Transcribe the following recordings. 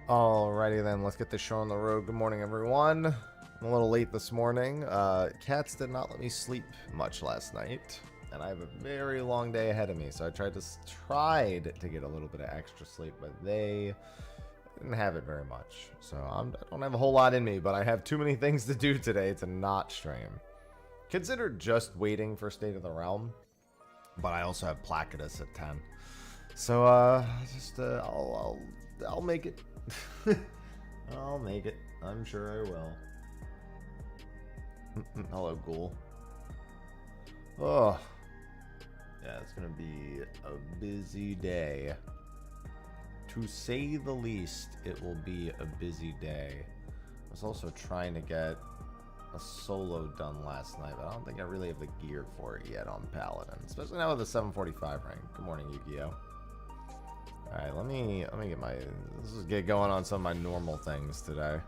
Alrighty then, let's get this show on the road. Good morning, everyone. I'm a little late this morning. Cats did not let me sleep much last night, and I have a very long day ahead of me, so I tried to get a little bit of extra sleep, but they didn't have it very much. So I don't have a whole lot in me, but I have too many things to do today to not stream. Considered just waiting for State of the Realm, but I also have Placidus at 10. So I'll make it. I'll make it. I'm sure I will. Hello, Ghoul. Oh, yeah, it's gonna be a busy day. To say the least, it will be a busy day. I was also trying to get a solo done last night, but I don't think I really have the gear for it yet on Paladin, especially now with the 745 rank. Good morning, Yu-Gi-Oh! Alright, let me get going on some of my normal things today.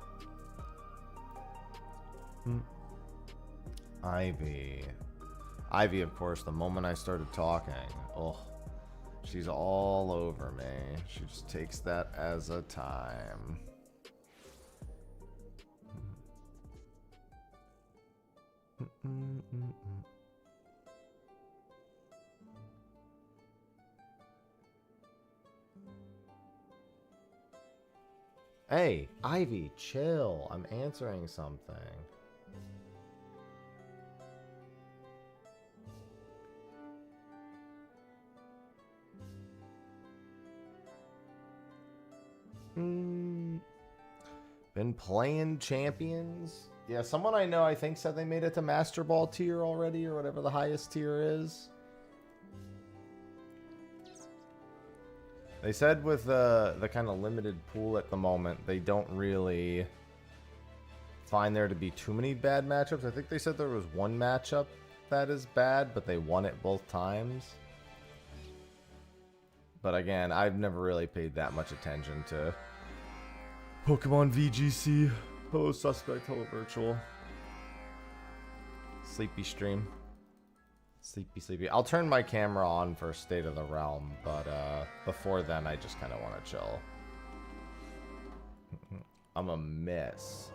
Ivy. Ivy, of course, the moment I started talking. Oh, she's all over me. She just takes that as a time. Hey, Ivy, chill. I'm answering something. Been playing champions? Yeah, someone I know I think said they made it to Master Ball tier already, or whatever the highest tier is. They said with the kind of limited pool at the moment, they don't really find there to be too many bad matchups. I think they said there was one matchup that is bad, but they won it both times. But again, I've never really paid that much attention to Pokemon VGC. Hello, Suspect. Hello, Virtual. Sleepy stream. Sleepy. I'll turn my camera on for State of the Realm, but before then, I just kind of want to chill. I'm a mess.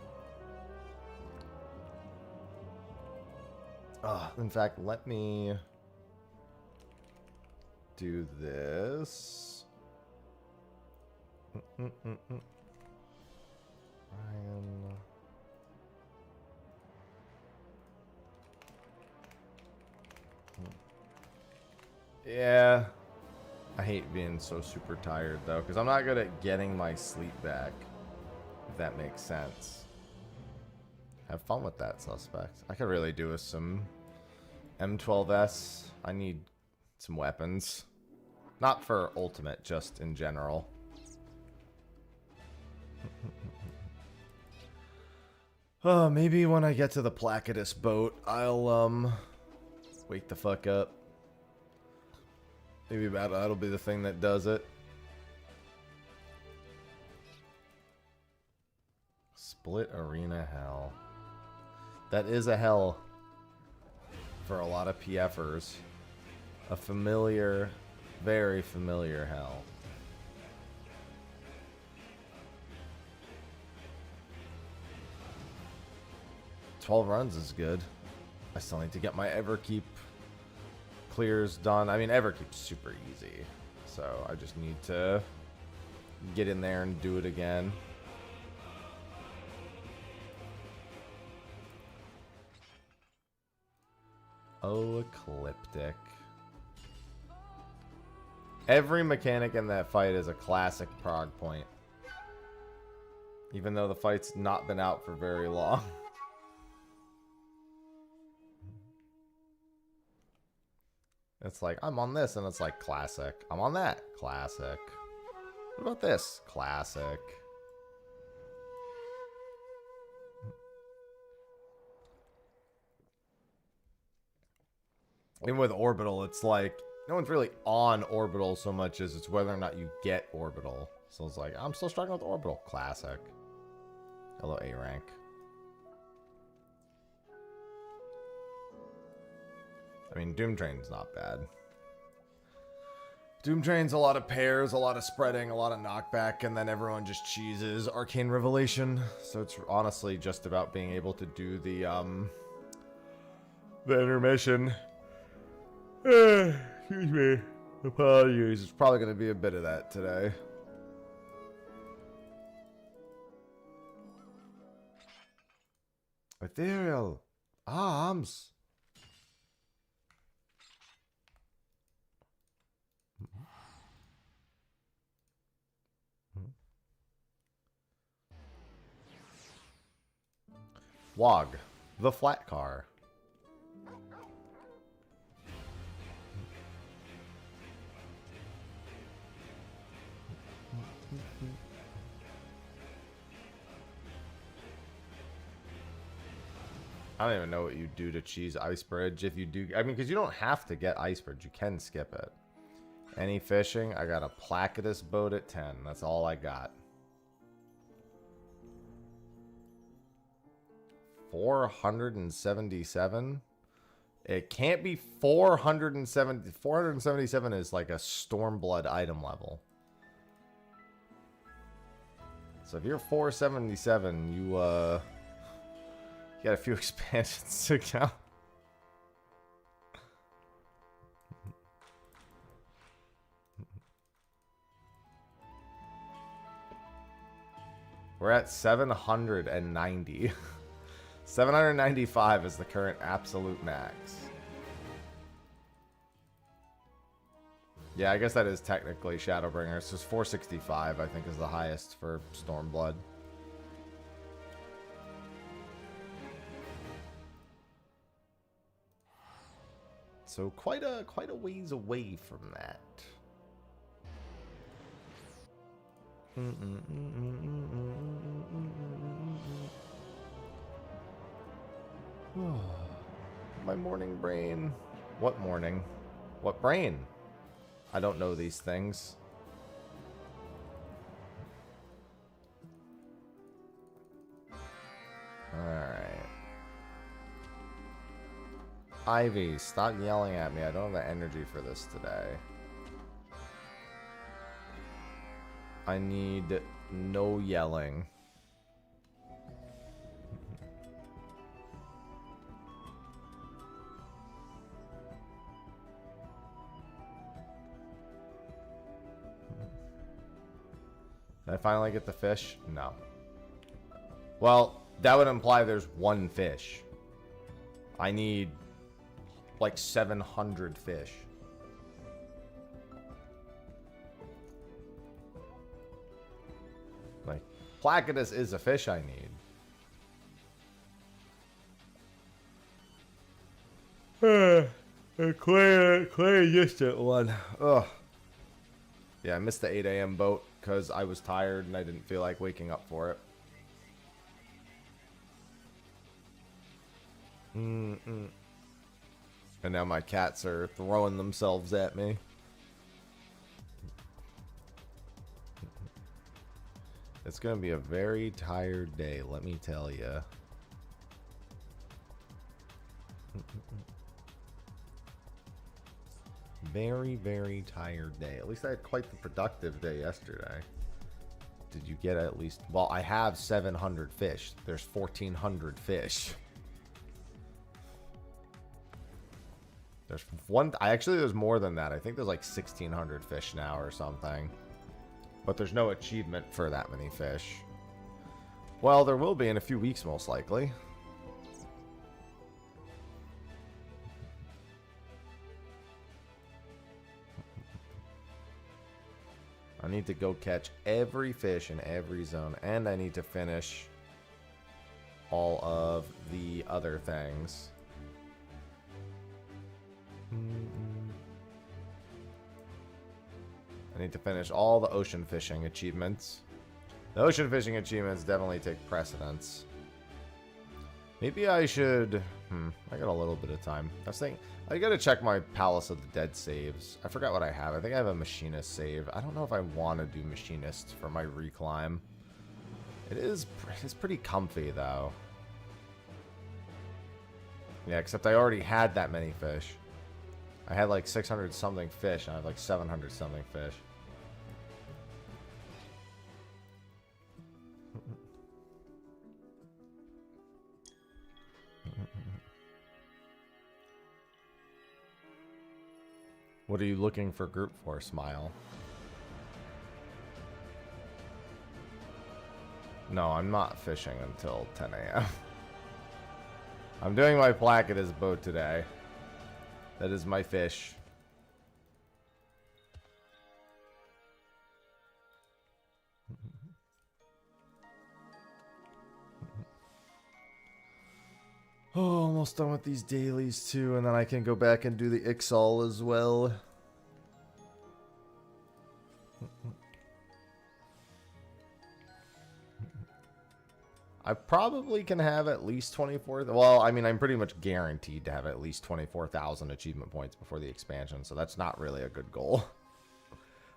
In fact, let me do this. Yeah, I hate being so super tired though, because I'm not good at getting my sleep back, if that makes sense. Have fun with that, Suspect. I could really do with some M12S. I need some weapons. Not for ultimate, just in general. Oh, maybe when I get to the Placidus boat, I'll wake the fuck up. Maybe that'll be the thing that does it. Split arena hell. That is a hell for a lot of PFers. A familiar, very familiar hell. "12 runs is good. I still need to get my Everkeep clears done. I mean, Everkeep's super easy, so I just need to get in there and do it again. Oh, Ecliptic. Every mechanic in that fight is a classic prog point. Even though the fight's not been out for very long. It's like, I'm on this, and it's like, classic. I'm on that, classic. What about this? Classic. And with Orbital, it's like, no one's really on Orbital so much as it's whether or not you get Orbital. So it's like, I'm still struggling with Orbital. Classic. Hello, A rank. I mean, Doom Train's not bad. Doom Train's a lot of pairs, a lot of spreading, a lot of knockback, and then everyone just cheeses Arcane Revelation. So it's honestly just about being able to do the intermission. Excuse me. Apologies. It's probably going to be a bit of that today. Ethereal arms. Wog, the flat car. I don't even know what you do to cheese Ice Bridge if you do. I mean, because you don't have to get Ice Bridge. You can skip it. Any fishing? I got a Placidus boat at 10. That's all I got. 477? It can't be 470. 477 is like a Stormblood item level. So if you're 477, you got a few expansions to count. We're at 790. 795 is the current absolute max. Yeah, I guess that is technically Shadowbringer. So 465, I think, is the highest for Stormblood. So quite a ways away from that. My morning brain. What morning? What brain? I don't know these things. Alright. Ivy, stop yelling at me. I don't have the energy for this today. I need no yelling. Did I finally get the fish? No. Well, that would imply there's one fish. I need like 700 fish. Like, Placidus is a fish I need. Clay just at one. Ugh. Yeah, I missed the 8 a.m. boat because I was tired and I didn't feel like waking up for it. And now my cats are throwing themselves at me. It's going to be a very tired day, let me tell you. Very, very tired day. At least I had quite the productive day yesterday. Did you get at least... Well, I have 700 fish. There's 1,400 fish. There's one... Actually, there's more than that. I think there's like 1,600 fish now or something. But there's no achievement for that many fish. Well, there will be in a few weeks, most likely. I need to go catch every fish in every zone, and I need to finish all of the other things. I need to finish all the ocean fishing achievements. The ocean fishing achievements definitely take precedence. Maybe I should... I got a little bit of time. I was thinking... I gotta check my Palace of the Dead saves. I forgot what I have. I think I have a Machinist save. I don't know if I want to do Machinist for my reclimb. It's pretty comfy, though. Yeah, except I already had that many fish. I had like 600 something fish, and I have like 700 something fish. What are you looking for group for, Smile? No, I'm not fishing until 10 a.m. I'm doing my Placidus boat today. That is my fish. Oh, almost done with these dailies too, and then I can go back and do the Ixal as well. I probably can have at least 24. Well, I mean, I'm pretty much guaranteed to have at least 24,000 achievement points before the expansion, so that's not really a good goal.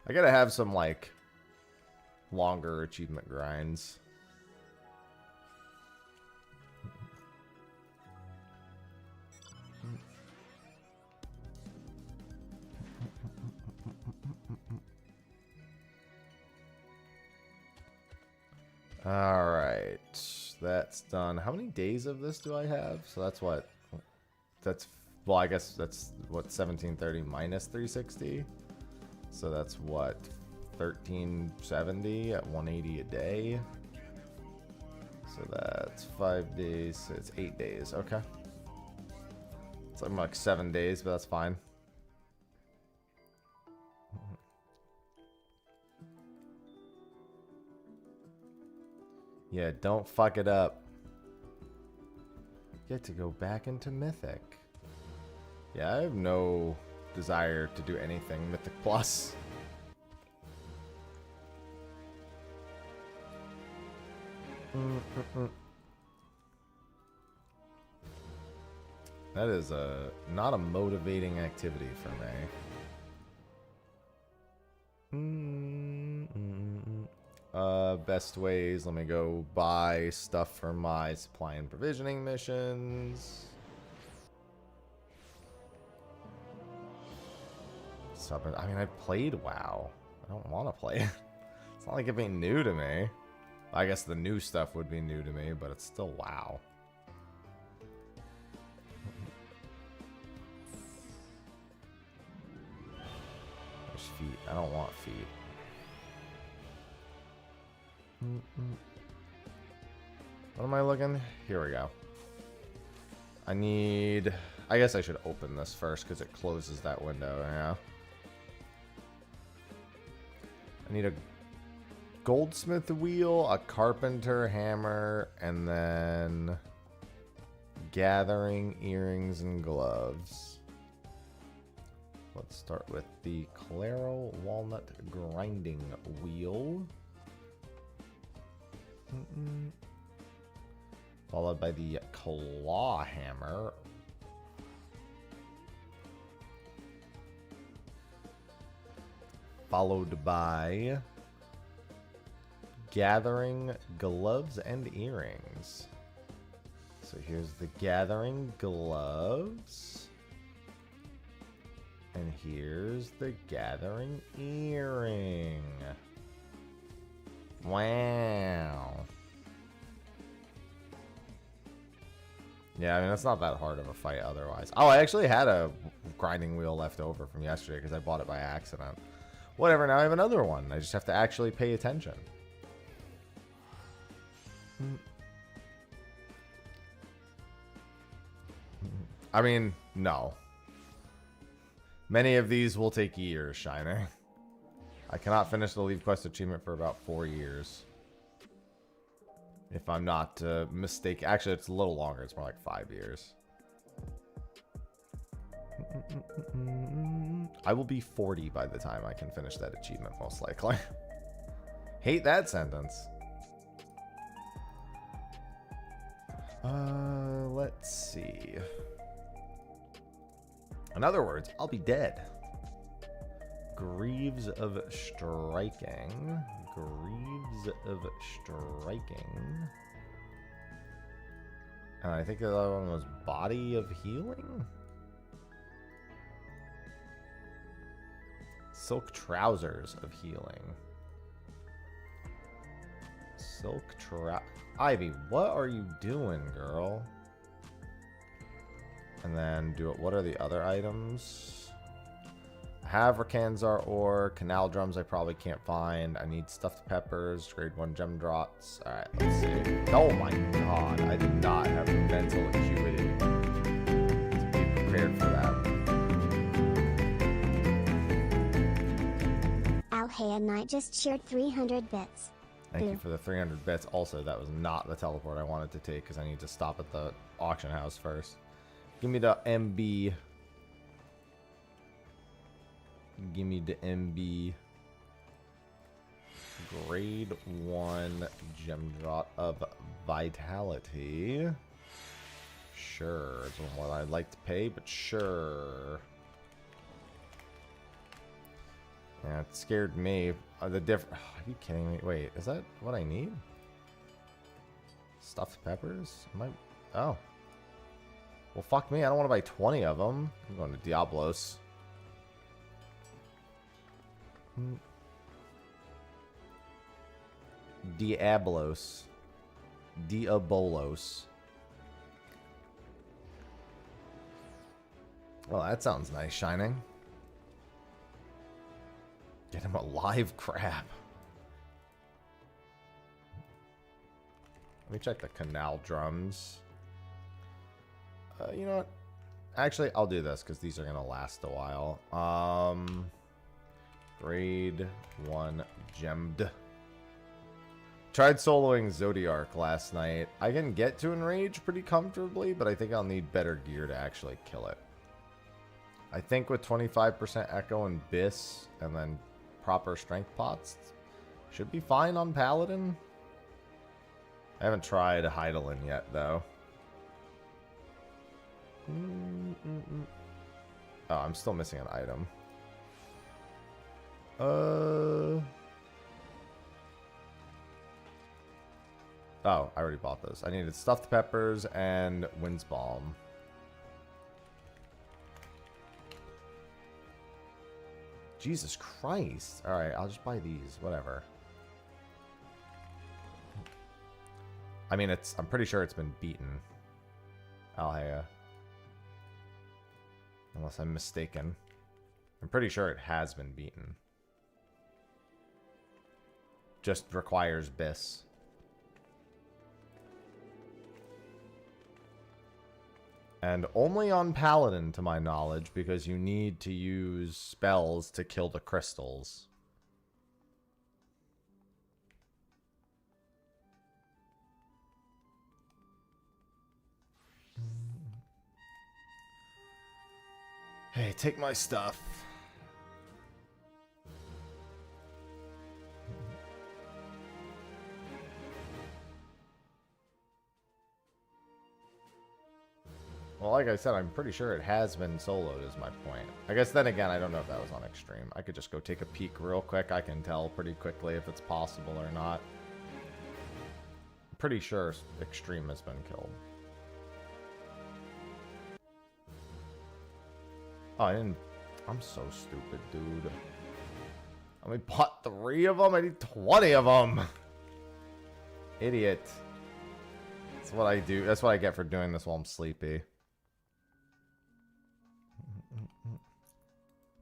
I gotta have some, like, longer achievement grinds. Alright, that's done. How many days of this do I have? So that's what? That's, well, I guess that's, what, 1730 minus 360? So that's what? 1370 at 180 a day? So that's 5 days. So it's 8 days. Okay. It's like 7 days, but that's fine. Yeah, don't fuck it up. Get to go back into Mythic. Yeah, I have no desire to do anything Mythic Plus. That is not a motivating activity for me. Best ways, let me go buy stuff for my supply and provisioning missions. I mean, I played WoW. I don't want to play it. It's not like it being new to me. I guess the new stuff would be new to me, but it's still WoW. There's feet. I don't want feet. What am I looking? Here we go. I need... I guess I should open this first because it closes that window, yeah. I need a goldsmith wheel, a carpenter hammer, and then gathering earrings and gloves. Let's start with the Claro walnut grinding wheel. Followed by the claw hammer. Followed by gathering gloves and earrings. So here's the gathering gloves. And here's the gathering earring. Wow. Yeah, I mean, it's not that hard of a fight otherwise. Oh, I actually had a grinding wheel left over from yesterday because I bought it by accident. Whatever, now I have another one. I just have to actually pay attention. I mean, no. Many of these will take years, Shining. I cannot finish the Leave Quest achievement for about 4 years. If I'm not mistaken. Actually, it's a little longer. It's more like 5 years. I will be 40 by the time I can finish that achievement, most likely. Hate that sentence. Let's see. In other words, I'll be dead. Greaves of Striking. Greaves of Striking. And I think the other one was Body of Healing? Silk trousers of healing. Silk Ivy, what are you doing, girl? And then do it. What are the other items? I have Rakanzar ore, canal drums I probably can't find. I need stuffed peppers, grade 1 gem drops. Alright, let's see. Oh my god, I did not have the mental acuity to be prepared for that. Alhea Knight just shared 300 bits. Thank you for the 300 bits. Also, that was not the teleport I wanted to take because I need to stop at the auction house first. Give me the MB. Give me the MB. Grade 1 gem drop of vitality. Sure. It's what I'd like to pay, but sure. Yeah, it scared me. The different. Are you kidding me? Wait, is that what I need? Stuffed peppers? Am I? Oh. Well, fuck me. I don't want to buy 20 of them. I'm going to Diablos. Diablos. Diabolos. Well, that sounds nice, Shining. Get him a live crab. Let me check the canal drums. You know what? Actually, I'll do this because these are going to last a while. Grade 1 gemmed. Tried soloing Zodiark last night. I can get to Enrage pretty comfortably, but I think I'll need better gear to actually kill it. I think with 25% Echo and Biss, and then proper strength pots, should be fine on Paladin. I haven't tried Heidelin yet, though. Oh, I'm still missing an item. Oh, I already bought those. I needed stuffed peppers and Wind's Balm. Jesus Christ. Alright, I'll just buy these. Whatever. I mean, I'm pretty sure it's been beaten. Alhea. Unless I'm mistaken. I'm pretty sure it has been beaten. Just requires Biss. And only on Paladin, to my knowledge, because you need to use spells to kill the crystals. Hey, take my stuff. Well, like I said, I'm pretty sure it has been soloed is my point. I guess then again, I don't know if that was on Extreme. I could just go take a peek real quick. I can tell pretty quickly if it's possible or not. I'm pretty sure Extreme has been killed. Oh, I'm so stupid, dude. I only bought 3 of them. I need 20 of them. Idiot. That's what I do. That's what I get for doing this while I'm sleepy.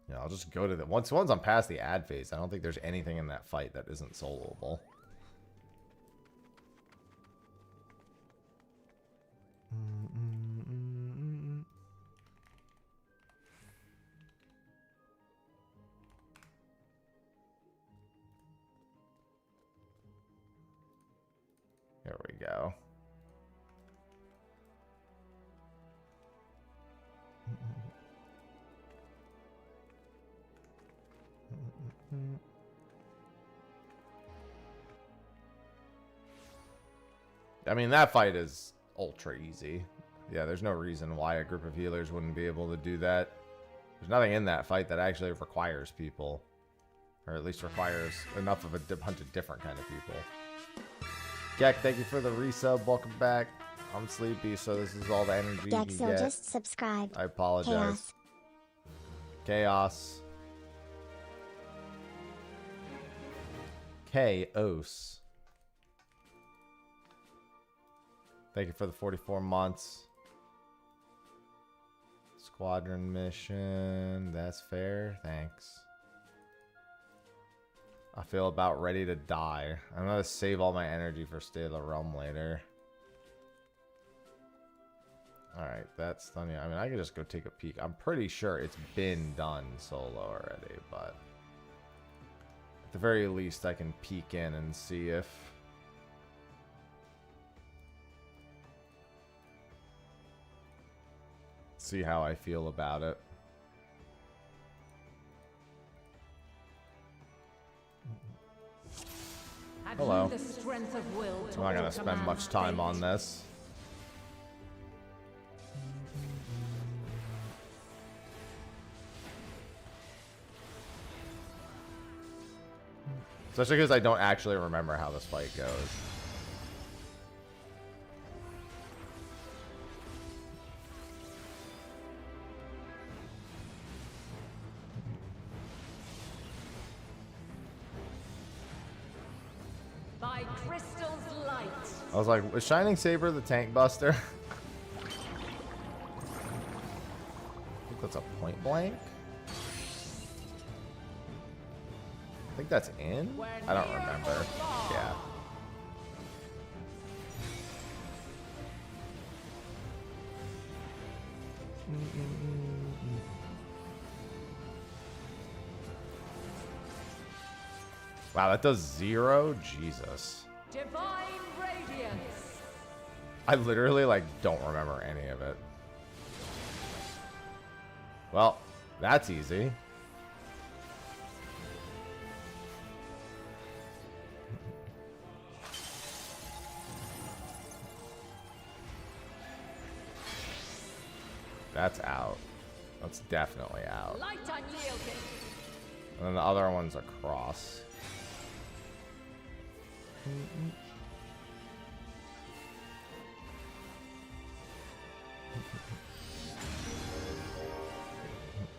Yeah, I'll just go to the... Once I'm past the ad phase, I don't think there's anything in that fight that isn't soloable. Here we go. I mean, that fight is ultra easy. Yeah, there's no reason why a group of healers wouldn't be able to do that. There's nothing in that fight that actually requires people. Or at least requires enough of a bunch of different kind of people. Gek, thank you for the resub. Welcome back. I'm sleepy, so this is all the energy you can get. just subscribed. I apologize. Chaos. Chaos. Thank you for the 44 months. Squadron mission. That's fair. Thanks. I feel about ready to die. I'm gonna save all my energy for State of the Realm later. Alright, that's done. I mean, I could just go take a peek. I'm pretty sure it's been done solo already, but at the very least I can peek in and see if see how I feel about it. Hello. I'm not gonna spend much time on this. Especially because I don't actually remember how this fight goes. By crystal's light. I was like, was Shining Saber the tank buster? I think that's a point blank. I think that's in? I don't remember. Yeah. Wow, that does 0? Jesus. Divine radiance. I literally, like, don't remember any of it. Well, that's easy. That's out. That's definitely out. Light unyielding. And then the other one's across.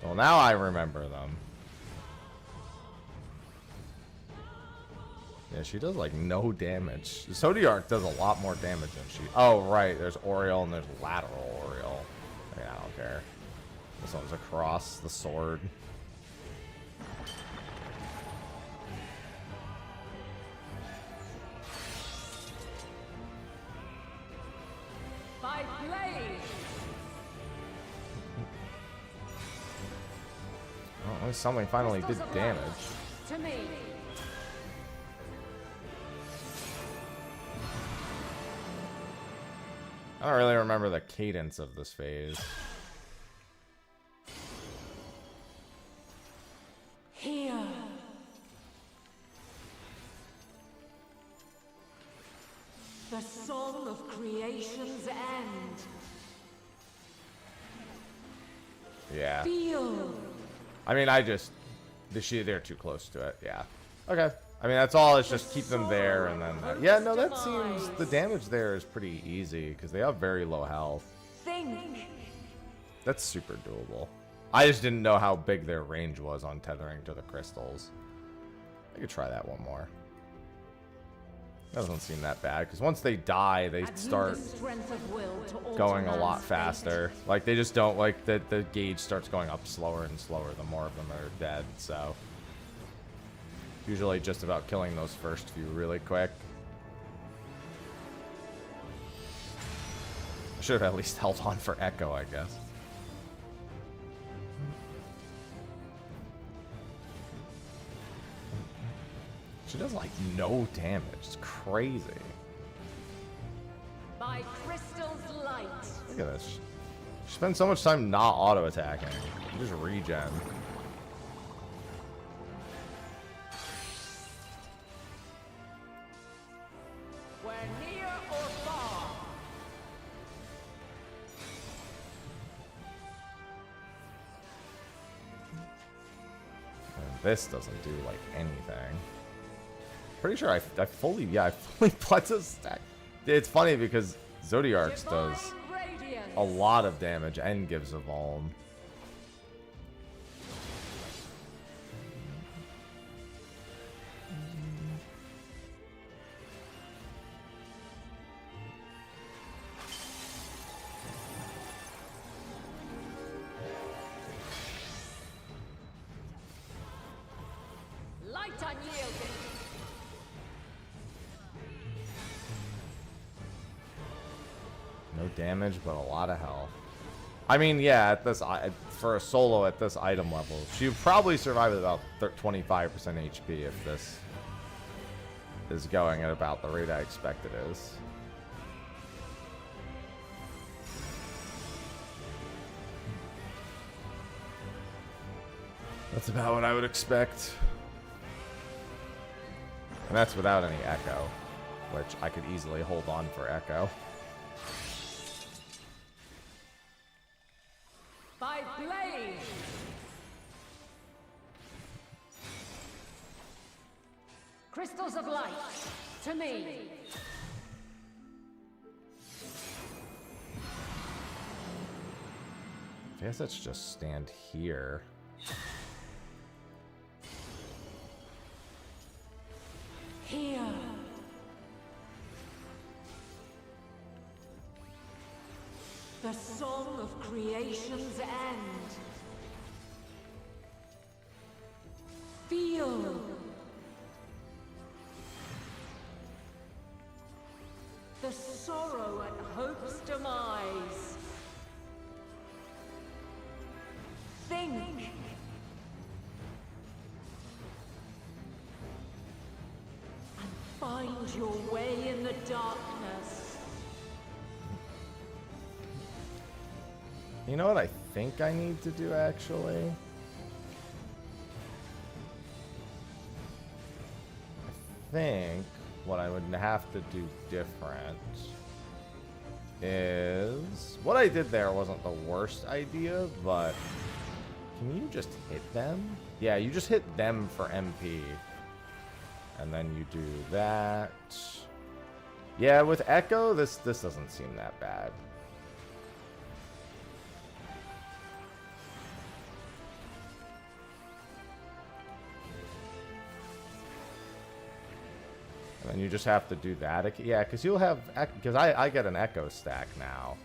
Well, now I remember them. Yeah, she does like no damage. Zodiac does a lot more damage than she. Oh, right. There's Oriole and there's lateral Oriole. Yeah, I don't care. This one's across the sword. By blade. Oh, at least something finally did damage. To me. I don't really remember the cadence of this phase. Here. The song of creation's end. Yeah. Feel. I mean, they're too close to it. Yeah. Okay. I mean, that's all. It's just keep them there, and then yeah. No, that seems the damage there is pretty easy because they have very low health. Think. That's super doable. I just didn't know how big their range was on tethering to the crystals. I could try that one more. That doesn't seem that bad because once they die, they start going a lot faster. Like they just don't like the gauge starts going up slower and slower the more of them are dead. So usually just about killing those first few really quick. I should have at least held on for Echo, I guess. She does like no damage. It's crazy. By crystal's light. Look at this. She spends so much time not auto attacking. Just regen. Where near or far. And this doesn't do like anything. Pretty sure I fully Plexus stack. It's funny because Zodiark's does a lot of damage and gives a vuln. unyielding. No damage, but a lot of health. I mean, yeah, at this for a solo at this item level, she would probably survive at about 25% HP if this is going at about the rate I expect it is. That's about what I would expect. And that's without any echo, which I could easily hold on for echo. By blade! Crystals of light, to me! I guess let's just stand here. Here! The song of creation's end. Feel. The sorrow at hope's demise. Think. And find your way in the darkness. You know what I think I need to do, actually? I think what I would have to do different is... What I did there wasn't the worst idea, but... Can you just hit them? Yeah, you just hit them for MP. And then you do that. Yeah, with Echo, this doesn't seem that bad. And then you just have to do that. Yeah, because you'll have... Because I get an Echo stack now.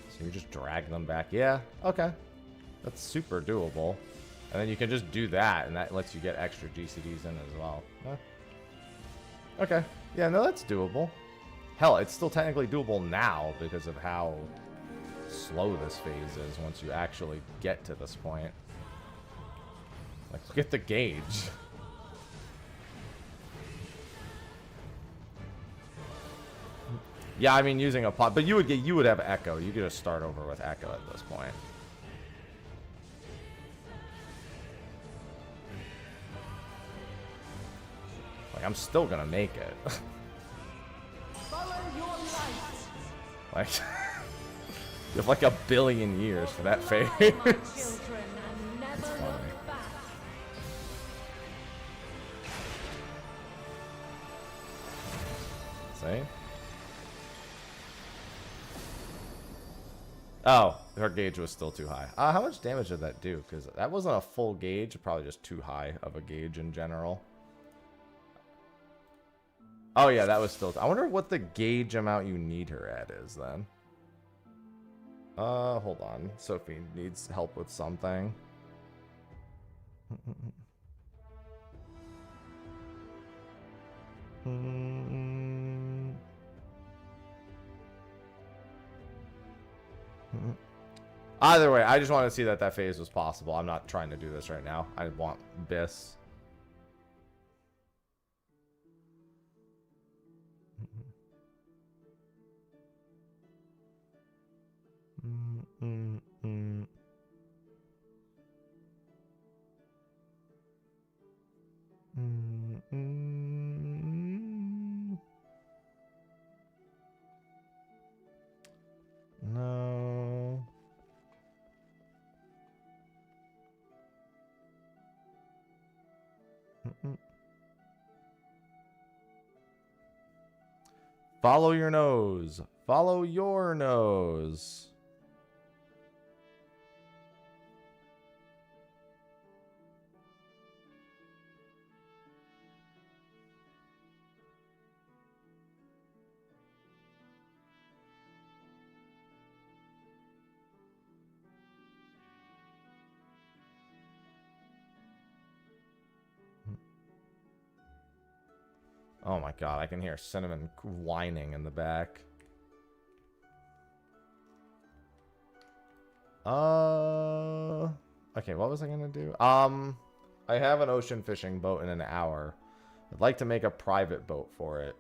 So you just drag them back. Yeah, okay. That's super doable. And then you can just do that, and that lets you get extra GCDs in as well. Huh. Okay. Yeah, no, that's doable. Hell, it's still technically doable now because of how slow this phase is once you actually get to this point. Like, look at the gauge. Yeah, I mean, using a pot, but you would have Echo. You could just start over with Echo at this point. Like, I'm still gonna make it. Follow your light. Like, you have like 1 billion years for that phase. My children, and never funny. look back. See? Oh, her gauge was still too high. How much damage did that do? Because that wasn't a full gauge, probably just too high of a gauge in general. Oh yeah, that was still... I wonder what the gauge amount you need her at is then. Hold on. Sophie needs help with something. Either way, I just wanted to see that that phase was possible. I'm not trying to do this right now. I want Biss. No. Follow your nose. Follow your nose. Oh my god, I can hear Cinnamon whining in the back. Okay, what was I gonna do? I have an ocean fishing boat in an hour. I'd like to make a private boat for it.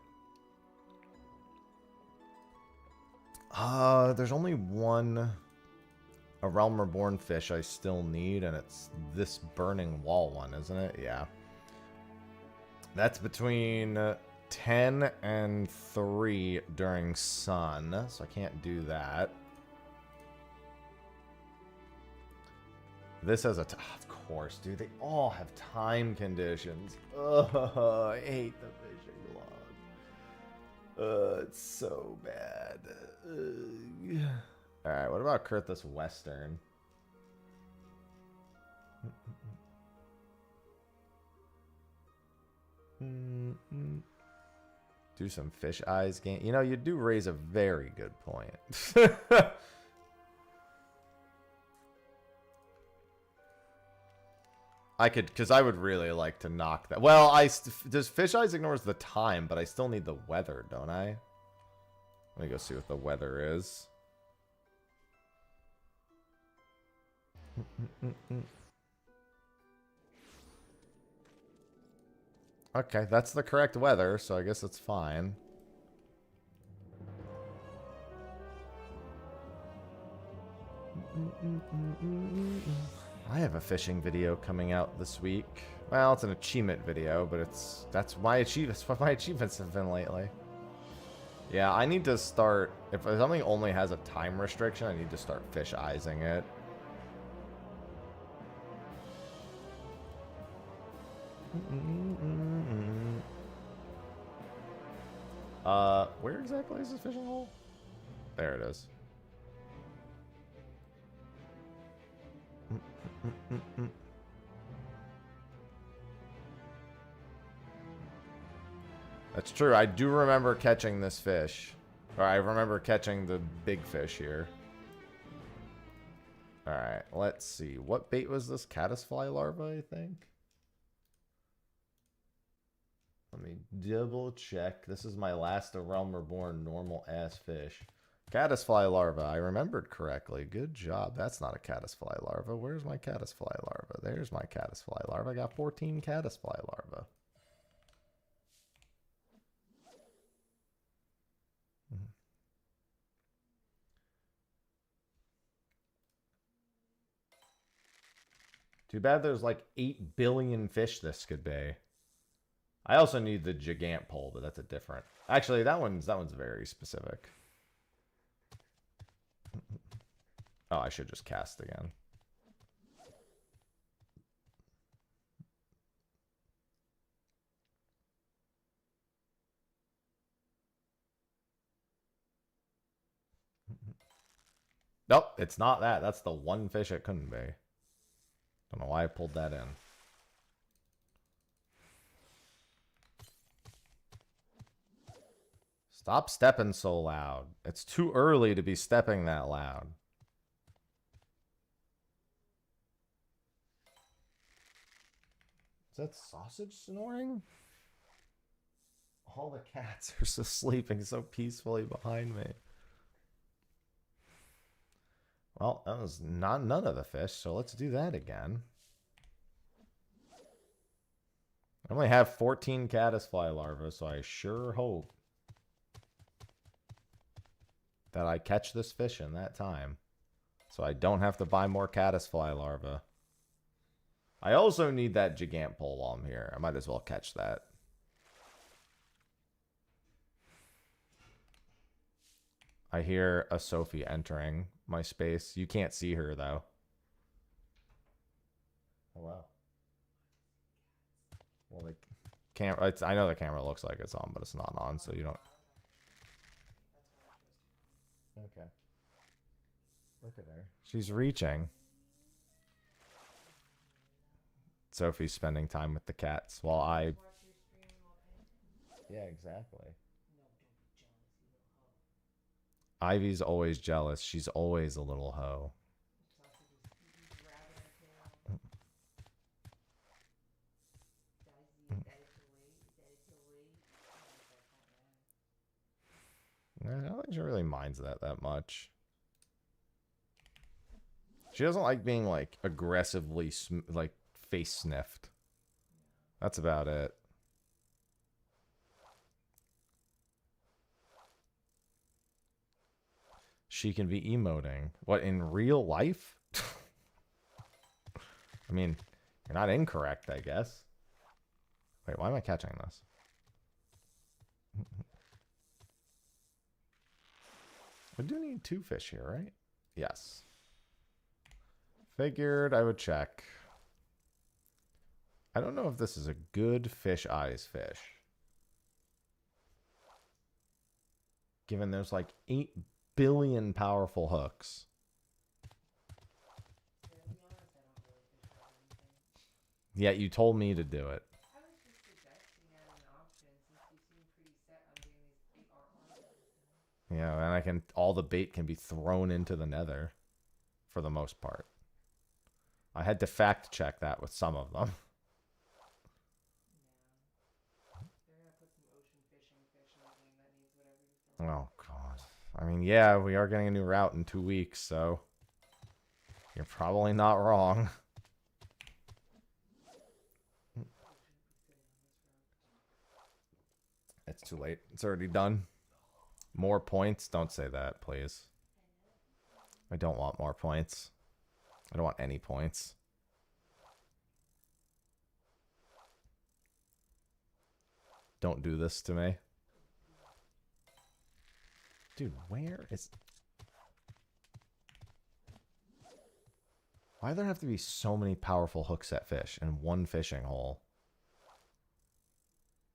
There's only one A Realm Reborn fish I still need, and it's this Burning Wall one, isn't it? Yeah. That's between 10 and 3 during sun, so I can't do that. This has a... of course, dude. They all have time conditions. Ugh, I hate the fishing log. It's so bad. Alright, what about Kurthus Western? Do some fish eyes game. You know, you do raise a very good point. I could, because I would really like to knock that. Well, does fish eyes ignores the time, but I still need the weather, don't I? Let me go see what the weather is. Okay, that's the correct weather, so I guess it's fine. I have a fishing video coming out this week. Well, it's an achievement video, but that's my achievements. What my achievements have been lately. Yeah, I need to start. If something only has a time restriction, I need to start fish eyesing it. Where exactly is this fishing hole? There it is. That's true. I do remember catching this fish. Or I remember catching the big fish here. Alright, let's see. What bait was this? Caddisfly larva, I think? Let me double check. This is my last A Realm Reborn normal ass fish. Caddisfly larva. I remembered correctly. Good job. That's not a caddisfly larva. Where's my caddisfly larva? There's my caddisfly larva. I got 14 caddisfly larva. Too bad there's like 8 billion fish this could be. I also need the gigant pole, but that's a different. Actually, that one's very specific. Oh, I should just cast again. Nope, it's not that. That's the one fish it couldn't be. Don't know why I pulled that in. Stop stepping so loud. It's too early to be stepping that loud. Is that sausage snoring? All the cats are so sleeping so peacefully behind me. Well, that was none of the fish, so let's do that again. I only have 14 caddisfly larvae, so I sure hope that I catch this fish in that time. So I don't have to buy more caddisfly larvae. I also need that gigant pole while I'm here. I might as well catch that. I hear a Sophie entering my space. You can't see her, though. Oh, wow. Well, the camera... I know the camera looks like it's on, but it's not on, so you don't... Okay. Look at her. She's reaching. Sophie's spending time with the cats while I... Yeah, exactly. Ivy's always jealous. She's always a little hoe. I don't think she really minds that much. She doesn't like being like aggressively like face sniffed. That's about it. She can be emoting. What, in real life? I mean, you're not incorrect, I guess. Wait, why am I catching this? We do need 2 fish here, right? Yes. Figured I would check. I don't know if this is a good fish eyes fish. Given there's like 8 billion powerful hooks. Yeah, you told me to do it. I was just suggesting as an option since you seem pretty set on doing these big RR. Yeah, and I can, all the bait can be thrown into the nether for the most part. I had to fact check that with some of them. Yeah. They're gonna put some ocean fishing fish in the game that needs whatever you throw. Oh, God. I mean, yeah, we are getting a new route in 2 weeks, so you're probably not wrong. It's too late. It's already done. More points? Don't say that, please. I don't want more points. I don't want any points. Don't do this to me. Dude, where is... Why do there have to be so many powerful hook set fish in one fishing hole?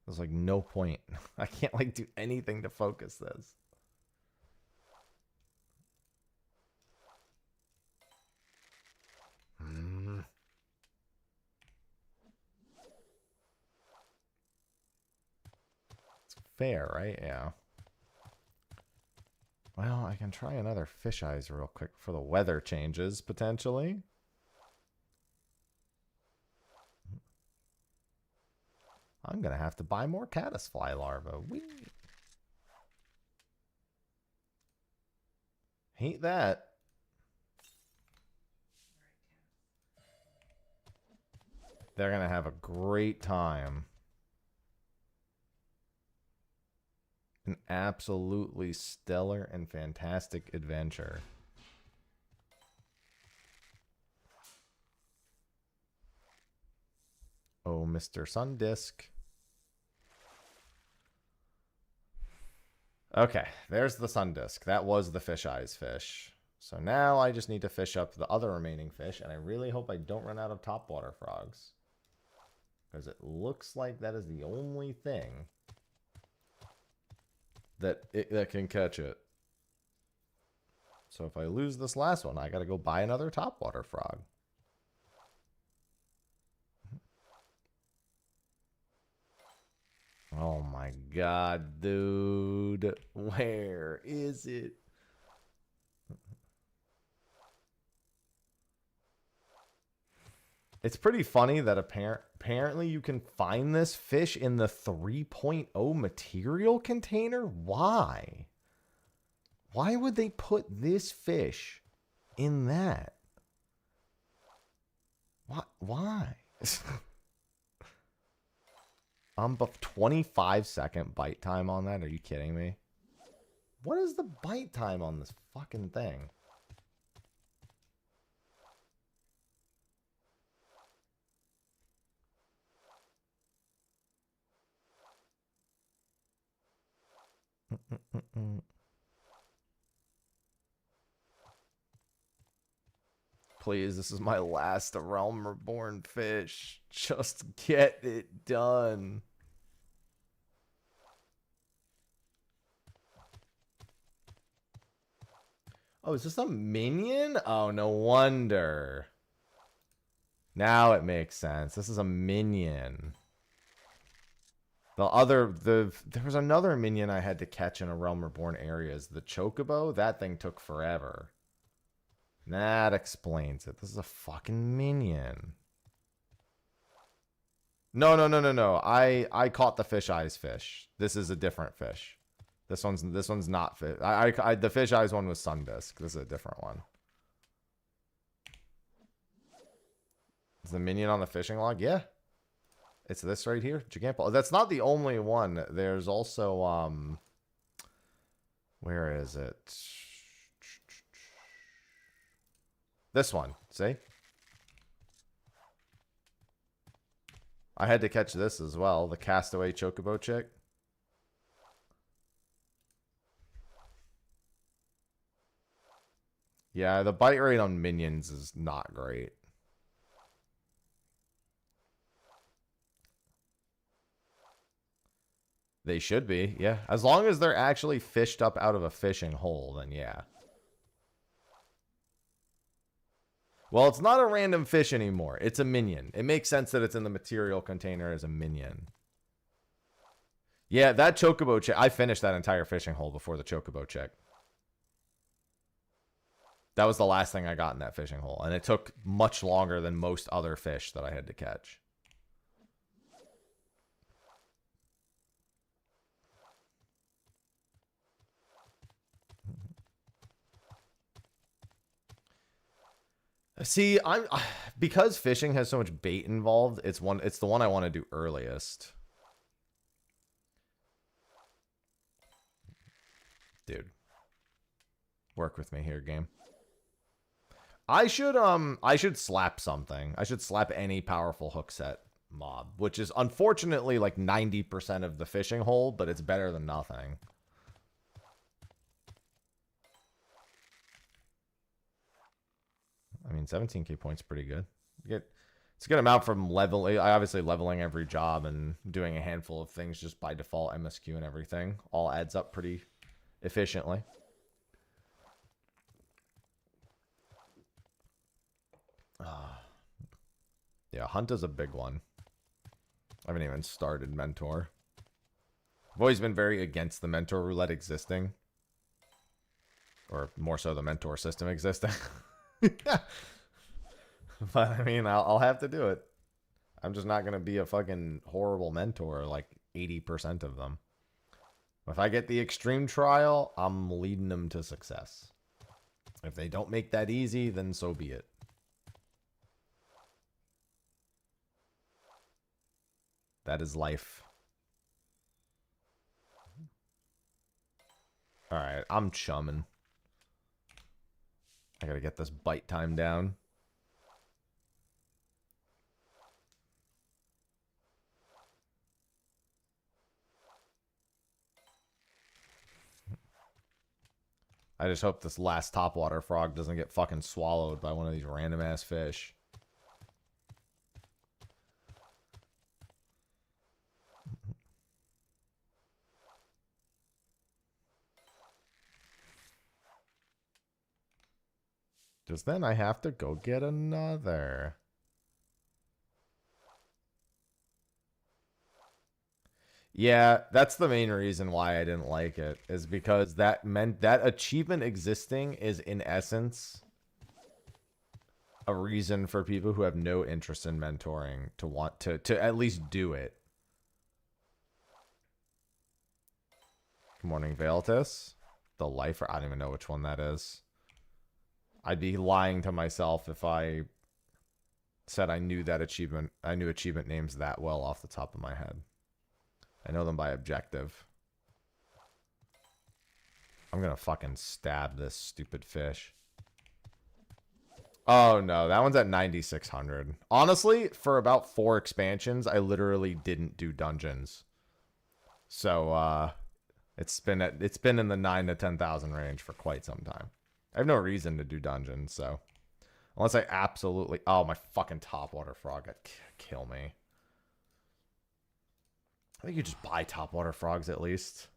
There's like no point. I can't like do anything to focus this. It's fair, right? Yeah. Well, I can try another fish eyes real quick for the weather changes, potentially. I'm going to have to buy more caddisfly larvae. Whee! Hate that. They're going to have a great time. An absolutely stellar and fantastic adventure. Oh, Mr. Sundisk. Okay, there's the Sundisk. That was the fish eyes fish. So now I just need to fish up the other remaining fish, and I really hope I don't run out of topwater frogs. Because it looks like that is the only thing that can catch it. So if I lose this last one, I gotta go buy another topwater frog. Oh my god, dude. Where is it? It's pretty funny that apparently you can find this fish in the 3.0 material container. Why? Why would they put this fish in that? Why? I'm 25-second bite time on that. Are you kidding me? What is the bite time on this fucking thing? Please, this is my last Realm Reborn fish. Just get it done. Oh, is this a minion? Oh, no wonder. Now it makes sense. This is a minion. There was another minion I had to catch in a Realm Reborn areas. The Chocobo, that thing took forever. That explains it. This is a fucking minion. No. I caught the fish eyes fish. This is a different fish. This one's not fit. The fish eyes one was Sundisk. This is a different one. Is the minion on the fishing log? Yeah. It's this right here. Gigantball. That's not the only one. There's also where is it? This one. See? I had to catch this as well. The Castaway Chocobo chick. Yeah, the bite rate on minions is not great. They should be, yeah. As long as they're actually fished up out of a fishing hole, then yeah. Well, it's not a random fish anymore. It's a minion. It makes sense that it's in the material container as a minion. Yeah, that chocobo check. I finished that entire fishing hole before the chocobo check. That was the last thing I got in that fishing hole. And it took much longer than most other fish that I had to catch. See, because fishing has so much bait involved, it's the one I want to do earliest. Dude. Work with me here, game. I should slap something. I should slap any powerful hook set mob, which is unfortunately like 90% of the fishing hole, but it's better than nothing. I mean, 17k points pretty good. It's a good amount from obviously leveling every job and doing a handful of things just by default, MSQ and everything. All adds up pretty efficiently. Yeah, Hunt is a big one. I haven't even started Mentor. I've always been very against the Mentor roulette existing. Or more so the Mentor system existing. But I mean, I'll have to do it. I'm just not going to be a fucking horrible mentor like 80% of them. If I get the extreme trial, I'm leading them to success. If they don't make that easy, then so be it. That is life. Alright, I'm chumming. I gotta get this bite time down. I just hope this last topwater frog doesn't get fucking swallowed by one of these random ass fish. Just then I have to go get another. Yeah, that's the main reason why I didn't like it, is because that meant that achievement existing is in essence a reason for people who have no interest in mentoring to want to at least do it. Good morning, Veiltis. The Lifer, I don't even know which one that is. I'd be lying to myself if I said I knew that achievement. I knew achievement names that well off the top of my head. I know them by objective. I'm gonna fucking stab this stupid fish. Oh no, that one's at 9,600. Honestly, for about 4 expansions, I literally didn't do dungeons. So it's been in the 9 to 10,000 range for quite some time. I have no reason to do dungeons, so unless I absolutely... Oh, my fucking topwater frog could kill me. I think you just buy topwater frogs at least.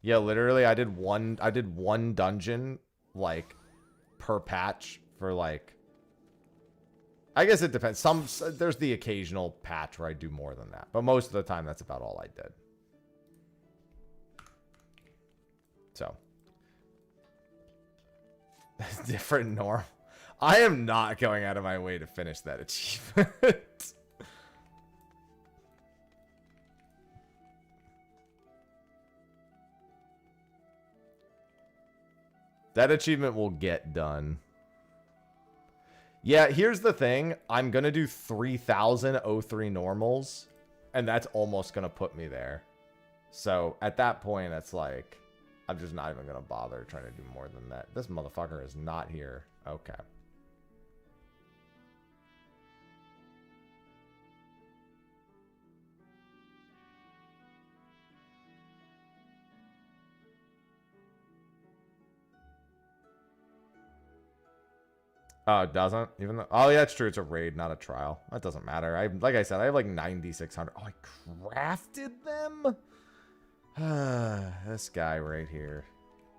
Yeah, literally, I did one dungeon like per patch for like... I guess it depends. There's the occasional patch where I do more than that, but most of the time that's about all I did. So. Different norm. I am not going out of my way to finish that achievement. That achievement will get done. Yeah, here's the thing. I'm going to do 3,003 normals, and that's almost going to put me there. So at that point, it's like, I'm just not even going to bother trying to do more than that. This motherfucker is not here. Okay. Oh, it doesn't? Even though, oh, yeah, it's true. It's a raid, not a trial. That doesn't matter. Like I said, I have like 9,600. Oh, I crafted them? This guy right here.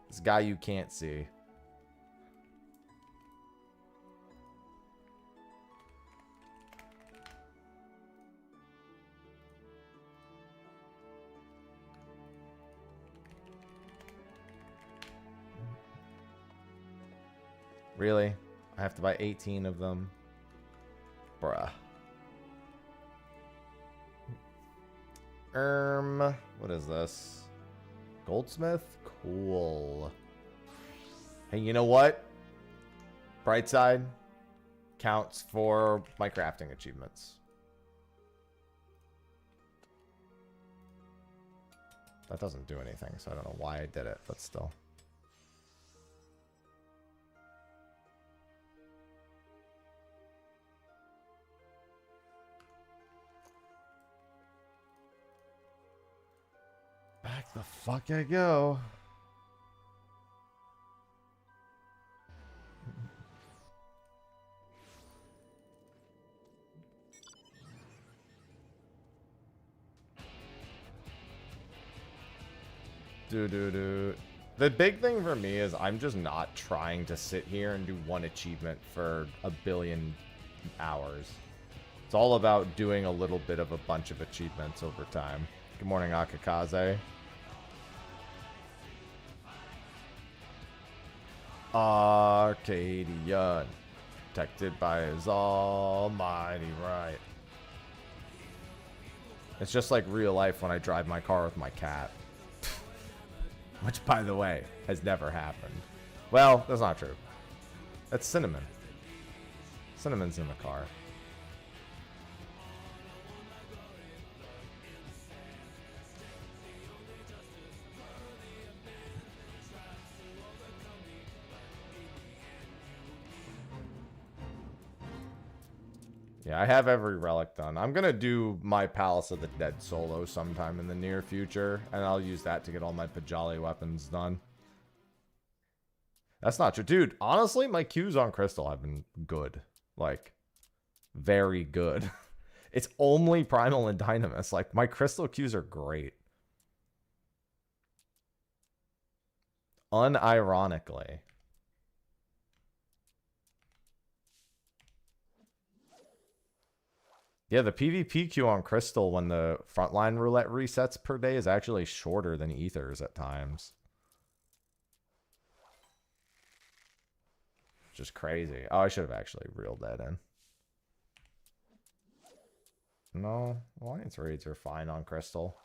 This guy you can't see. Really? I have to buy 18 of them? Bruh. What is this? Goldsmith? Cool. Hey, you know what? Bright side counts for my crafting achievements. That doesn't do anything, so I don't know why I did it, but still. Back the fuck I go. The big thing for me is I'm just not trying to sit here and do one achievement for a billion hours. It's all about doing a little bit of a bunch of achievements over time. Good morning, Akakaze. Arcadian, protected by his almighty right. It's just like real life when I drive my car with my cat. Which, by the way, has never happened. Well, that's not true. That's Cinnamon. Cinnamon's in the car. Yeah, I have every relic done. I'm going to do my Palace of the Dead solo sometime in the near future, and I'll use that to get all my Pajali weapons done. That's not true. Dude, honestly, my queues on Crystal have been good. Like, very good. It's only Primal and Dynamis. Like, my Crystal queues are great. Unironically. Yeah, the PvP queue on Crystal when the frontline roulette resets per day is actually shorter than Ether's at times. Just crazy. Oh, I should have actually reeled that in. No, Alliance raids are fine on Crystal.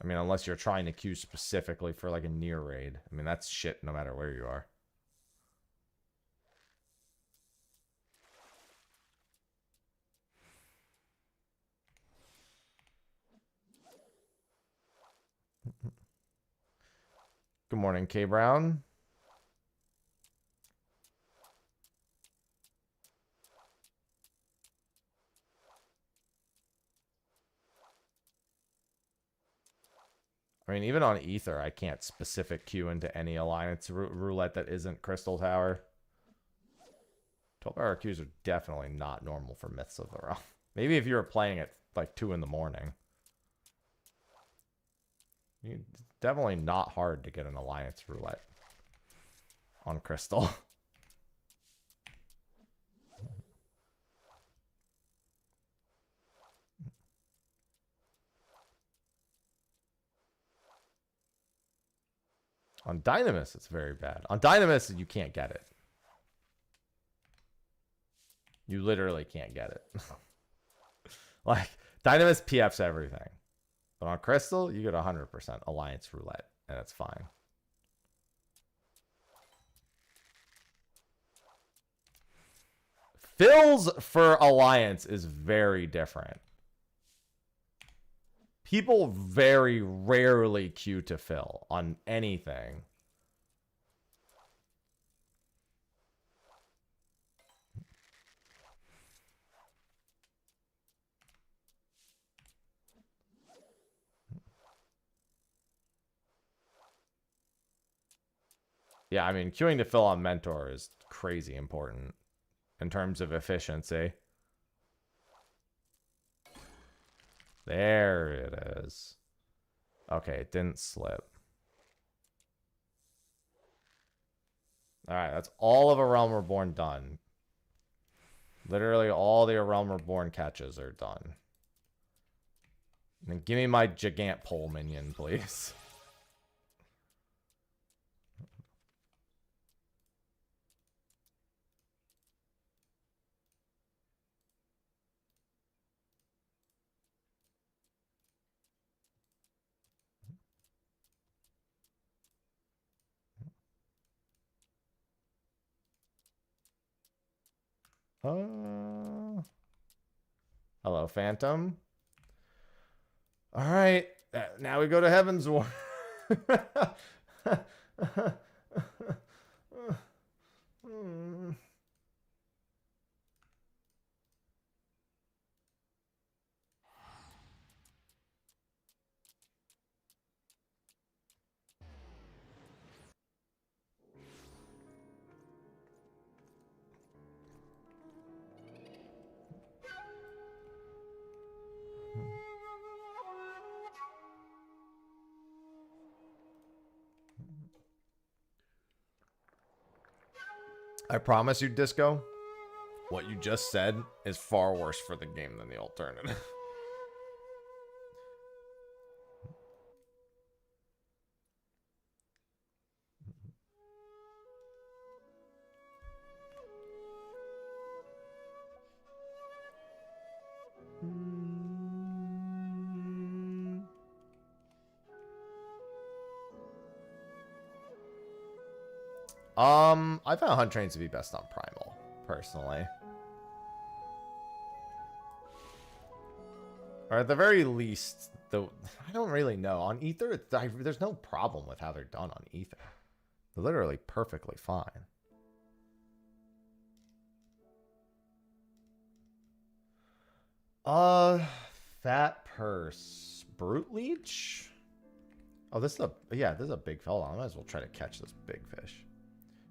I mean, unless you're trying to queue specifically for like a near raid. I mean, that's shit no matter where you are. Good morning, K Brown. I mean, even on Ether, I can't specific queue into any alliance roulette that isn't Crystal Tower. 12-hour queues are definitely not normal for Myths of the Realm. Maybe if you were playing at like 2 in the morning. It's definitely not hard to get an alliance roulette on Crystal. On Dynamis, it's very bad. On Dynamis, you can't get it. You literally can't get it. Like, Dynamis PFs everything. But on Crystal, you get 100% Alliance Roulette, and it's fine. Fills for Alliance is very different. People very rarely queue to fill on anything. Yeah, I mean, queuing to fill on Mentor is crazy important in terms of efficiency. There it is. Okay, it didn't slip. Alright, that's all of A Realm Reborn done. Literally all the A Realm Reborn catches are done. And then give me my Gigant Pole minion, please. Hello, Phantom. All right, now we go to Heaven's War. I promise you, Disco, what you just said is far worse for the game than the alternative. I found Hunt Trains to be best on Primal, personally. Or at the very least, I don't really know. On Ether, there's no problem with how they're done on Ether. They're literally perfectly fine. Fat Purse. Brute Leech? Oh, this is a big fella. I might as well try to catch this big fish.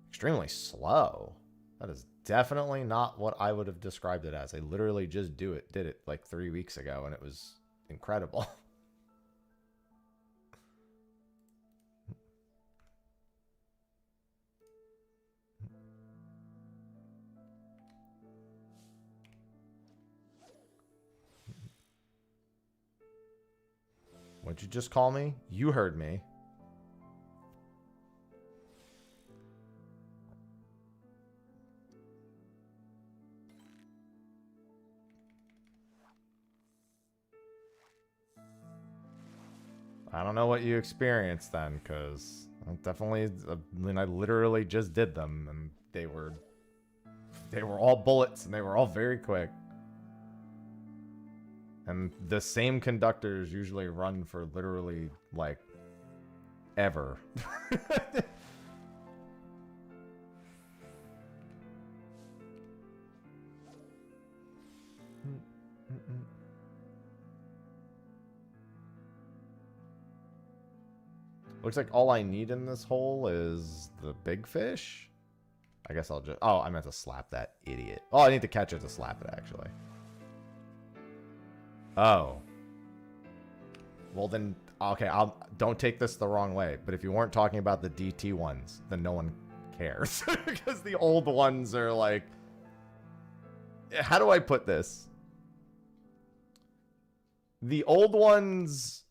Extremely slow. That is definitely not what I would have described it as. I literally just did it like 3 weeks ago, and it was incredible. What'd you just call me? You heard me. I don't know what you experienced then, because I literally just did them, and they were all bullets, and they were all very quick. And the same conductors usually run for literally, like, ever. Looks like all I need in this hole is the big fish. I guess I'll just... Oh, I meant to slap that idiot. Oh, I need to catch it to slap it, actually. Oh. Well, then... Okay, don't take this the wrong way. But if you weren't talking about the DT ones, then no one cares. Because the old ones are like... How do I put this? The old ones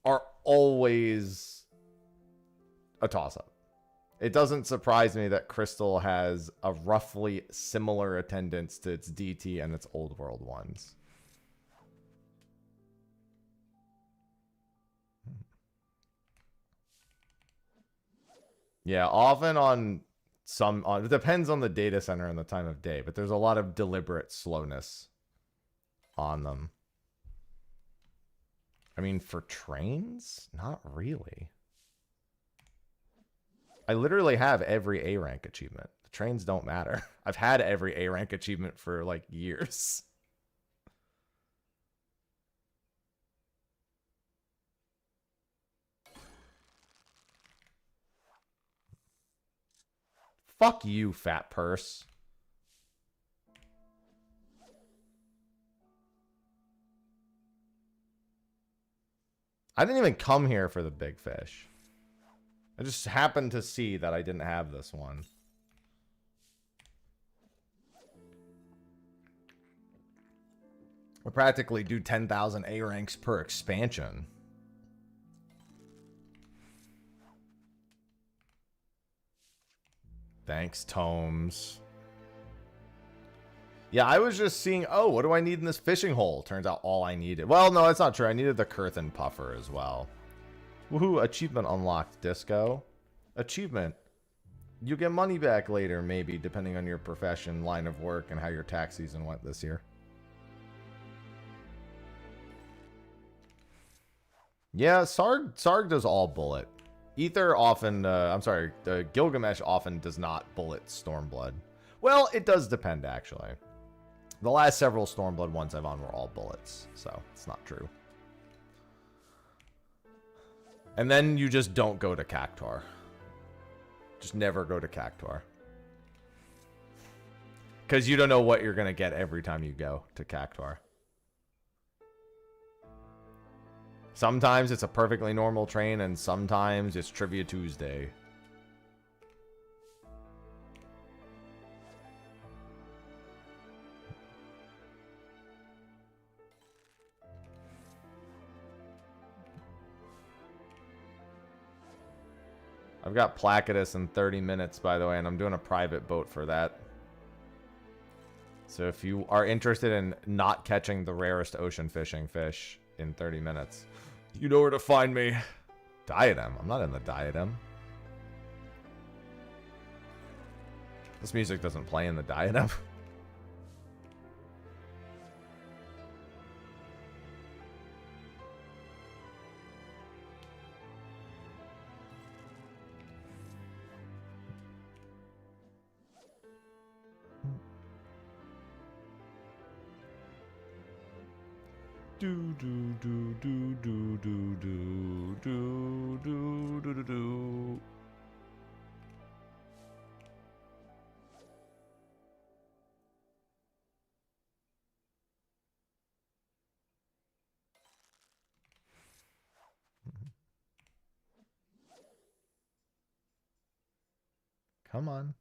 are always a toss-up. It doesn't surprise me that Crystal has a roughly similar attendance to its DT and its old world ones. Yeah, often on it depends on the data center and the time of day, but there's a lot of deliberate slowness on them. I mean, for trains, not really. I literally have every A rank achievement. The trains don't matter. I've had every A rank achievement for like years. Fuck you, fat purse. I didn't even come here for the big fish. I just happened to see that I didn't have this one. We practically do 10,000 A ranks per expansion. Thanks, Tomes. Yeah, I was just seeing, oh, what do I need in this fishing hole? Turns out all I needed. Well, no, that's not true. I needed the Curthin Puffer as well. Woohoo, achievement unlocked, Disco. Achievement. You get money back later, maybe, depending on your profession, line of work, and how your tax season went this year. Yeah, Sarg does all bullet. Ether often, Gilgamesh often does not bullet Stormblood. Well, it does depend, actually. The last several Stormblood ones I've on were all bullets, so it's not true. And then you just don't go to Cactuar. Just never go to Cactuar. Because you don't know what you're going to get every time you go to Cactuar. Sometimes it's a perfectly normal train, and sometimes it's Trivia Tuesday. I've got Placidus in 30 minutes, by the way, and I'm doing a private boat for that. So if you are interested in not catching the rarest ocean fishing fish in 30 minutes, you know where to find me. Diadem. I'm not in the Diadem. This music doesn't play in the Diadem. Do do do do do do do do do do do do. Come on.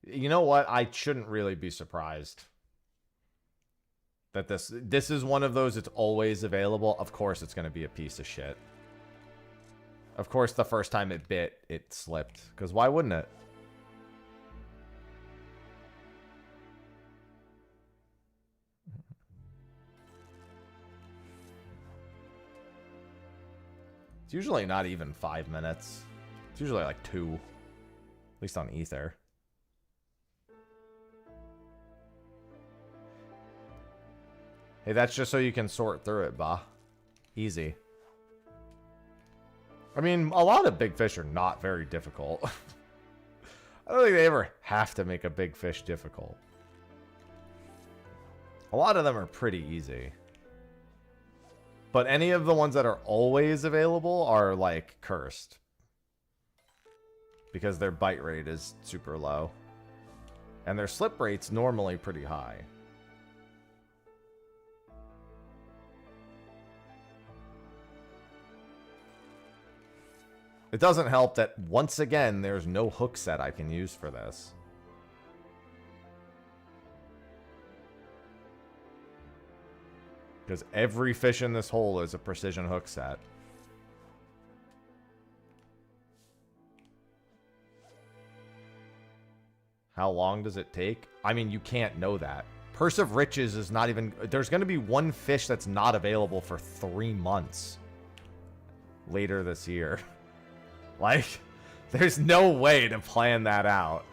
You know what? I shouldn't really be surprised that this is one of those. It's always available. Of course, it's going to be a piece of shit. Of course, the first time it bit, it slipped. Because why wouldn't it? It's usually not even 5 minutes. It's usually like 2. At least on Ether. Hey, that's just so you can sort through it, bah. Easy. I mean, a lot of big fish are not very difficult. I don't think they ever have to make a big fish difficult. A lot of them are pretty easy. But any of the ones that are always available are, like, cursed. Because their bite rate is super low. And their slip rate's normally pretty high. It doesn't help that, once again, there's no hook set I can use for this. Because every fish in this hole is a precision hook set. How long does it take? I mean, you can't know that. Purse of Riches is not even... There's going to be one fish that's not available for 3 months later this year. Like, there's no way to plan that out.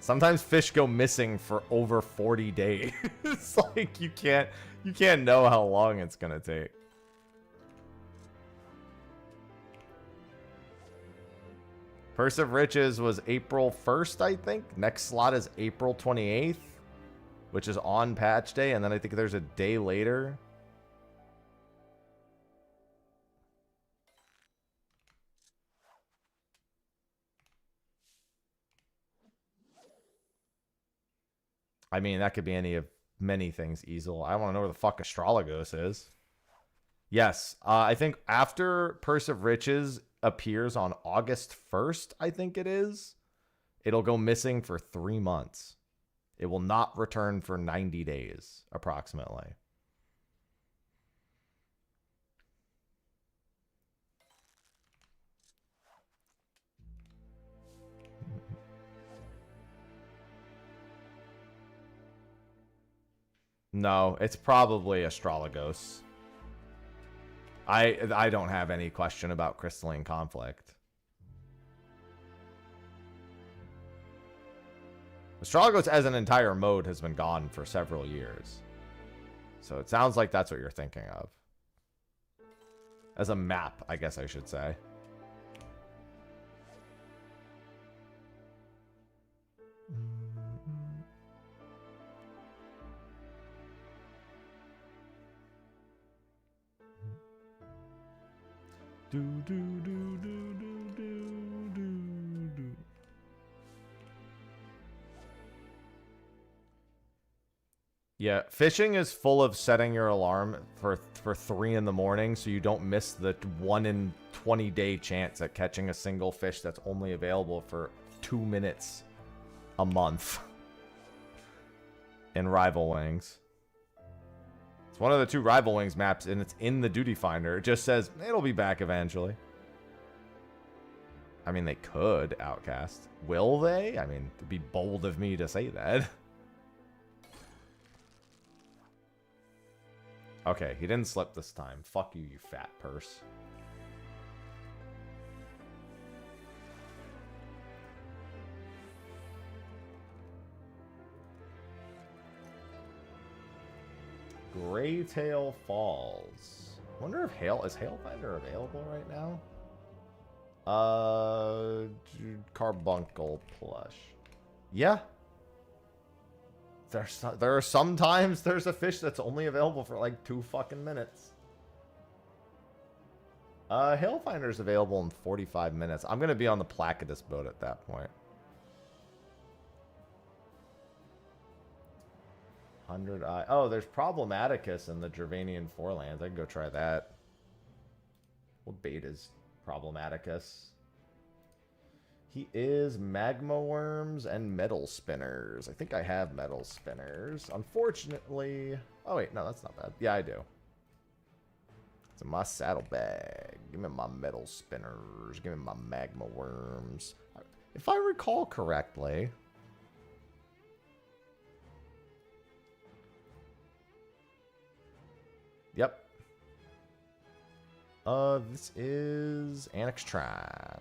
Sometimes fish go missing for over 40 days. It's like you can't know how long it's going to take. Purse of Riches was April 1st, I think. Next slot is April 28th, which is on patch day. And then I think there's a day later. I mean, that could be any of many things, Easel. I want to know where the fuck Astrologos is. Yes, I think after Purse of Riches appears on August 1st, I think it is, it'll go missing for 3 months. It will not return for 90 days, approximately. No, it's probably Astrologos. I don't have any question about Crystalline Conflict. Astrologos as an entire mode has been gone for several years. So it sounds like that's what you're thinking of. As a map, I guess I should say. Do, do, do, do, do, do, do, do. Yeah, fishing is full of setting your alarm for 3 in the morning so you don't miss the 1 in 20 day chance at catching a single fish that's only available for 2 minutes a month in Rival Wings. It's one of the 2 Rival Wings maps, and it's in the Duty Finder. It just says it'll be back eventually. I mean, they could, Outcast. Will they? I mean, it'd be bold of me to say that. Okay, he didn't slip this time. Fuck you, you fat purse. Graytail Falls. Wonder if is Hailfinder available right now? Carbuncle plush. Yeah. There are sometimes there's a fish that's only available for like 2 fucking minutes. Hailfinder's available in 45 minutes. I'm gonna be on the Placidus boat at that point. 100 eye. Oh, there's Problematicus in the Gervanian Forelands. I can go try that. What bait is Problematicus? He is Magma Worms and Metal Spinners. I think I have Metal Spinners. Unfortunately... Oh, wait. No, that's not bad. Yeah, I do. It's in my saddlebag. Give me my Metal Spinners. Give me my Magma Worms. If I recall correctly... Yep. This is Anixtron.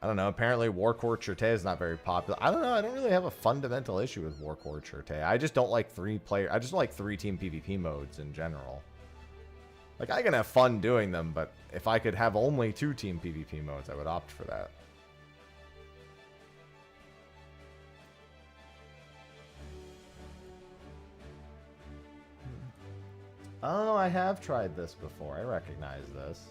I don't know. Apparently, Warcore Cherte is not very popular. I don't know. I don't really have a fundamental issue with Warcore Cherte. I just don't like 3-player. I just don't like 3-team PvP modes in general. Like, I can have fun doing them, but if I could have only 2-team PvP modes, I would opt for that. Oh, I have tried this before. I recognize this.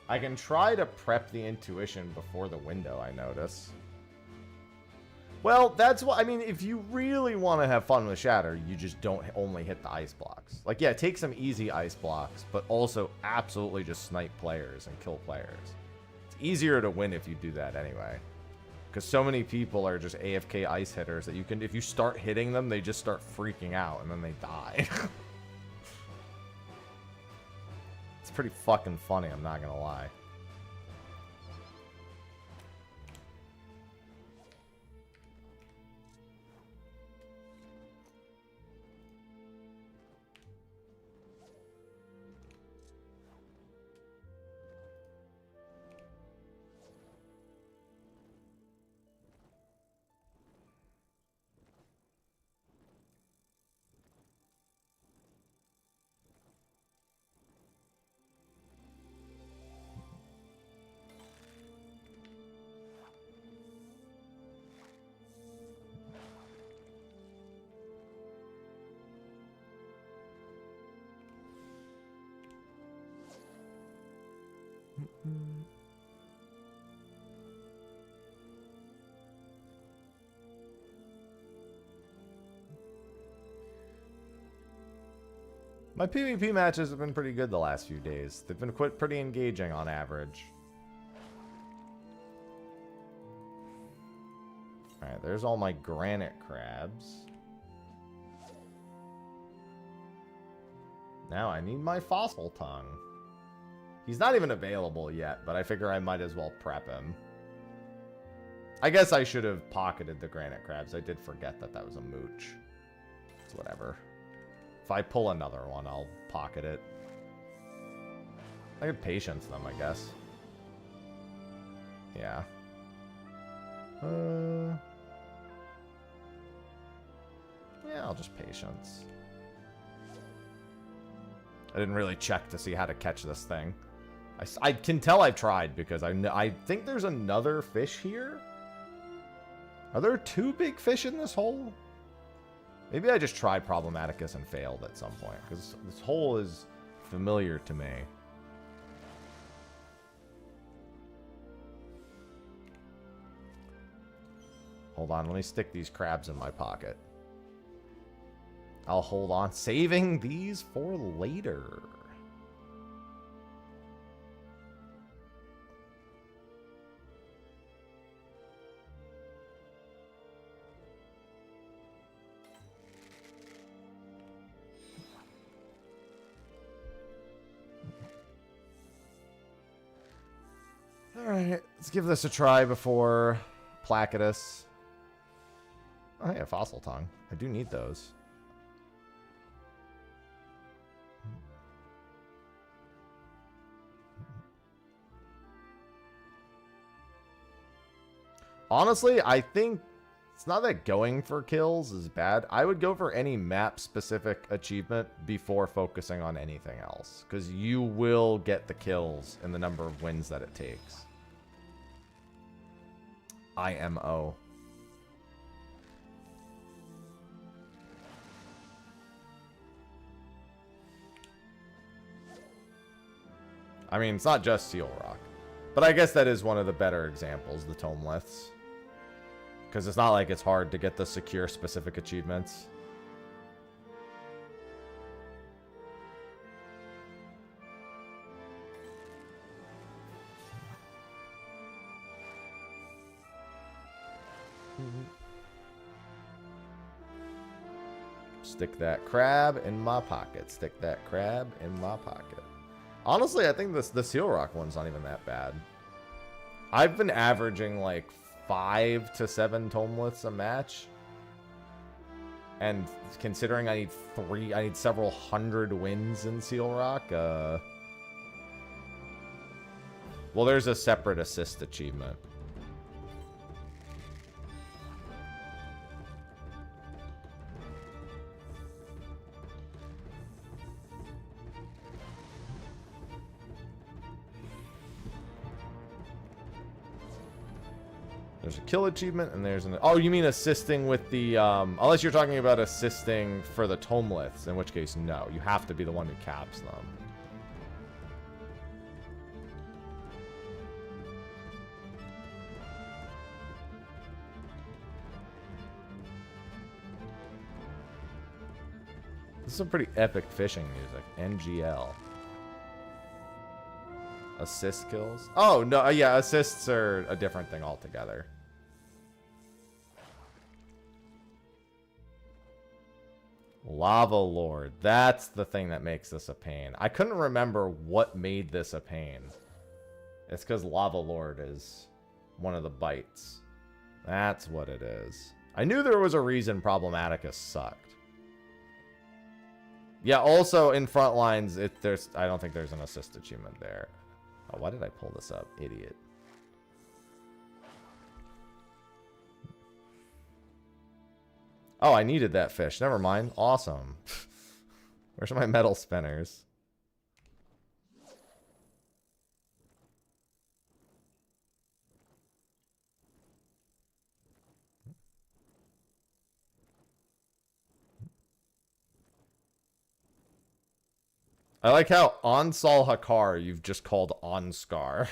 I can try to prep the intuition before the window, I notice. Well, that's what, I mean, if you really want to have fun with Shatter, you just don't only hit the ice blocks. Like, yeah, take some easy ice blocks, but also absolutely just snipe players and kill players. It's easier to win if you do that anyway. Because so many people are just AFK ice hitters that you can, if you start hitting them, they just start freaking out and then they die. It's pretty fucking funny, I'm not gonna lie. My PvP matches have been pretty good the last few days. They've been pretty engaging on average. Alright, there's all my granite crabs. Now I need my fossil tongue. He's not even available yet, but I figure I might as well prep him. I guess I should have pocketed the granite crabs. I did forget that that was a mooch. It's whatever. If I pull another one, I'll pocket it. I could patience them, I guess. Yeah. Yeah, I'll just patience. I didn't really check to see how to catch this thing. I can tell I've tried because I think there's another fish here. Are there 2 big fish in this hole? Maybe I just tried Problematicus and failed at some point, because this hole is familiar to me. Hold on, let me stick these crabs in my pocket. I'll hold on, saving these for later. Alright, let's give this a try before Placidus. Oh, hey, a fossil tongue. I do need those. Honestly, I think it's not that going for kills is bad. I would go for any map-specific achievement before focusing on anything else, because you will get the kills in the number of wins that it takes. IMO. I mean, it's not just Seal Rock. But I guess that is one of the better examples, the Tomeliths. Because it's not like it's hard to get the secure specific achievements. Stick that crab in my pocket. Stick that crab in my pocket. Honestly, I think the Seal Rock one's not even that bad. I've been averaging like 5 to 7 Tomeliths a match. And considering I need several hundred wins in Seal Rock, well, there's a separate assist achievement. There's a kill achievement, and there's an... Oh, you mean assisting with the... Unless you're talking about assisting for the Tomeliths, in which case, no. You have to be the one who caps them. This is some pretty epic fishing music. NGL. Assist kills? Oh, no, yeah, assists are a different thing altogether. Lava Lord. That's the thing that makes this a pain. I couldn't remember what made this a pain. It's because Lava Lord is one of the bites. That's what it is. I knew there was a reason Problematicus sucked. Yeah, also in Frontlines, I don't think there's an assist achievement there. Oh, why did I pull this up? Idiot. Oh, I needed that fish. Never mind. Awesome. Where's my metal spinners? I like how Ansal Hakar you've just called Onscar.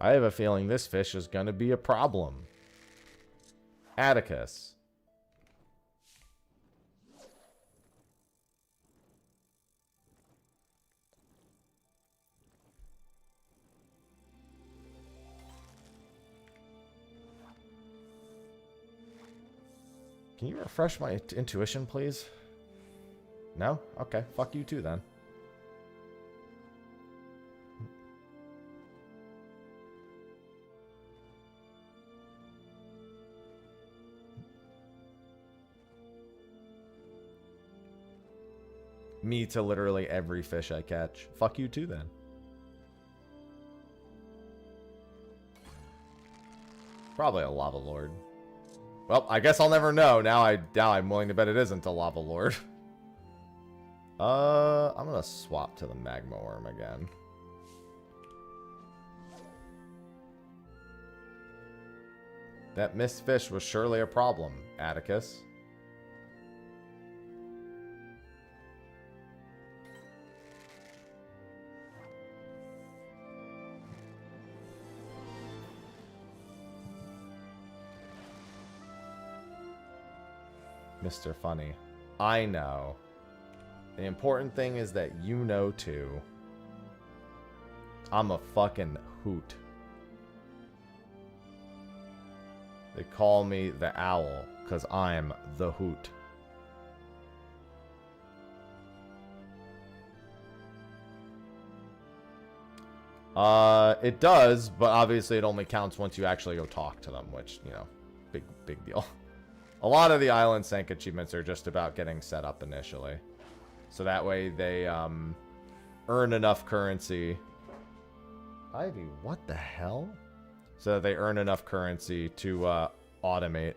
I have a feeling this fish is going to be a problem. Atticus. Can you refresh my intuition, please? No? Okay. Fuck you too, then. Me to literally every fish I catch. Fuck you too, then. Probably a Lava Lord. Well, I guess I'll never know. Now I'm willing to bet it isn't a Lava Lord. I'm gonna swap to the Magma Worm again. That missed fish was surely a problem, Atticus. Mr. Funny. I know. The important thing is that you know too. I'm a fucking hoot. They call me the Owl because I'm the hoot. It does, but obviously it only counts once you actually go talk to them, which, you know, big deal. A lot of the Island Sank achievements are just about getting set up initially. So that way they earn enough currency. Ivy, what the hell? So that they earn enough currency to automate.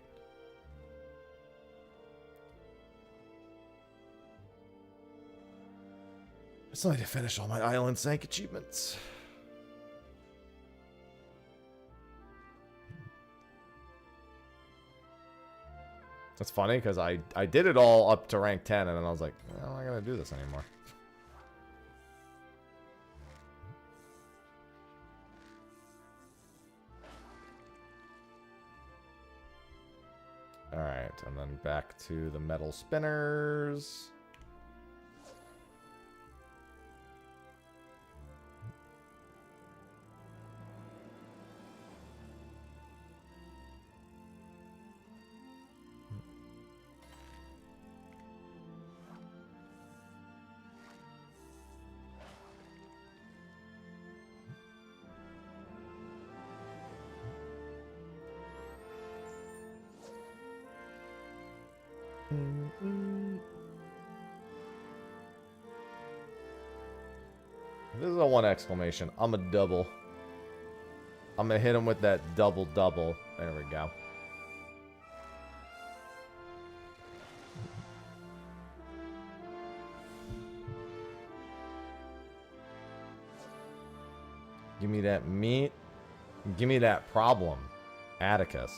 I still need to finish all my Island Sank achievements. It's funny because I did it all up to rank 10 and then I was like, I'm not going to do this anymore. Alright, and then back to the metal spinners. This is a 1 exclamation. I'm a double. I'm gonna hit him with that double. There we go. Give me that meat. Give me that problem, Atticus.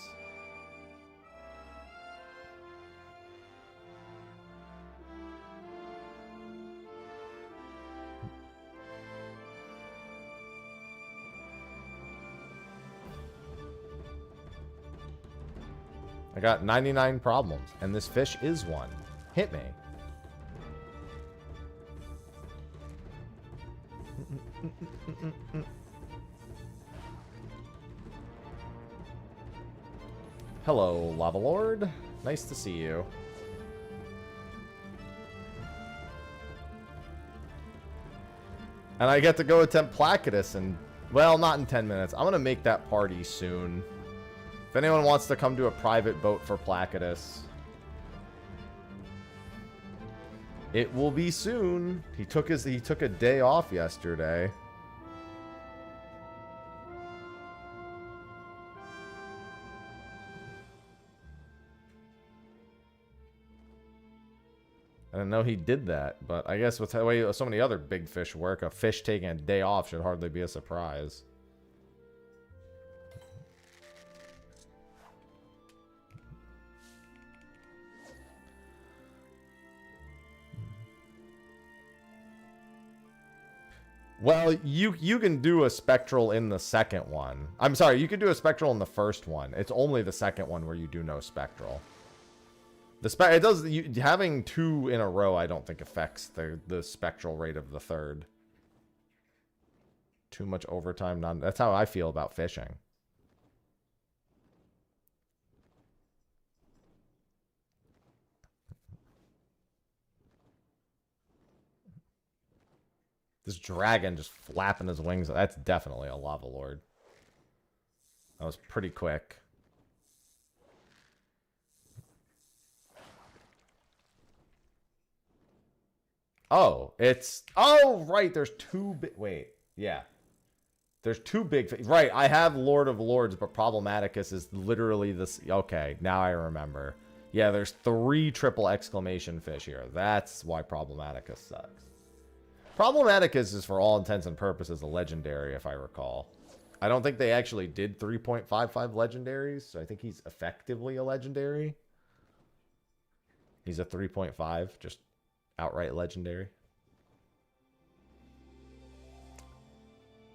I got 99 problems, and this fish is one. Hit me. Hello, Lava Lord. Nice to see you. And I get to go attempt Placidus and, well, not in 10 minutes. I'm going to make that party soon. If anyone wants to come to a private boat for Placidus, it will be soon. He took a day off yesterday. I didn't know he did that, but I guess with the way so many other big fish work, a fish taking a day off should hardly be a surprise. Well, you can do a spectral in the second one. I'm sorry, you can do a spectral in the first one. It's only the second one where you do no spectral. It does. Having two in a row, I don't think affects the spectral rate of the third. Too much overtime. That's how I feel about fishing. This dragon just flapping his wings. That's definitely a lava lord. That was pretty quick. Oh, it's... Oh, right. There's two big... Wait. Yeah. There's two big... Right. I have Lord of Lords, but Problematicus is literally this... Okay. Now I remember. Yeah, there's 3 triple exclamation fish here. That's why Problematicus sucks. Problematicus is, for all intents and purposes, a legendary, if I recall. I don't think they actually did 3.55 legendaries, so I think he's effectively a legendary. He's a 3.5, just... outright legendary.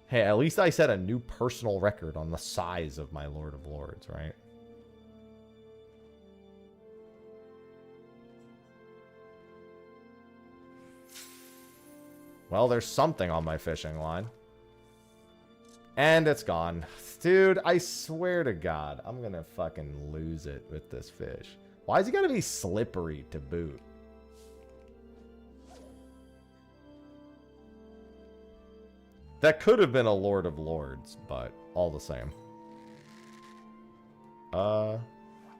Hey, at least I set a new personal record on the size of my Lord of Lords, right? Well, there's something on my fishing line. And it's gone. Dude, I swear to God, I'm gonna fucking lose it with this fish. Why is he gotta be slippery to boot? That could have been a Lord of Lords, but all the same. Is that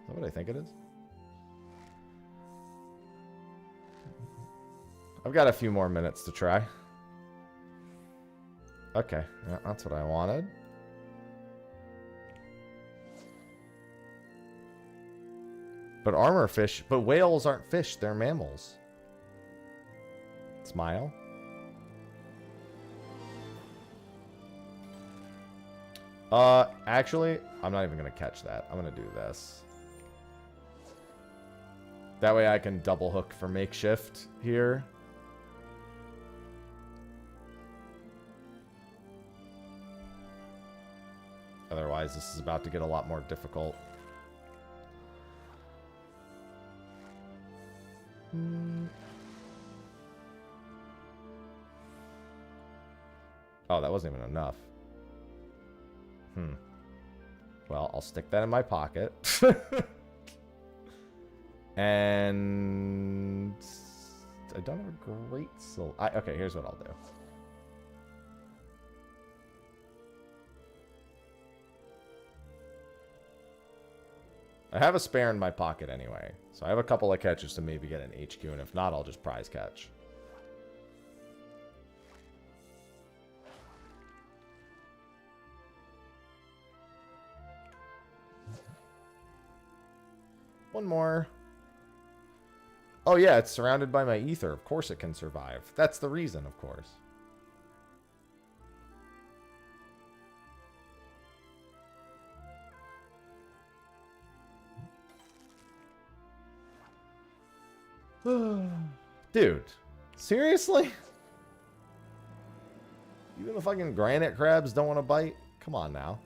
what I think it is? I've got a few more minutes to try. Okay, yeah, that's what I wanted. But armor fish, but whales aren't fish, they're mammals. Smile. Actually, I'm not even gonna catch that. I'm gonna do this. That way I can double hook for makeshift here. Otherwise, this is about to get a lot more difficult. Oh, that wasn't even enough. Well, I'll stick that in my pocket. And I don't have a great soul. Okay, here's what I'll do. I have a spare in my pocket anyway, so I have a couple of catches to maybe get an HQ, and if not, I'll just prize catch. One more. Oh yeah, it's surrounded by my ether. Of course it can survive. That's the reason, of course. Dude, seriously? Even the fucking granite crabs don't want to bite? Come on now.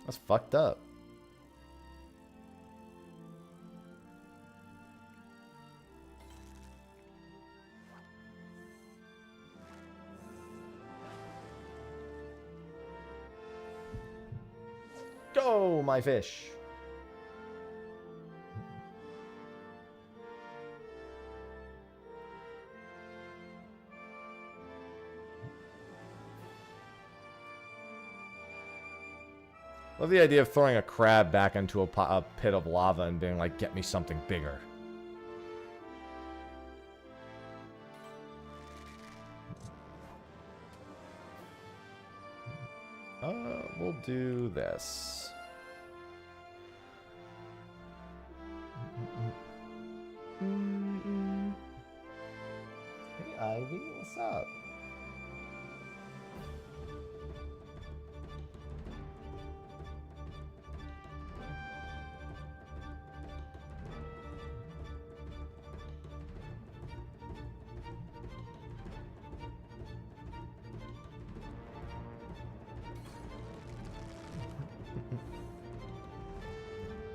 That's fucked up. Go, my fish. Love the idea of throwing a crab back into a pit of lava and being like, get me something bigger. We'll do this. Hey, Ivy, what's up?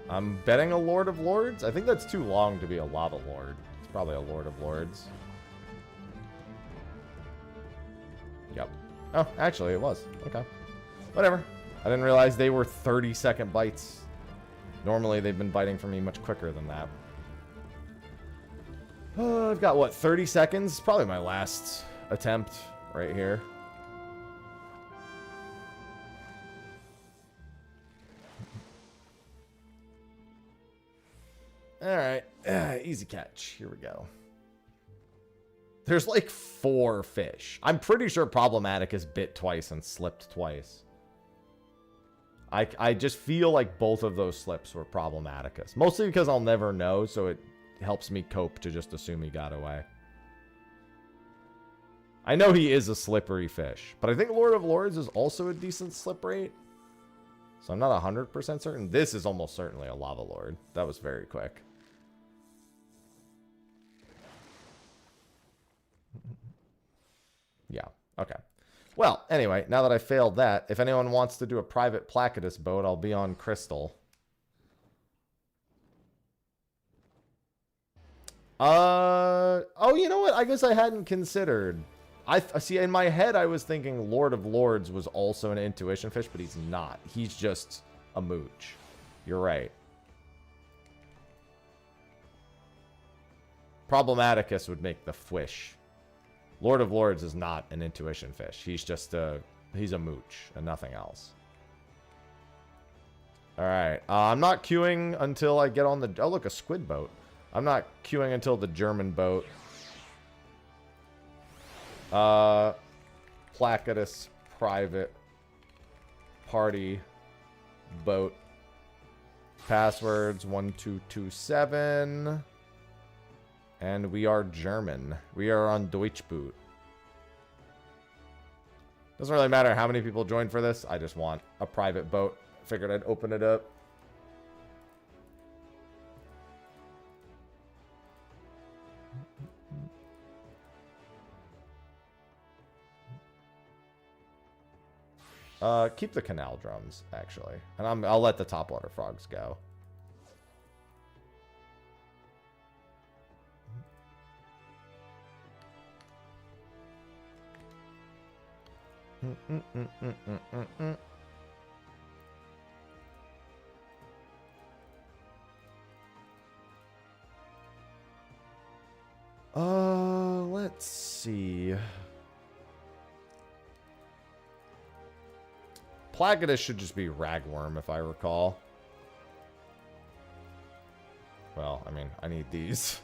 I'm betting a Lord of Lords. I think that's too long to be a Lava Lord. It's probably a Lord of Lords. Yep. Oh, actually, it was. Okay. Whatever. I didn't realize they were 30-second bites. Normally, they've been biting for me much quicker than that. I've got, what, 30 seconds? Probably my last attempt right here. Alright, easy catch. Here we go. There's like 4 fish. I'm pretty sure Problematicus bit twice and slipped twice. I just feel like both of those slips were Problematicus. Mostly because I'll never know, so it helps me cope to just assume he got away. I know he is a slippery fish, but I think Lord of Lords is also a decent slip rate. So I'm not 100% certain. This is almost certainly a Lava Lord. That was very quick. Yeah, okay. Well, anyway, now that I failed that, if anyone wants to do a private Placidus boat, I'll be on Crystal. Oh, you know what? I guess I hadn't considered. I see, in my head, I was thinking Lord of Lords was also an intuition fish, but he's not. He's just a mooch. You're right. Problematicus would make the fish. Lord of Lords is not an intuition fish. He's just he's a mooch and nothing else. All right. I'm not queuing until I get on the... Oh, look, a squid boat. I'm not queuing until the German boat. Placidus private party boat. Passwords 1227. And we are German. We are on Deutschboot. Doesn't really matter how many people join for this. I just want a private boat. Figured I'd open it up. Keep the canal drums, actually. And I'll let the topwater frogs go. Let's see. Placidus should just be ragworm, if I recall. Well, I mean, I need these.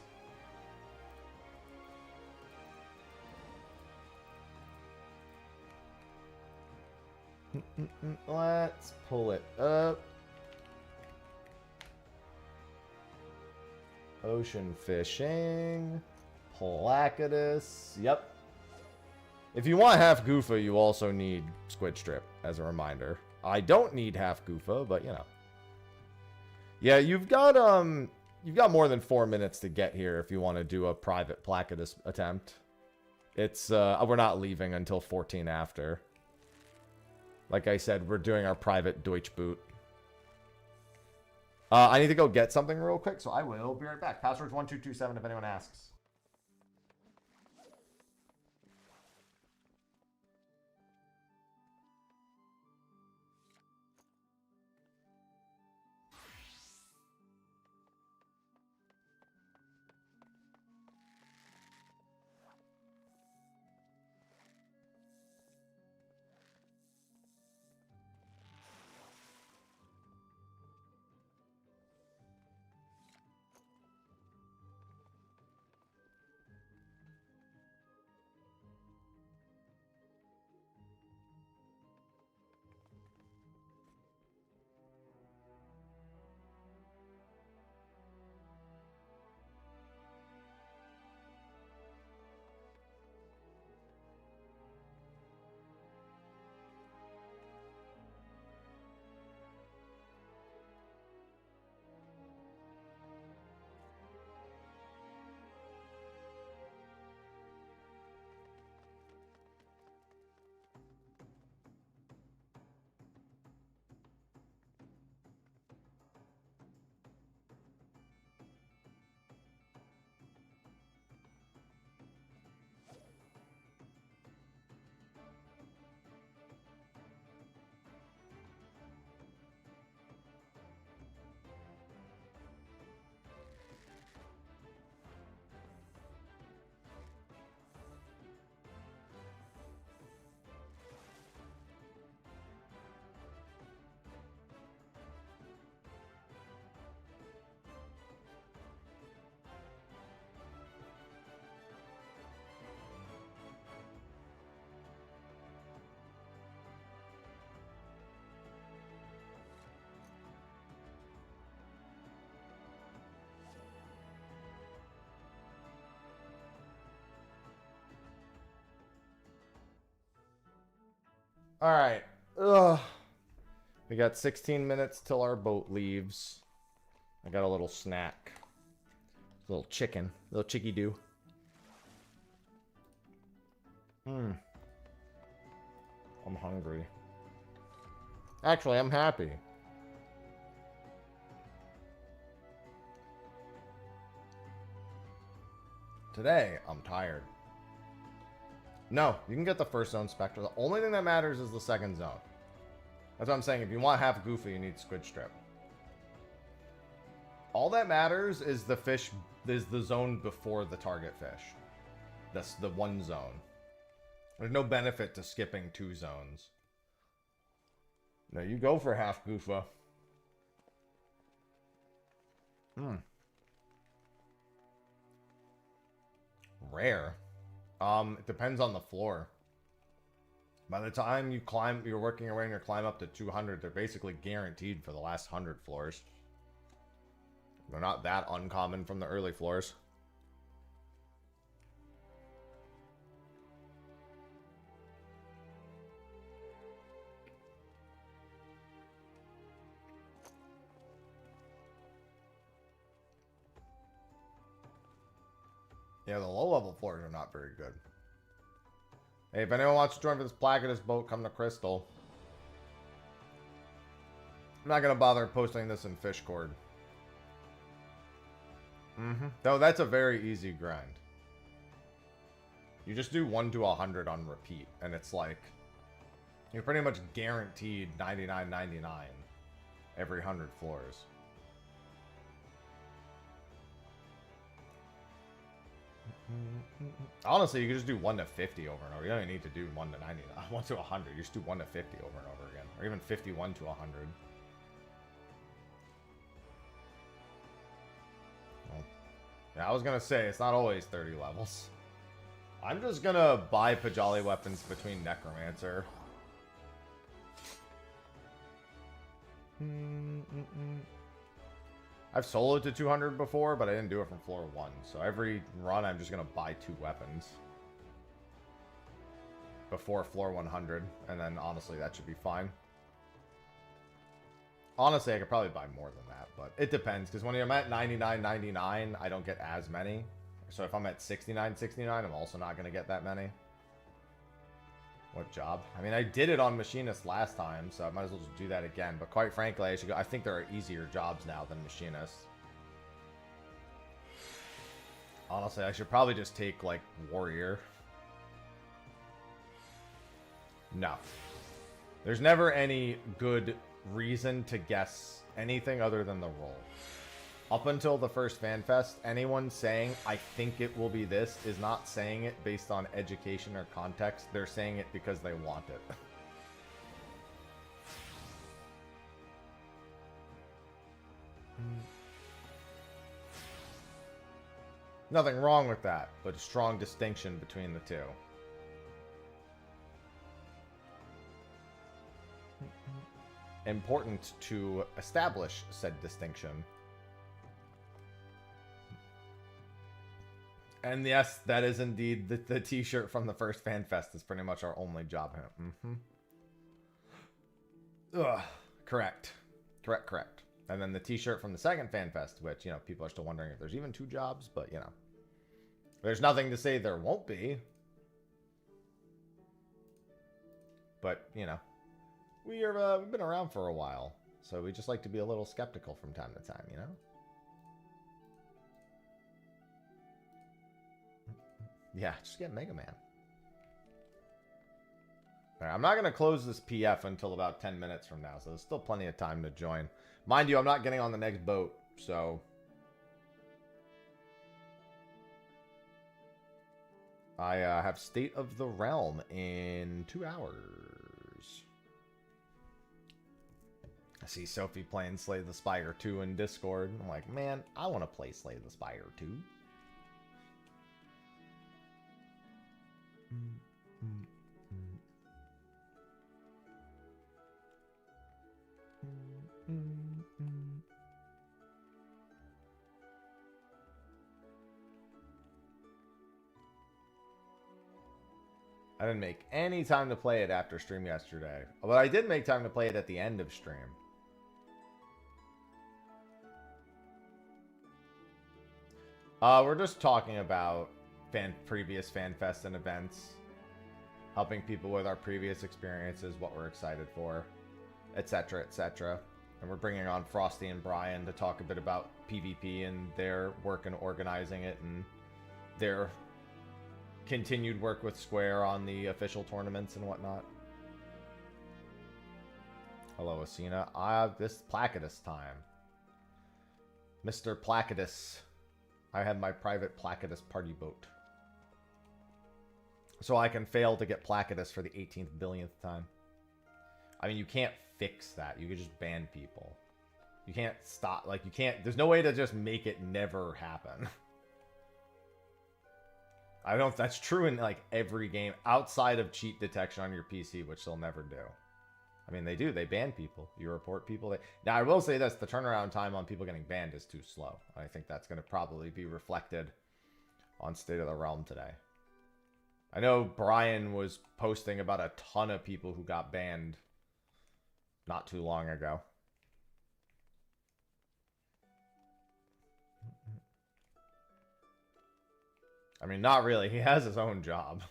Let's pull it up. Ocean fishing. Placidus. Yep. If you want half Goofa, you also need Squid Strip, as a reminder. I don't need half Goofa, but you know. Yeah, you've got more than 4 minutes to get here if you want to do a private Placidus attempt. It's we're not leaving until 14 after. Like I said, we're doing our private Deutschboot. I need to go get something real quick, so I will be right back. Password's 1227 if anyone asks. Alright. Ugh. We got 16 minutes till our boat leaves. I got a little snack. A little chicken. A little chicky do. I'm hungry. Actually, I'm happy. Today, I'm tired. No, you can get the first zone Spectre. The only thing that matters is the second zone. That's what I'm saying. If you want half Goofy, you need Squid Strip. All that matters is the fish, is the zone before the target fish. That's the one zone. There's no benefit to skipping 2 zones. No, you go for half Goofa. Rare. It depends on the floor. By the time you climb, you're working your way and you climb up to 200, they're basically guaranteed for the last 100 floors. They're not that uncommon from the early floors. Yeah, the low-level floors are not very good. Hey, if anyone wants to join for this Placidus boat, come to Crystal. I'm not going to bother posting this in Fishcord. Though that's a very easy grind. You just do 1 to 100 on repeat, and it's like... You're pretty much guaranteed 99.99 every 100 floors. Honestly, you could just do 1 to 50 over and over. You don't even need to do 1 to 99, 1 to 100. You just do 1 to 50 over and over again, or even 51 to 100. Well, yeah, I was gonna say it's not always 30 levels. I'm just gonna buy Pajali weapons between Necromancer. I've soloed to 200 before, but I didn't do it from floor 1. So every run, I'm just going to buy 2 weapons. Before floor 100. And then, honestly, that should be fine. Honestly, I could probably buy more than that. But it depends. Because when I'm at 99.99, I don't get as many. So if I'm at 69.69, I'm also not going to get that many. What job? I mean, I did it on Machinist last time, so I might as well just do that again. But quite frankly, I should go. I think there are easier jobs now than Machinist. Honestly, I should probably just take, like, Warrior. No. There's never any good reason to guess anything other than the roll. Up until the first FanFest, anyone saying, I think it will be this, is not saying it based on education or context. They're saying it because they want it. Nothing wrong with that, but a strong distinction between the two. Important to establish said distinction. And yes, that is indeed the t-shirt from the first FanFest is pretty much our only job hint. Ugh. Correct. Correct. And then the t-shirt from the second FanFest, which, you know, people are still wondering if there's even 2 jobs, but, you know. There's nothing to say there won't be. But, you know. We've been around for a while, so we just like to be a little skeptical from time to time, you know? Yeah, just get Mega Man. Alright, I'm not going to close this PF until about 10 minutes from now, so there's still plenty of time to join. Mind you, I'm not getting on the next boat, so... I have State of the Realm in 2 hours. I see Sophie playing Slay the Spire 2 in Discord. I'm like, man, I want to play Slay the Spire 2. I didn't make any time to play it after stream yesterday. But I did make time to play it at the end of stream. We're just talking about previous FanFests and events. Helping people with our previous experiences, what we're excited for, etc., etc. And we're bringing on Frosty and Brian to talk a bit about PvP and their work in organizing it and their continued work with Square on the official tournaments and whatnot. Hello, Asina. This Placidus time. Mr. Placidus. I have my private Placidus party boat. So I can fail to get Placidus for the 18th billionth time. I mean, you can't fix that. You can just ban people. You can't stop, like, you can't, there's no way to just make it never happen. I don't know if that's true in, like, every game outside of cheat detection on your PC, which they'll never do. I mean, they do. They ban people. You report people. Now, I will say this. The turnaround time on people getting banned is too slow. I think that's going to probably be reflected on State of the Realm today. I know Brian was posting about a ton of people who got banned not too long ago. I mean, not really. He has his own job.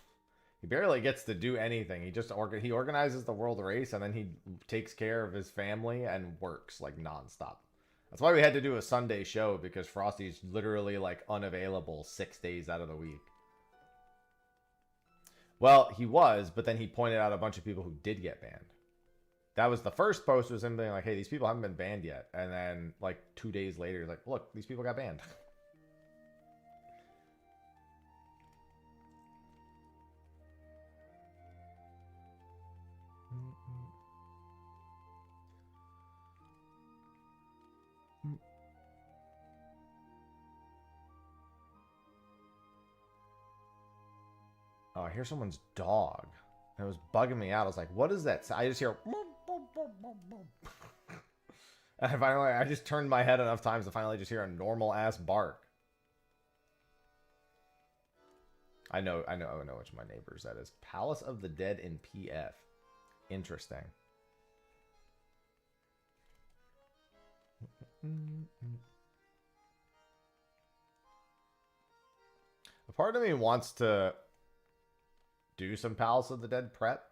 He barely gets to do anything. He just he organizes the world race, and then he takes care of his family and works like nonstop. That's why we had to do a Sunday show, because Frosty's literally like unavailable 6 days out of the week. Well, he was, but then he pointed out a bunch of people who did get banned. That was the first post, was him being like, hey, these people haven't been banned yet. And then like 2 days later, he's like, look, these people got banned. Oh, I hear someone's dog. It was bugging me out. I was like, what is that? I just hear... And I just turned my head enough times to finally just hear a normal-ass bark. I know which of my neighbors that is. Palace of the Dead in PF. Interesting. A part of me wants to do some Palace of the Dead prep.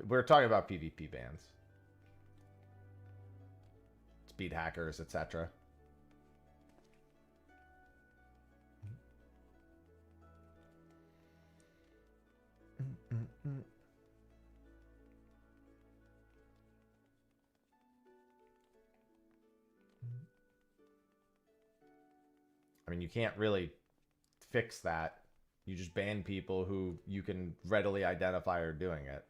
We're talking about PvP bans. Speed hackers, etc. I mean, you can't really fix that. You just ban people who you can readily identify are doing it.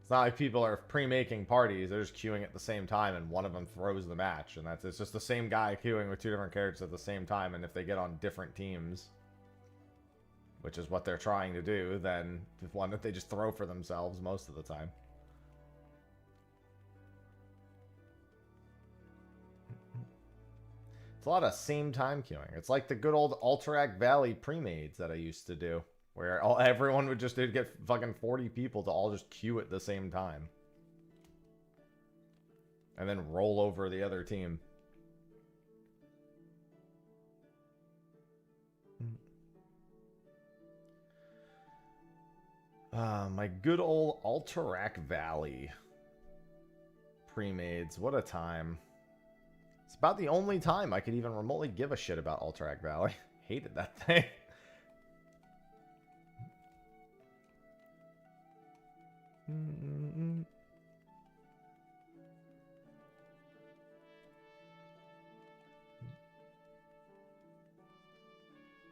It's not like people are pre-making parties. They're just queuing at the same time, and one of them throws the match. And it's just the same guy queuing with 2 different characters at the same time. And if they get on different teams, which is what they're trying to do, then one that they just throw for themselves most of the time. It's a lot of same time queuing. It's like the good old Alterac Valley pre-mades that I used to do, where everyone would just get fucking 40 people to all just queue at the same time. And then roll over the other team. My good old Alterac Valley pre-mades. What a time. It's about the only time I could even remotely give a shit about Alterac Valley. Hated that thing.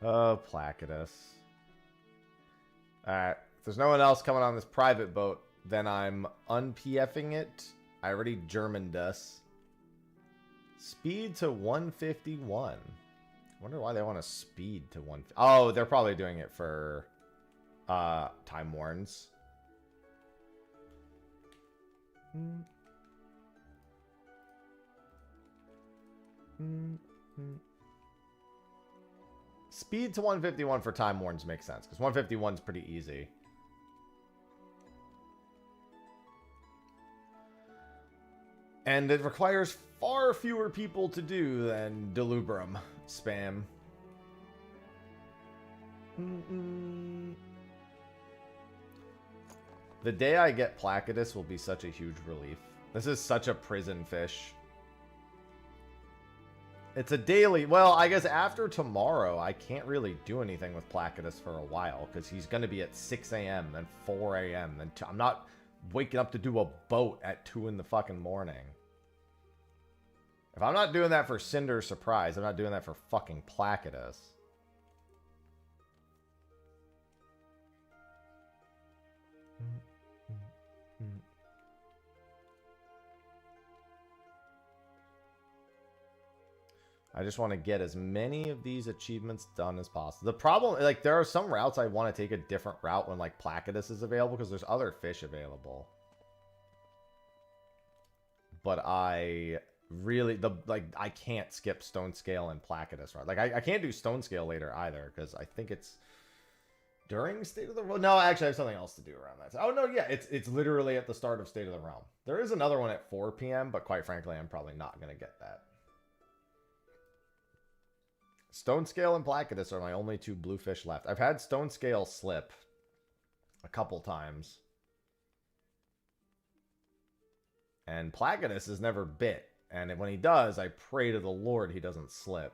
Oh, Placidus. Alright. If there's no one else coming on this private boat, then I'm un-PFing it. I already Germaned us. Speed to 151. I wonder why they want to speed to 150. Oh, they're probably doing it for Time Warns. Speed to 151 for Time Warns makes sense, because 151 is pretty easy. And it requires far fewer people to do than Delubrum spam. The day I get Placidus will be such a huge relief. This is such a prison fish. It's a daily... Well, I guess after tomorrow, I can't really do anything with Placidus for a while, because he's going to be at 6 a.m., then 4 a.m., then... I'm not waking up to do a boat at 2 in the fucking morning. If I'm not doing that for Cinder's Surprise, I'm not doing that for fucking Placidus. I just want to get as many of these achievements done as possible. The problem, like, there are some routes I want to take a different route when, like, Placidus is available, because there's other fish available. But I really, I can't skip Stone Scale and Placidus, right? Like, I can't do Stone Scale later either, because I think it's during State of the Realm. No, actually, I have something else to do around that. Oh, no, yeah, it's literally at the start of State of the Realm. There is another one at 4 p.m., but quite frankly, I'm probably not going to get that. Stone Scale and Placidus are my only 2 blue fish left. I've had Stone Scale slip a couple times. And Placidus has never bit. And when he does, I pray to the Lord he doesn't slip.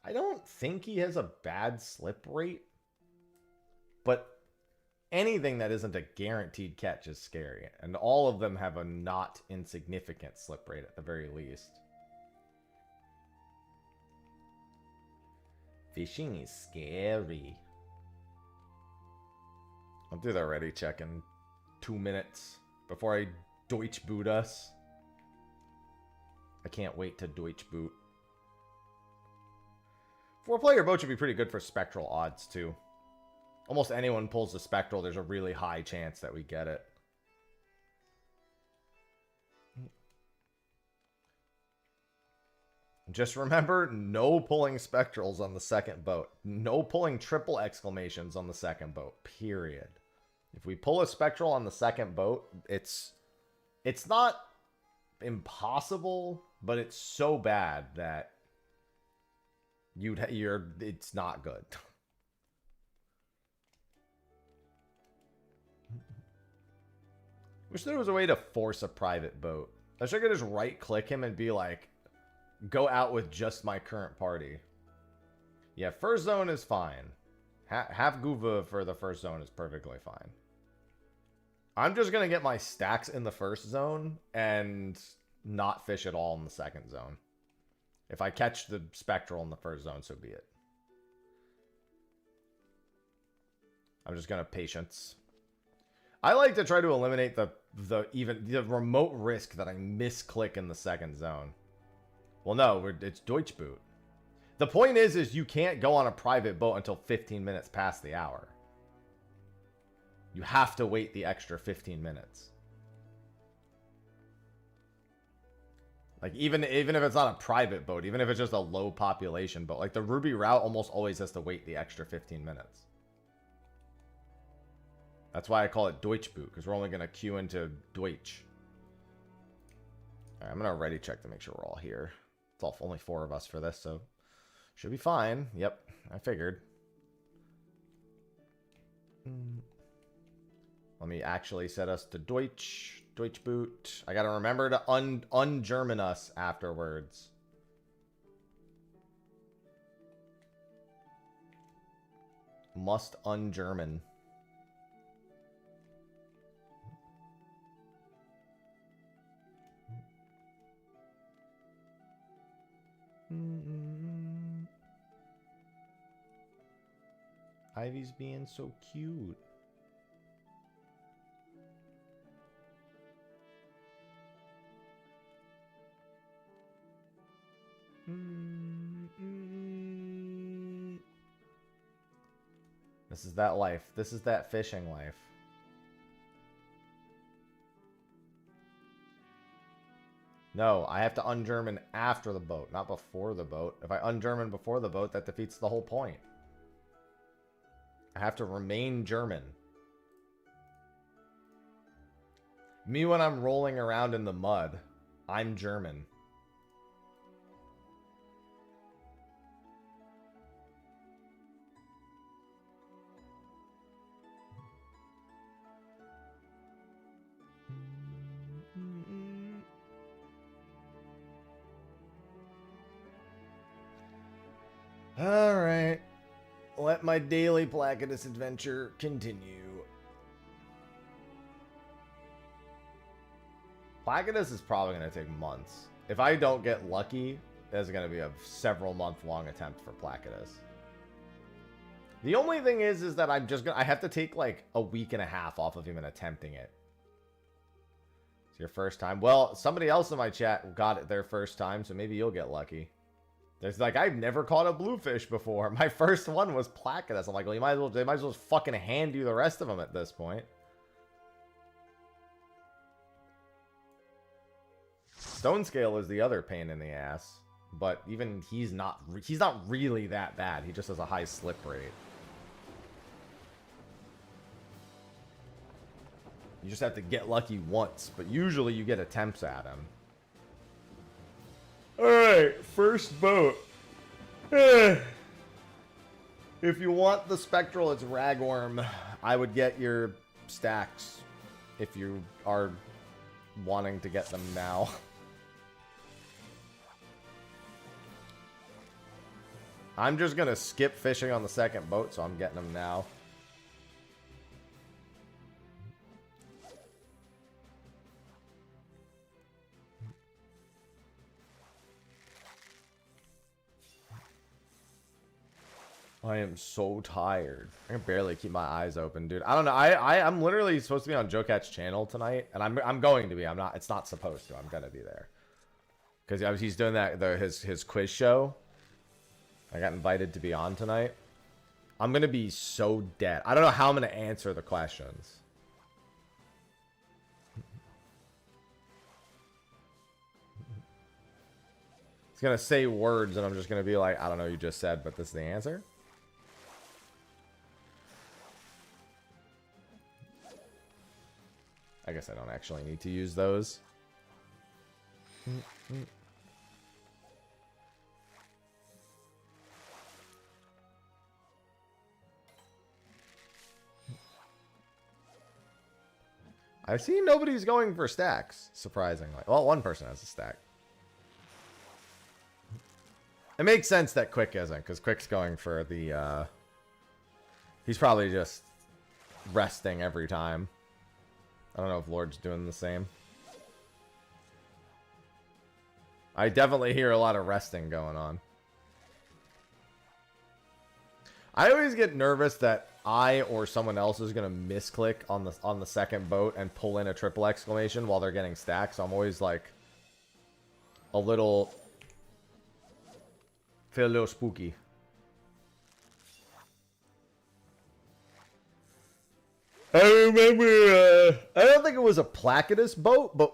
I don't think he has a bad slip rate. But anything that isn't a guaranteed catch is scary. And all of them have a not insignificant slip rate at the very least. Fishing is scary. I'll do the ready check in 2 minutes before I Deutsch boot us. I can't wait to Deutsch boot. 4-player boat should be pretty good for spectral odds too. Almost anyone pulls the spectral, there's a really high chance that we get it. Just remember, no pulling spectrals on the second boat. No pulling triple exclamations on the second boat, period. If we pull a spectral on the second boat, it's not impossible, but it's so bad that it's not good. Wish there was a way to force a private boat. I wish I could just right-click him and be like, go out with just my current party. Yeah, first zone is fine. Half Guva for the first zone is perfectly fine. I'm just going to get my stacks in the first zone and not fish at all in the second zone. If I catch the spectral in the first zone, so be it. I'm just going to patience. I like to try to eliminate the remote risk that I misclick in the second zone. Well, no, it's Deutsch boot. The point is you can't go on a private boat until 15 minutes past the hour. You have to wait the extra 15 minutes. Like, even if it's not a private boat, even if it's just a low population boat, like the Ruby route almost always has to wait the extra 15 minutes. That's why I call it Deutsch boot, because we're only going to queue into Deutsch. All right, I'm going to ready check to make sure we're all here. It's all only 4 of us for this, so should be fine. Yep, I figured. Let me actually set us to Deutsch boot. I gotta remember to un-German us afterwards. Must un-German. Ivy's being so cute. This is that life. This is that fishing life. No, I have to un-German after the boat, not before the boat. If I un-German before the boat, that defeats the whole point. I have to remain German. Me when I'm rolling around in the mud, I'm German. Alright. Let my daily Placidus adventure continue. Placidus is probably going to take months. If I don't get lucky, there's going to be a several month long attempt for Placidus. The only thing is that I have to take like a week and a half off of even attempting it. It's your first time. Well, somebody else in my chat got it their first time, so maybe you'll get lucky. There's like, I've never caught a bluefish before. My first one was Placidus. I'm like, well, they might as well just fucking hand you the rest of them at this point. Stone Scale is the other pain in the ass, but even he's not really that bad. He just has a high slip rate. You just have to get lucky once, but usually you get attempts at him. Alright, first boat. If you want the Spectral, it's Ragworm. I would get your stacks if you are wanting to get them now. I'm just gonna skip fishing on the second boat, so I'm getting them now. I am so tired. I can barely keep my eyes open, dude. I don't know. I'm literally supposed to be on Joe Cat's channel tonight, and I'm going to be. I'm not. It's not supposed to. I'm gonna be there because he's doing his quiz show. I got invited to be on tonight. I'm gonna be so dead. I don't know how I'm gonna answer the questions. It's gonna say words, and I'm just gonna be like, I don't know what you just said, but this is the answer. I guess I don't actually need to use those. I see nobody's going for stacks, surprisingly. Well, one person has a stack. It makes sense that Quick isn't, because Quick's going for the, he's probably just resting every time. I don't know if Lord's doing the same. I definitely hear a lot of resting going on. I always get nervous that I or someone else is gonna misclick on the second boat and pull in a triple exclamation while they're getting stacked. So I'm always like feel a little spooky. I remember, I don't think it was a Placidus boat, but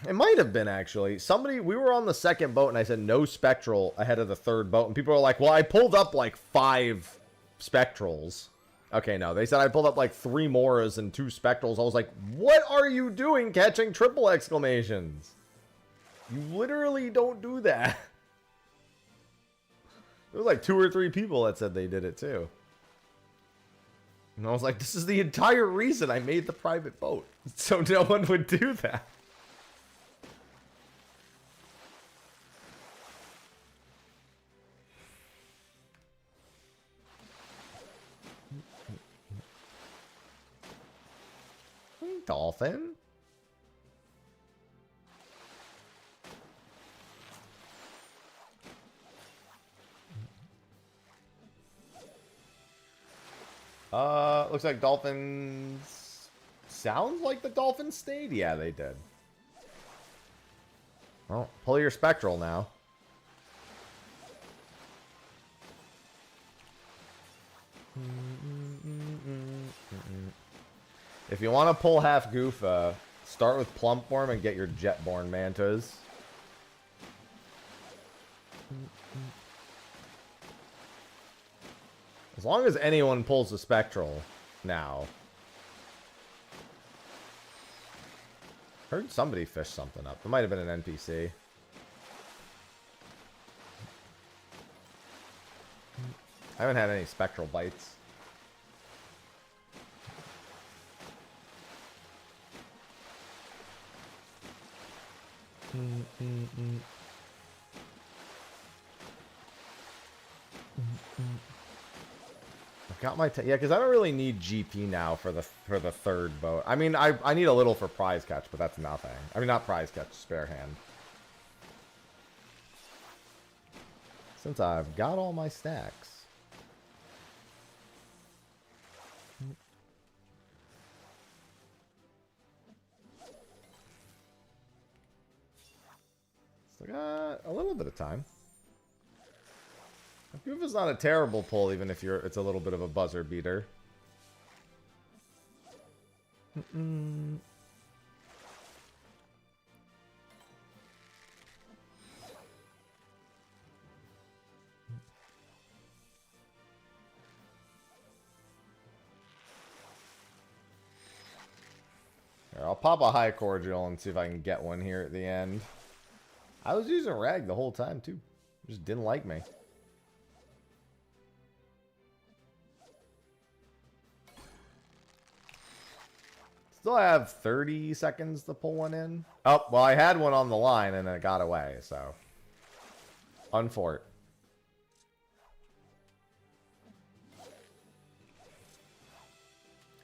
it might have been actually. We were on the second boat and I said no Spectral ahead of the third boat. And people were like, well, I pulled up like 5 Spectrals. Okay, no, they said I pulled up like 3 Moras and 2 Spectrals. I was like, what are you doing catching triple exclamations? You literally don't do that. There was like 2 or 3 people that said they did it too. And I was like, this is the entire reason I made the private boat. So no one would do that. Dolphin? Looks like dolphins... Sounds like the dolphins stayed? Yeah, they did. Well, pull your Spectral now. If you want to pull half Goofa, start with Plump Form and get your Jetborn Mantas. As long as anyone pulls the Spectral now. Heard somebody fish something up. It might have been an NPC. I haven't had any Spectral bites. I've got my yeah, because I don't really need GP now for the third boat. I mean, I need a little for prize catch, but that's nothing. I mean, not prize catch, spare hand. Since I've got all my stacks. Still got a little bit of time. Goofa's not a terrible pull, even if it's a little bit of a buzzer beater. Here, I'll pop a high cordial and see if I can get one here at the end. I was using rag the whole time too. Just didn't like me. Still have 30 seconds to pull one in. Oh, well, I had one on the line and it got away, so. Unfort.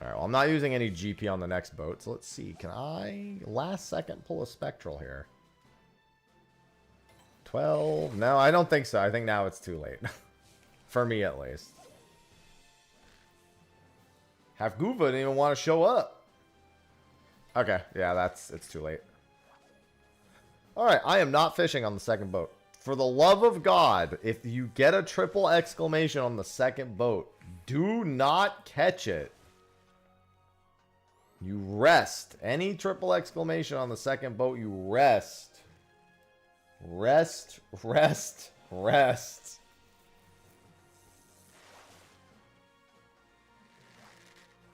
Alright, well, I'm not using any GP on the next boat, so let's see. Can I, last second, pull a Spectral here? 12? No, I don't think so. I think now it's too late. For me, at least. Half Goofa didn't even want to show up. Okay, yeah, it's too late. Alright, I am not fishing on the second boat. For the love of God, if you get a triple exclamation on the second boat, do not catch it. You rest. Any triple exclamation on the second boat, you rest. Rest, rest, rest.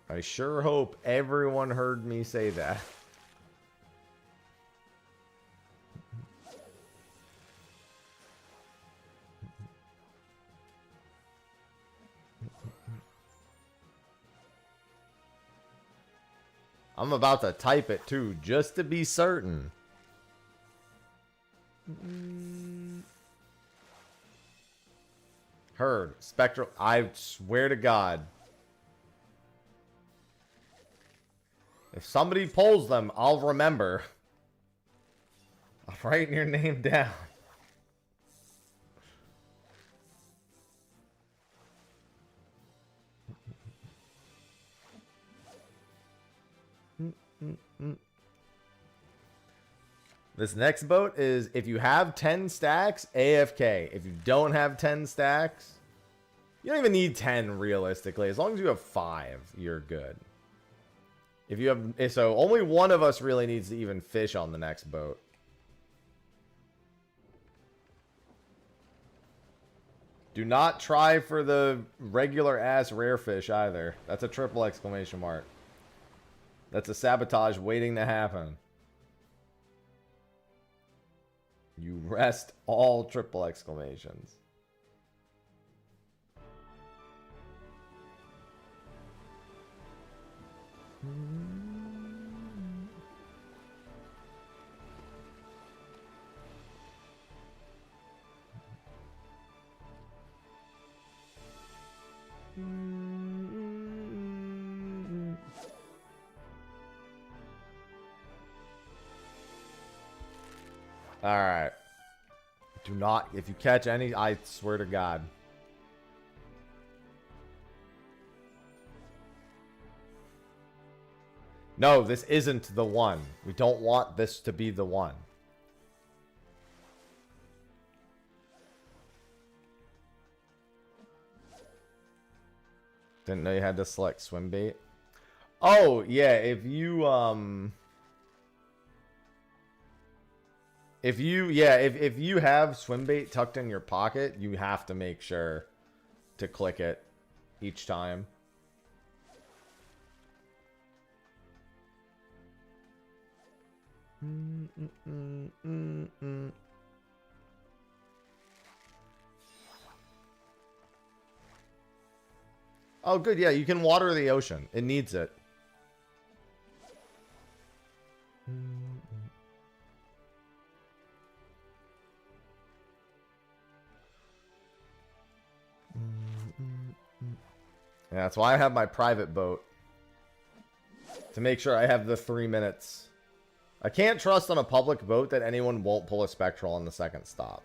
I sure hope everyone heard me say that. I'm about to type it too, just to be certain. Heard. Spectral. I swear to God. If somebody pulls them, I'll remember. I'm writing your name down. This next boat is if you have 10 stacks, AFK. If you don't have 10 stacks, you don't even need 10 realistically. As long as you have 5, you're good. If you have, so only one of us really needs to even fish on the next boat. Do not try for the regular ass rare fish either. That's a triple exclamation mark. That's a sabotage waiting to happen. You rest all triple exclamations. Alright. Do not, if you catch any, I swear to God. No, this isn't the one. We don't want this to be the one. Didn't know you had to select swim bait. Oh, yeah, if you have swim bait tucked in your pocket, you have to make sure to click it each time. Oh, good. Yeah, you can water the ocean. It needs it. Yeah, that's why I have my private boat. To make sure I have the 3 minutes. I can't trust on a public boat that anyone won't pull a spectral on the second stop.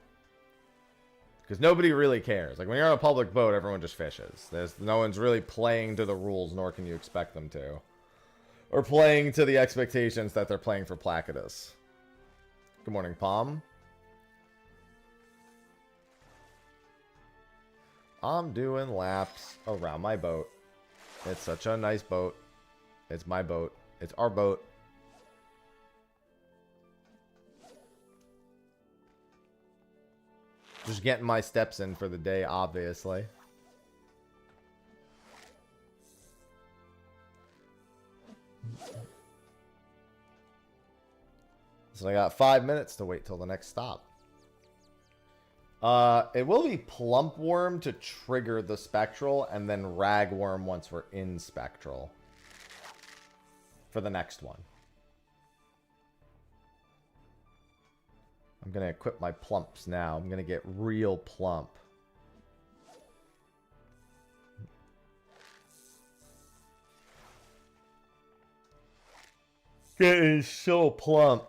Because nobody really cares. Like, when you're on a public boat, everyone just fishes. No one's really playing to the rules, nor can you expect them to. Or playing to the expectations that they're playing for Placidus. Good morning, Palm. I'm doing laps around my boat. It's such a nice boat. It's my boat. It's our boat. Just getting my steps in for the day, obviously. So I got 5 minutes to wait till the next stop. It will be Plump Worm to trigger the Spectral, and then Ragworm once we're in Spectral. For the next one. I'm going to equip my plumps now. I'm going to get real plump. Getting so plump.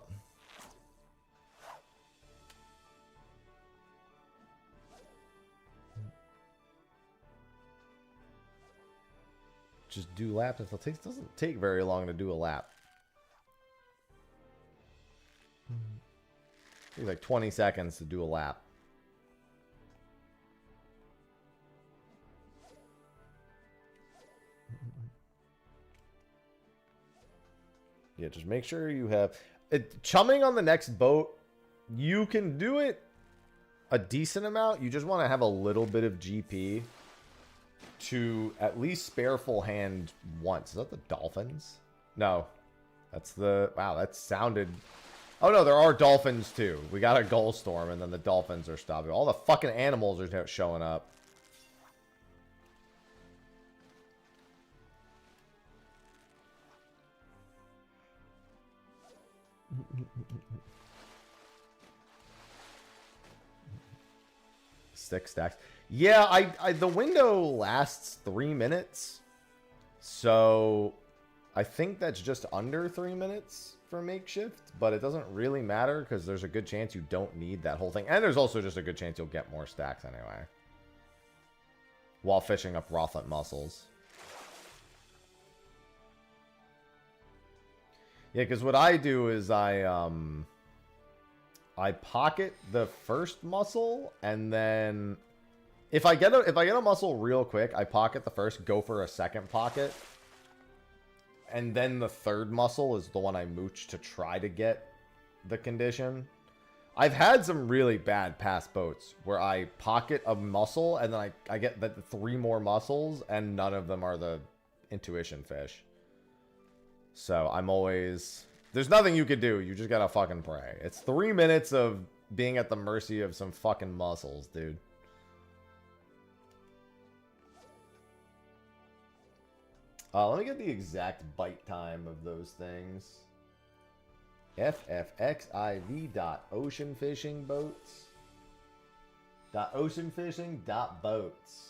Just do laps. It doesn't take very long to do a lap. It's like 20 seconds to do a lap. Yeah, just make sure you have it. Chumming on the next boat, you can do it a decent amount. You just want to have a little bit of GP to at least spare full hand once. Is that the dolphins? No, that's the... Wow, that sounded... Oh, no, there are dolphins, too. We got a Gull Storm, and then the dolphins are stopping. All the fucking animals are showing up. Six stacks. Yeah, the window lasts 3 minutes. So I think that's just under 3 minutes for makeshift, but it doesn't really matter because there's a good chance you don't need that whole thing. And there's also just a good chance you'll get more stacks anyway. While fishing up Rothlet mussels. Yeah, because what I do is I pocket the first mussel, and then if I get a mussel real quick, I pocket the first, go for a second pocket, and then the third mussel is the one I mooch to try to get the condition. I've had some really bad past boats where I pocket a mussel and then I get the 3 more mussels and none of them are the intuition fish. So I'm always... There's nothing you could do. You just gotta fucking pray. It's 3 minutes of being at the mercy of some fucking mussels, dude. Let me get the exact bite time of those things. ffxiv.oceanfishingboats. .oceanfishing.boats.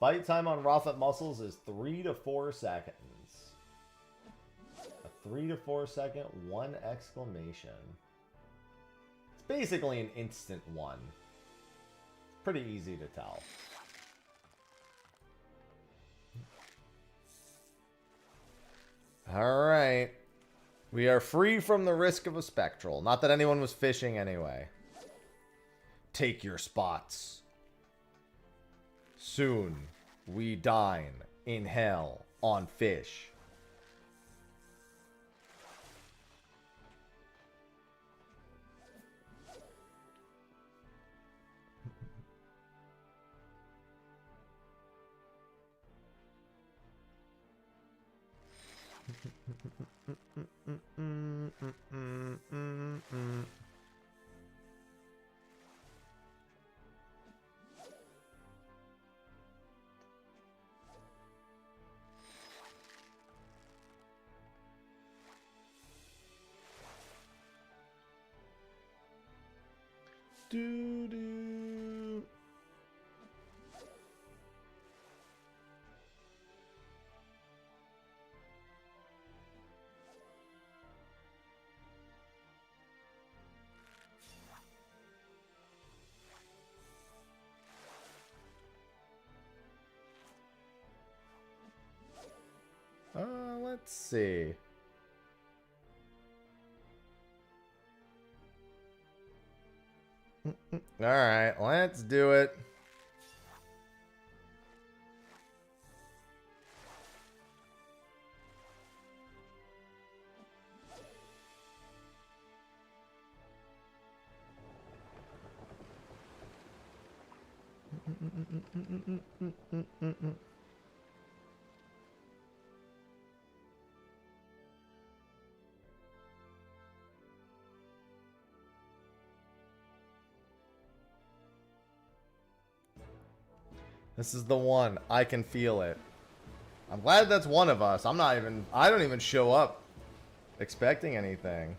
Bite time on Rothlet mussels is 3 to 4 seconds. A 3 to 4 second, 1 exclamation. It's basically an instant one. Pretty easy to tell. Alright. We are free from the risk of a spectral. Not that anyone was fishing anyway. Take your spots. Soon we dine in hell on fish. Do do. Let's see. Alright, let's do it. This is the one. I can feel it. I'm glad that's one of us. I don't even show up expecting anything.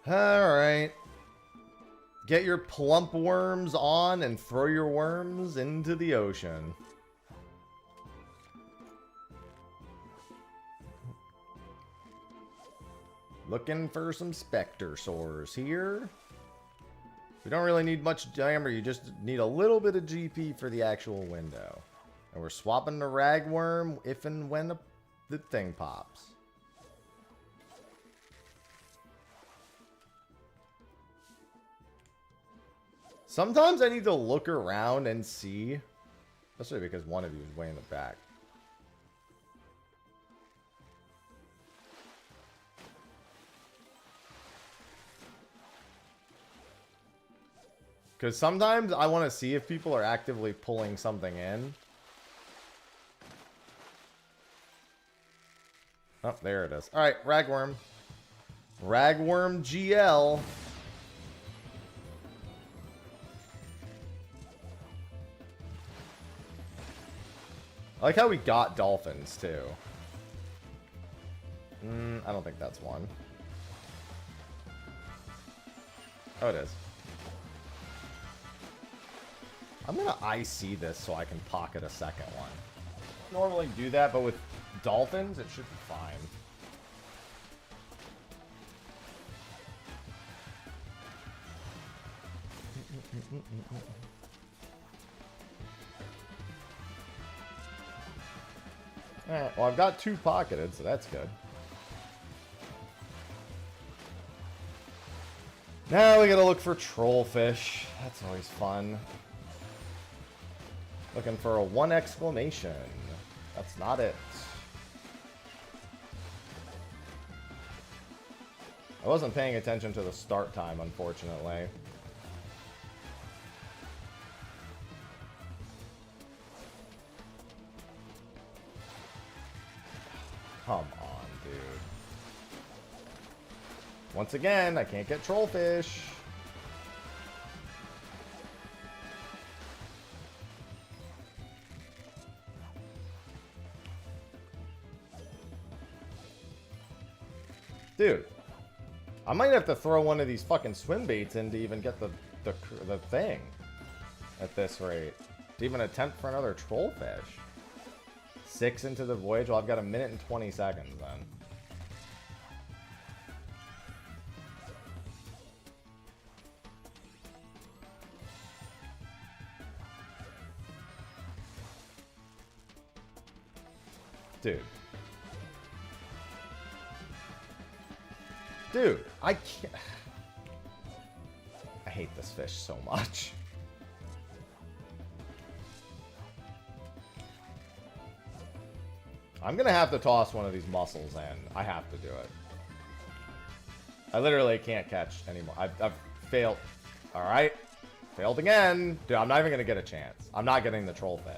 Alright. Get your plump worms on and throw your worms into the ocean. Looking for some specter sores here. We don't really need much diameter. You just need a little bit of GP for the actual window. And we're swapping the ragworm if and when the thing pops. Sometimes I need to look around and see. Especially because one of you is way in the back. Because sometimes I want to see if people are actively pulling something in. Oh, there it is. Alright, ragworm. Ragworm GL. I like how we got dolphins, too. I don't think that's one. Oh, it is. I'm gonna IC this so I can pocket a second one. Normally do that, but with dolphins, it should be fine. Alright, well I've got two pocketed, so that's good. Now we gotta look for trollfish. That's always fun. Looking for a 1 exclamation. That's not it. I wasn't paying attention to the start time, unfortunately. Come on, dude. Once again, I can't get trollfish. Dude, I might have to throw one of these fucking swim baits in to even get the thing at this rate. To even attempt for another trollfish. 6 into the voyage. Well, I've got 1 minute and 20 seconds then. Dude. Dude, I can't... I hate this fish so much. I'm gonna have to toss one of these mussels in. I have to do it. I literally can't catch anymore. I've failed. Alright. Failed again. Dude, I'm not even gonna get a chance. I'm not getting the troll fish.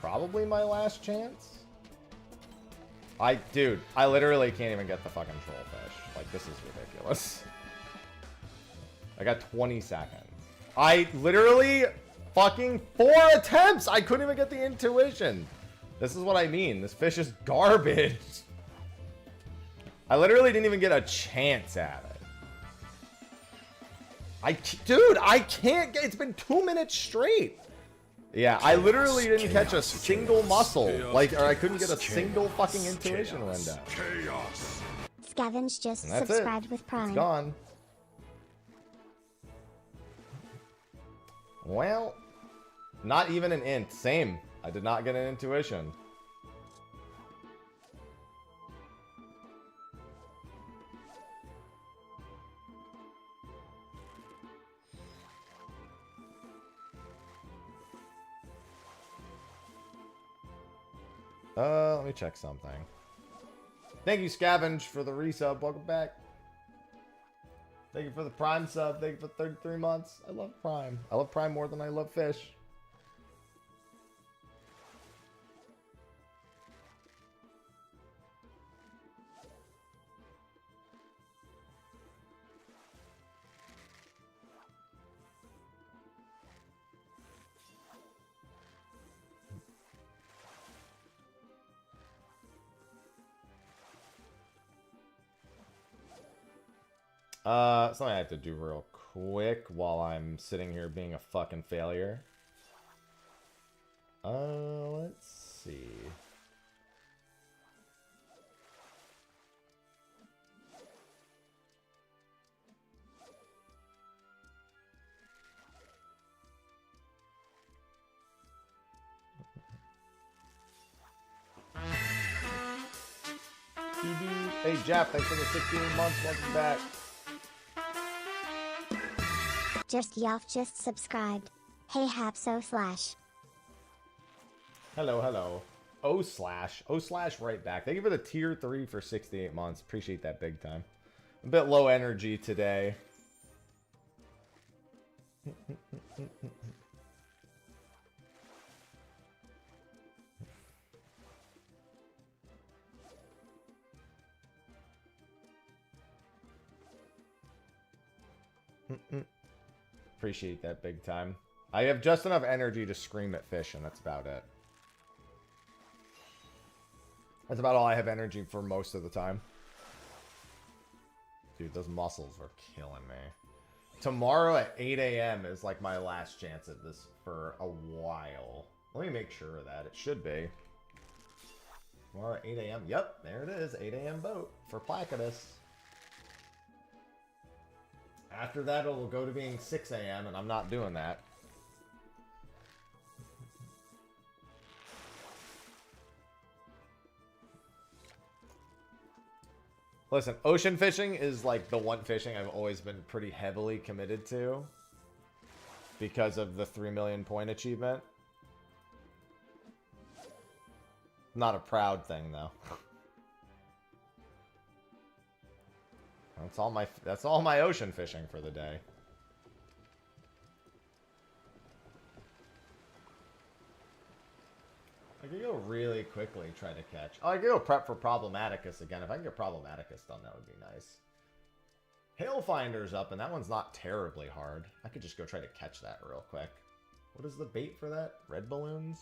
Probably my last chance. Dude, I literally can't even get the fucking troll fish. Like, this is ridiculous. I got 20 seconds. I literally fucking 4 attempts. I couldn't even get the intuition. This is what I mean. This fish is garbage. I literally didn't even get a chance at it. Dude, I can't get... It's been 2 minutes straight. Yeah, I literally didn't catch a single mussel. Like, or I couldn't get a single fucking intuition window. Scavenge just And that's subscribed it. with Prime. It's gone. Well, not even an int. Same. I did not get an intuition. Let me check something. Thank you, Scavenge, for the resub. Welcome back. Thank you for the Prime sub. Thank you for 33 months. I love Prime. I love Prime more than I love fish. Something I have to do real quick while I'm sitting here being a fucking failure. Let's see. Hey, Jeff, thanks for the 16 months. Welcome back. Just Yoff just subscribed. Hey Hapso slash. Hello, hello. O slash right back. Thank you for the tier 3 for 68 months. Appreciate that big time. A bit low energy today. Appreciate that big time. I have just enough energy to scream at fish, and that's about it. That's about all I have energy for most of the time. Dude, those mussels are killing me. Tomorrow at 8 a.m. is like my last chance at this for a while. Let me make sure of that. It should be. Tomorrow at 8 a.m. Yep, there it is. 8 a.m. boat for Placidus. After that, it'll go to being 6 a.m., and I'm not doing that. Listen, ocean fishing is like the one fishing I've always been pretty heavily committed to because of the 3 million point achievement. Not a proud thing, though. That's all my ocean fishing for the day. I could go really quickly try to catch. Oh, I could go prep for Problematicus again. If I can get Problematicus done, that would be nice. Hailfinder's up, and that one's not terribly hard. I could just go try to catch that real quick. What is the bait for that? Red balloons?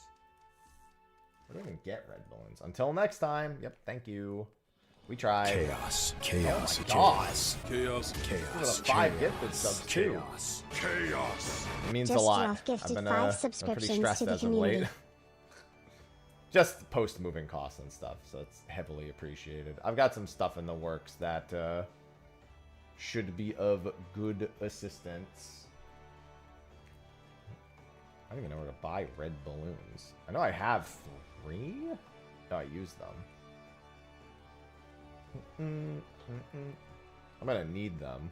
I don't even get red balloons. Until next time. Yep, thank you. We tried. Chaos. Chaos. Oh my God. Chaos. Chaos. Chaos. This is a 5 gifted subs too. Chaos. Chaos. It means Just a lot. Yoff gifted I've been, 5 been pretty subscriptions stressed to the as of community. late. Just post-moving costs and stuff, so it's heavily appreciated. I've got some stuff in the works that should be of good assistance. I don't even know where to buy red balloons. I know I have 3. No, I used them. I'm gonna need them.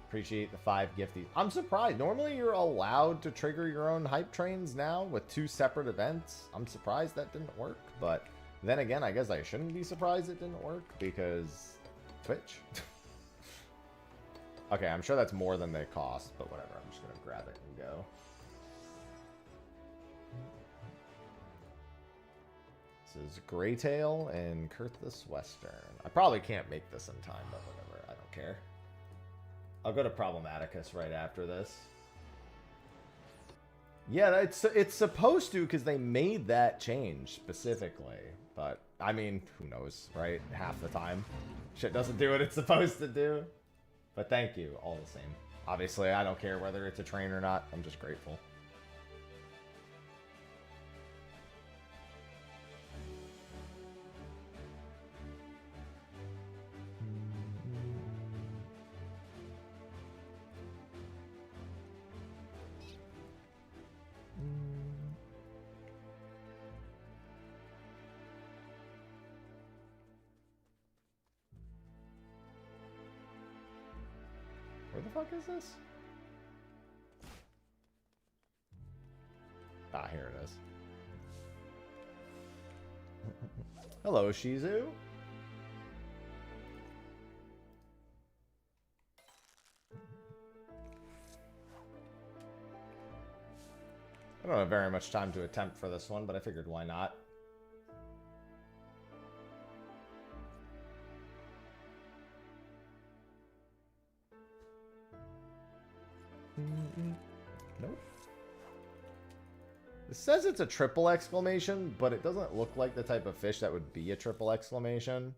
Appreciate the 5 gifties. I'm surprised. Normally you're allowed to trigger your own hype trains now with 2 separate events. I'm surprised that didn't work, but then again, I guess I shouldn't be surprised it didn't work because Twitch. Okay, I'm sure that's more than they cost, but whatever. I'm just gonna grab it and go. This is Greytail and Kurthus Western. I probably can't make this in time, but whatever. I don't care. I'll go to Problematicus right after this. Yeah, it's supposed to because they made that change specifically. But, I mean, who knows, right? Half the time. Shit doesn't do what it's supposed to do. But thank you, all the same. Obviously, I don't care whether it's a train or not. I'm just grateful. Where the fuck is this? Ah, here it is. Hello, Shizu. I don't have very much time to attempt for this one, but I figured why not. Nope. It says it's a triple exclamation, but it doesn't look like the type of fish that would be a triple exclamation.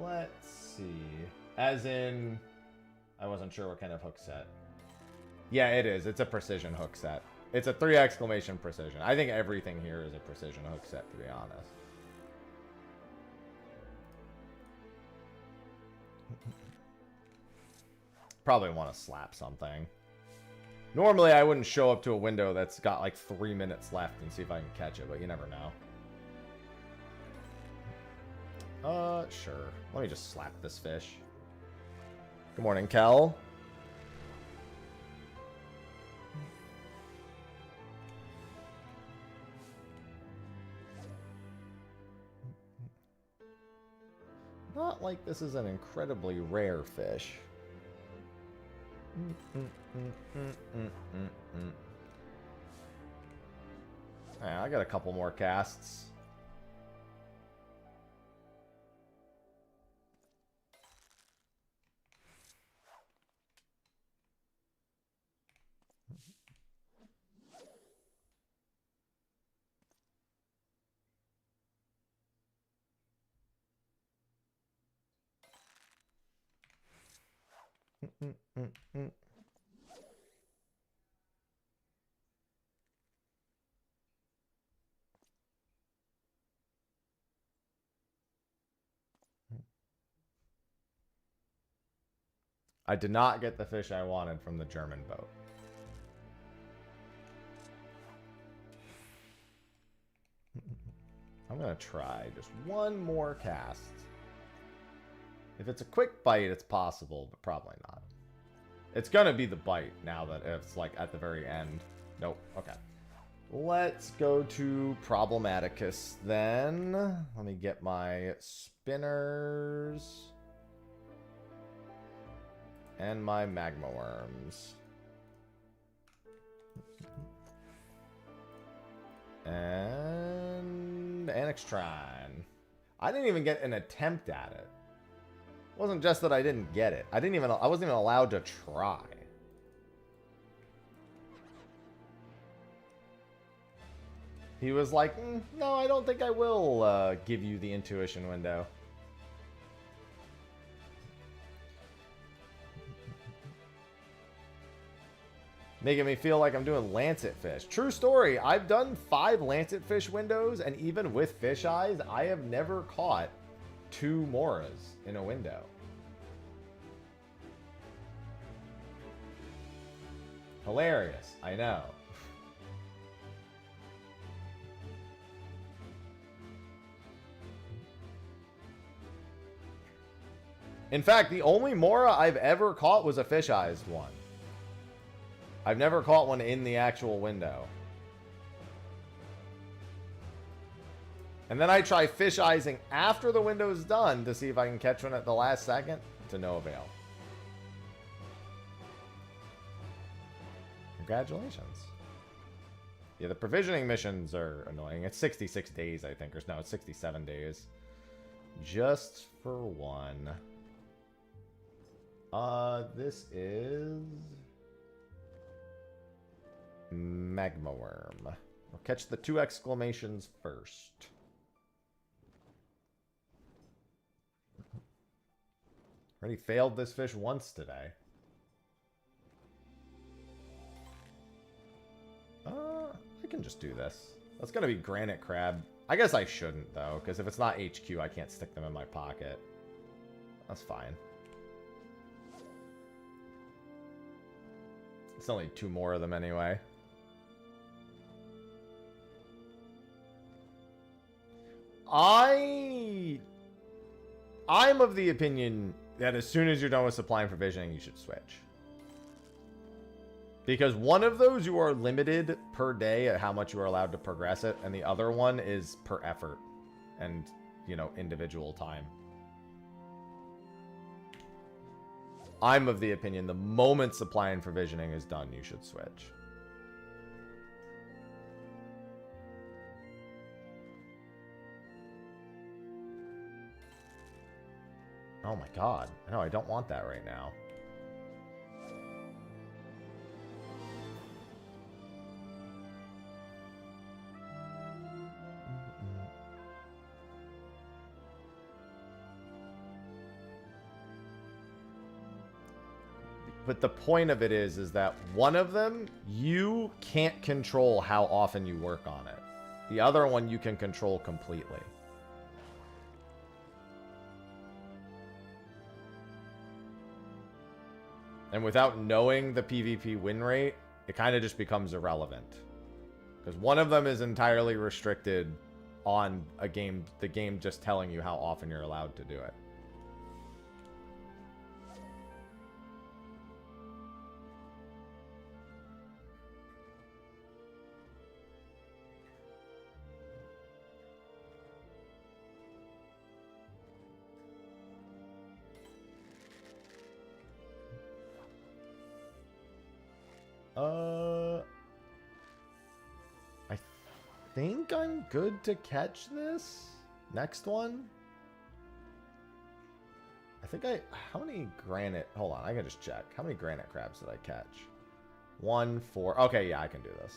Let's see. As in, I wasn't sure what kind of hook set. Yeah, it is. It's a precision hook set. It's a 3 exclamation precision. I think everything here is a precision hook set, to be honest. Probably want to slap something. Normally, I wouldn't show up to a window that's got like 3 minutes left and see if I can catch it, but you never know. Sure. Let me just slap this fish. Good morning, Kel. Not like this is an incredibly rare fish. Yeah, I got a couple more casts. I did not get the fish I wanted from the German boat. I'm going to try just one more cast. If it's a quick bite, it's possible, but probably not. It's going to be the bite now that it's like at the very end. Nope. Okay. Let's go to Problematicus then. Let me get my spinners. And my magma worms. And Anixtrine. I didn't even get an attempt at it. It wasn't just that I didn't get it. I wasn't even allowed to try. He was like, no, I don't think I will give you the intuition window. Making me feel like I'm doing lancet fish. True story. I've done 5 lancet fish windows, and even with fish eyes, I have never caught 2 moras in a window. Hilarious. I know. In fact, the only mora I've ever caught was a fish eyes one. I've never caught one in the actual window. And then I try fish eyesing after the window is done to see if I can catch one at the last second, to no avail. Congratulations. Yeah, the provisioning missions are annoying. It's 66 days, I think. Or no, it's 67 days. Just for one. This is... Magma Worm. I'll catch the 2 exclamations first. Already failed this fish once today. I can just do this. That's gonna be granite crab. I guess I shouldn't, though, because if it's not HQ, I can't stick them in my pocket. That's fine. It's only 2 more of them anyway. I'm of the opinion that as soon as you're done with supply and provisioning, you should switch. Because one of those you are limited per day at how much you are allowed to progress it, and the other one is per effort and, you know, individual time. I'm of the opinion the moment supply and provisioning is done, you should switch. Oh my god. No, I don't want that right now. But the point of it is that one of them, you can't control how often you work on it. The other one you can control completely. And without knowing the PvP win rate, it kind of just becomes irrelevant. Because one of them is entirely restricted on a game, the game just telling you how often you're allowed to do it. I think I'm good to catch this. Next one. I think how many granite, hold on, I can just check. How many granite crabs did I catch? 1, 4, okay, yeah, I can do this.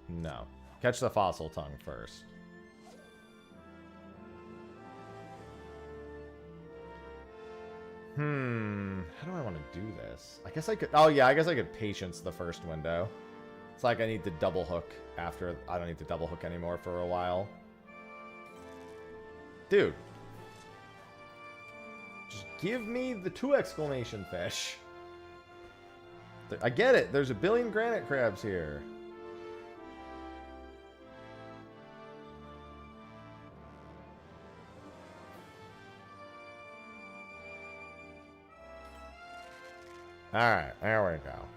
No. Catch the fossil tongue first. How do I want to do this? I guess I could... Oh, yeah, I guess I could patience the first window. It's like I need to double hook after... I don't need to double hook anymore for a while. Dude. Just give me the 2 exclamation fish. I get it. There's a billion granite crabs here. Alright, there we go.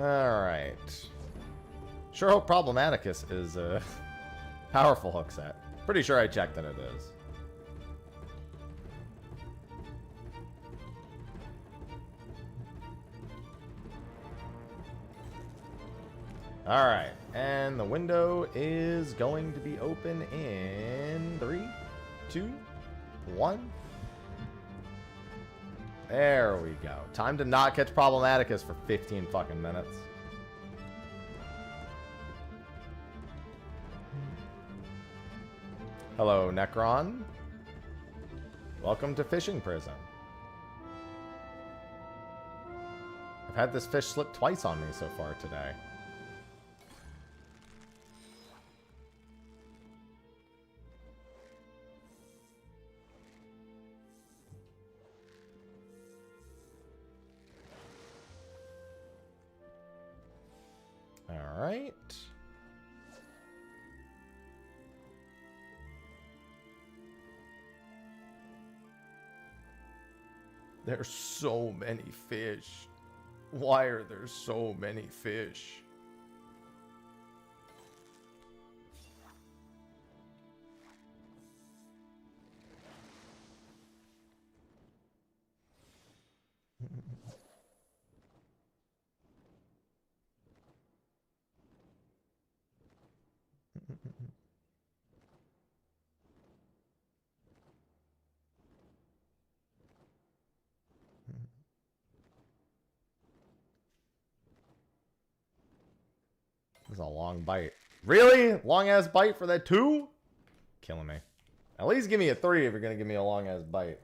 Alright. Sure hope Problematicus is a powerful hook set. Pretty sure I checked that it is. Alright, and the window is going to be open in 3, 2, 1. There we go. Time to not catch Problematicus for 15 fucking minutes. Hello, Necron. Welcome to Fishing Prison. I've had this fish slip twice on me so far today. All right. There's so many fish. Why are there so many fish? This is a long bite. Really? Long ass bite for that 2? Killing me. At least give me a 3 if you're gonna give me a long ass bite.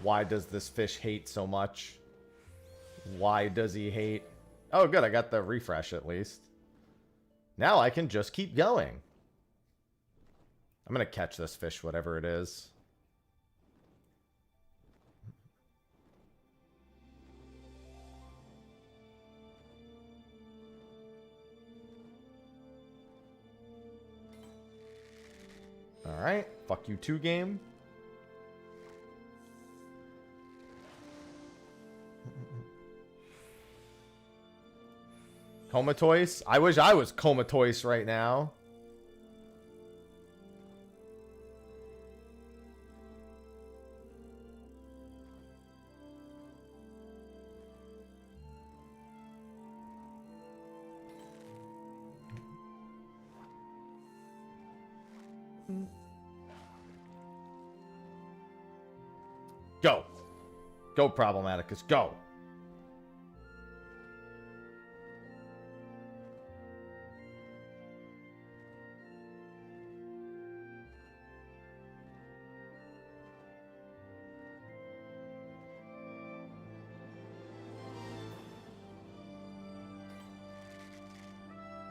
Why does this fish hate so much? Why does he hate? Oh, good. I got the refresh at least. Now I can just keep going. I'm going to catch this fish, whatever it is. All right. Fuck you too, game. Comatose? I wish I was comatose right now. Go. Go, Problematicus. Go.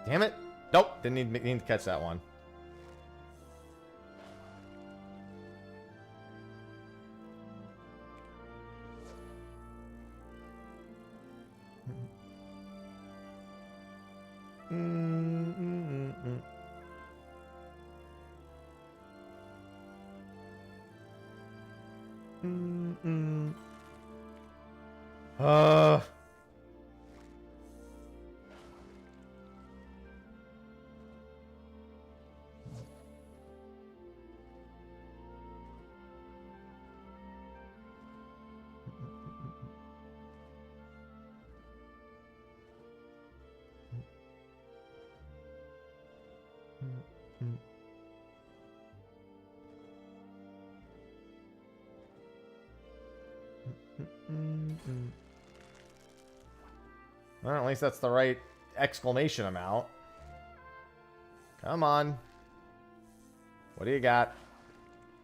Damn it. Nope. Didn't need to catch that one. Uh... Well, at least that's the right exclamation amount. Come on. What do you got?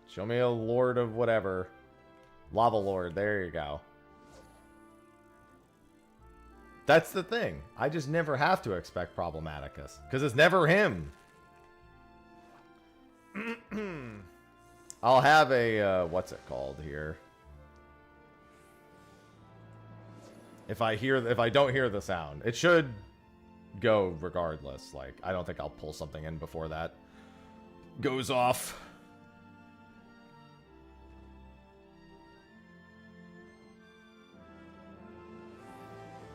Show me a lord of whatever. Lava lord. There you go. That's the thing. I just never have to expect Problematicus. Because it's never him. I'll have a, what's it called here? If I don't hear the sound. It should go regardless. Like, I don't think I'll pull something in before that goes off.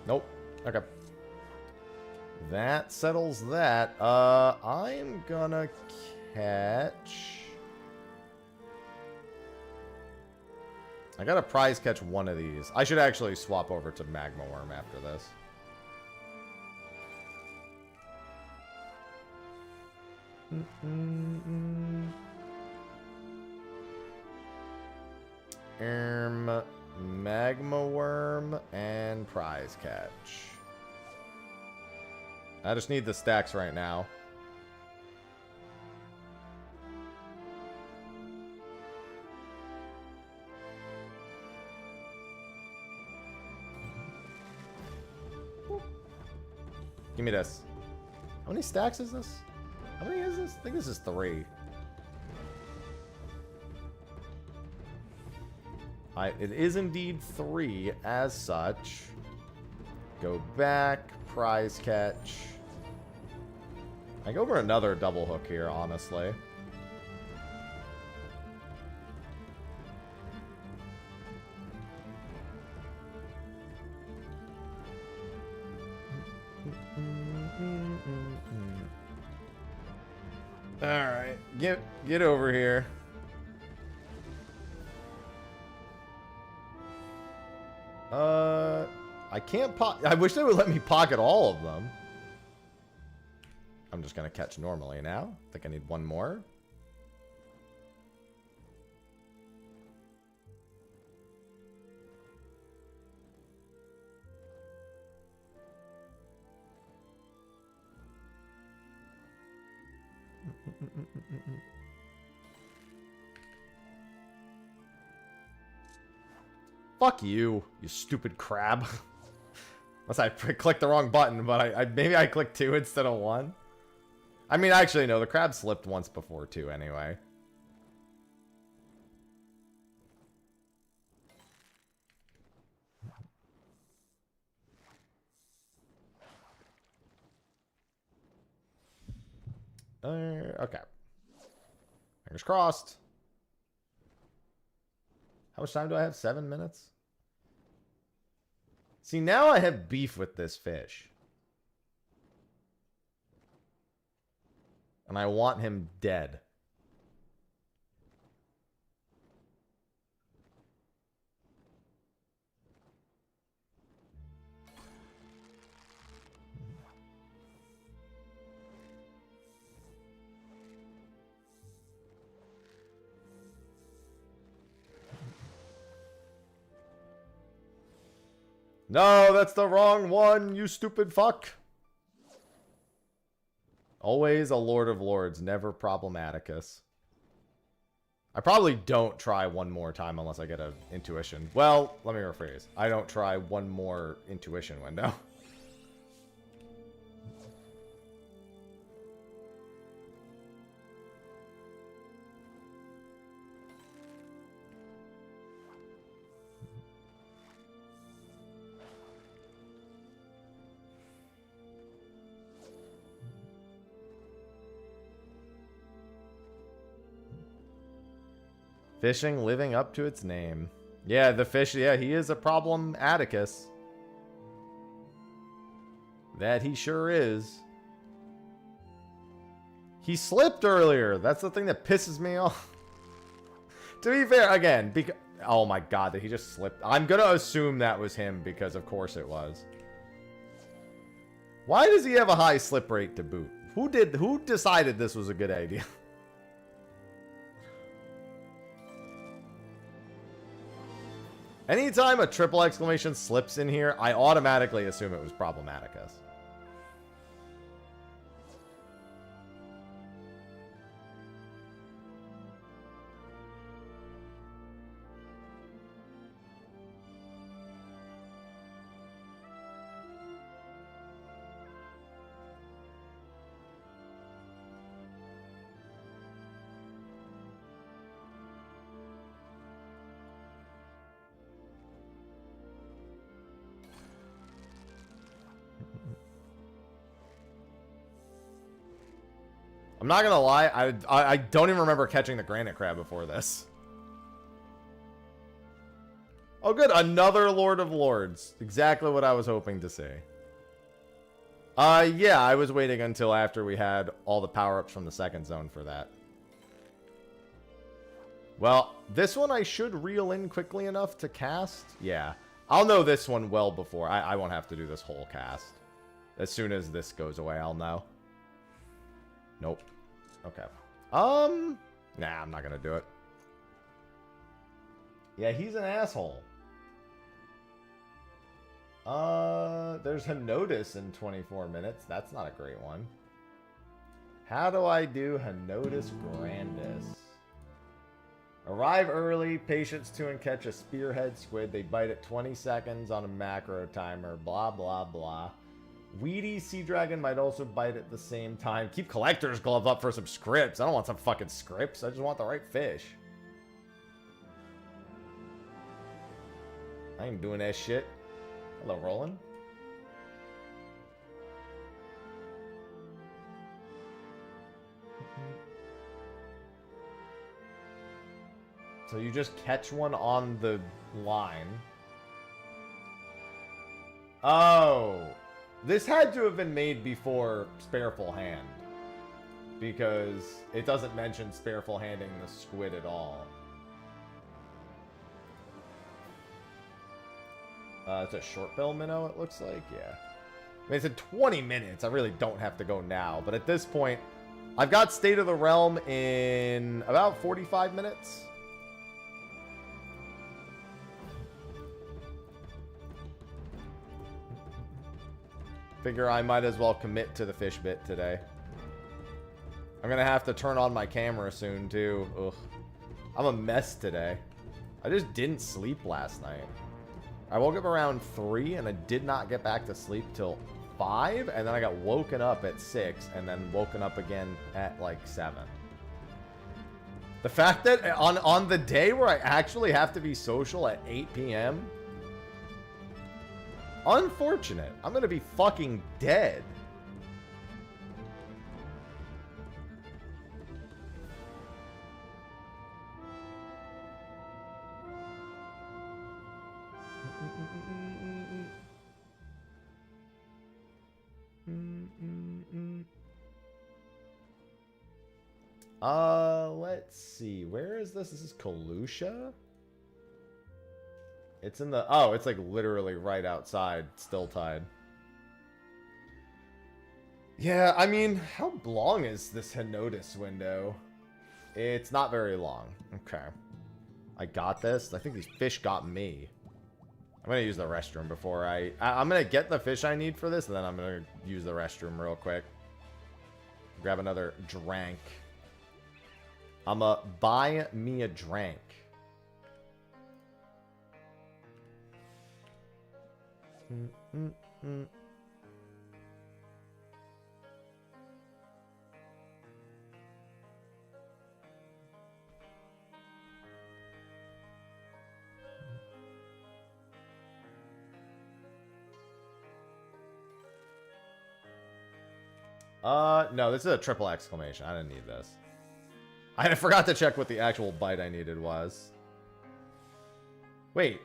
Nope. Okay. that settles that. I'm gonna catch... I gotta prize catch one of these. I should actually swap over to Magma Worm after this. Magma Worm and prize catch. I just need the stacks right now. Give me this. How many stacks is this? How many is this? I think this is 3. It is indeed 3 as such. Go back, prize catch. I go for another double hook here, honestly. Alright, get over here. I can't I wish they would let me pocket all of them. I'm just gonna catch normally now. I think I need one more. Fuck you, you stupid crab. Unless I clicked the wrong button, but maybe I clicked 2 instead of 1. I mean, actually, no, the crab slipped once before, too, anyway. Okay. Fingers crossed. How much time do I have? 7 minutes? See, now I have beef with this fish. And I want him dead. No, that's the wrong one, you stupid fuck. Always a Lord of Lords, never Problematicus. I probably don't try one more time unless I get an intuition. Well, let me rephrase. I don't try one more intuition window. Fishing living up to its name. Yeah, the fish, yeah, he is a problem Atticus. That he sure is. He slipped earlier. That's the thing that pisses me off. To be fair, again, because... Oh my god, that he just slipped. I'm gonna assume that was him because of course it was. Why does he have a high slip rate to boot? Who decided this was a good idea? Anytime a triple exclamation slips in here, I automatically assume it was Problematicus. I'm not gonna lie, I don't even remember catching the granite crab before this. Oh good, another Lord of Lords. Exactly what I was hoping to see. Yeah, I was waiting until after we had all the power-ups from the second zone for that. Well, this one I should reel in quickly enough to cast. Yeah. I'll know this one well before. I won't have to do this whole cast. As soon as this goes away, I'll know. Nope. Okay. Nah, I'm not gonna do it. Yeah, he's an asshole. There's a notice in 24 minutes. That's not a great one. How do I do Henotis Grandis? Arrive early, patience to and catch a spearhead squid. They bite at 20 seconds on a macro timer. Blah, blah, blah. Weedy sea dragon might also bite at the same time. Keep collector's glove up for some scripts. I don't want some fucking scripts. I just want the right fish. I ain't doing that shit. Hello, Roland. So you just catch one on the line. Oh. This had to have been made before Spareful Hand. Because it doesn't mention Spareful Handing the squid at all. It's a short bill minnow, it looks like. Yeah. I mean, it's in 20 minutes. I really don't have to go now. But at this point, I've got State of the Realm in about 45 minutes. Figure I might as well commit to the fish bit today. I'm gonna have to turn on my camera soon, too. Ugh. I'm a mess today. I just didn't sleep last night. I woke up around 3, and I did not get back to sleep till 5, and then I got woken up at 6, and then woken up again at, like, 7. The fact that on the day where I actually have to be social at 8 p.m., unfortunate. I'm gonna be fucking dead. Let's see. Where is this? This is Kalusha? It's in the... Oh, it's like literally right outside, still tied. Yeah, I mean, how long is this Henotis window? It's not very long. Okay. I got this. I think these fish got me. I'm going to use the restroom before I'm going to get the fish I need for this, and then I'm going to use the restroom real quick. Grab another drink. I'ma buy me a drink. No, this is a triple exclamation. I didn't need this. I forgot to check what the actual bite I needed was. Wait.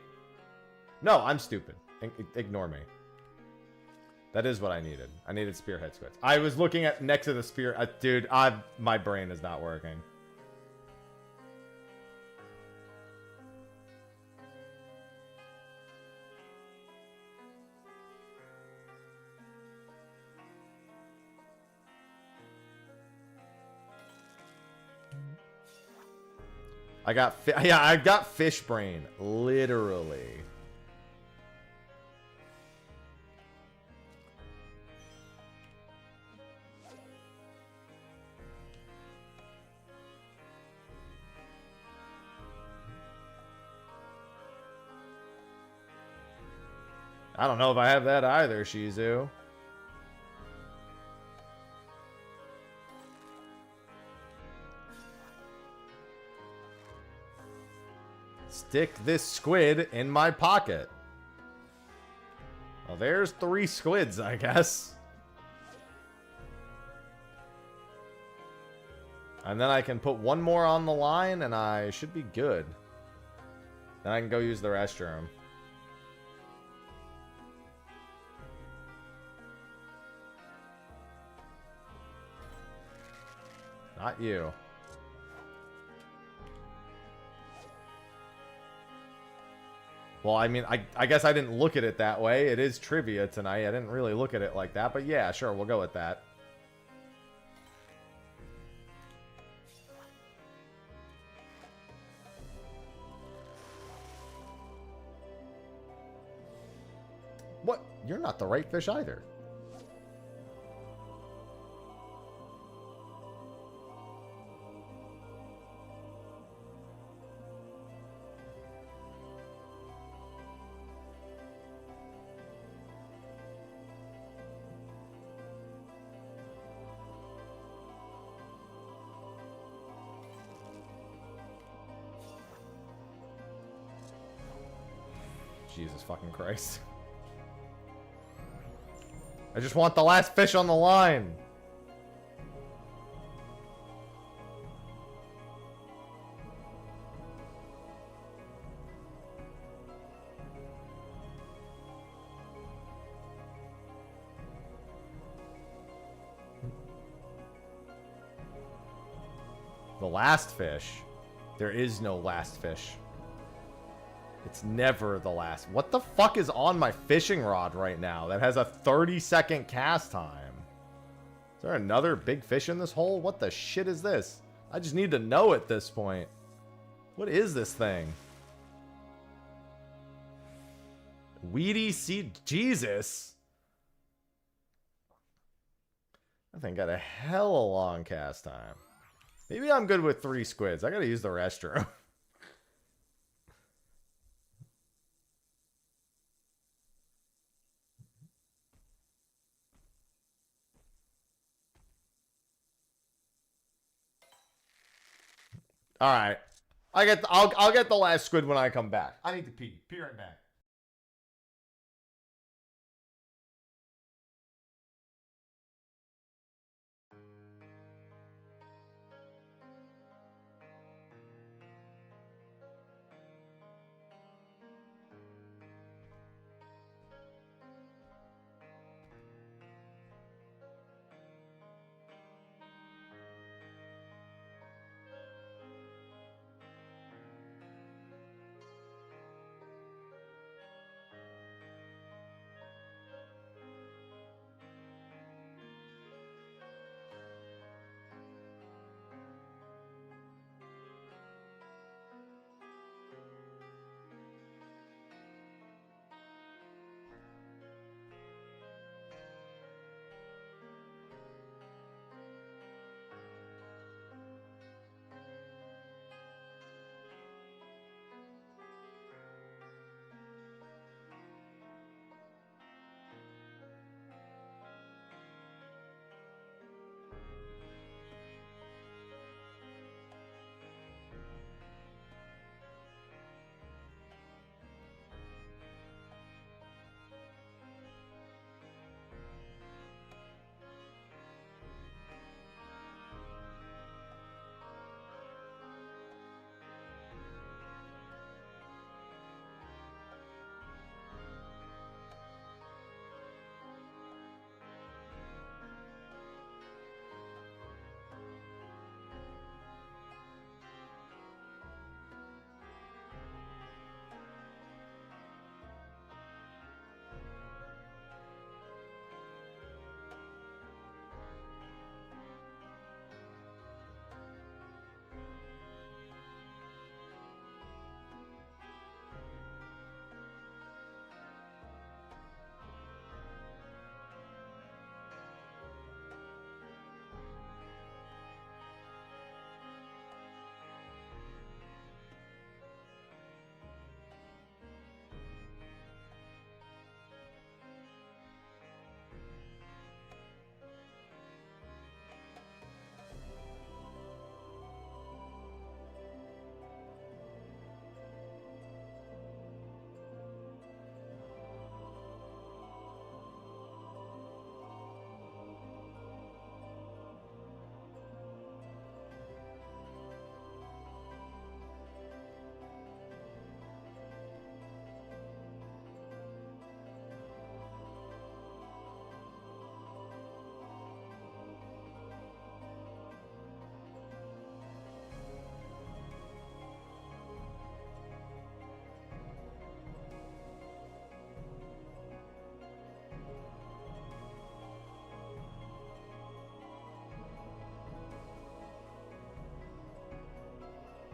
No, I'm stupid. Ignore me. That is what I needed. I needed spearhead squids. I was looking at next to the spear. Dude, my brain is not working. I got fish brain, literally. I don't know if I have that either, Shizu. Stick this squid in my pocket. Well, there's 3 squids, I guess. And then I can put 1 more on the line, and I should be good. Then I can go use the restroom. Not you. Well, I mean, I guess I didn't look at it that way. It is trivia tonight. I didn't really look at it like that. But yeah, sure, we'll go with that. What? You're not the right fish either. Jesus fucking Christ. I just want the last fish on the line. The last fish? There is no last fish. It's never the last. What the fuck is on my fishing rod right now that has a 30-second cast time? Is there another big fish in this hole? What the shit is this? I just need to know at this point. What is this thing? Weedy seed. Jesus. That thing got a hella long cast time. Maybe I'm good with 3 squids. I gotta use the restroom. All right, I'll get the last squid when I come back. I need to pee. Pee right back.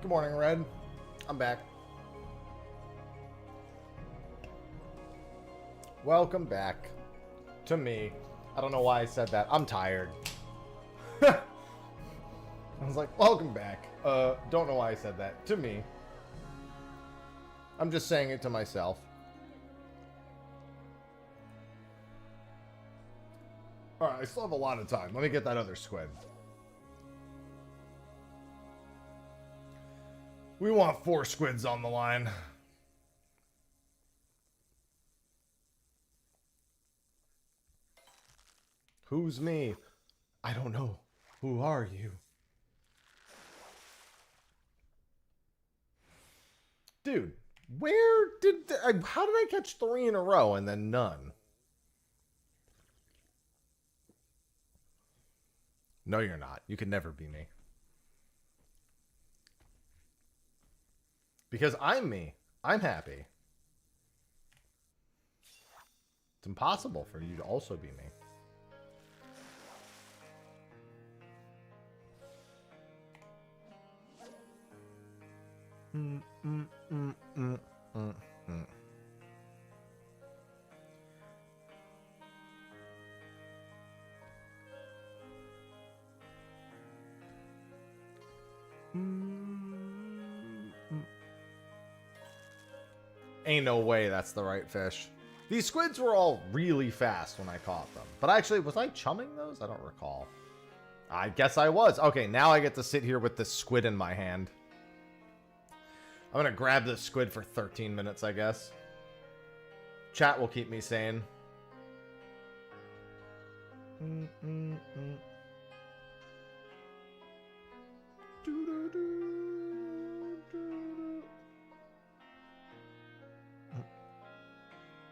Good morning, Red. I'm back. Welcome back to me. I don't know why I said that. I'm tired. I was like, welcome back. Don't know why I said that. To me. I'm just saying it to myself. Alright, I still have a lot of time. Let me get that other squid. We want 4 squids on the line. Who's me? I don't know. Who are you? Dude, where did... how did I catch 3 in a row and then none? No, you're not. You could never be me. Because I'm me. I'm happy. It's impossible for you to also be me. Ain't no way that's the right fish. These squids were all really fast when I caught them. But actually, was I chumming those? I don't recall. I guess I was. Okay, now I get to sit here with this squid in my hand. I'm gonna grab this squid for 13 minutes, I guess. Chat will keep me sane.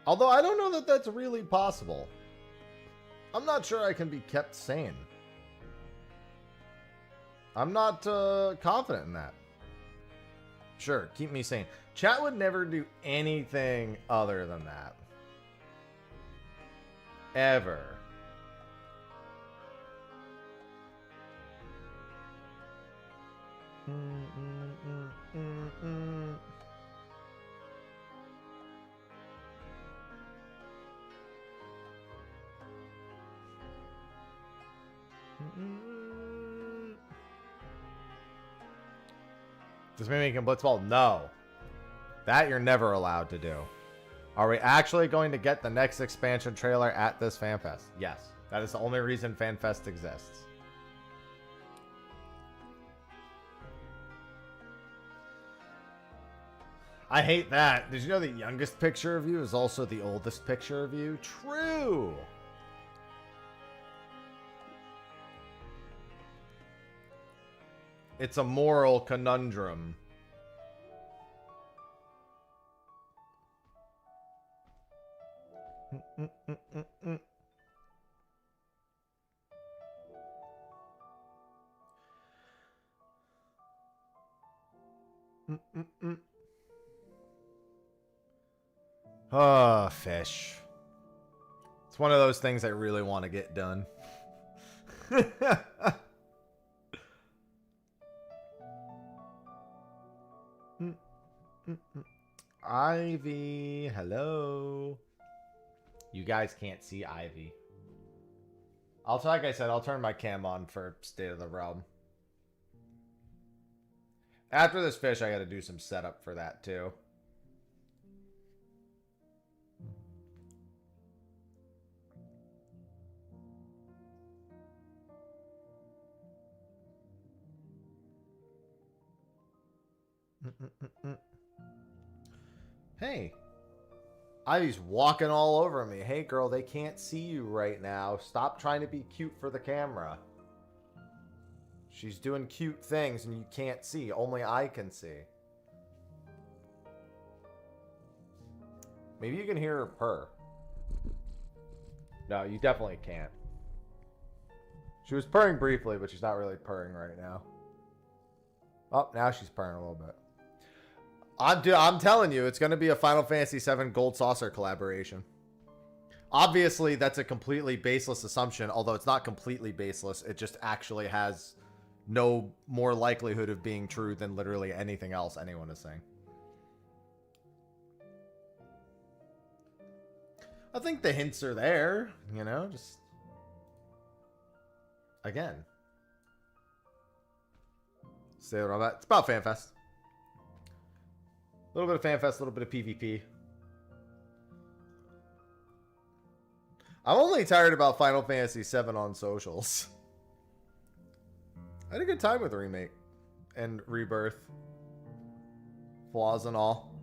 Although I don't know that that's really possible. I'm not sure I can be kept sane. I'm not confident in that. Sure, keep me sane. Chat would never do anything other than that. Ever. Does Mimi can blitzball? No. That you're never allowed to do. Are we actually going to get the next expansion trailer at this FanFest? Yes. That is the only reason FanFest exists. I hate that. Did you know the youngest picture of you is also the oldest picture of you? True. It's a moral conundrum. Ah, fish. It's one of those things I really want to get done. Ivy, hello. You guys can't see Ivy. Like I said, I'll turn my cam on for State of the Realm. After this fish, I gotta do some setup for that too. Hey. Ivy's walking all over me. Hey, girl, they can't see you right now. Stop trying to be cute for the camera. She's doing cute things and you can't see. Only I can see. Maybe you can hear her purr. No, you definitely can't. She was purring briefly, but she's not really purring right now. Oh, now she's purring a little bit. I'm telling you, it's going to be a Final Fantasy VII Gold Saucer collaboration. Obviously, that's a completely baseless assumption, although it's not completely baseless. It just actually has no more likelihood of being true than literally anything else anyone is saying. I think the hints are there, you know, just again. Say what about. It's about FanFest. A little bit of FanFest, a little bit of PvP. I'm only tired about Final Fantasy VII on socials. I had a good time with the remake and Rebirth. Flaws and all.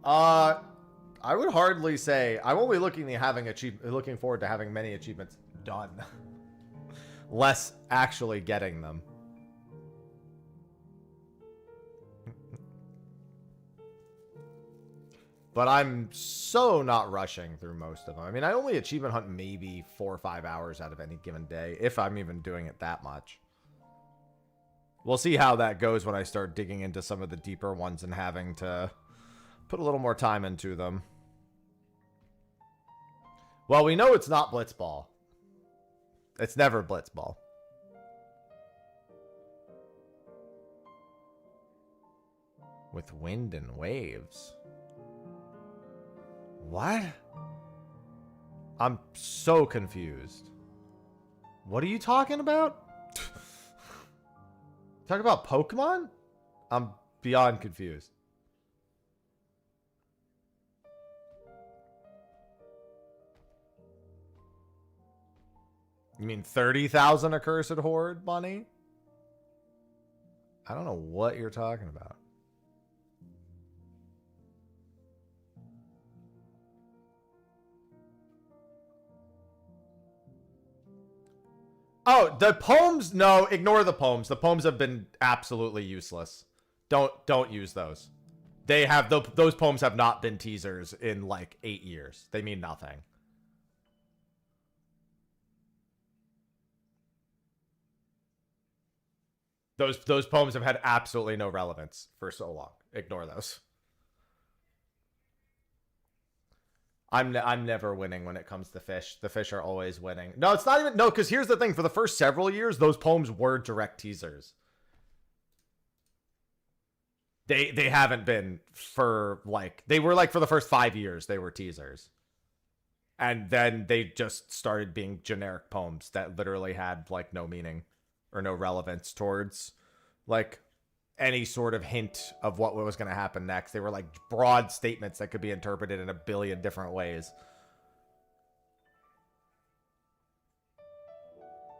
I would hardly say I'm only looking forward to having many achievements done. Less actually getting them. But I'm so not rushing through most of them. I mean, I only achievement hunt maybe 4 or 5 hours out of any given day, if I'm even doing it that much. We'll see how that goes when I start digging into some of the deeper ones and having to put a little more time into them. Well, we know it's not Blitzball. It's never Blitzball. With wind and waves. What? I'm so confused. What are you talking about? Talk about Pokemon? I'm beyond confused. You mean 30,000 accursed horde, Bunny? I don't know what you're talking about. Oh, the poems? No, ignore the poems. The poems have been absolutely useless. Don't use those. They have those poems have not been teasers in like 8 years. They mean nothing. Those poems have had absolutely no relevance for so long. Ignore those. I'm never winning when it comes to fish. The fish are always winning. No, it's not even... No, because here's the thing. For the first several years, those poems were direct teasers. They haven't been for, like... They were, like, for the first 5 years, they were teasers. And then they just started being generic poems that literally had, like, no meaning or no relevance towards, like, any sort of hint of what was going to happen next. They were like broad statements that could be interpreted in a billion different ways.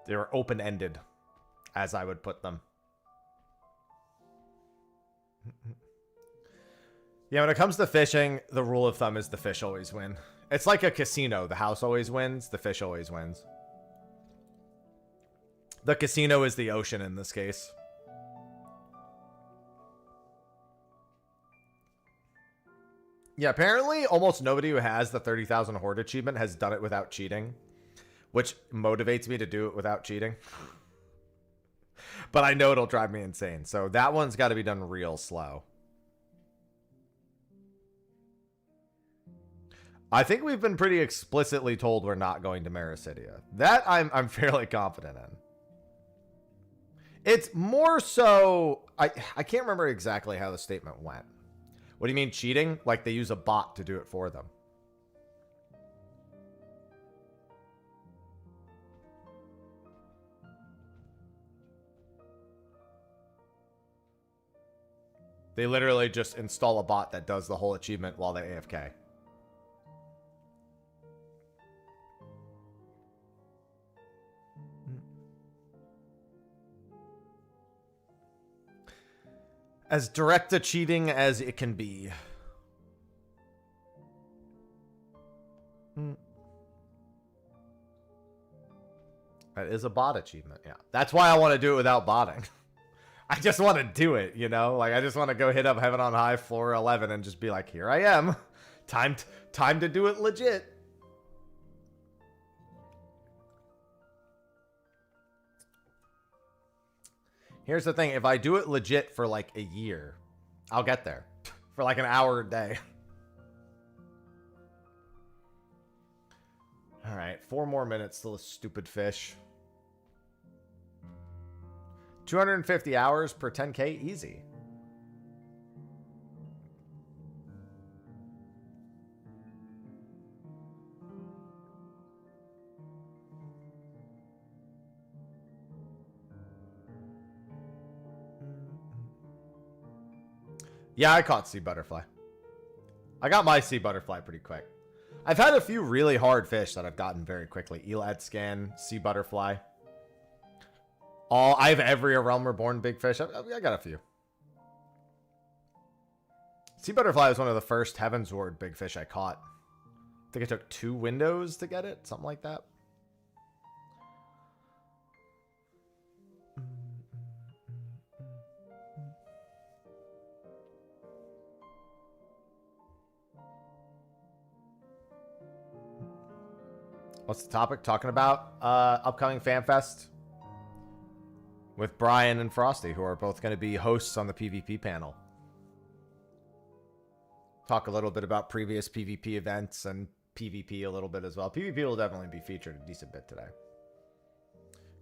They were open-ended, as I would put them. Yeah, when it comes to fishing, the rule of thumb is the fish always win. It's like a casino. The house always wins. The fish always wins. The casino is the ocean in this case. Yeah, apparently almost nobody who has the 30,000 horde achievement has done it without cheating, which motivates me to do it without cheating. But I know it'll drive me insane, so that one's got to be done real slow. I think we've been pretty explicitly told we're not going to Marasidia. That I'm fairly confident in. It's more so... I can't remember exactly how the statement went. What do you mean cheating? Like they use a bot to do it for them. They literally just install a bot that does the whole achievement while they AFK. As direct a cheating as it can be. That is a bot achievement, yeah. That's why I want to do it without botting. I just want to do it, you know? Like, I just want to go hit up Heaven on High, floor 11, and just be like, here I am. Time to do it legit. Here's the thing. If I do it legit for, like, a year, I'll get there. For, like, an hour a day. All right, 4 more minutes till a stupid fish. 250 hours per 10K, easy. Yeah, I caught sea butterfly. I got my sea butterfly pretty quick. I've had a few really hard fish that I've gotten very quickly. Elad scan, sea butterfly. I have every A Realm Reborn big fish. I got a few. Sea butterfly was one of the first Heaven's Ward big fish I caught. I think it took 2 windows to get it, something like that. What's the topic? Talking about upcoming FanFest with Brian and Frosty, who are both going to be hosts on the PvP panel. Talk a little bit about previous PvP events and PvP a little bit as well. PvP will definitely be featured a decent bit today.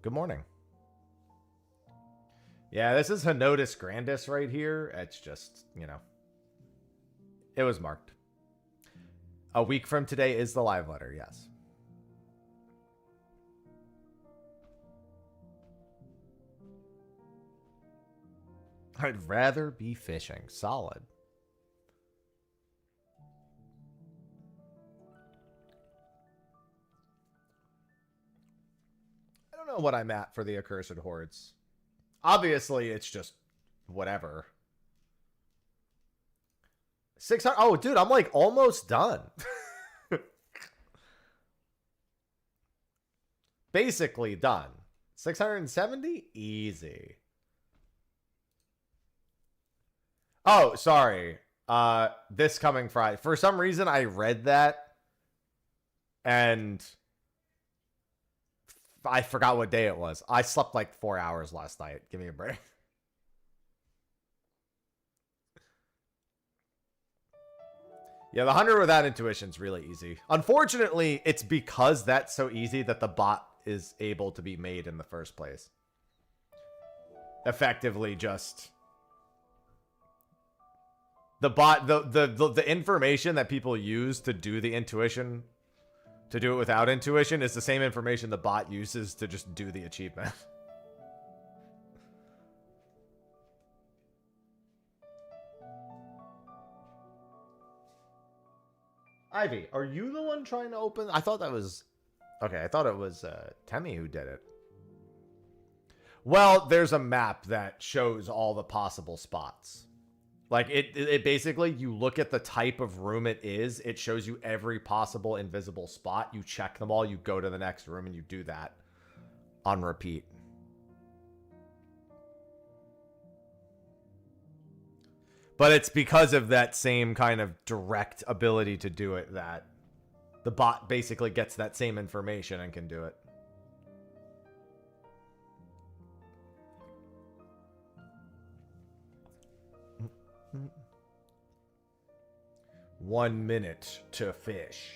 Good morning. Yeah, this is Henotis Grandis right here. It's just, you know, it was marked. A week from today is the live letter, yes. I'd rather be fishing. Solid. I don't know what I'm at for the Accursed Hordes. Obviously, it's just whatever. 600. Oh, dude, I'm like almost done. Basically done. 670? Easy. Oh, sorry. This coming Friday. For some reason, I read that and I forgot what day it was. I slept like 4 hours last night. Give me a break. Yeah, the 100 without intuition is really easy. Unfortunately, it's because that's so easy that the bot is able to be made in the first place. Effectively just... The bot, the information that people use to do the intuition, to do it without intuition, is the same information the bot uses to just do the achievement. Ivy, are you the one trying to open? I thought that was... Okay, I thought it was Temmie who did it. Well, there's a map that shows all the possible spots. Like, it basically, you look at the type of room it is, it shows you every possible invisible spot. You check them all, you go to the next room, and you do that on repeat. But it's because of that same kind of direct ability to do it that the bot basically gets that same information and can do it. One minute to fish.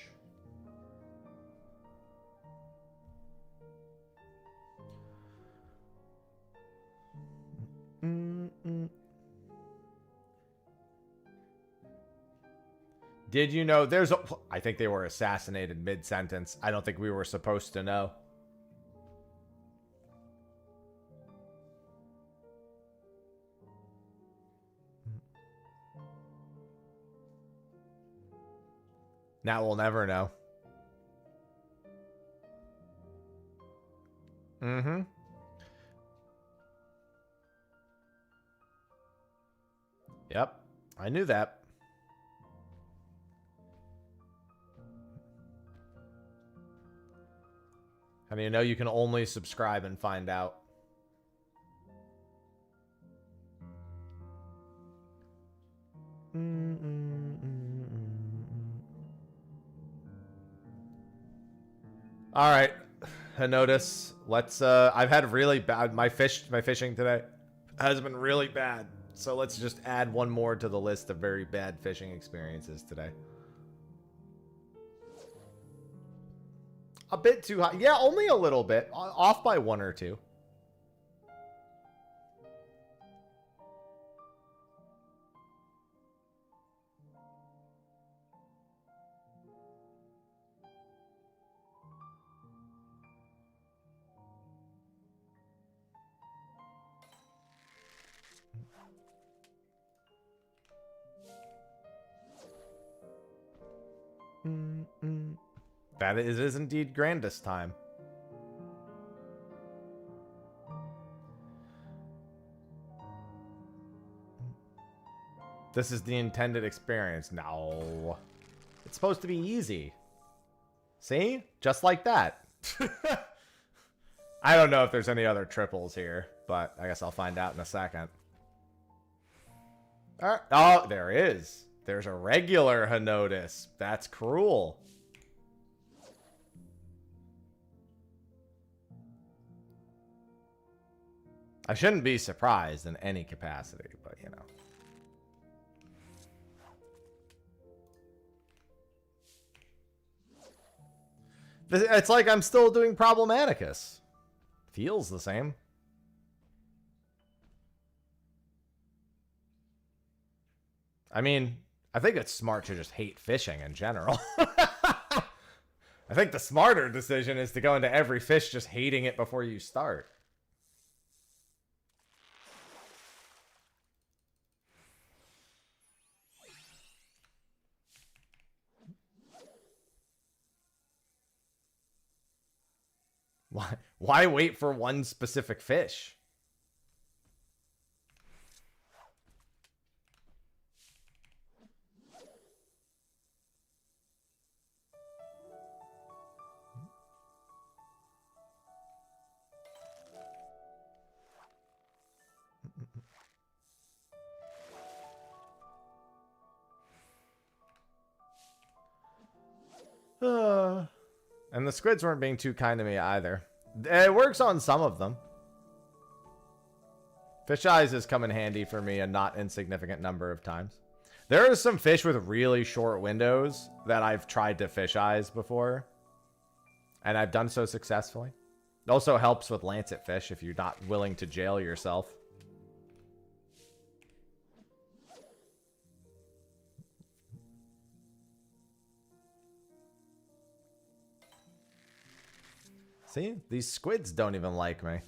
Did you know there's a... I think they were assassinated mid-sentence. I don't think we were supposed to know. Now we'll never know. Mm-hmm. Yep. I knew that. How do you know you can only subscribe and find out? All right, Henotis, let's I've had really bad my fishing today has been really bad. So let's just add one more to the list of very bad fishing experiences today. A bit too high. Yeah, only a little bit. Off by 1 or 2. That is indeed grandest time. This is the intended experience. No. It's supposed to be easy. See? Just like that. I don't know if there's any other triples here, but I guess I'll find out in a second. All right. Oh, there is. There's a regular Henotis. That's cruel. I shouldn't be surprised in any capacity, but you know. It's like I'm still doing Problematicus. Feels the same. I mean, I think it's smart to just hate fishing in general. I think the smarter decision is to go into every fish just hating it before you start. Why wait for one specific fish? And the squids weren't being too kind to me either. It works on some of them. Fish eyes has come in handy for me a not insignificant number of times. There are some fish with really short windows that I've tried to fish eyes before. And I've done so successfully. It also helps with lancet fish if you're not willing to jail yourself. See? These squids don't even like me.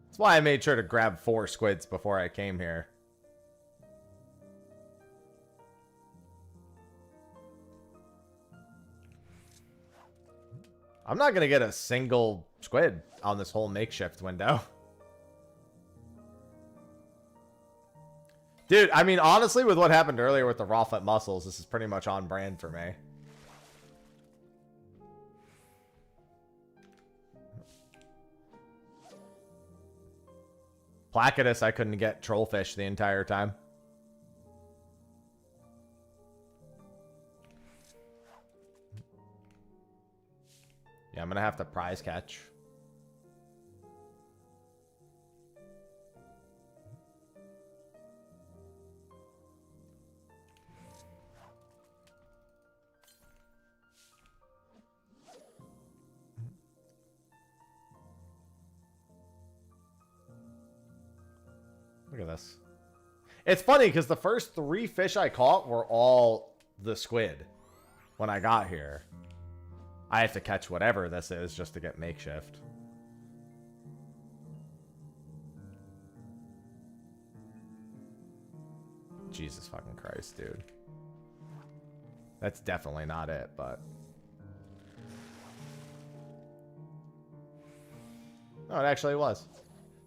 That's why I made sure to grab 4 squids before I came here. I'm not going to get a single squid on this whole makeshift window. Dude, I mean, honestly, with what happened earlier with the raw foot muscles, this is pretty much on brand for me. Placidus, I couldn't get trollfish the entire time. Yeah, I'm gonna have to prize catch. Look at this. It's funny because the first 3 fish I caught were all the squid when I got here. I have to catch whatever this is just to get makeshift. Jesus fucking Christ, dude. That's definitely not it, but... No, it actually was.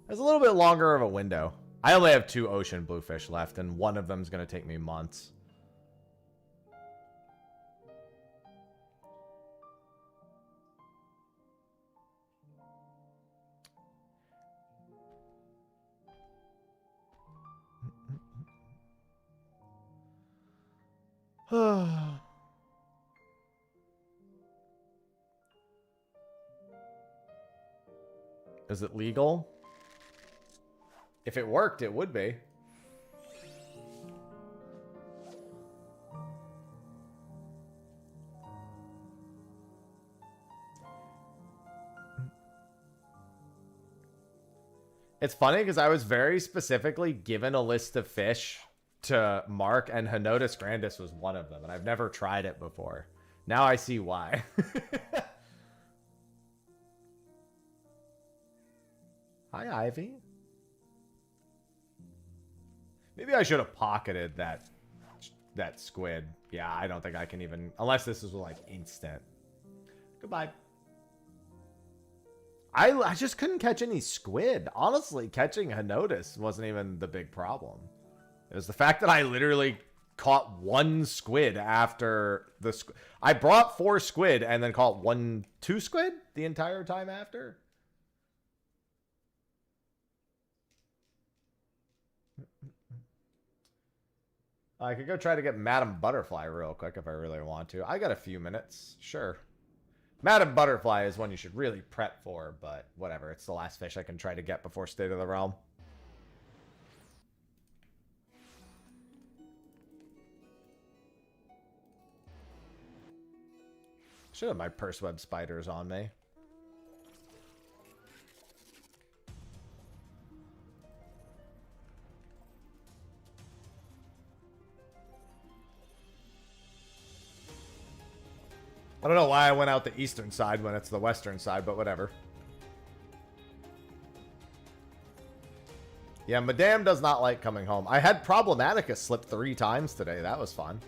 There's a little bit longer of a window. I only have 2 ocean bluefish left, and one of them is going to take me months. Is it legal? If it worked, it would be. It's funny because I was very specifically given a list of fish to mark, and Henotus grandis was one of them, and I've never tried it before. Now I see why. Hi, Ivy. Maybe I should have pocketed that squid. Yeah, I don't think I can even, unless this is like instant. Goodbye. I just couldn't catch any squid. Honestly, catching Henotus wasn't even the big problem. It was the fact that I literally caught one squid after the I brought 4 squid and then caught 2 squid the entire time after. I could go try to get Madam Butterfly real quick if I really want to. I got a few minutes. Sure. Madam Butterfly is one you should really prep for, but whatever. It's the last fish I can try to get before State of the Realm. Should have my purse web spiders on me. I don't know why I went out the eastern side when it's the western side, but whatever. Yeah, Madame does not like coming home. I had Problematica slip 3 times today. That was fun.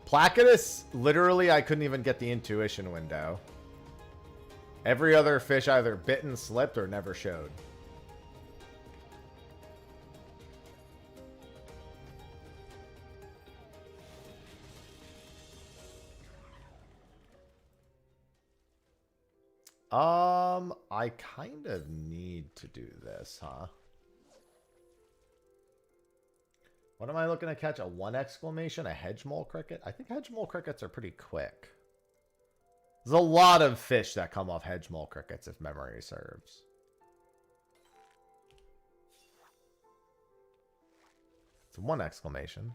Placidus, literally, I couldn't even get the intuition window. Every other fish either bit and slipped or never showed. I kind of need to do this, huh? What am I looking to catch? A 1 exclamation? A hedge mole cricket? I think hedge mole crickets are pretty quick. There's a lot of fish that come off hedge mole crickets, if memory serves. It's 1 exclamation.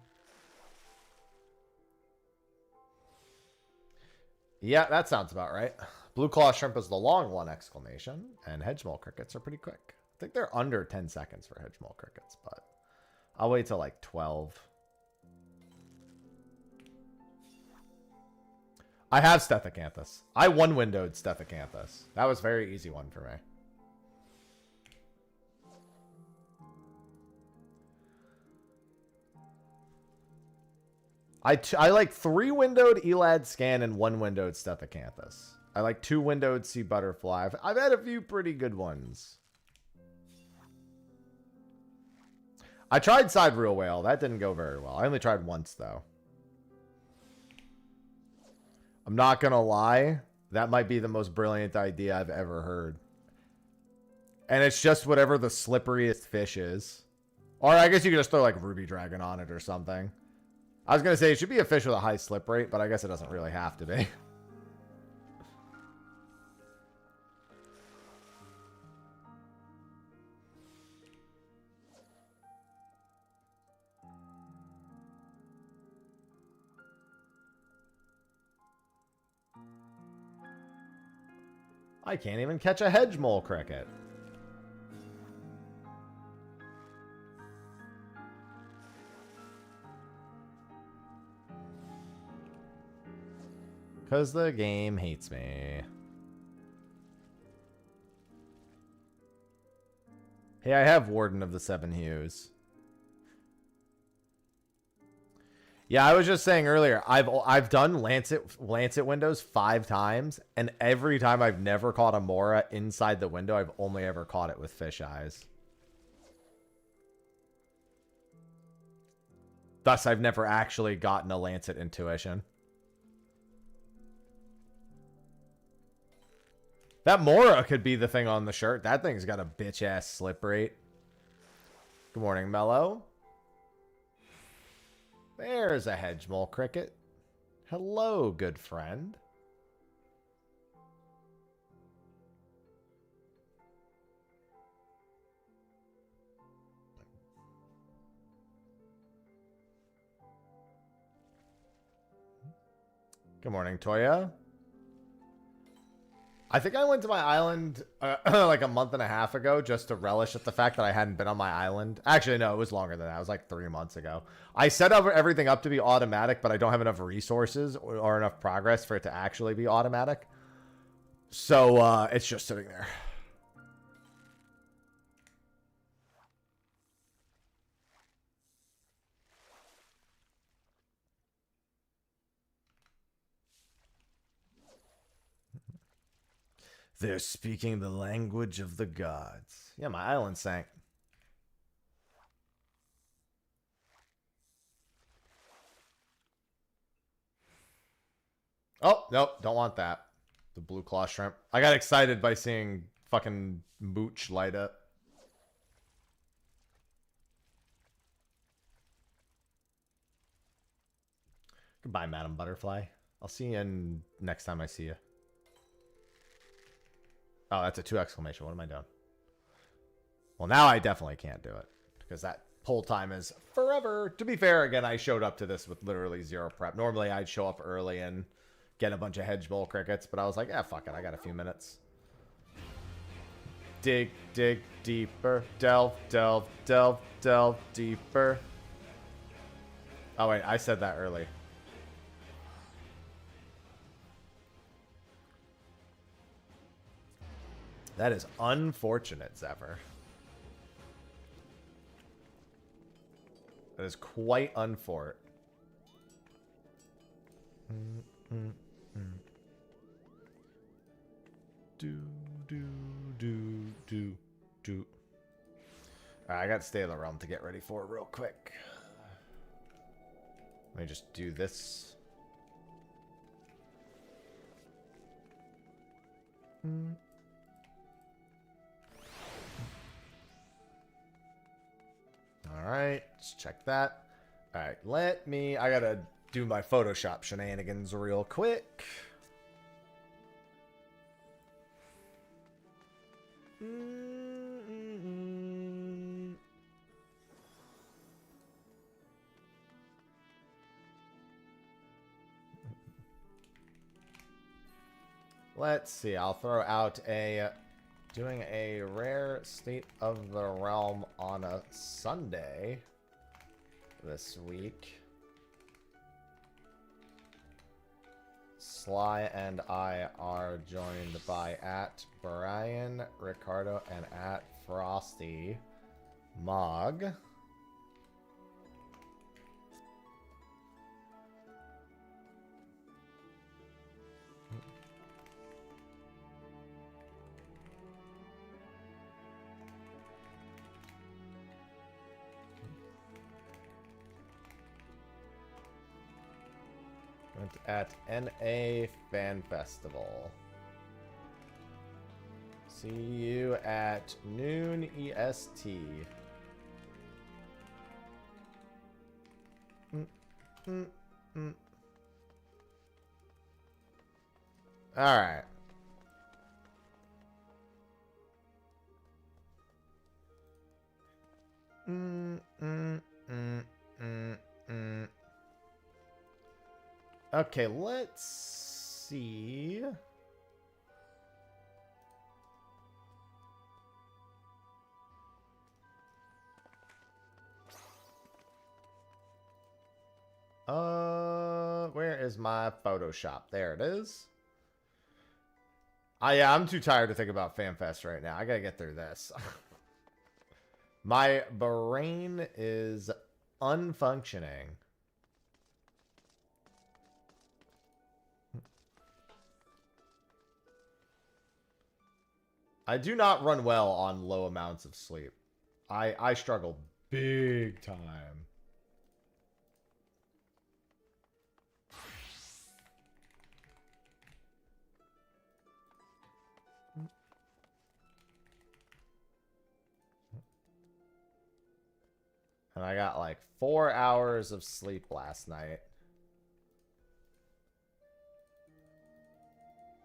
Yeah, that sounds about right. Blue claw shrimp is the long 1 exclamation, and hedge mole crickets are pretty quick. I think they're under 10 seconds for hedge mole crickets, but I'll wait till like 12. I have Stephacanthus. I 1-windowed Stephacanthus. That was a very easy one for me. I like 3-windowed Elad Scan and 1-windowed Stephacanthus. I like 2-windowed Sea Butterfly. I've had a few pretty good ones. I tried Side Reel Whale. That didn't go very well. I only tried once, though. I'm not going to lie. That might be the most brilliant idea I've ever heard. And it's just whatever the slipperiest fish is. Or I guess you could just throw like Ruby Dragon on it or something. I was going to say it should be a fish with a high slip rate, but I guess it doesn't really have to be. I can't even catch a hedge mole cricket. Because the game hates me. Hey, I have Warden of the Seven Hues. Yeah, I was just saying earlier, I've done Lancet windows 5 times, and every time I've never caught a Mora inside the window. I've only ever caught it with fish eyes. Thus, I've never actually gotten a Lancet intuition. That Mora could be the thing on the shirt. That thing's got a bitch-ass slip rate. Good morning, Mello. There's a hedge mole cricket. Hello, good friend. Good morning, Toya. I think I went to my island like a month and a half ago just to relish at the fact that I hadn't been on my island. Actually, no, it was longer than that. It was like 3 months ago. I set up everything up to be automatic, but I don't have enough resources or enough progress for it to actually be automatic. So it's just sitting there. They're speaking the language of the gods. Yeah, my island sank. Oh, nope, don't want that. The blue claw shrimp. I got excited by seeing fucking Mooch light up. Goodbye, Madam Butterfly. I'll see you next time I see you. Oh, that's a 2 exclamation. What am I doing? Well, now I definitely can't do it because that pull time is forever. To be fair, again, I showed up to this with literally 0 prep. Normally, I'd show up early and get a bunch of hedge bowl crickets, but I was like, yeah, fuck it. I got a few minutes. Dig, dig deeper. Delve, delve, delve, delve deeper. Oh, wait. I said that early. That is unfortunate, Zephyr. That is quite unfort. Do, do, do, do, do. Alright, I got to stay in the realm to get ready for it real quick. Let me just do this. Alright, let's check that. Alright, I gotta do my Photoshop shenanigans real quick. Let's see, I'll throw out doing a rare State of the Realm on a Sunday this week. Sly and I are joined by @Brian, Ricardo, and @Frosty Mog. At NA Fan Festival. See you at noon EST. All right. Okay, let's see. Where is my Photoshop? There it is. Yeah, I'm too tired to think about FanFest right now. I gotta get through this. My brain is unfunctioning. I do not run well on low amounts of sleep. I struggle big time. And I got like 4 hours of sleep last night.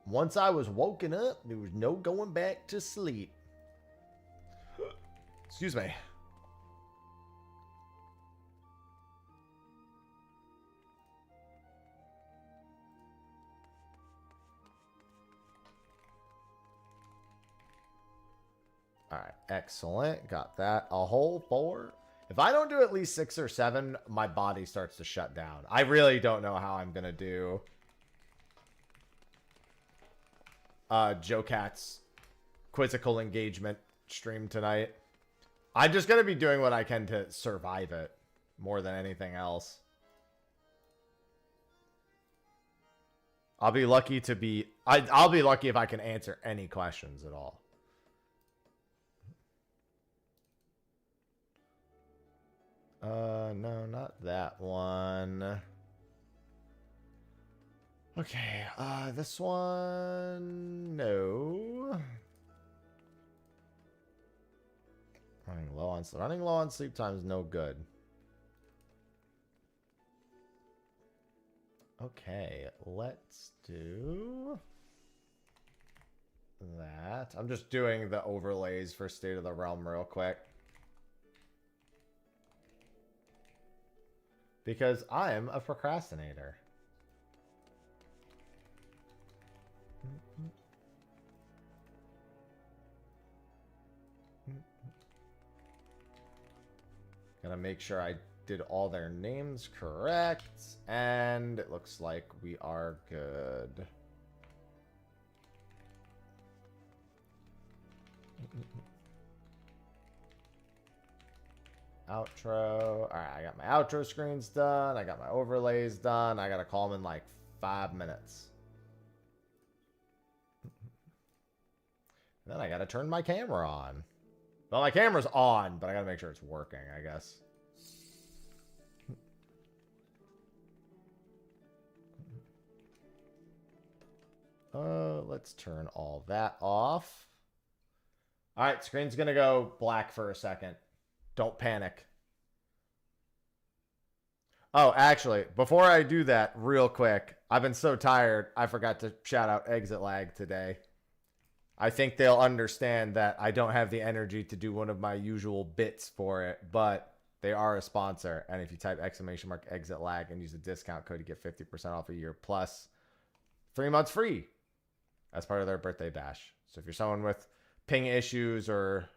Once I was woken up, there was no going back to sleep. Excuse me. All right, excellent. Got that. A whole 4. If I don't do at least 6 or 7, my body starts to shut down. I really don't know how I'm gonna do Joe Cat's quizzical engagement stream tonight. I'm just gonna be doing what I can to survive it more than anything else. I'll be lucky to be I'll be lucky if I can answer any questions at all. No, not that one. Okay, this one, no. Running low on sleep time is no good. Okay, let's do that. I'm just doing the overlays for State of the Realm real quick. Because I'm a procrastinator. Gotta make sure I did all their names correct. And it looks like we are good. Outro. Alright, I got my outro screens done. I got my overlays done. I gotta call them in like 5 minutes. Then I gotta turn my camera on. Well, my camera's on, but I gotta make sure it's working, I guess. Let's turn all that off. Alright, screen's gonna go black for a second. Don't panic. Oh, actually, before I do that, real quick, I've been so tired, I forgot to shout out Exit Lag today. I think they'll understand that I don't have the energy to do one of my usual bits for it, but they are a sponsor. And if you type !exit lag and use the discount code, you get 50% off a year plus 3 months free as part of their birthday bash. So if you're someone with ping issues or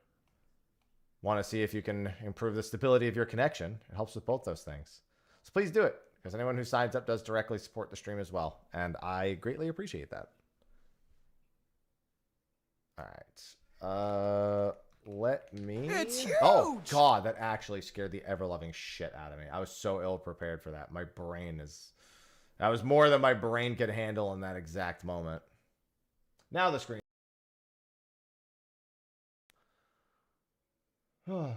want to see if you can improve the stability of your connection, it helps with both those things. So please do it, because anyone who signs up does directly support the stream as well. And I greatly appreciate that. All right. Let me... It's huge! Oh, God, that actually scared the ever-loving shit out of me. I was so ill-prepared for that. My brain is... That was more than my brain could handle in that exact moment. Now the screen... All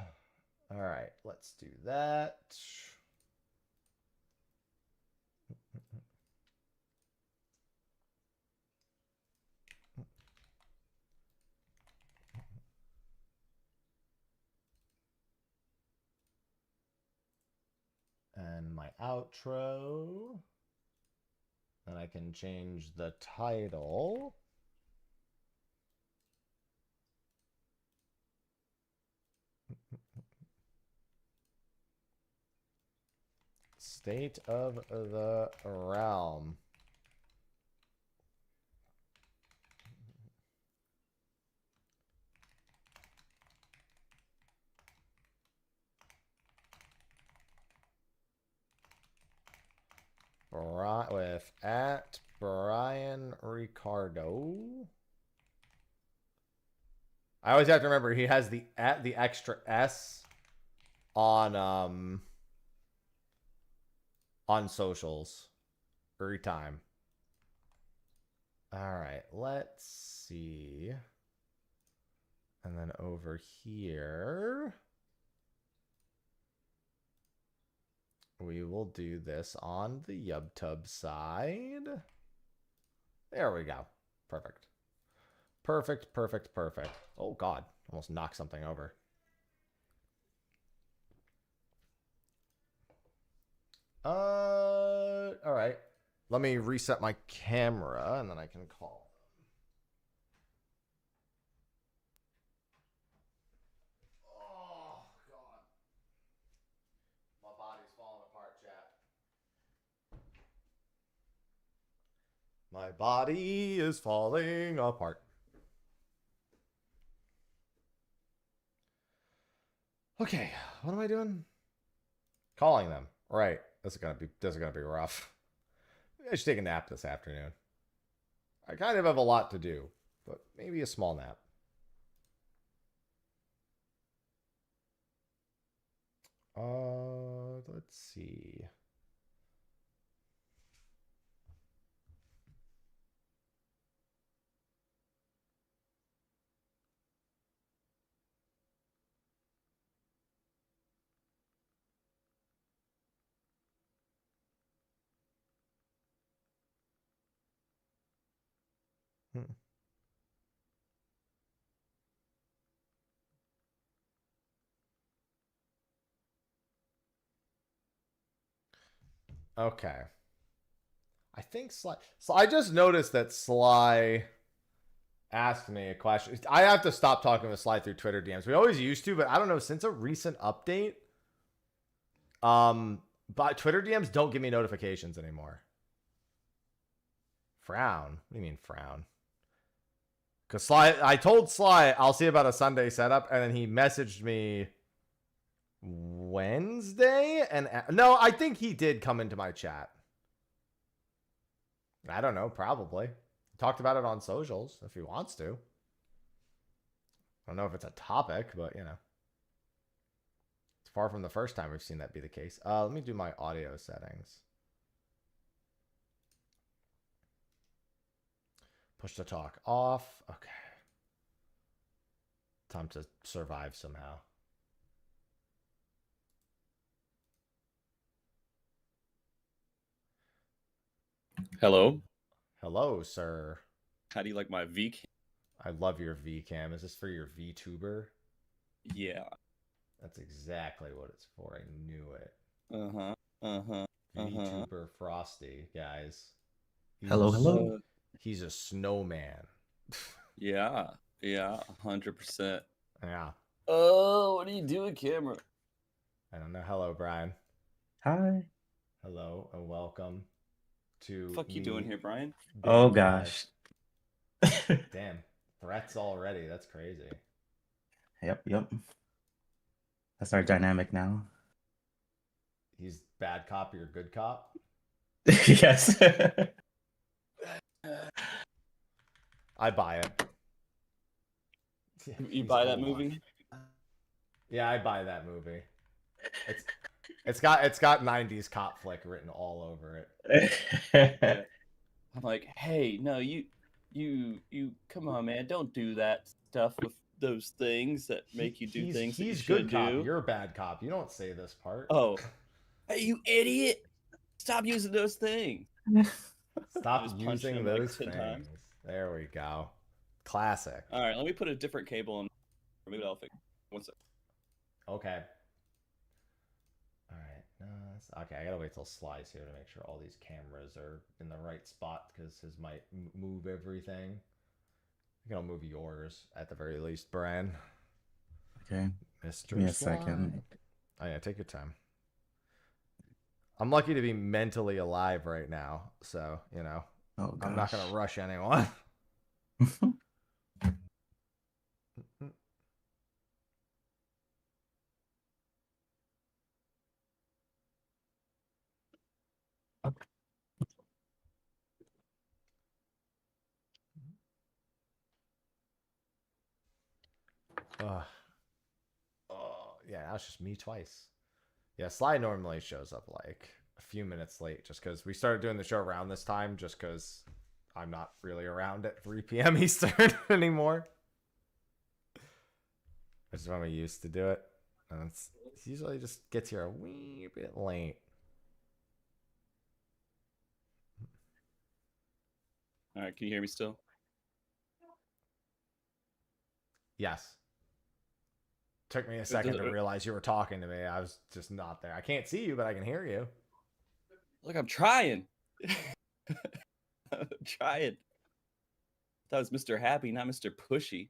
right, let's do that. And my outro. Then I can change the title. State of the Realm. With at Brian Ricardo. I always have to remember he has the extra S on socials every time. All right, let's see. And then over here, we will do this on the YubTub side. There we go. Perfect. Perfect, perfect, perfect. Oh, God. Almost knocked something over. All right. Let me reset my camera, and then I can call them. Oh, God. My body's falling apart, chat. My body is falling apart. Okay, what am I doing? Calling them. Right. This is gonna be rough. Maybe I should take a nap this afternoon. I kind of have a lot to do, but maybe a small nap. Let's see. Hmm. Okay. I think Sly. So I just noticed that Sly asked me a question. I have to stop talking with Sly through Twitter DMs. We always used to, but I don't know. Since a recent update, but Twitter DMs don't give me notifications anymore. Frown. What do you mean frown? Because Sly, I told Sly I'll see about a Sunday setup, and then he messaged me Wednesday, and no, I think he did come into my chat. I don't know, probably. Talked about it on socials if he wants to. I don't know if it's a topic, but you know. It's far from the first time we've seen that be the case. Let me do my audio settings. Push to talk off. Okay. Time to survive somehow. Hello. Hello, sir. How do you like my V? I love your VCam. Is this for your VTuber? Yeah. That's exactly what it's for. I knew it. Uh-huh. VTuber Frosty, guys. Hello. He's a snowman. Yeah. 100%. Yeah. Oh, what are you doing, camera? I don't know. Hello, Brian. Hi. Hello and welcome to. What the fuck you doing here, Brian? Oh gosh. Damn. Threats already. That's crazy. Yep. That's our dynamic now. He's bad cop, you're good cop. Yes. I buy it. You buy that movie? Yeah, I buy that movie. It's got 90s cop flick written all over it. Yeah. I'm like, hey, no, you come on, man, don't do that stuff with those things that make you do things that you should good cop. do. You're a bad cop. You don't say this part. Oh, hey, you idiot! Stop using those things. Stop Just punched using him those like 10 things. times. There we go. Classic. All right, let me put a different cable in. Maybe I'll fix. One sec. Okay. All right. No, okay, I gotta wait till Sly's here to make sure all these cameras are in the right spot because his might move everything. I think I'll move yours at the very least, Brian. Okay. Mr. Give me a Sly. second. Oh yeah, take your time. I'm lucky to be mentally alive right now, so you know I'm not gonna rush anyone. Yeah, now it's just me twice. Yeah, Sly normally shows up like a few minutes late just because we started doing the show around this time just because I'm not really around at 3 p.m. Eastern anymore. Which is when we used to do it. And it's usually just gets here a wee bit late. All right, can you hear me still? Yes. Took me a second to realize you were talking to me. I was just not there. I can't see you, but I can hear you. Look, I'm trying. I'm trying. That was Mr. Happy, not Mr. Pushy.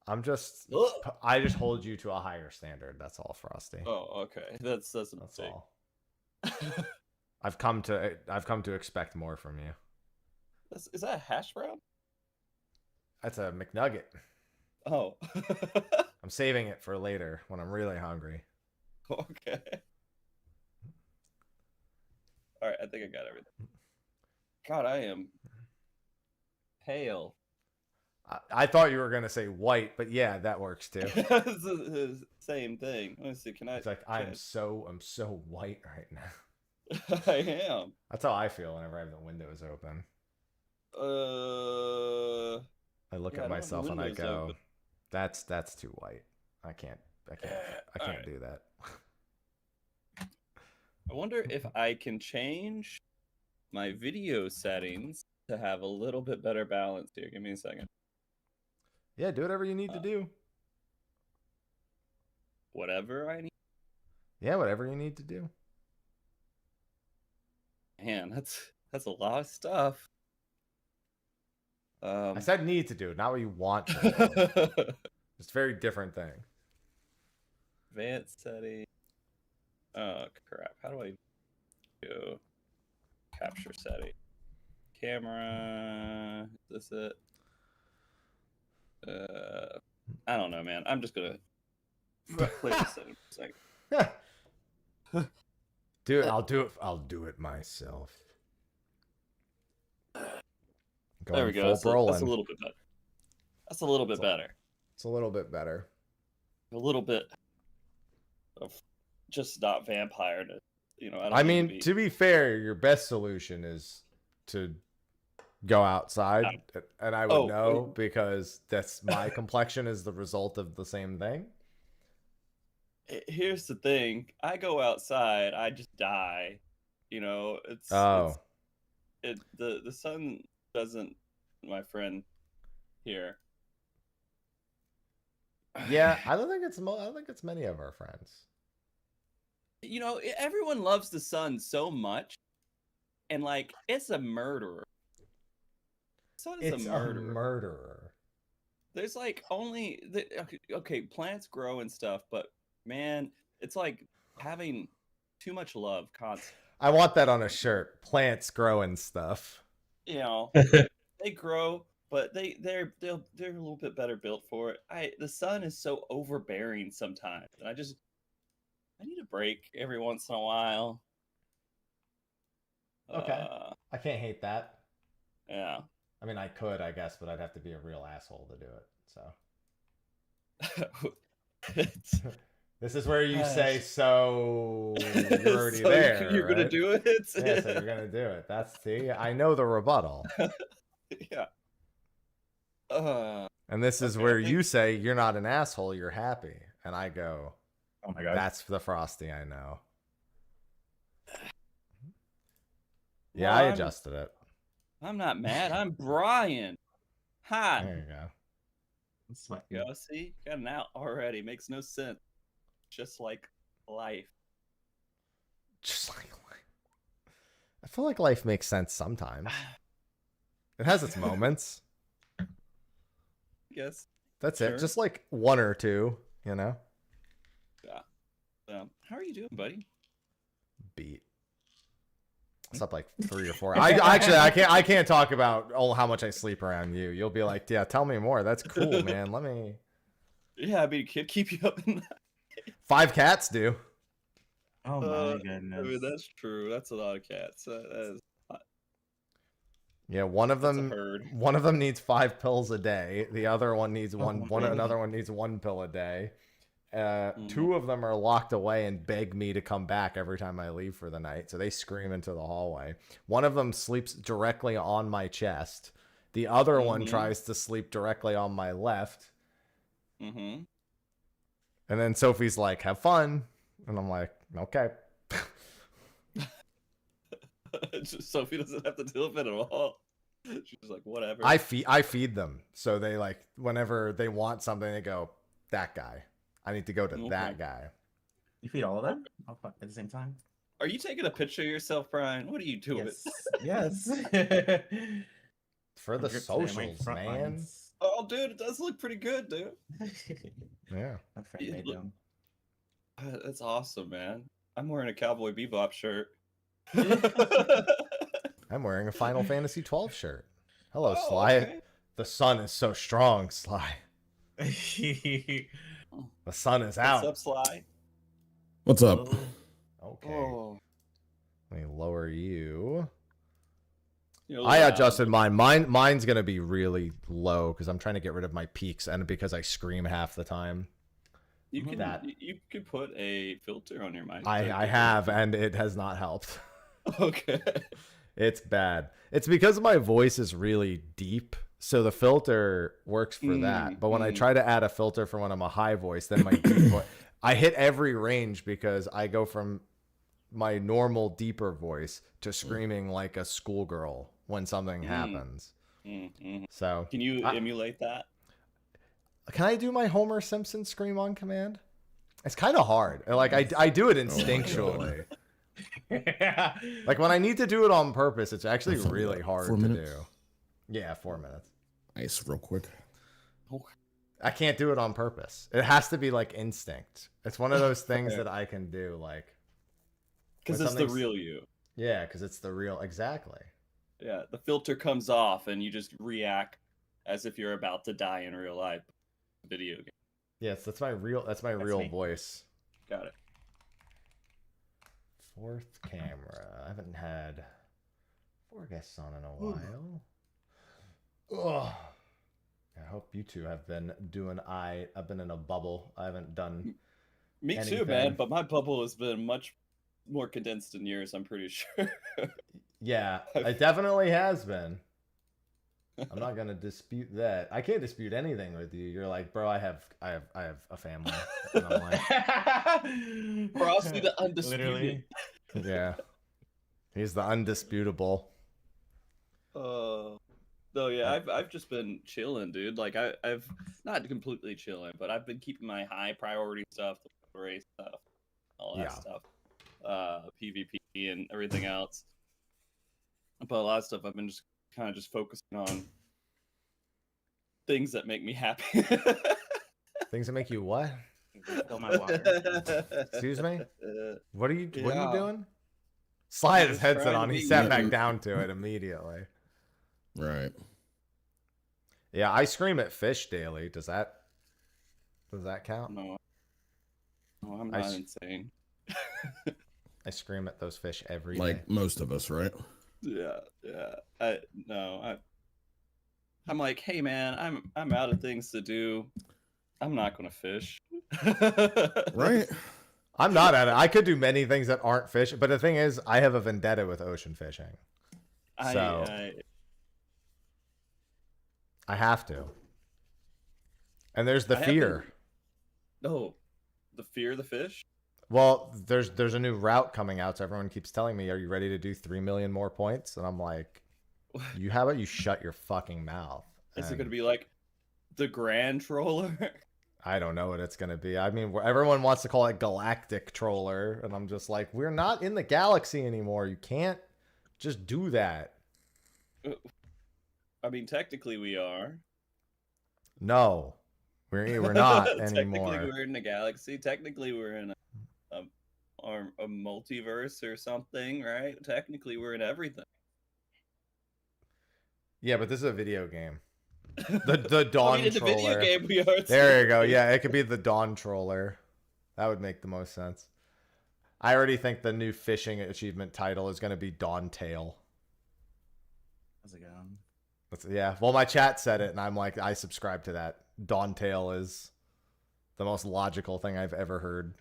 I just hold you to a higher standard. That's all, Frosty. Oh, okay. That's a mistake. All. I've come to expect more from you. Is that a hash brown? That's a McNugget. Oh. I'm saving it for later when I'm really hungry. Okay. All right, I think I got everything. God, I am pale. I thought you were gonna say white, but yeah, that works too. It's the same thing. Let me see. Can I? It's like I'm so white right now. I am. That's how I feel whenever I have the windows open. I look Yeah, I at don't have the myself and I windows go, open. that's too white. I can't Alright. do that. I wonder if I can change my video settings to have a little bit better balance here. Give me a second. Yeah, do whatever you need to do. Whatever I need. Yeah, whatever you need to do. Man, that's a lot of stuff. I said need to do, not what you want to do. It's a very different thing. Advanced setting. Oh crap! How do I do capture setting? Camera. Is this it? I don't know, man. I'm just gonna play this in a second. Dude, I'll do it myself. There we go. That's a little bit better. That's a little bit better. It's a little bit better. A little bit of just not vampire. I mean, to be fair, your best solution is to go outside, and I would know because that's my complexion is the result of the same thing. Here's the thing: I go outside, I just die. The sun doesn't, my friend here. Yeah, I don't think it's many of our friends. Everyone loves the sun so much, and like it's a murderer. The sun is a murderer. There's like okay, plants grow and stuff, but man, it's like having too much love constantly. I want that on a shirt. Plants grow and stuff. They grow, but they're a little bit better built for it. The sun is so overbearing sometimes, and I need a break every once in a while. Okay. I can't hate that. Yeah. I mean, I could, I guess, but I'd have to be a real asshole to do it. So. This is where you say, so you're already so there. You're right? gonna do it? Yeah, so you're gonna do it. See, I know the rebuttal. Yeah. And this is where you say you're not an asshole, you're happy. And I go, oh my god, that's the Frosty I know. Well, yeah, I adjusted it. I'm not mad. I'm Brian. Hi. There you go. Yeah, see, got an out already. Makes no sense. Just like life. Just like life. I feel like life makes sense sometimes. It has its moments. Yes. That's it. Just like one or two, Yeah. How are you doing, buddy? Beat. I slept like 3 or 4. I can't talk about how much I sleep around you. You'll be like, yeah, tell me more. That's cool, man. Let me. Yeah, I mean, kid, keep you up in that. 5 cats do. Oh my goodness. I mean, that's true. That's a lot of cats. That is a lot. Yeah, one of them needs 5 pills a day. The other one needs another one needs 1 pill a day. 2 of them are locked away and beg me to come back every time I leave for the night. So they scream into the hallway. One of them sleeps directly on my chest. The other one tries to sleep directly on my left. Mm-hmm. And then Sophie's like, have fun. And I'm like, okay. Sophie doesn't have to deal with it at all. She's like, whatever. I feed them. So they like, whenever they want something, they go, that guy. I need to go to that guy. You feed all of them at the same time? Are you taking a picture of yourself, Brian? What are you doing? Yes. For the socials, man. Oh, dude, it does look pretty good, dude. Yeah. My friend made them. That's awesome, man. I'm wearing a Cowboy Bebop shirt. I'm wearing a Final Fantasy 12 shirt. Hello, Sly. Okay. The sun is so strong, Sly. The sun is What's out. up, Sly? What's up? Okay. Oh, Let me lower you. you're I loud. adjusted mine. Mine's gonna be really low because I'm trying to get rid of my peaks and because I scream half the time. You can that. you could put a filter on your mic. I have, and it has not helped. Okay. It's bad. It's because my voice is really deep, so the filter works for that. But when I try to add a filter for when I'm a high voice, then my deep voice, I hit every range because I go from my normal deeper voice to screaming like a schoolgirl when something happens. So Can you emulate that? can I do my Homer Simpson scream on command? It's kind of hard. Like I do it instinctually. Like when I need to do it on purpose, it's actually really hard to do. Yeah, 4 minutes. Nice, real quick. I can't do it on purpose. It has to be like instinct. It's one of those things that I can do like Because it's the real you. Yeah, because it's the real exactly. Yeah, the filter comes off and you just react as if you're about to die in real life. Video game. Yes, that's my real voice. Got it. Fourth camera. I haven't had 4 guests on in a while. Ugh. I hope you two have been doing. I've been in a bubble. I haven't done. Me anything. too, man. But my bubble has been much more condensed than yours. I'm pretty sure. Yeah, it definitely has been. I'm not gonna dispute that. I can't dispute anything with you. You're like, bro, I have a family. And I'm like, Frosty the undisputed. Literally. yeah, he's the undisputable. No, yeah, I've just been chilling, dude. Like I've not completely chilling, but I've been keeping my high priority stuff, the race stuff, all that stuff, PvP and everything else. But a lot of stuff I've been just kind of just focusing on things that make me happy. Things that make you what? Fill my water. Excuse me? What are you doing? Slide his headset on. He sat back down to it immediately. Right. Yeah, I scream at fish daily. Does that count? No, I'm not insane. I scream at those fish every day. Like most of us, right? Yeah. I'm like, hey man, I'm out of things to do. I'm not gonna fish. Right. I'm not at it. I could do many things that aren't fish, but the thing is, I have a vendetta with ocean fishing. So I have to. And there's the fear. No, the fear of the fish. Well, there's a new route coming out, so everyone keeps telling me, "Are you ready to do 3 million more points?" And I'm like, how about you shut your fucking mouth? Is it gonna be like the Grand Troller? I don't know what it's gonna be. I mean, everyone wants to call it Galactic Troller, and I'm just like, we're not in the galaxy anymore. You can't just do that. I mean, technically we are. No, we're not anymore. Technically we're in the galaxy. Technically we're in a multiverse or something, right? Technically we're in everything. Yeah, but this is a video game. The Dawn in the Troller. video game we are. There you go. Yeah, it could be the Dawn Troller. That would make the most sense. I already think the new fishing achievement title is going to be Dawn Tail. How's it going? Yeah. Well, my chat said it, and I'm like, I subscribe to that. Dawn Tail is the most logical thing I've ever heard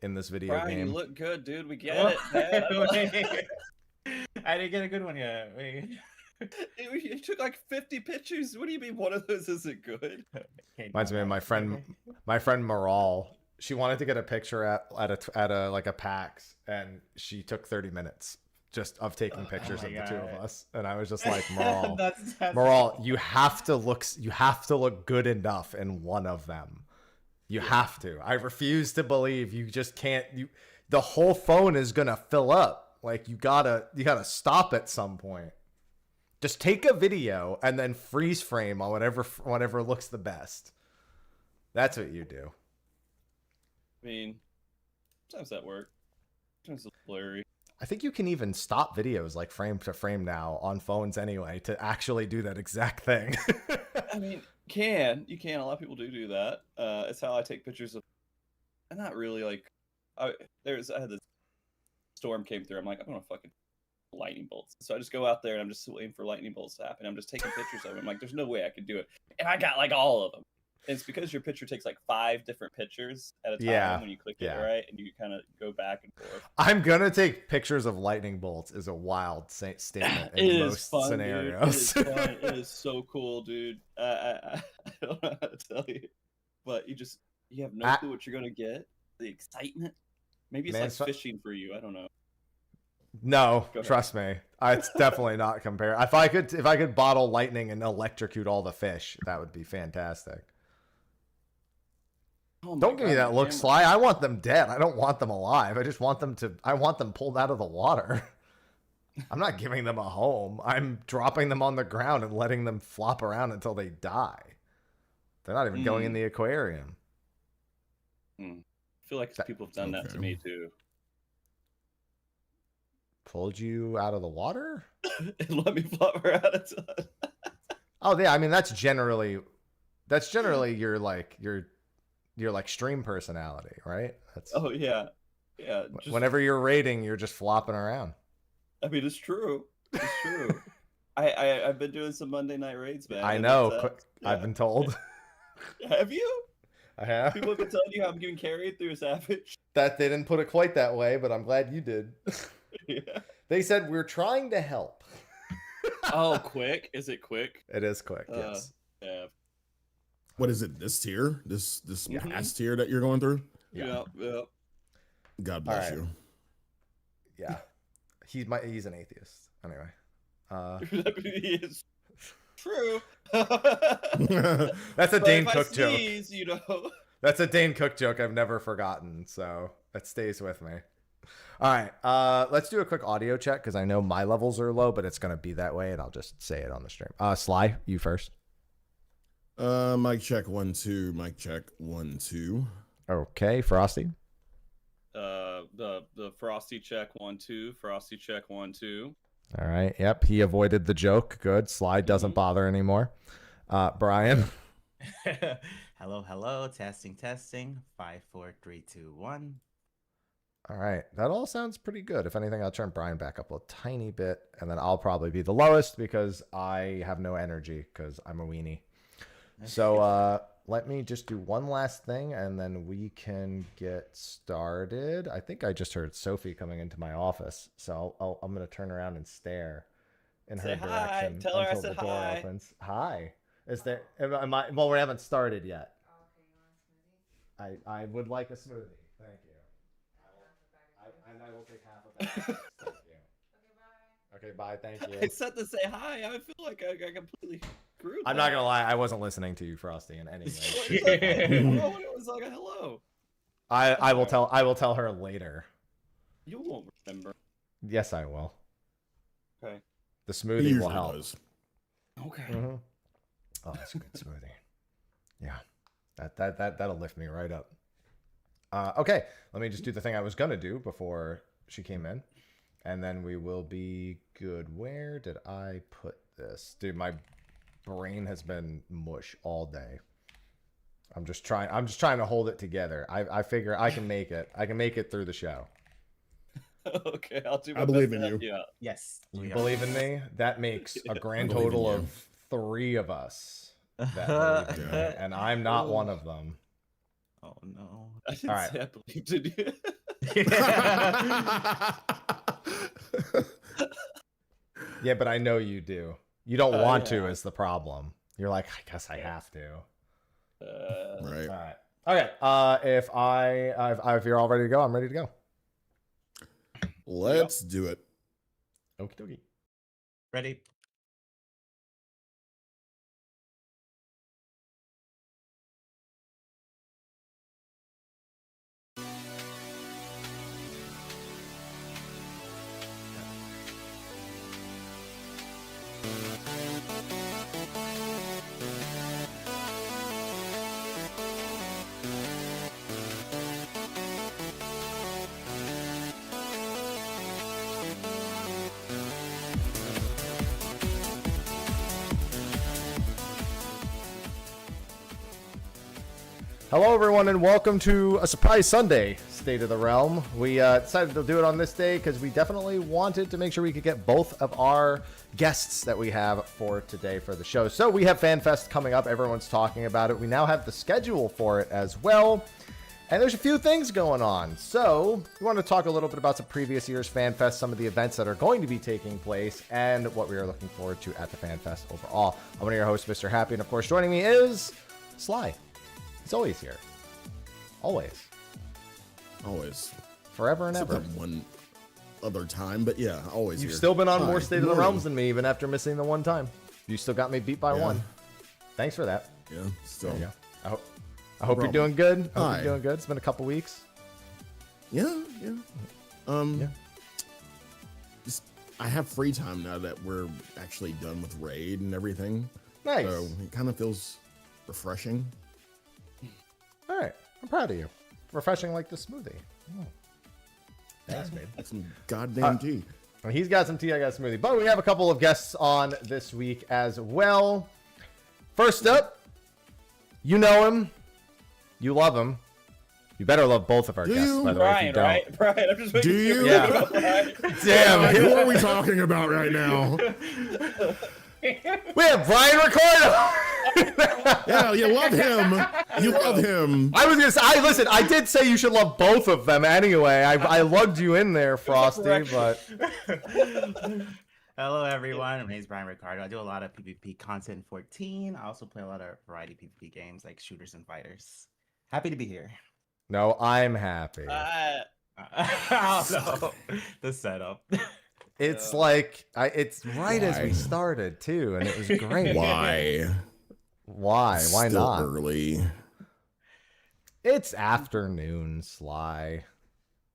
in this video Brian, game. you look good, dude. We get it, man. I didn't get a good one yet. Wait. You took like 50 pictures. What do you mean one of those isn't good? Reminds me of my friend Maral. She wanted to get a picture at a like a PAX, and she took 30 minutes just of taking pictures of the two of us, and I was just like, Maral, Maral, you have to look good enough in one of them. You have to. I refuse to believe you just can't. The whole phone is gonna fill up. Like you gotta stop at some point. Just take a video and then freeze frame on whatever looks the best. That's what you do. I mean, sometimes that works. Sometimes it's blurry. I think you can even stop videos like frame to frame now on phones anyway to actually do that exact thing. I mean, you can. A lot of people do that. It's how I take pictures of. And not really like. I had this storm came through. I'm like, I'm gonna fucking lightning bolts. So I just go out there and I'm just waiting for lightning bolts to happen. I'm just taking pictures of them. I'm like, there's no way I could do it. And I got like all of them. And it's because your picture takes like 5 different pictures at a time when you click it, right? And you kind of go back and forth. I'm gonna take pictures of lightning bolts is a wild statement in most scenarios. Dude. It is fun. It is so cool, dude. I don't know how to tell you. But you have no clue what you're gonna get. The excitement. Maybe it's like fishing for you. I don't know. No, trust me. It's definitely not compared. If I could bottle lightning and electrocute all the fish, that would be fantastic. Oh don't give me that look, Sly. I want them dead. I don't want them alive. I want them pulled out of the water. I'm not giving them a home. I'm dropping them on the ground and letting them flop around until they die. They're not even going in the aquarium. I feel like people have done that to me too. Pulled you out of the water? And let me flop her out of time. Oh yeah, I mean that's generally your stream personality, right? That's yeah. Whenever you're raiding, you're just flopping around. I mean, it's true. It's true. I've been doing some Monday night raids, man. I know. I've been told. Have you? I have. People have been telling you how I'm getting carried through a savage. That they didn't put it quite that way, but I'm glad you did. Yeah. They said we're trying to help. Oh, quick? Is it quick? It is quick. Yes. Yeah. What is it? This tier? This past tier that you're going through? Yeah. God bless you. Yeah. He's an atheist. Anyway. He is true. That's a Dane Cook joke. You know. That's a Dane Cook joke I've never forgotten, so it stays with me. All right, let's do a quick audio check because I know my levels are low, but it's gonna be that way, and I'll just say it on the stream. Sly, you first. Mic check 1 2. Mic check 1 2. Okay, Frosty. The Frosty check 1 2. Frosty check 1 2. All right. Yep, he avoided the joke. Good. Slide doesn't bother anymore. Brian. Hello. Testing. 5 4 3 2 1. All right, that all sounds pretty good. If anything, I'll turn Brian back up a tiny bit, and then I'll probably be the lowest because I have no energy because I'm a weenie. So let me just do one last thing, and then we can get started. I think I just heard Sophie coming into my office, so I'm going to turn around and stare in her direction Tell her until I said the door hi. opens. Hi. Is there? Well, we haven't started yet. Okay, you want a smoothie? I would like a smoothie. Thank you. I will take half of that. Thank you. Okay, Okay, bye. bye. Thank you. I said to say hi. I feel like I completely screwed. I'm not gonna lie. I wasn't listening to you, Frosty, in any way. It was like a hello. I will tell her later. You won't remember. Yes, I will. Okay. The smoothie will help. Okay. Mm-hmm. Oh, that's a good smoothie. Yeah, that'll lift me right up. Okay, let me just do the thing I was gonna do before she came in, and then we will be good. Where did I put this? Dude, my brain has been mush all day. I'm just trying to hold it together. I figure I can make it. I can make it through the show. Okay, I'll do my I believe best in to you. help Yes. You believe in me? That makes a grand believe in total you. of 3 of us that believe in me, and I'm not one of them. Oh no. I didn't All right. say I believed in you. Yeah, but I know you do. You don't want to is the problem. You're like, I guess I have to. Right. All right. Okay. If you're all ready to go, I'm ready to go. Let's do it. Okie dokie. Ready? Hello, everyone, and welcome to a surprise Sunday State of the Realm. We decided to do it on this day because we definitely wanted to make sure we could get both of our guests that we have for today for the show. So we have FanFest coming up. Everyone's talking about it. We now have the schedule for it as well. And there's a few things going on. So we want to talk a little bit about the previous year's FanFest, some of the events that are going to be taking place, and what we are looking forward to at the FanFest overall. I'm one of your hosts, Mr. Happy, and of course joining me is Sly. He's always here. Always. Always. Forever and Except ever. that one other time, but yeah, always You've here. still been on more Hi, State of the morning. Realms than me, even after missing the one time. You still got me beat by Yeah. one. Thanks for that. Yeah, still. There you go. I hope you're problem. doing good. I hope Hi. you're doing good. It's been a couple weeks. Yeah. Yeah. Just, I have free time now that we're actually done with raid and everything. Nice. So it kind of feels refreshing. All right. I'm proud of you. Refreshing like the smoothie. Oh. Thanks, babe. Some goddamn tea. Well, he's got some tea, I got a smoothie. But we have a couple of guests on this week as well. First up, you know him. You love him. You better love both of our Do guests, you? by the way, if you Brian, don't. right? Brian, I'm just making Do sure you? you're about Brian. Damn. Who are we talking about right now? We have Brian Ricardo. Yeah, you love him. You love him. I was gonna say, listen. I did say you should love both of them anyway. I lugged you in there, Frosty, but Hello, everyone. My name is Brian Ricardo. I do a lot of PvP content in 14. I also play a lot of variety PvP games like shooters and fighters. Happy to be here. no, I'm happy. I don't know. The setup. It's like it's right as we Why? started too, and it was great. Why? Why? Why Still not? early. It's afternoon, Sly.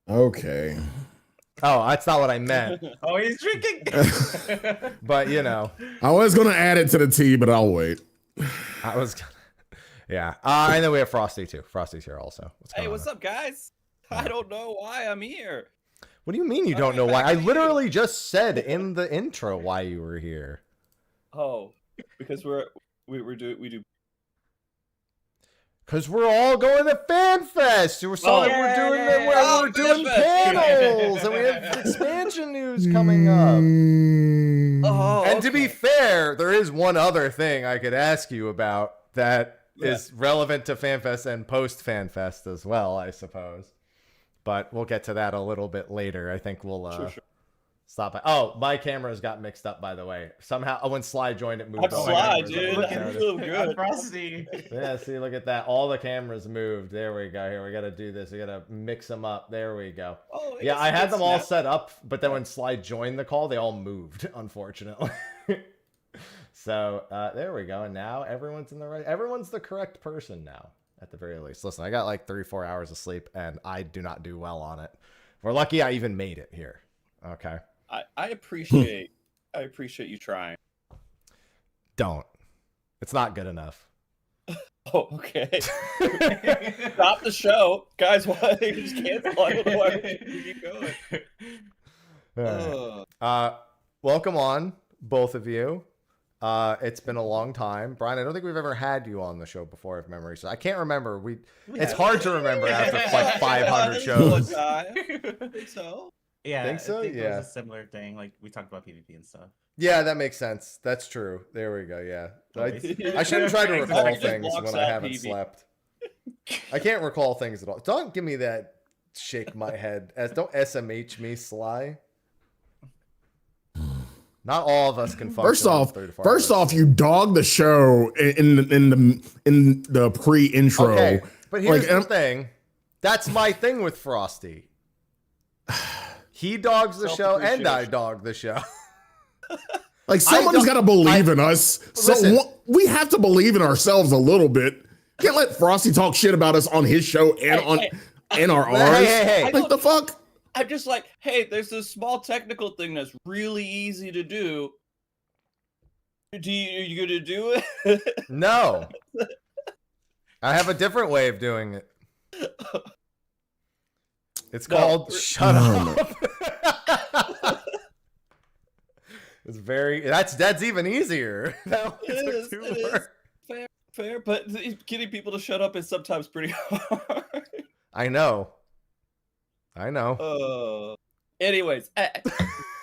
Okay. Oh, that's not what I meant. Oh, he's drinking. But you know, I was gonna add it to the tea, but I'll wait. I was gonna. Yeah, and then we have Frosty too. Frosty's here also. Hey, what's up, guys? I don't know why I'm here. What do you mean you don't know why? I literally just said in the intro why you were here. Oh, because we do. Because we're all going to FanFest. We're we're doing panels, and we have expansion news coming up. Oh, And to be fair, there is one other thing I could ask you about that is relevant to FanFest and post FanFest as well, I suppose. But we'll get to that a little bit later. I think we'll Sure. stop by. Oh, my cameras got mixed up, by the way. Somehow, when Sly joined, it moved. I'm all my Sly, cameras dude. over. I'm so good. Frosty. Yeah, see, look at that. All the cameras moved. There we go. Here, we got to do this. We got to mix them up. There we go. Oh, Yeah, I had it's them all snap. set up, but then when Sly joined the call, they all moved, unfortunately. So there we go. And now everyone's the correct person now, at the very least. Listen, I got like 3-4 hours of sleep, and I do not do well on it. We're lucky I even made it here. Okay. I appreciate you trying. Don't. It's not good enough. Oh, okay. Stop the show, guys. Why they just cancel? I don't know why we keep going. All Ugh. right. Welcome on, both of you. It's been a long time. Brian, I don't think we've ever had you on the show before, if memory serves. I can't remember. It's hard to remember after like 500 shows. I think so. Yeah, Think so? I think it Yeah. was a similar thing. Like we talked about PvP and stuff. Yeah, that makes sense. That's true. There we go. Yeah. I shouldn't try to Exactly. recall Just things blocks when I out haven't PV. slept. I can't recall things at all. Don't give me that shake my head. Don't SMH me, Sly. Not all of us can function. First off, 3 to 4 hours. you dog the show in the pre-intro. Okay, but here's Like, the thing. That's my thing with Frosty. He dogs the show, and I dog the show. Like someone's got to believe in us. So Listen. we have to believe in ourselves a little bit. Can't let Frosty talk shit about us on his show and in our ours. Hey. Like the fuck? I'm just like, hey, there's this small technical thing that's really easy to do. Are you gonna do it? No. I have a different way of doing it. It's called shut up. It's very that's even easier. That It took is, 2 it is. words. Fair. fair, but getting people to shut up is sometimes pretty hard. I know. Anyways, to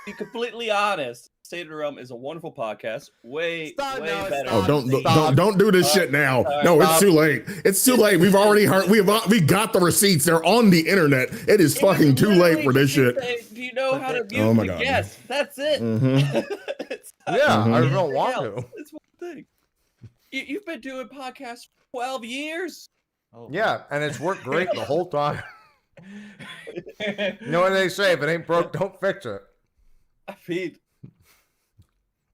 be completely honest, State of the Realm is a wonderful podcast. Way better. Oh, don't do this shit now. No, it's too late. It's too late. We've already heard. We got the receipts. They're on the internet. It is fucking too late for this shit. Do you know how to mute? Oh my God. Yes, that's it. I don't want to. It's one thing. You've been doing podcasts for 12 years. Oh, Yeah, and it's worked great the whole time. You know what they say? If it ain't broke, don't fix it. I mean,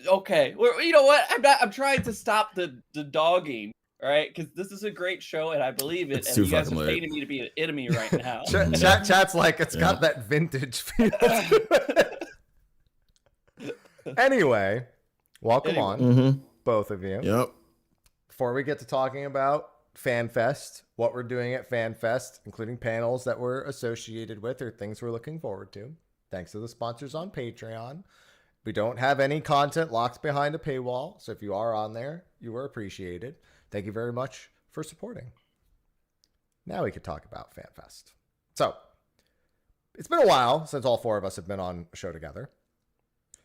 okay. Well, you know what? I'm trying to stop the dogging. All right, because this is a great show, and I believe it. It's and too you guys fucking are late. painting me to be an enemy right now. Chat's like, it's got that vintage feel. Anyway, welcome on, both of you. Yep. Before we get to talking about FanFest, what we're doing at FanFest, including panels that we're associated with or things we're looking forward to, thanks to the sponsors on Patreon. We don't have any content locked behind a paywall, so if you are on there, you are appreciated. Thank you very much for supporting. Now we could talk about FanFest. So, it's been a while since all four of us have been on a show together.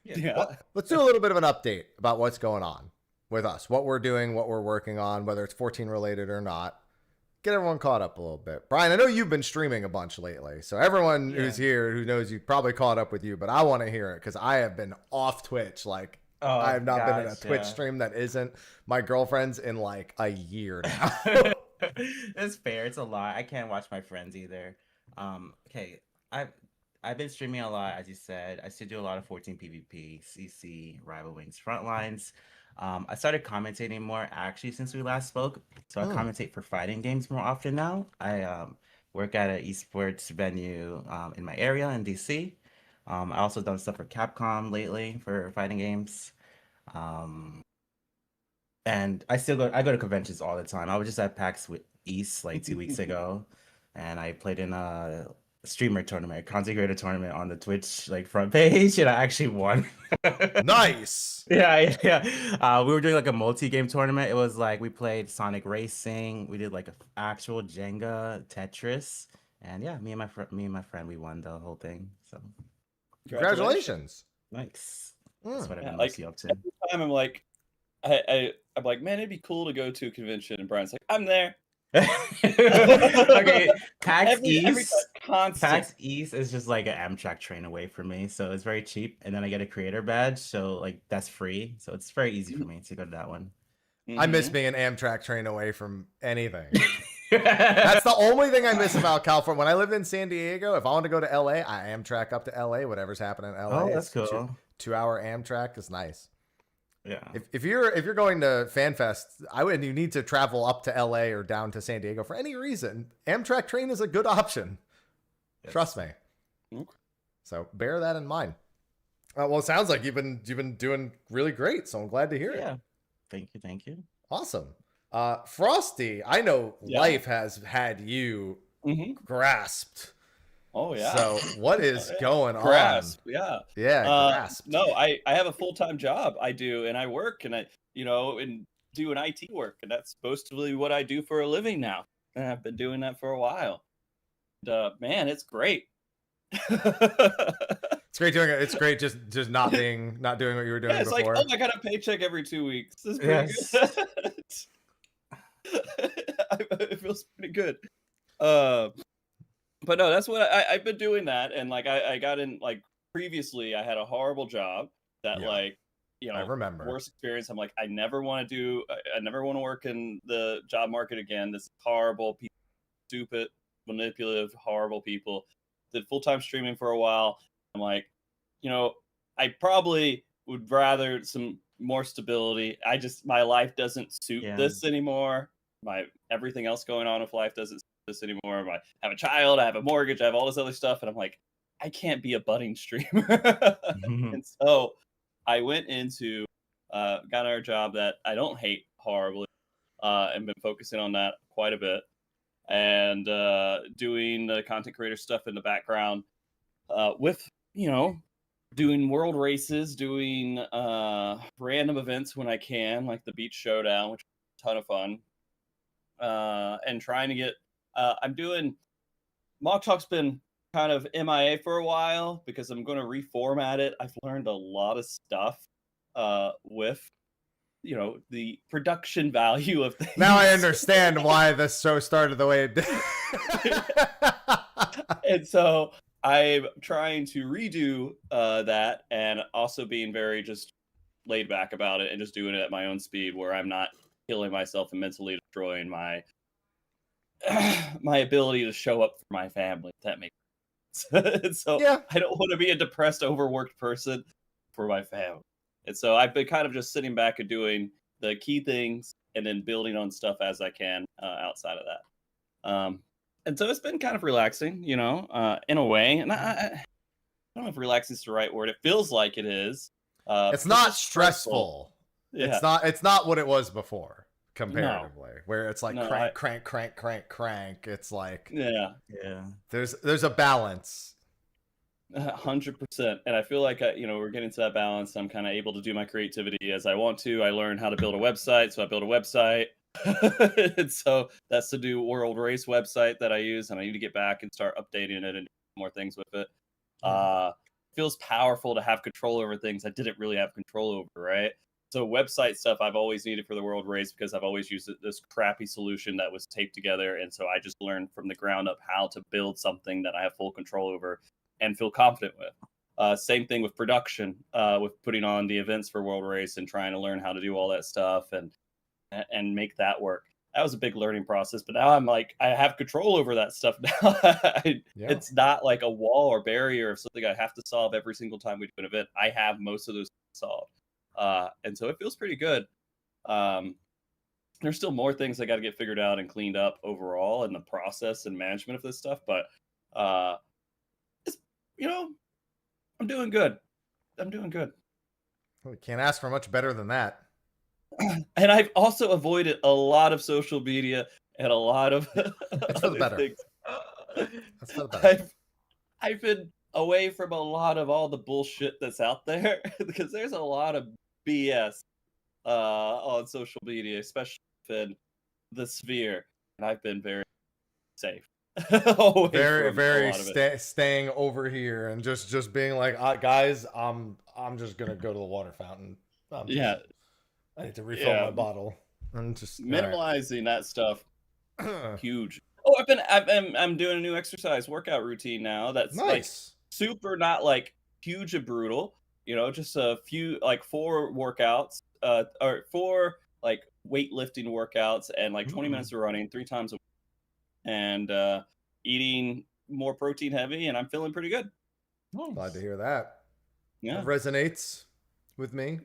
Yeah. Well, let's do a little bit of an update about what's going on with us, what we're doing, what we're working on, whether it's 14 related or not. Get everyone caught up a little bit. Brian, I know you've been streaming a bunch lately, so everyone who's here who knows you probably caught up with you, but I want to hear it because I have been off Twitch. Like, I have not been in a Twitch stream that isn't my girlfriend's in like a year now. It's fair. It's a lot. I can't watch my friends either. Okay, I've been streaming a lot, as you said. I still do a lot of 14 PvP, CC, Rival Wings, Frontlines. I started commentating more actually since we last spoke. So I commentate for fighting games more often now. I work at an esports venue in my area in DC. I also done stuff for Capcom lately for fighting games. And I go to conventions all the time. I was just at PAX East like 2 weeks ago, and I played in a streamer tournament, a content creator tournament on the Twitch like front page, and I actually won. Nice. Yeah. We were doing like a multi-game tournament. It was like we played Sonic Racing. We did like an actual Jenga, Tetris, and yeah, me and my friend, we won the whole thing. So Congratulations. nice. That's what I've been like, mostly up to. Every time I'm like, I'm like, man, it'd be cool to go to a convention. And Brian's like, I'm there. Okay, PAX Every East. constant. PAX East is just like an Amtrak train away from me, so it's very cheap. And then I get a creator badge, so like that's free. So it's very easy for me to go to that one. I miss being an Amtrak train away from anything. That's the only thing I miss about California. When I lived in San Diego, if I want to go to LA, I Amtrak up to LA. Whatever's happening in LA. Oh, that's It's cool. 2-hour Amtrak is nice. Yeah. If you're going to FanFest, you need to travel up to LA or down to San Diego for any reason. Amtrak train is a good option. Yes. Trust me. Okay. So bear that in mind. Well, it sounds like you've been doing really great. So I'm glad to hear it. Yeah. Thank you. Awesome. Frosty, I know life has had you grasped. Oh yeah. So what is going on? Grasp. Yeah. Yeah, grasp. No, I have a full-time job. I do, and I work, and I and do an IT work, and that's mostly what I do for a living now. And I've been doing that for a while. And, man, it's great. It's great doing it. It's great just not doing what you were doing It's before. like, I got a paycheck every 2 weeks. This is pretty good. It feels pretty good. But no, that's what I've been doing that, and like I got in like previously. I had a horrible job that I remember worst experience. I'm like, I never want to work in the job market again. This is horrible. People, stupid, manipulative, horrible people. Did full-time streaming for a while. I'm like, I probably would rather some more stability. My life doesn't suit this anymore. Everything else going on with life doesn't suit this anymore. I have a child, I have a mortgage, I have all this other stuff, and I'm like, I can't be a budding streamer. And so I went into got our job that I don't hate horribly, and been focusing on that quite a bit, and doing the content creator stuff in the background, with doing world races, doing random events when I can, like the Beach Showdown, which is ton of fun. And trying to get, I'm doing, Mock Talk's been kind of MIA for a while because I'm going to reformat it. I've learned a lot of stuff with, you know, the production value of things. Now I understand why this show started the way it did. And so I'm trying to redo that, and also being very just laid back about it and just doing it at my own speed, where I'm not killing myself and mentally destroying my my ability to show up for my family. If that makes sense. And so Yeah. I don't want to be a depressed, overworked person for my family. And so I've been kind of just sitting back and doing the key things and then building on stuff as I can outside of that. And so it's been kind of relaxing, you know, in a way. And I don't know if relaxing is the right word. It feels like it is. It's not stressful. Yeah. It's not what it was before, comparatively, where it's like No, crank. It's like, Yeah. there's a balance. 100%. And I feel like, you know, we're getting to that balance. I'm kind of able to do my creativity as I want to. I learned how to build a website, so I built a website. And so that's the new World Race website that I use, and I need to get back and start updating it and do more things with it. Feels powerful to have control over things I didn't really have control over, right? So website stuff I've always needed for the World Race because I've always used this crappy solution that was taped together. And so I just learned from the ground up how to build something that I have full control over and feel confident with. Same thing with production, with putting on the events for World Race and trying to learn how to do all that stuff and make that work. That was a big learning process, but now I'm like, I have control over that stuff now. It's not like a wall or barrier of something I have to solve every single time we do an event. I have most of those solved. And so it feels pretty good. There's still more things I got to get figured out and cleaned up overall in the process and management of this stuff, but it's, you know, I'm doing good. We can't ask for much better than that. And I've also avoided a lot of social media and a lot of That's for the better. things. That's for the better. I've been away from a lot of all the bullshit that's out there because there's a lot of BS on social media, especially in the sphere, and I've been very safe. very staying over here and just being like, guys, I'm just gonna go to the water fountain. I need to refill my bottle and just minimalizing that stuff. Huge. Oh, I'm doing a new exercise workout routine now. That's nice. Like super, not like huge and brutal. You know, just a few, like 4 workouts, or 4 like weightlifting workouts, and like 20 minutes of running 3 times a week, and eating more protein heavy, and I'm feeling pretty good. Nice. Glad to hear that. Yeah, it resonates with me.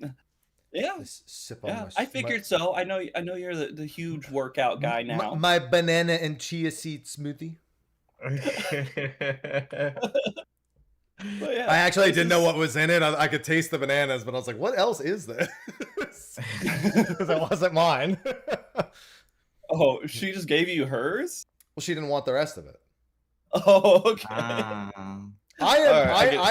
Yeah, sip on I figured so. I know you're the huge workout guy now. My banana and chia seed smoothie. Yeah, I actually didn't know what was in it. I could taste the bananas, but I was like, what else is this? Because it wasn't mine. Oh, she just gave you hers? Well, she didn't want the rest of it. Oh, okay. I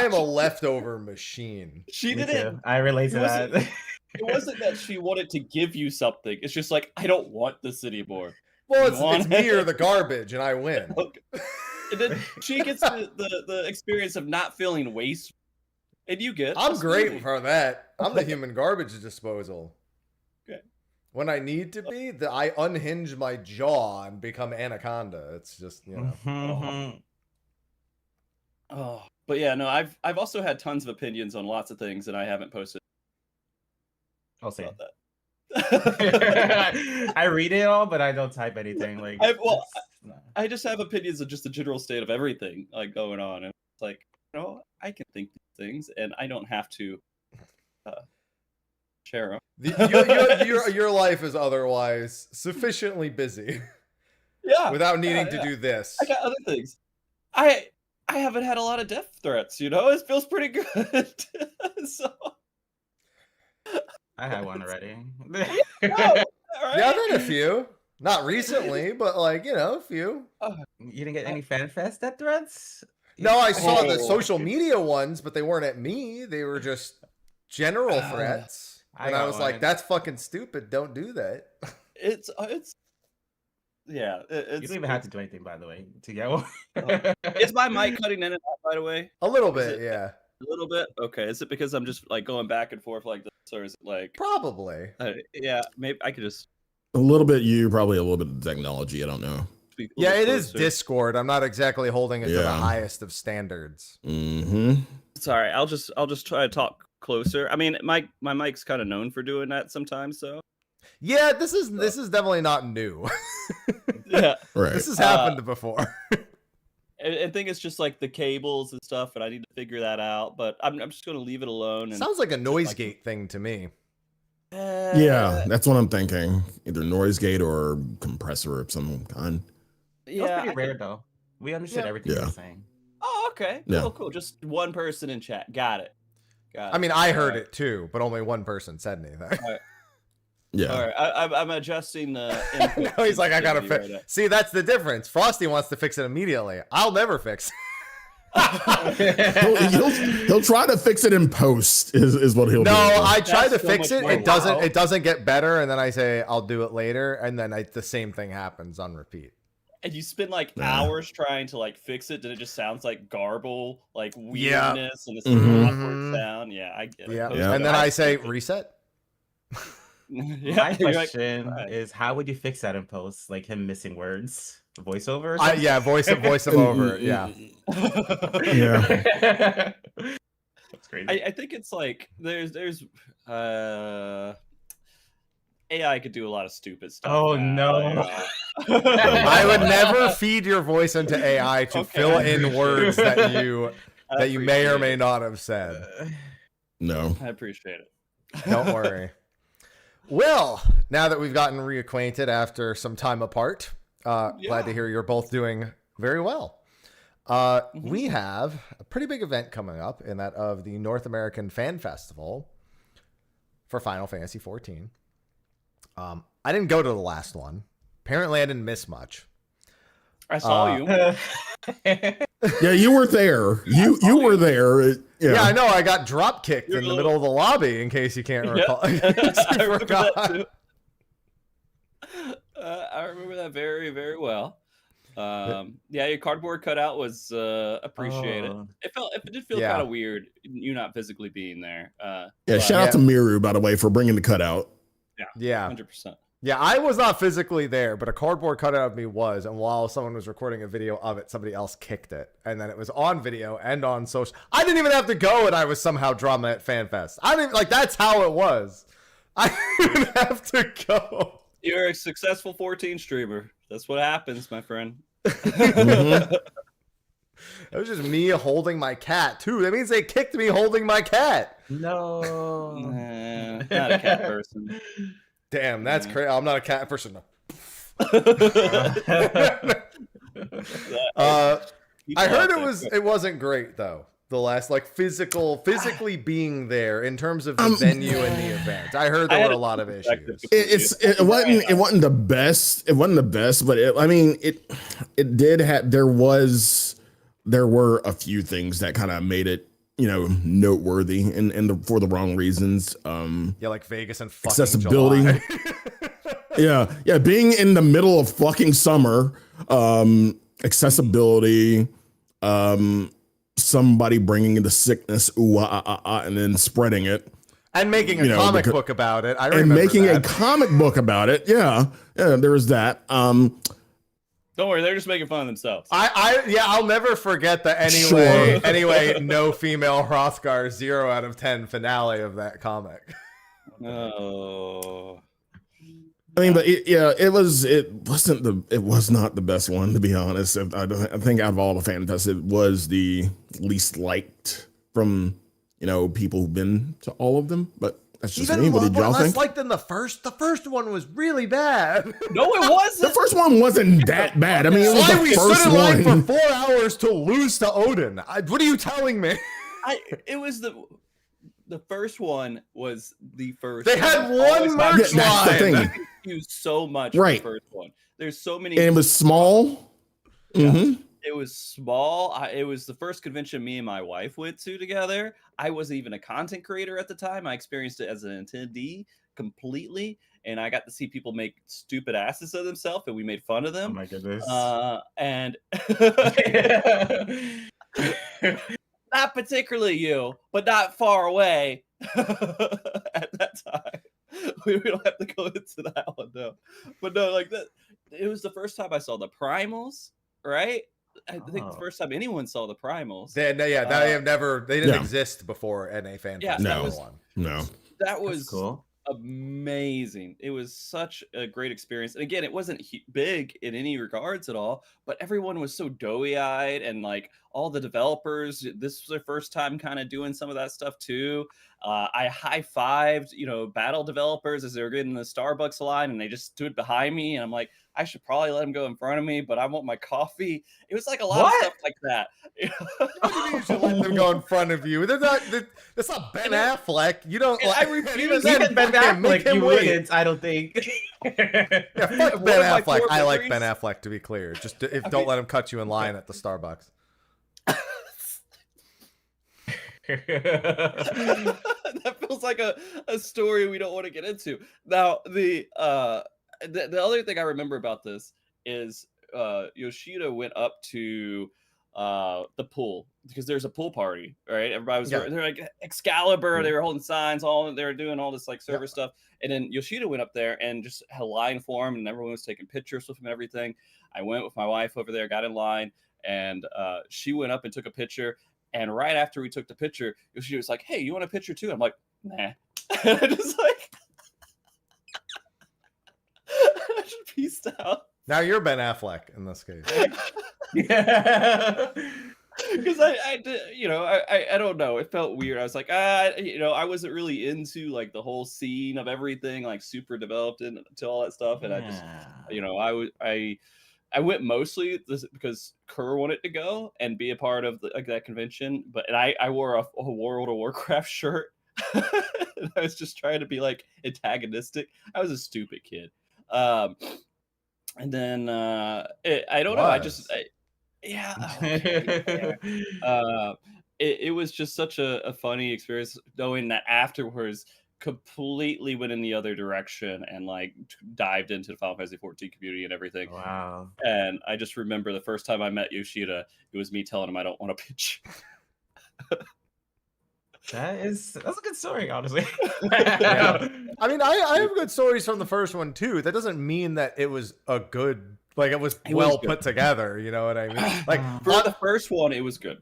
am a leftover machine. She didn't. I relate to that. It wasn't that she wanted to give you something. It's just like, I don't want this anymore. Well, it's me or the garbage, and I win. Okay. And then she gets the experience of not feeling waste, and you get. I'm great for that. I'm the human garbage disposal. Okay. When I need to be, I unhinge my jaw and become Anaconda. It's just, you know. Oh, but yeah, no, I've also had tons of opinions on lots of things, and I haven't posted. I'll say about that. I read it all, but I don't type anything. Like, I just have opinions of just the general state of everything like going on, and it's like, you know, I can think these things, and I don't have to share them. Your life is otherwise sufficiently busy. Yeah, without needing to do this. I got other things. I haven't had a lot of death threats. You know, it feels pretty good. So. I had one already. Right? Yeah, I've had a few. Not recently, but like, you know, a few. You didn't get any FanFest death threats? No, I saw the social media ones, but they weren't at me. They were just general threats. And I was like, that's fucking stupid. Don't do that. yeah. You don't even have to do anything, by the way, to get one. Is my mic cutting in and out, by the way? A little Is bit, it- yeah. A little bit. Okay. Is it because I'm just like going back and forth like this, or is it like? Probably. Yeah. Maybe I could just A little bit you, probably a little bit of technology. I don't know. speak. A Yeah, little it bit is closer. Discord. I'm not exactly holding it to the Yeah. highest of standards. Mm-hmm. Sorry. I'll just try to talk closer. I mean, my mic's kind of known for doing that sometimes. So Yeah, this is definitely not new. yeah. Right. This has happened before. I think it's just like the cables and stuff, and I need to figure that out. But I'm just going to leave it alone. And Sounds like a noise like- gate thing to me. Yeah, that's what I'm thinking. Either noise gate or compressor of some kind. It was Yeah. pretty rare though. We understood Yeah. everything you Yeah. were saying. Oh, okay. Yeah. Cool. Just one person in chat. Got it. I mean, I heard it too, but only one person said anything. Yeah. All right. I'm adjusting the. input No, he's like, I gotta sensitivity fix. right See, that's the difference. Frosty wants to fix it immediately. I'll never fix. He'll try to fix it in post. Is what he'll do. No, I try to That's so fix much it. more It doesn't. wow. It doesn't get better, and then I say I'll do it later, and then the same thing happens on repeat. And you spend like Yeah. hours trying to like fix it, and it just sounds like garble, like Yeah. weirdness, and it's Mhm. an awkward sound. Yeah, I get it. Yeah, Those Yeah. are and then the- I say reset. yeah, My you're like, question "Right." is, how would you fix that in post? Like him missing words, voiceover. Or Yeah, voice him over. Yeah. Yeah. That's crazy. I think it's like there's AI could do a lot of stupid stuff. Oh, now, no. I would never feed your voice into AI to Okay, fill I in appreciate words it. that you may or may not have said. No. I appreciate it. Don't worry. Well, now that we've gotten reacquainted after some time apart, glad to hear you're both doing very well. We have a pretty big event coming up in that of the North American Fan Festival for Final Fantasy XIV. I didn't go to the last one. Apparently, I didn't miss much. I saw you. Yeah, you were there. You were there. Yeah, I know. I got drop kicked You're in a the little- middle of the lobby. In case you can't Yeah. recall, In case I you remember that forgot. too. I remember that very, very well. Yeah, your cardboard cutout was appreciated. Oh. It did feel Yeah. kind of weird, you not physically being there. Yeah, but shout out to Miru, by the way, for bringing the cutout. Yeah, 100%. yeah. I was not physically there, but a cardboard cutout of me was. And while someone was recording a video of it, somebody else kicked it, and then it was on video and on social. I didn't even have to go, and I was somehow drama at FanFest. I didn't like. That's how it was. I didn't even have to go. You're a successful 14 streamer. That's what happens, my friend. Mhm. It was just me holding my cat too. That means they kicked me holding my cat. No. Nah, not a cat person. Damn, that's Yeah. crazy. I'm not a cat person. People I heard out there. it wasn't great though. The last like physically being there in terms of the venue and the event. I heard I there had were a a lot of perspective issues. It wasn't the best. It wasn't the best, but it did have there were a few things that kind of made it noteworthy and for the wrong reasons. Yeah, like Vegas and fucking Accessibility. July. Yeah, being in the middle of fucking summer, accessibility, somebody bringing the sickness, and then spreading it, And making a comic book about it. I and remember making a that. comic book about it. Yeah, there was that. Don't worry, they're just making fun of themselves. I'll never forget the Sure. anyway, no female Hrothgar 0 out of 10 finale of that comic. Oh. I mean, but it was not the best one, to be honest. I think out of all the fan fests, it was the least liked from people who've been to all of them. But that's just me. What did y'all less think? like than the first. The first one was really bad. No, it The wasn't. first one wasn't that bad. I mean, it was Why the we stood first in line one. for 4 hours to lose to Odin? What are you telling me? It was the first one was the first. They had one Always merch Yeah, that's the line. thing. I confused so much Right. with the first one. There's so many. And it was small. hmm It was small. It was the first convention me and my wife went to together. I wasn't even a content creator at the time. I experienced it as an attendee. completely, and I got to see people make stupid asses of themselves, and we made fun of them. Oh my goodness. And not particularly you, but not far away at that time. We don't have to go into that one though. But no, like that, it was the first time I saw the primals, right? I think the first time anyone saw the primals. They didn't Yeah. exist before NA FanFest. Yeah, No. one. No. That was cool. amazing. It was such a great experience. And again, it wasn't big in any regards at all, but everyone was so doughy-eyed, and like all the developers, this was their first time kind of doing some of that stuff too. I high-fived, battle developers as they were getting in the Starbucks line, and they just stood behind me, and I'm like, I should probably let them go in front of me, but I want my coffee. It was like a lot of stuff like that. What do you mean you should let them go in front of you? That's not Ben Affleck. You don't. I refuse. Even Ben Affleck, you wouldn't, I don't think. Yeah, fuck Ben Affleck. I like Ben Affleck, to be clear. Just don't let him cut you in line at the Starbucks. That feels like a story we don't want to get into. Now, the other thing I remember about this is Yoshida went up to the pool, because there's a pool party, right? Everybody was they're like Excalibur, they were holding signs, they were doing all this like server stuff, and then Yoshida went up there and just had a line for him, and everyone was taking pictures with him and everything. I went with my wife over there, got in line, and she went up and took a picture. And right after we took the picture, Yoshida was like, "Hey, you want a picture too?" I'm like, "Nah." And I just like, I just peaced out. Now you're Ben Affleck in this case. Yeah. Because I did, I don't know. It felt weird. I was like, I wasn't really into like the whole scene of everything, like super developed into all that stuff. And I just, I went mostly because Kerr wanted to go and be a part of that convention. And I wore a World of Warcraft shirt. And I was just trying to be like antagonistic. I was a stupid kid. And then I don't know. I just. It was just such a funny experience, knowing that afterwards completely went in the other direction and like dived into the Final Fantasy 14 community and everything. Wow. And I just remember the first time I met Yoshida, it was me telling him I don't want a pitch. That's a good story, honestly. Yeah. I mean, I have good stories from the first one too. That doesn't mean that it was a good, like it was well put together. You know what I mean? Like for the first one, it was good.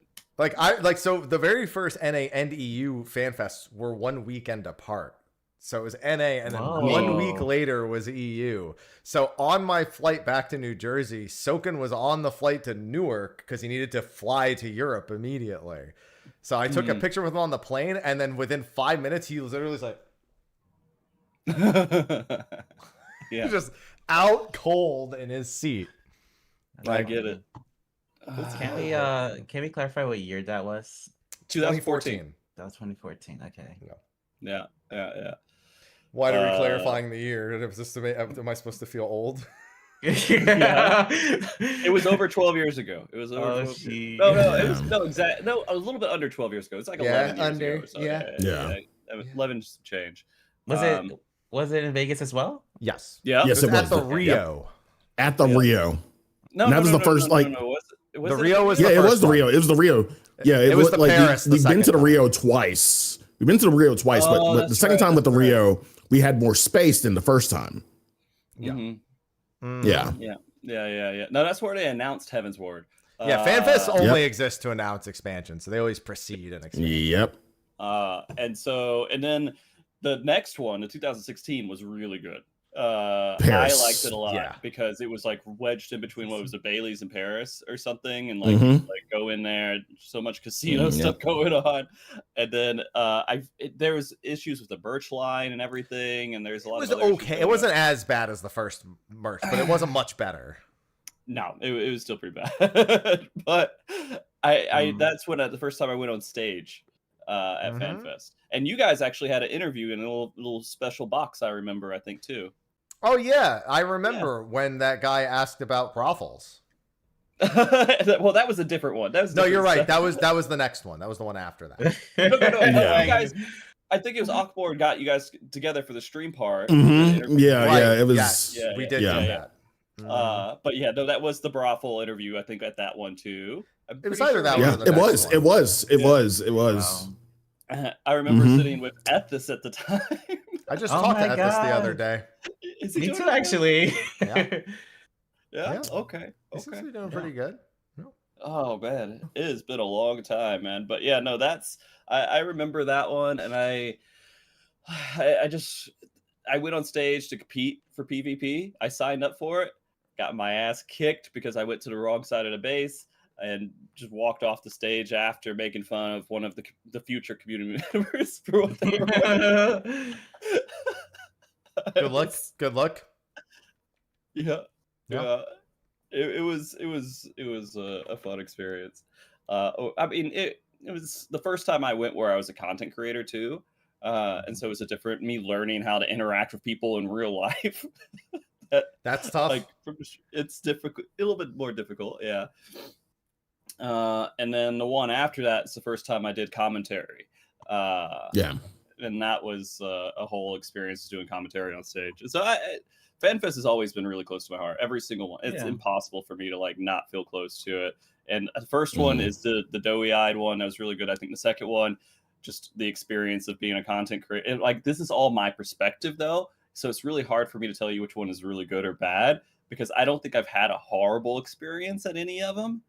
So the very first NA and EU FanFests were 1 weekend apart. So it was NA, and then 1 week later was EU. So on my flight back to New Jersey, Soken was on the flight to Newark because he needed to fly to Europe immediately. So I took a picture with him on the plane, and then within 5 minutes, he literally was like, yeah, just out cold in his seat. I get it. Can we clarify what year that was? 2014. That was 2014. Okay. Yeah. Why are we clarifying the year? Am I supposed to feel old? Yeah. It was over 12 years ago. It was over 12 years. No, a little bit under 12 years ago. It's like 11 years ago. So yeah. 11 change. Was it in Vegas as well? Yes. Yeah. Yes, it was at the Rio. At the Rio. No, that was the first the Rio was it was the Rio. It was the Rio. Yeah, it was the like Paris. We've been to the Rio twice. We've been to the Rio twice, but the second time with the Rio, we had more space than the first time. Yeah. Mm-hmm. Yeah. No, that's where they announced Heaven's Ward. Yeah, FanFests only exists to announce expansion, so they always precede an expansion. Yep. And then the next one, the 2016, was really good. I liked it a lot because it was like wedged in between what was the Bailey's in Paris or something, and like like go in there, so much casino stuff going on, and then there was issues with the merch line and everything, and there's a lot. It was of other okay. It wasn't as bad as the first merch, but it wasn't much better. No, it was still pretty bad. But I that's when the first time I went on stage at FanFest, and you guys actually had an interview in a little special box. I remember, I think too. Oh yeah, I remember when that guy asked about brothels. Well, that was a different one. That was no, you're right. That was the next one. That was the one after that. No. I think it was Akbar got you guys together for the stream part. Yeah, Right, yeah, it was. yes, we did do that. But yeah, no, that was the brothel interview. I think at that one too. It was either that one. Yeah, or the it was. next It one. was. It was. It was. I remember sitting with Ethis at the time. I just talked to my Ethis the God. other day. Is he Me doing too, okay? actually. Yeah. Yeah. Yeah. Okay. He seems Okay. to be doing pretty good. Oh man, it has been a long time, man. But yeah, no, that's I remember that one, and I went on stage to compete for PvP. I signed up for it, got my ass kicked because I went to the wrong side of the base, and just walked off the stage after making fun of one of the future community members for what they were. Good luck. Good luck. Yeah. Yeah. It was a fun experience. I mean, it was the first time I went where I was a content creator too, and so it was a different me learning how to interact with people in real life. That's tough. Like it's difficult, a little bit more difficult, yeah. And then the one after that is the first time I did commentary. Yeah. And that was a whole experience doing commentary on stage. So FanFest has always been really close to my heart. Every single one. It's impossible for me to like not feel close to it. And the first one is the doughy-eyed one. That was really good. I think the second one, just the experience of being a content creator. And like this is all my perspective though. So it's really hard for me to tell you which one is really good or bad because I don't think I've had a horrible experience at any of them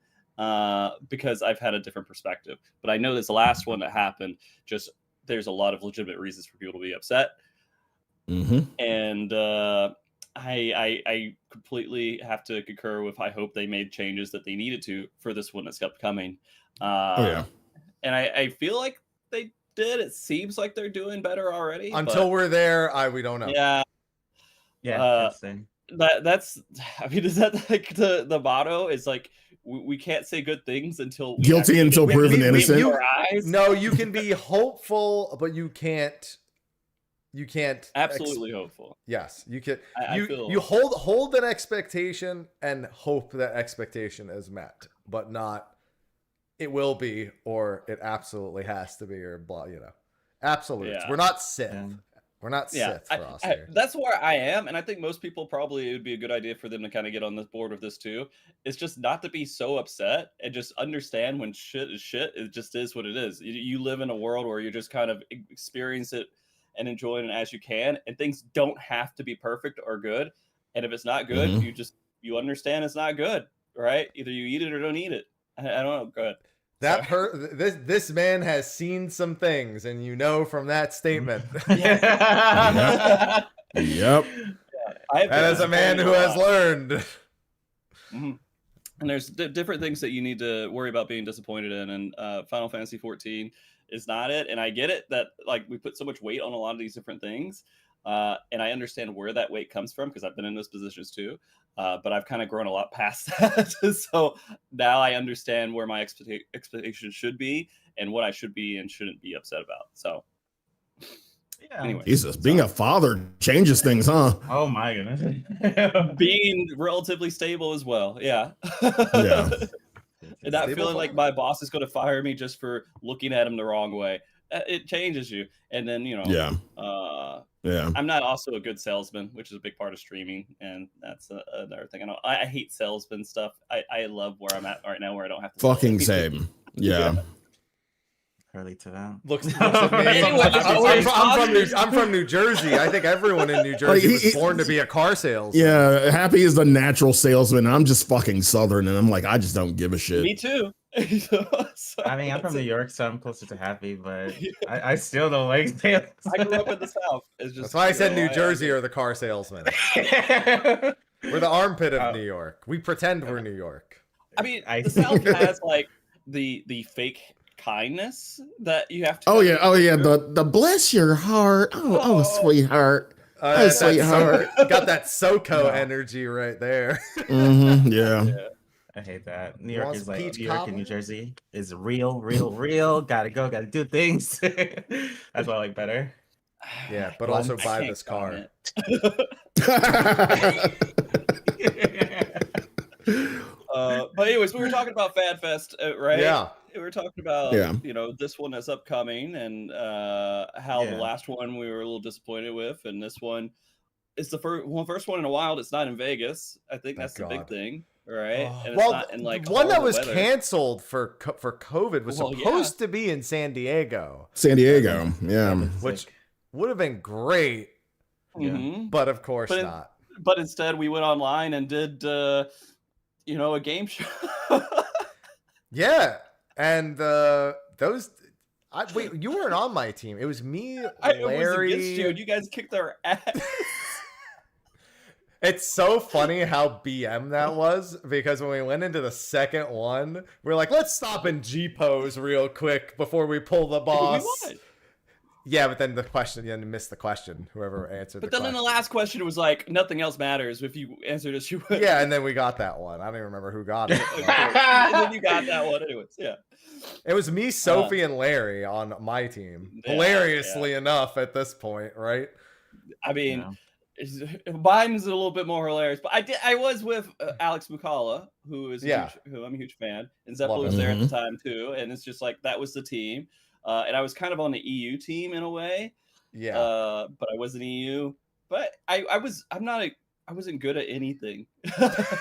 because I've had a different perspective. But I know this last one that happened, just there's a lot of legitimate reasons for people to be upset. And I completely have to concur with. I hope they made changes that they needed to for this one that's upcoming. And I feel like they did. It seems like they're doing better already. Until we're there, we don't know. Yeah. That's. I mean, is that like the motto? Is like we can't say good things until guilty until proven innocent. No, you can be hopeful, but you can't. You can't absolutely hopeful. Yes, you can. I feel... you hold an expectation and hope that expectation is met, but not it will be or it absolutely has to be or blah. You know, absolutes. Yeah. We're not Sith. We're not Sith for us here. That's where I am, and I think most people probably it would be a good idea for them to kind of get on this board with this too. It's just not to be so upset and just understand when shit is shit. It just is what it is. You live in a world where you just kind of experience it and enjoying it as you can, and things don't have to be perfect or good. And if it's not good, you understand it's not good, right? Either you eat it or don't eat it. I don't know. Go ahead. That hurt. This man has seen some things, and you know from that statement. Yep. And as a man who has learned. And there's different things that you need to worry about being disappointed in, and Final Fantasy 14 is not it. And I get it that like we put so much weight on a lot of these different things, and I understand where that weight comes from because I've been in those positions too. But I've kind of grown a lot past that. So now I understand where my expectations should be and what I should be and shouldn't be upset about. So anyway, Jesus, being a father changes things, huh? Oh my goodness. Being relatively stable as well. Yeah. And not feeling like my boss is going to fire me just for looking at him the wrong way. It changes you. And then, you know, I'm not also a good salesman, which is a big part of streaming. And that's another thing. I hate salesman stuff. I love where I'm at right now, where I don't have to. Fucking same. Yeah. Early to that. Looks at me. Anyway, I'm from New Jersey. I think everyone in New Jersey was born to be a car salesman. Yeah, Happy is the natural salesman. I'm just fucking Southern, and I'm like, I just don't give a shit. Me too. I mean, I'm from New York, so I'm closer to Happy, but I still don't like sales. I grew up in the South. That's why I said New Jersey are the car salesmen. We're the armpit of New York. We pretend we're New York. I mean, the South has like the fake kindness that you have to. Oh yeah. The bless your heart. Oh, sweetheart. Sweetheart. Got that SoCo energy right there. Yeah. I hate that. New York is like New York and New Jersey is real. Gotta go, gotta do things. That's what I like better. Yeah, but also buy this car. But anyways, we were talking about FanFest, right? Yeah. We were talking about this one that's upcoming and how the last one we were a little disappointed with, and this one is the first one in a while that's not in Vegas. I think that's the big thing, right? And it's not in like the one that was weather. canceled for COVID was supposed to be in San Diego. San Diego, yeah, which would have been great, but of course not. But instead, we went online and did, a game show. Yeah, and wait, you weren't on my team. It was me, Larry. I was against you, and you guys kicked their ass. It's so funny how BM that was, because when we went into the second one, we were like, let's stop and G-pose real quick before we pull the boss. We won. Yeah, but then you missed the question, whoever answered But then in the last question, it was like, nothing else matters. If you answered it, you would. Yeah, and then we got that one. I don't even remember who got it. And then you got that one anyways, yeah. It was me, Sophie, and Larry on my team. Hilariously enough at this point, right? I mean, mine is a little bit more hilarious, but I was with Alex Mukala, who I'm a huge fan, and Zeppelin was there at the time too, and it's just like that was the team. And I was kind of on the EU team in a way. Yeah. But I wasn't EU. But I wasn't good at anything. I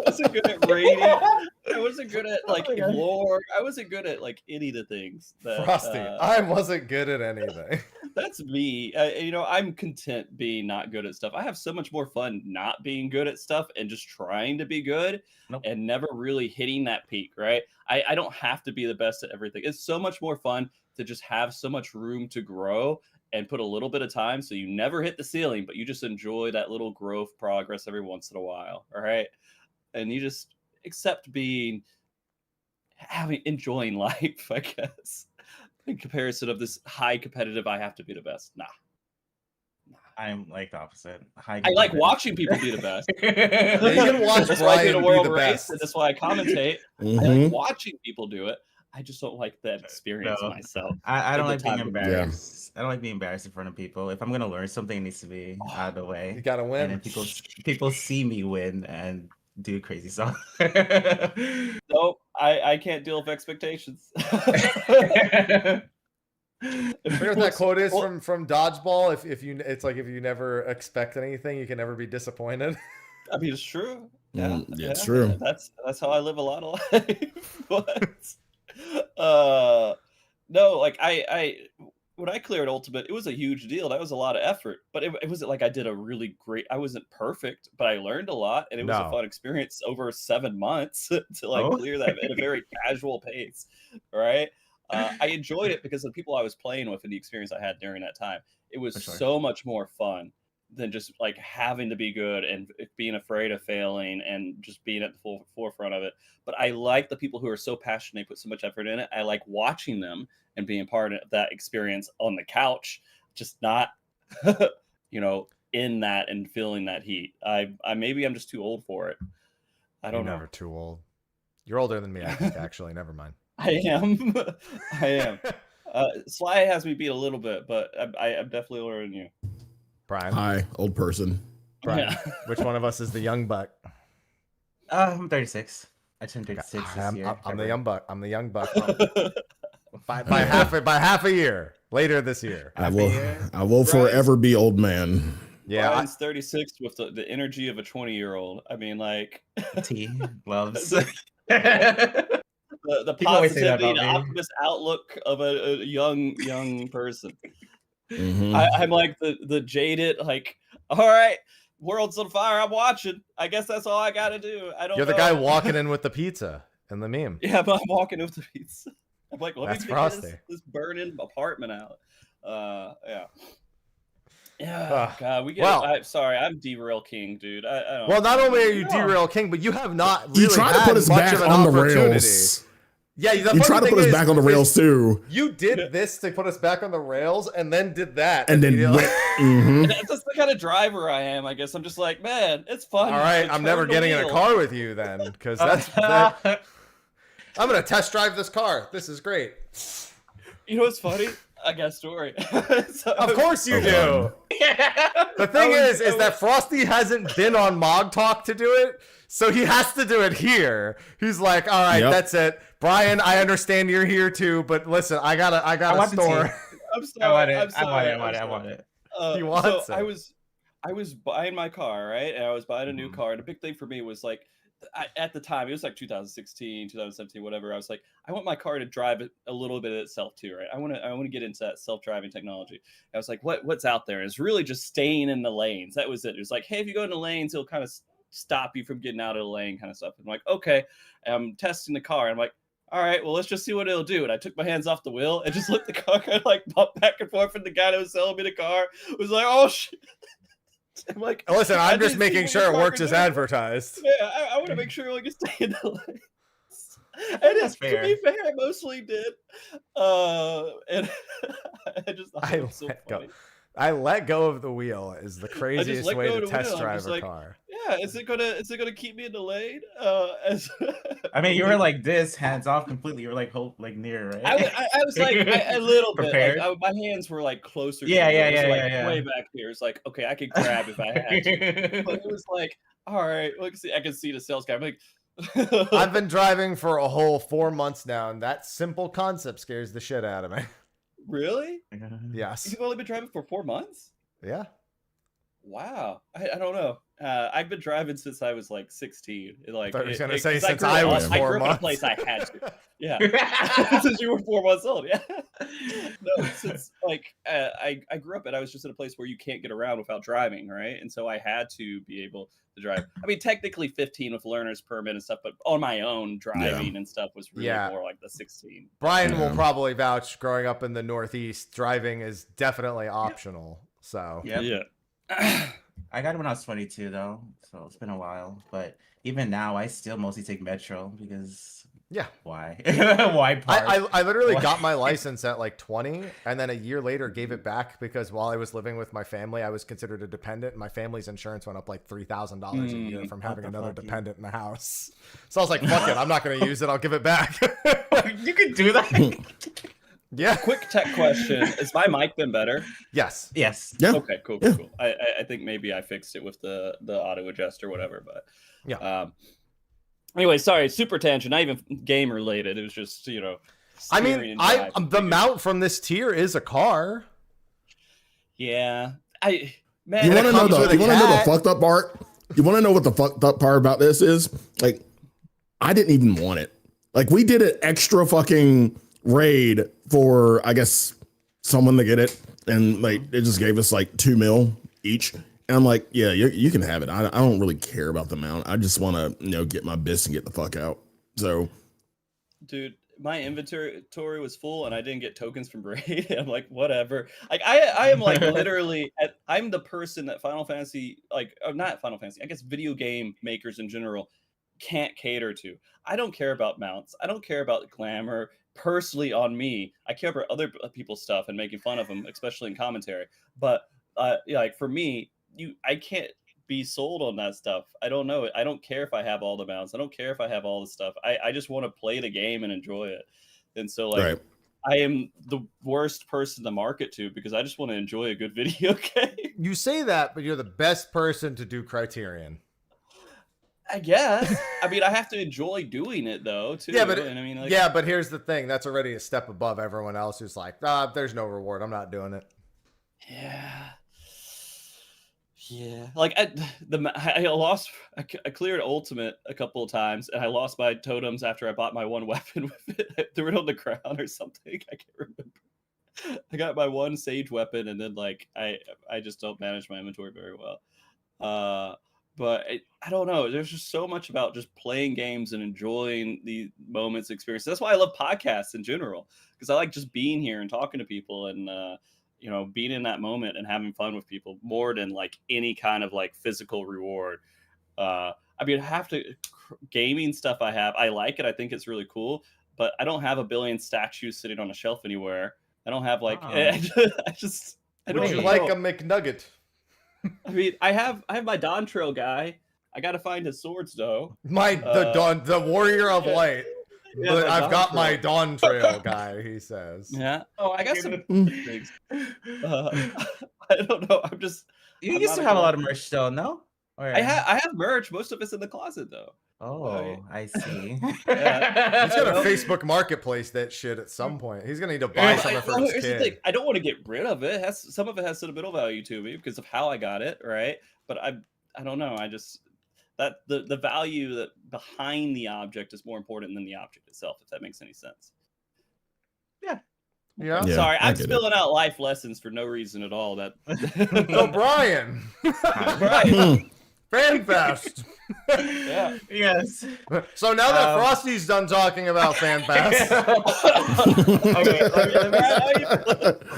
wasn't good at rating. I wasn't good at like lore. I wasn't good at like any of the things. Frosty, I wasn't good at anything. That's me. I'm content being not good at stuff. I have so much more fun not being good at stuff and just trying to be good and never really hitting that peak, right? I don't have to be the best at everything. It's so much more fun to just have so much room to grow and put a little bit of time so you never hit the ceiling, but you just enjoy that little growth progress every once in a while, all right? And you just accept enjoying life, I guess, in comparison of this high competitive, I have to be the best. Nah. I'm like the opposite. I like watching people be the best. You can watch that's why I did a Brian world be the race, best. and that's why I commentate. I like watching people do it. I just don't like that experience myself. I don't like being embarrassed. I don't like being embarrassed in front of people. If I'm gonna learn something, it needs to be out of the way. You gotta win. And then people see me win and do crazy stuff. Nope, I can't deal with expectations. Remember what that quote is from Dodgeball? If you never expect anything, you can never be disappointed. I mean, it's true. Yeah, it's true. That's how I live a lot of life. But no, like when I cleared Ultimate, it was a huge deal. That was a lot of effort, but it wasn't like I did a really great. I wasn't perfect, but I learned a lot, and it was a fun experience over 7 months to like clear that at a very casual pace, right? I enjoyed it because of the people I was playing with and the experience I had during that time. It was so much more fun than just like having to be good and being afraid of failing and just being at the forefront of it. But I like the people who are so passionate, they put so much effort in it. I like watching them and being part of that experience on the couch, just not, in that and feeling that heat. Maybe I'm just too old for it. I don't know. You're never too old. You're older than me, I think, actually. Never mind. I am. Sly has me beat a little bit, but I'm definitely older than you. Brian. Hi, old person. Brian, which one of us is the young buck? I'm 36. I turned 36 this year. I'm the young buck. I'm the young buck. by half a year later this year. I will forever be old man. Yeah, Brian's 36 with the energy of a 20-year-old. I mean, like T loves the positivity and optimist outlook of a young person. Mm-hmm. I'm like the jaded, like, all right, world's on fire, I'm watching. I guess that's all I gotta do. You're the guy walking in with the pizza in the meme. Yeah, but I'm walking with the pizza. I'm like, let me figure this burning apartment out. Yeah, God, we get. Sorry, I'm derail king, dude. I don't. Well, not only are you derail king, but you have not really you try to put us much back of an on the opportunity. rails. Yeah, you try to put us back on the rails too. You did this to put us back on the rails, and then did that, and then went. Mm-hmm. That's just the kind of driver I am. I guess I'm just like, man, it's fun. All right, I'm never getting in a car with you then, because I'm gonna test drive this car. This is great. You know what's funny? I got a story. Of course you do. The thing is that Frosty hasn't been on Mog Talk to do it, so he has to do it here. He's like, all right, that's it. Brian, I understand you're here too, but listen, I got a store. I'm sorry. I want it. He wants so it. I was buying my car, right? And I was buying a new car. And a big thing for me was like, at the time, it was like 2016, 2017, whatever. I was like, I want my car to drive a little bit of itself too, right? I want to get into that self-driving technology. I was like, what's out there? And it's really just staying in the lanes. That was it. It was like, hey, if you go in the lanes, it'll kind of stop you from getting out of the lane, kind of stuff. I'm like, okay. And I'm testing the car. I'm like, all right, well, let's just see what it'll do. And I took my hands off the wheel and just let the car kind of like bump back and forth. And the guy that was selling me the car was like, oh shit. I'm like, listen, I'm just making sure it works as advertised. Yeah, I want to make sure like it's staying in the lanes. And it's fair. To be fair, I mostly did. And I just thought it was so funny. I let go of the wheel is the craziest way to test drive a car. Yeah, is it gonna keep me in the lane? I mean, you were like this, hands off completely. You were like near, right? I was like a little bit. Like, my hands were like closer. Yeah. Way back here. It's like, okay, I could grab if I had to. But it was like, all right, look, see, I can see the sales guy. I'm like, I've been driving for a whole 4 months now, and that simple concept scares the shit out of me. Really? Yes. You've only been driving for 4 months? Yeah. Wow. I don't know. I've been driving since I was like 16. Like, I was going to say since I was 4 months. I grew up in a place I had to. Yeah. Since you were 4 months old. Yeah. No, since like I grew up and I was just in a place where you can't get around without driving, right? And so I had to be able to drive. I mean, technically 15 with learner's permit and stuff, but on my own driving and stuff was really more like the 16. Brian will probably vouch. Growing up in the Northeast, driving is definitely optional. So yeah. I got it when I was 22 though, so it's been a while. But even now, I still mostly take Metro because why? Why park? I literally got my license at like 20, and then a year later gave it back because while I was living with my family, I was considered a dependent, and my family's insurance went up like $3,000 a year from having another dependent in the house. So I was like, fuck it, I'm not going to use it. I'll give it back. You could do that. Yeah. Quick tech question. Has my mic been better? Yes. Yes. Yeah. Okay, cool. I think maybe I fixed it with the auto adjust or whatever, but yeah. Anyway, sorry, super tangent, not even game related. It was just, I mean, the mount from this tier is a car. Yeah. You want to know the fucked up part? You want to know what the fucked up part about this is? Like, I didn't even want it. Like, we did an extra fucking raid for, I guess, someone to get it, and like it just gave us like $2 million each. And I'm like, yeah, you can have it. I don't really care about the amount. I just want to, get my bits and get the fuck out. So, dude, my inventory was full and I didn't get tokens from Braid. I'm like, whatever. Like, I am like literally, I'm the person that Final Fantasy, like, not Final Fantasy, I guess video game makers in general can't cater to. I don't care about mounts. I don't care about glamour. Personally, on me, I care about other people's stuff and making fun of them, especially in commentary. But like for me, I can't be sold on that stuff. I don't know. I don't care if I have all the mounts. I don't care if I have all the stuff. I just want to play the game and enjoy it. And so like I am the worst person to market to because I just want to enjoy a good video game. You say that, but you're the best person to do Criterion. I guess. I mean, I have to enjoy doing it though, too. Yeah, but and I mean, like, but here's the thing: that's already a step above everyone else who's like, there's no reward. I'm not doing it. Yeah. Like I cleared Ultimate a couple of times, and I lost my totems after I bought my one weapon with it. I threw it on the ground or something. I can't remember. I got my one Sage weapon, and then like I just don't manage my inventory very well. But I don't know. There's just so much about just playing games and enjoying the moments, experiences. That's why I love podcasts in general, because I like just being here and talking to people and, being in that moment and having fun with people more than like any kind of like physical reward. I mean, gaming stuff I like it. I think it's really cool, but I don't have a billion statues sitting on a shelf anywhere. I don't have like, I don't Would you like a McNugget? I mean, I have my Dawn Trail guy. I gotta find his swords though. The warrior of light. Yeah, but I've got my Dawn Trail guy. He says. Yeah. Oh, I got some things. I don't know. You I'm used not to a have a lot collector. of merch though, no? Or I have merch. Most of it's in the closet though. Right. oh, I see. He's gonna Well, Facebook Marketplace that shit at some point. He's gonna need to buy something for his here's the thing. kid. I don't want to get rid of it. Some of it has sentimental value to me because of how I got it, right? But I don't know. I just that the value that behind the object is more important than the object itself, if that makes any sense. Yeah. Yeah. Yeah, Sorry, I I'm get it. spilling out life lessons for no reason at all. That So Brian, Brian, FanFest. yeah. Yes. So now that Frosty's done talking about FanFest, Okay,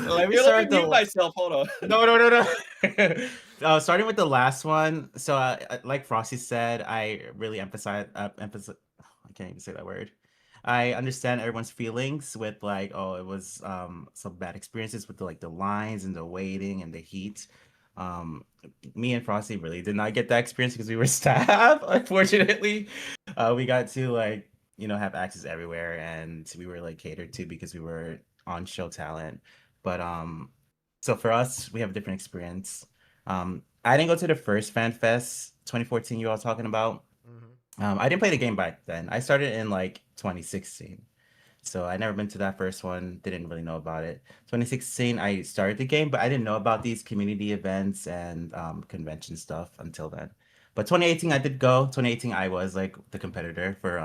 let me Here, start let me mute myself. Hold on. No. Starting with the last one. So, like Frosty said, I really emphasize. I can't even say that word. I understand everyone's feelings with like, oh, it was some bad experiences with the lines and the waiting and the heat. Um, Me and Frosty really did not get that experience because we were staff. Unfortunately, we got to have access everywhere, and we were like catered to because we were on show talent. But so for us, we have a different experience. I didn't go to the first FanFest 2014 you all talking about. I didn't play the game back then. I started in like 2016. So I never been to that first one, didn't really know about it. 2016, I started the game, but I didn't know about these community events and convention stuff until then. But 2018, I did go. 2018, I was like the competitor for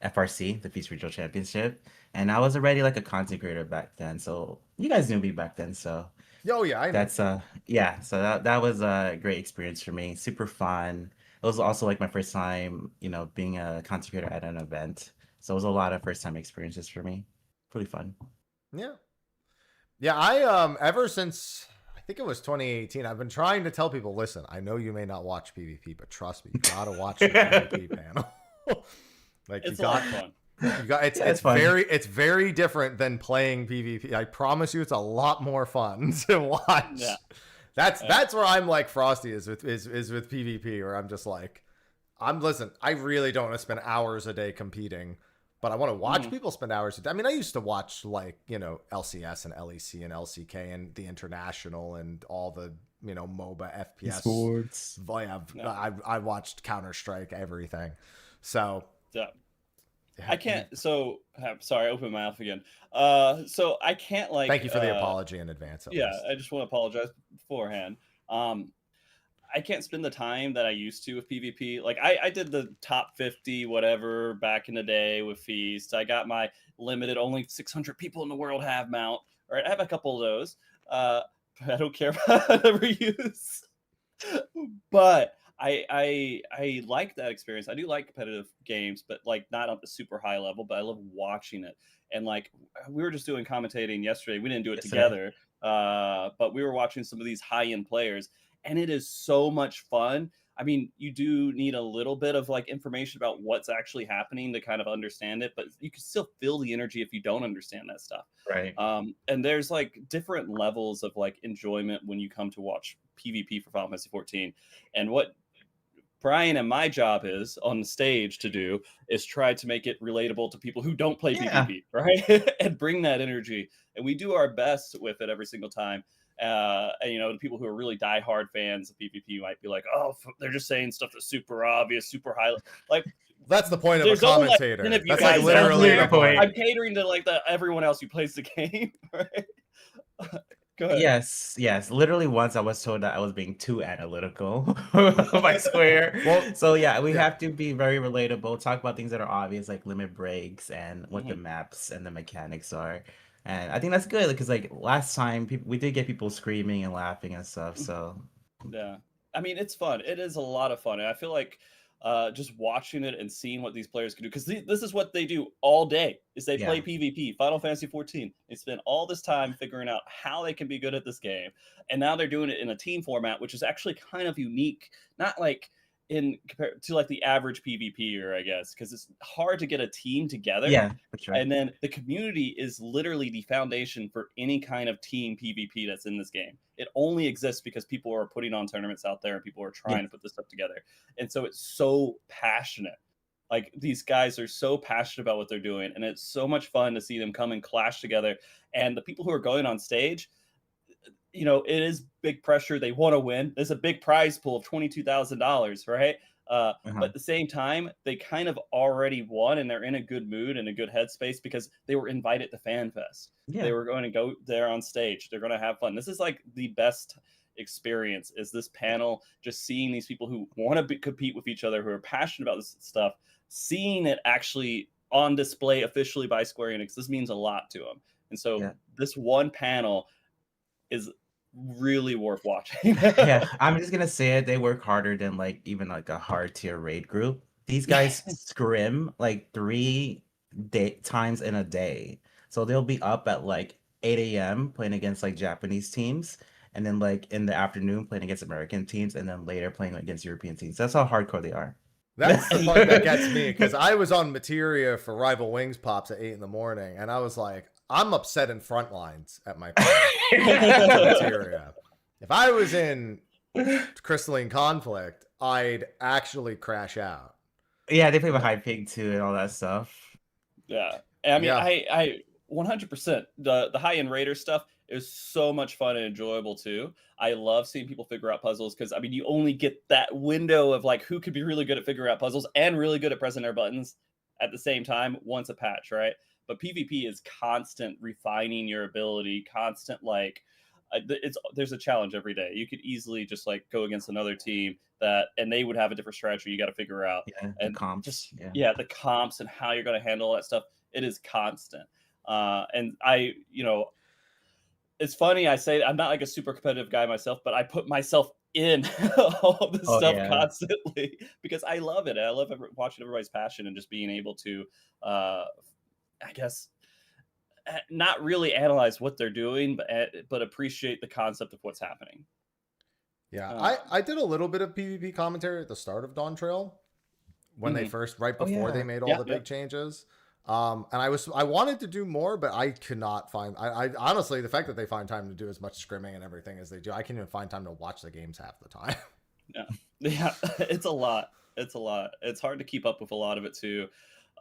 FRC, the Feast Regional Championship. And I was already like a content creator back then. So you guys knew me back then. So oh yeah, I know. that's yeah, so that was a great experience for me. Super fun. It was also like my first time, being a content creator at an event. So it was a lot of first time experiences for me. Pretty fun. Yeah. Yeah, I ever since I think it was 2018, I've been trying to tell people, listen, I know you may not watch PvP, but trust me, you gotta watch the PvP panel. Like It's you a lot got of fun. you got it's Yeah, it's it's fun. very different than playing PvP. I promise you it's a lot more fun to watch. Yeah. That's where I'm like Frosty is with PvP, where I'm just like, listen, I really don't want to spend hours a day competing, but I want to watch people spend hours a day. I mean, I used to watch like, LCS and LEC and LCK and the international and all the, MOBA, FPS. Sports. I watched Counter-Strike, everything. So Yeah. I can't. So sorry, I opened my mouth again. So I can't like. Thank you for the apology in advance. At Yeah, least. I just want to apologize beforehand. I can't spend the time that I used to with PvP. Like I did the top 50 whatever back in the day with Feast. I got my limited only 600 people in the world have mount. All right, I have a couple of those. I don't care about ever use. But I like that experience. I do like competitive games, but like not at the super high level. But I love watching it. And like we were just doing commentating yesterday. We didn't do it together, but we were watching some of these high end players, and it is so much fun. I mean, you do need a little bit of like information about what's actually happening to kind of understand it, but you can still feel the energy if you don't understand that stuff. Right. And there's like different levels of like enjoyment when you come to watch PvP for Final Fantasy 14. And what Brian and my job is on the stage to do is try to make it relatable to people who don't play PvP, right? And bring that energy. And we do our best with it every single time. And the people who are really diehard fans of PvP might be like, "Oh, they're just saying stuff that's super obvious, super high." Like that's the point of a there's only, like, commentator. 10 of you That's guys like literally out the there. point. I'm catering to like everyone else who plays the game, right? Go ahead. Yes. Literally once I was told that I was being too analytical by Square. Well, So yeah, we yeah. have to be very relatable, talk about things that are obvious, like limit breaks and what the maps and the mechanics are. And I think that's good because like last time we did get people screaming and laughing and stuff. So Yeah. I mean, it's fun. It is a lot of fun. And I feel like just watching it and seeing what these players can do, because this is what they do all day, is they play PvP, Final Fantasy 14. They spend all this time figuring out how they can be good at this game. And now they're doing it in a team format, which is actually kind of unique. Not like in compared to like the average PvPer, I guess, because it's hard to get a team together. yeah, that's right. And then the community is literally the foundation for any kind of team PvP that's in this game. It only exists because people are putting on tournaments out there and people are trying to put this stuff together. And so it's so passionate. Like these guys are so passionate about what they're doing. And it's so much fun to see them come and clash together. And the people who are going on stage, you know, it is big pressure. They want to win. There's a big prize pool of $22,000, right? But at the same time, they kind of already won and they're in a good mood and a good headspace because they were invited to FanFest. Yeah. They were going to go there on stage. They're going to have fun. This is like the best experience, is this panel, just seeing these people who want to compete with each other, who are passionate about this stuff, seeing it actually on display officially by Square Enix. This means a lot to them. And so this one panel is really worth watching. Yeah, I'm just gonna say it. They work harder than like even like a hard tier raid group. These guys scrim like 3 times in a day. So they'll be up at like 8 a.m. playing against like Japanese teams, and then like in the afternoon playing against American teams, and then later playing against European teams. That's how hardcore they are. That's the part that gets me, because I was on Materia for Rival Wings Pops at 8 in the morning, and I was like, I'm upset in front lines at my Materia. If I was in Crystalline Conflict, I'd actually crash out. Yeah, they play with high pig too and all that stuff. Yeah, I mean, I 100%. The high end raider stuff is so much fun and enjoyable too. I love seeing people figure out puzzles because I mean, you only get that window of like who could be really good at figuring out puzzles and really good at pressing their buttons at the same time once a patch, right? But PvP is constant refining your ability, constant like there's a challenge every day. You could easily just like go against another team and they would have a different strategy you got to figure out. Yeah, and the comps. Just the comps and how you're going to handle all that stuff. It is constant. And I, you know, it's funny. I say I'm not like a super competitive guy myself, but I put myself in all this stuff constantly because I love it. I love watching everybody's passion and just being able to, I guess, not really analyze what they're doing, but appreciate the concept of what's happening. Yeah, I did a little bit of PvP commentary at the start of Dawn Trail when they first, right before they made all the big changes. And I wanted to do more, but I could not find. I honestly, the fact that they find time to do as much scrimming and everything as they do, I can't even find time to watch the games half the time. Yeah, it's a lot. It's hard to keep up with a lot of it too.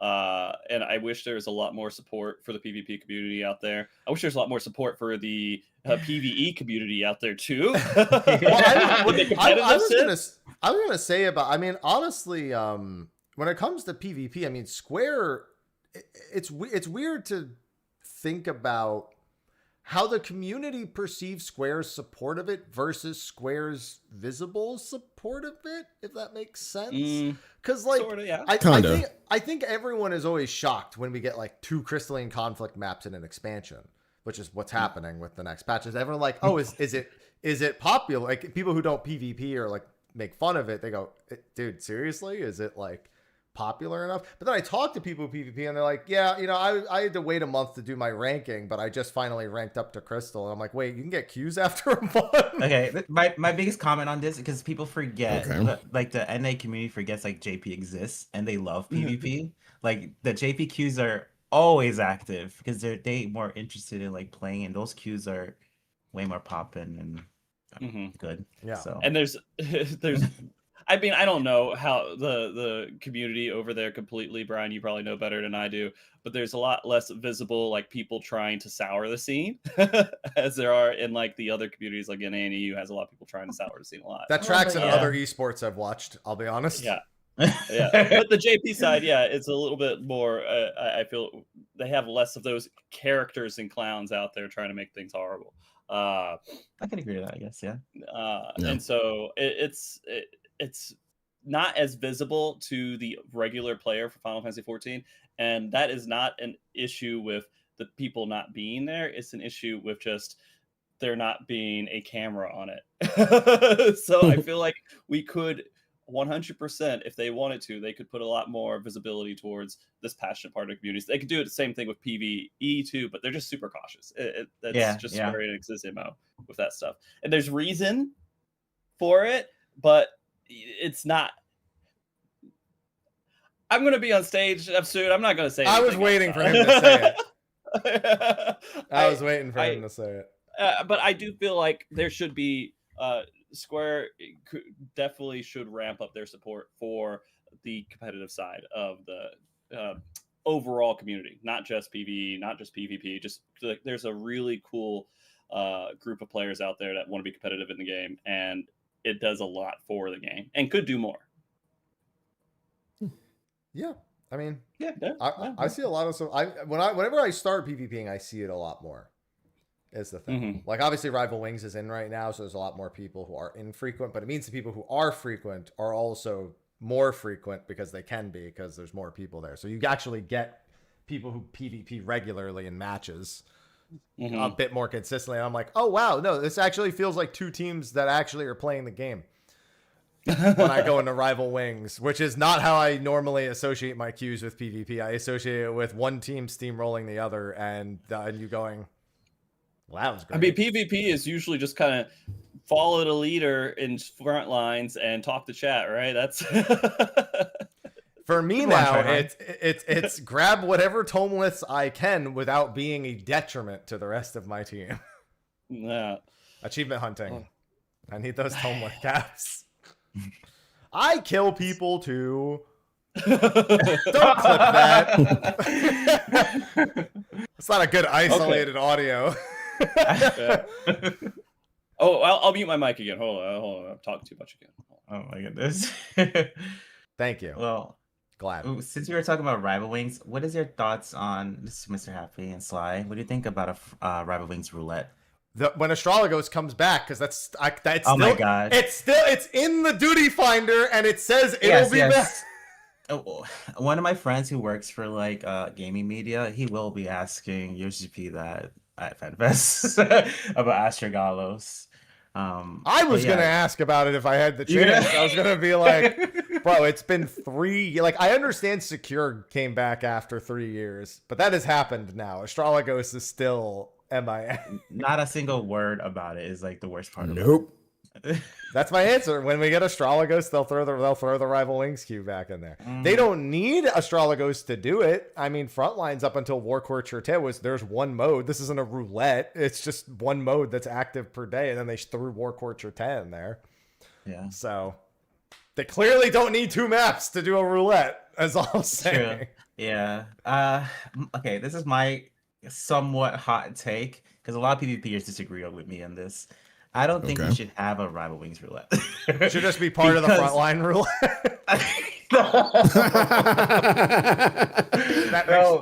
And I wish there was a lot more support for the PvP community out there. I wish there's a lot more support for the PvE community out there too. I was gonna say about. I mean, honestly, when it comes to PvP, I mean, Square. It's weird to think about how the community perceives Square's support of it versus Square's visible support of it, if that makes sense. Because like, sorta, yeah. I think everyone is always shocked when we get like 2 Crystalline Conflict maps in an expansion, which is what's happening with the next patches. Everyone like, oh, is it popular? Like people who don't PvP or like make fun of it, they go, dude, seriously, is it like popular enough? But then I talk to people who PvP and they're like, yeah, you know, I had to wait a month to do my ranking, but I just finally ranked up to Crystal. And I'm like, wait, you can get queues after a month? Okay, my biggest comment on this, because people forget, like the NA community forgets like JP exists and they love PvP. Like the JP queues are always active because they more interested in like playing, and those queues are way more poppin' and good. Yeah. So and there's I mean, I don't know how the community over there completely, Brian, you probably know better than I do, but there's a lot less visible, like people trying to sour the scene as there are in like the other communities, like in ANEU has a lot of people trying to sour the scene a lot. That tracks in other esports I've watched, I'll be honest. Yeah. But the JP side, it's a little bit more, I feel they have less of those characters and clowns out there trying to make things horrible. I can agree with that, I guess, And so it's not as visible to the regular player for Final Fantasy 14, and that is not an issue with the people not being there. It's an issue with just there not being a camera on it. So I feel like we could 100%, if they wanted to, they could put a lot more visibility towards this passionate part of the community. They could do the same thing with PvE too, but they're just super cautious. That's just Square Enix's MO with that stuff. And there's reason for it, but it's not. I'm going to be on stage soon. I'm not going to say I was waiting for him to say it. I was waiting for him to say it. But I do feel like there should be Square definitely should ramp up their support for the competitive side of the overall community, not just PvE, not just PvP. Just like, there's a really cool group of players out there that want to be competitive in the game, and it does a lot for the game and could do more. Yeah, I mean, Yeah, I see a lot of whenever I start PvPing, I see it a lot more. Is the thing. Like, obviously Rival Wings is in right now, so there's a lot more people who are infrequent, but it means the people who are frequent are also more frequent because they can be, because there's more people there. So you actually get people who PvP regularly in matches a bit more consistently. And I'm like, oh wow, no, this actually feels like two teams that actually are playing the game when I go into Rival Wings, which is not how I normally associate my queues with PvP. I associate it with one team steamrolling the other, and you going, well, that was great. I mean, PvP is usually just kind of follow the leader in front lines and talk to chat, right? That's for me now. It's grab whatever tomeliths I can without being a detriment to the rest of my team. Yeah. Achievement hunting. I need those tomelith caps. I kill people too. Don't clip that. It's not a good isolated audio. Oh, I'll mute my mic again. Hold on. I'm talking too much again. Oh my goodness. Thank you. Well, glad. Since we were talking about Rival Wings, what is your thoughts on this is Mr. Happy and Sly? What do you think about a Rival Wings roulette? When Astrologos comes back, because that's oh my god, it's in the duty finder and it says it'll be back. Oh, one of my friends who works for like gaming media, he will be asking UGP that at FanFests about Astrogalos. I was gonna ask about it if I had the chance. I was gonna be like, bro, it's been 3. Like, I understand Secure came back after 3 years, but that has happened now. Astrologos is still MIA. Not a single word about it is like the worst part. Nope. That's my answer. When we get Astrologos, they'll throw the Rival Wings queue back in there. They don't need Astrologos to do it. I mean, Frontlines up until Warcourt Churte there's one mode. This isn't a roulette. It's just one mode that's active per day, and then they threw Warcourt Churte in there. Yeah. So they clearly don't need 2 maps to do a roulette, as all I'm saying. True. Yeah. Okay, this is my somewhat hot take, because a lot of PvPers disagree with me on this. I don't think we should have a Rival Wings roulette. It should just be part of the frontline roulette.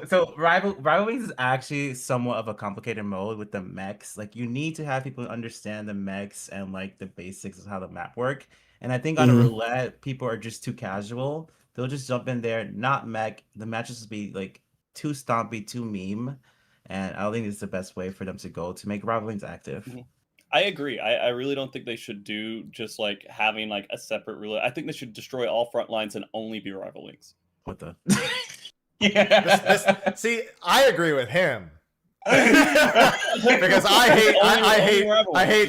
So Rival Wings is actually somewhat of a complicated mode with the mechs. Like, you need to have people understand the mechs and like the basics of how the map work. And I think on a roulette, people are just too casual. They'll just jump in there, not mech. The matches will be like too stompy, too meme. And I don't think it's the best way for them to go to make Rival Wings active. I agree. I really don't think they should do just like having like a separate roulette. I think they should destroy all front lines and only be Rival Wings. What the? See, I agree with him. Because I hate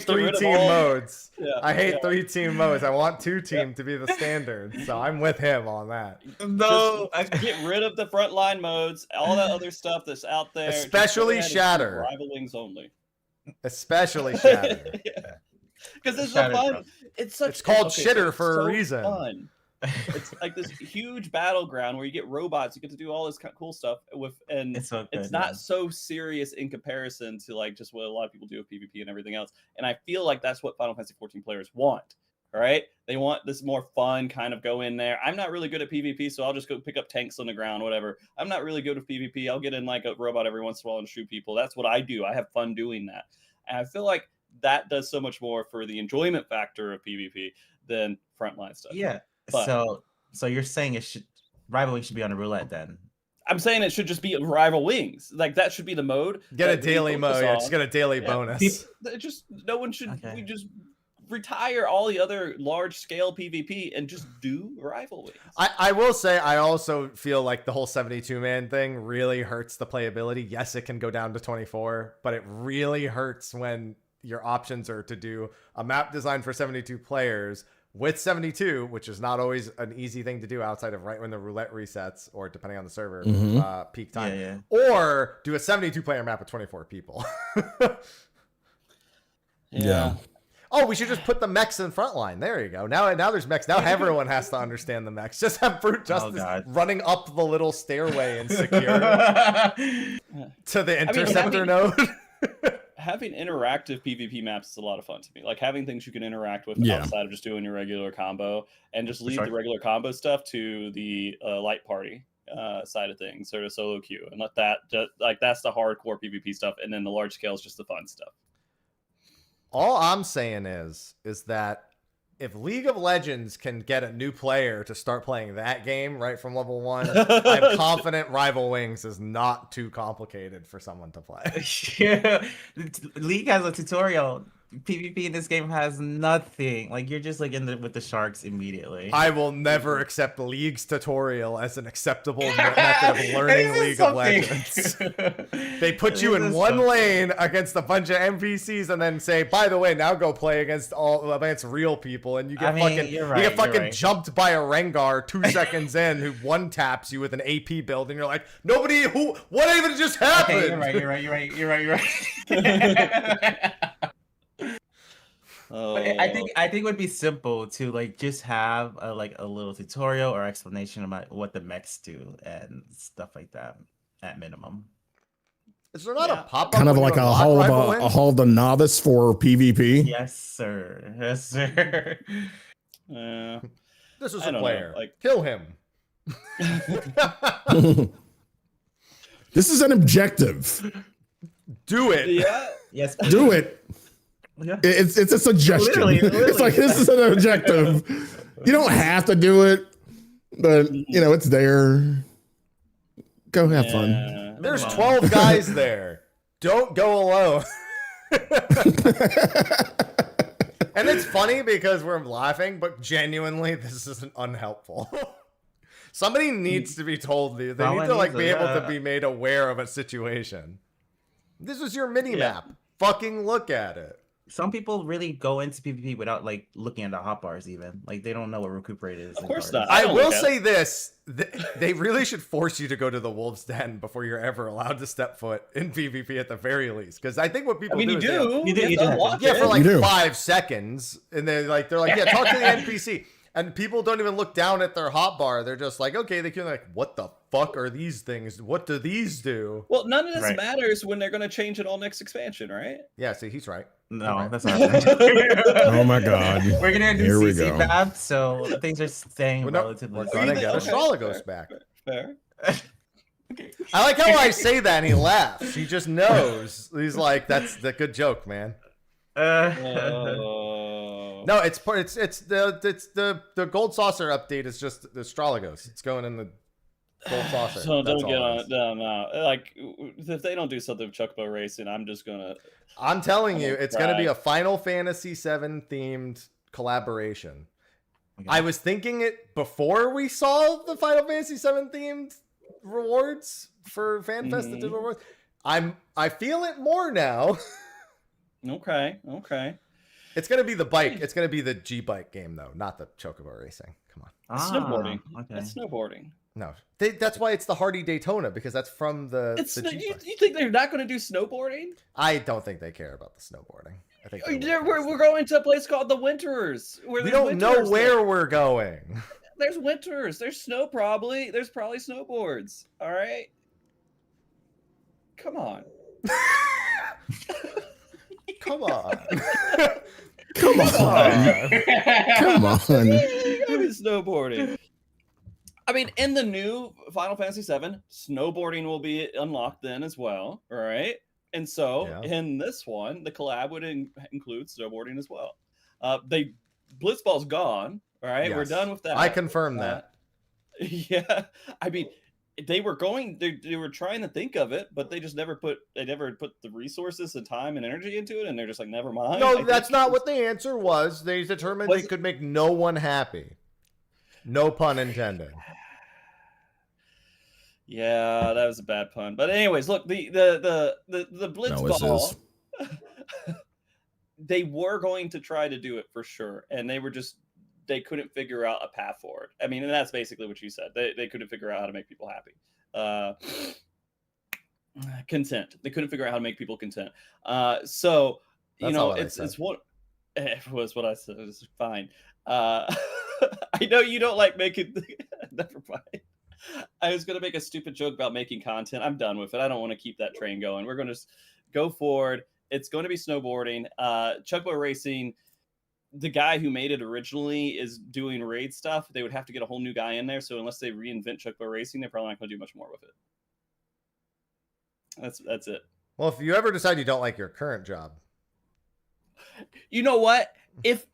3-team modes. Yeah, I hate 3-team modes. I want 2-team to be the standard. So I'm with him on that. No, just get rid of the frontline modes, all that other stuff that's out there. Especially Shatter. Rival Wings only. Especially Shatter. Because it's so fun. It's called Shitter for a reason. Fun. It's like this huge battleground where you get robots. You get to do all this kind of cool stuff it's not so serious in comparison to like just what a lot of people do with PvP and everything else. And I feel like that's what Final Fantasy 14 players want. All right, they want this more fun kind of go in there. I'm not really good at PvP, so I'll just go pick up tanks on the ground, whatever. I'm not really good at PvP. I'll get in like a robot every once in a while and shoot people. That's what I do. I have fun doing that. And I feel like that does so much more for the enjoyment factor of PvP than frontline stuff. Yeah. But, so you're saying Rival Wings should be on a roulette then? I'm saying it should just be Rival Wings. Like, that should be the mode. Get a daily mode. Yeah, just get a daily bonus. No one should. Okay. We just retire all the other large scale PvP and just do Rival Wings. I will say, I also feel like the whole 72-man thing really hurts the playability. Yes, it can go down to 24, but it really hurts when your options are to do a map designed for 72 players with 72, which is not always an easy thing to do outside of right when the roulette resets or depending on the server peak time, or do a 72 player map with 24 people. Yeah. Oh, we should just put the mechs in frontline. There you go. Now there's mechs. Now everyone has to understand the mechs. Just have Brute Justice running up the little stairway and secure to the interceptor node. having interactive PvP maps is a lot of fun to me. Like having things you can interact with Yeah. outside of just doing your regular combo, and just leave sure. the regular combo stuff to the light party side of things, sort of solo queue, and let that that's the hardcore PvP stuff, and then the large scale is just the fun stuff. All I'm saying is that if League of Legends can get a new player to start playing that game right from level 1, I'm confident Rival Wings is not too complicated for someone to play. Yeah. League has a tutorial. PvP in this game has nothing. Like you're just like with the sharks immediately. I will never accept League's tutorial as an acceptable method of learning League of Legends. They put you in one lane against a bunch of NPCs and then say, by the way, now go play against real people, and you get jumped by a Rengar 2 seconds in who one taps you with an AP build, and you're like, what even just happened? Okay, you're right. But I think it would be simple to like just have a little tutorial or explanation about what the mechs do and stuff like that at minimum. Is there not a pop-up? Kind of like a hall of the novice for PvP? Yes, sir. Yes, sir. This is a player. Kill him. This is an objective. Do it. Yeah. Yes. Do it. Yeah. It's a suggestion. Literally. It's like, this is an objective. You don't have to do it, but it's there. Go have fun. There's 12 guys there. Don't go alone. And it's funny because we're laughing, but genuinely, this isn't unhelpful. Somebody needs to be told. They need to be able to be made aware of a situation. This is your mini map. Fucking look at it. Some people really go into PvP without looking at the hotbars even. Like they don't know what recuperate is. Of course not. I will say this. They really should force you to go to the Wolves Den before you're ever allowed to step foot in PvP at the very least. Because I think what people do is you do. For like 5 seconds. And they're like, yeah, talk to the NPC. And people don't even look down at their hotbar. They're just like, okay, they can what the fuck are these things? What do these do? Well, none of this matters when they're going to change it all next expansion, right? Yeah, see, he's right. No, that's not right. Oh my god. We're going to do CC map, so things are staying relatively. We're going to get Astrologos back. Fair. I like how I say that and he laughs. He just knows. He's like, that's the good joke, man. No, it's the gold saucer update is just the Astrologos. It's going in the gold saucer. So don't get on it. No. Like if they don't do something with Chocobo Racing, I'm just gonna. I'm telling you, it's gonna be a Final Fantasy VII themed collaboration. Okay. I was thinking it before we saw the Final Fantasy VII themed rewards for FanFest. The digital rewards. I feel it more now. Okay. It's gonna be the bike. It's gonna be the G-bike game though, not the Chocobo Racing. Come on. Snowboarding. Okay. It's snowboarding. No, that's why it's the Hardy Daytona, because that's from the G-bike. You think they're not going to do snowboarding? I don't think they care about the snowboarding. I think we're going to a place called the Winterers. We don't know where we're going. There's winters. There's snow probably. There's probably snowboards. All right. Come on. Come on. Come on. Come on. Snowboarding. I mean, in the new Final Fantasy VII, snowboarding will be unlocked then as well, right? And so in this one, the collab would include snowboarding as well. Blitzball's gone, all right? Yes. We're done with that. I confirm that. Yeah. I mean, they were trying to think of it, but they just never put the resources and time and energy into it, and they're just like, never mind. No, that's not what the answer was. They determined they could make no one happy. No pun intended. Yeah, that was a bad pun. But anyways, look, the Blitzball, they were going to try to do it for sure, and they couldn't figure out a path forward. I mean, and that's basically what you said. They couldn't figure out how to make people happy. Content. They couldn't figure out how to make people content. So you know, it's what it was what I said. It's fine. I know you don't like making. Never mind. I was going to make a stupid joke about making content. I'm done with it. I don't want to keep that train going. We're going to go forward It's going to be snowboarding. Chuckboard racing. The guy who made it originally is doing raid stuff. They would have to get a whole new guy in there. So unless they reinvent Chuckboard racing, they're probably not going to do much more with it. That's it. Well, if you ever decide you don't like your current job, you know what? If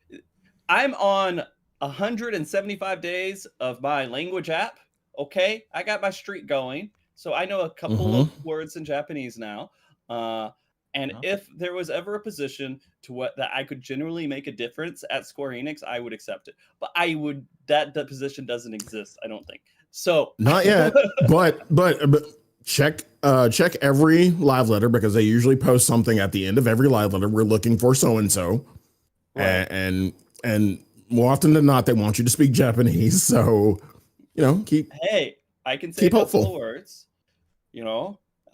I'm on 175 days of my language app, okay, I got my streak going. So I know a couple of words in Japanese now. And if there was ever a position to what that I could generally make a difference at Square Enix, I would accept it. But that position doesn't exist, I don't think. So not yet. but check every live letter, because they usually post something at the end of every live letter. We're looking for so and so, and more often than not, they want you to speak Japanese. So Hey, I can say keep a couple hopeful of words.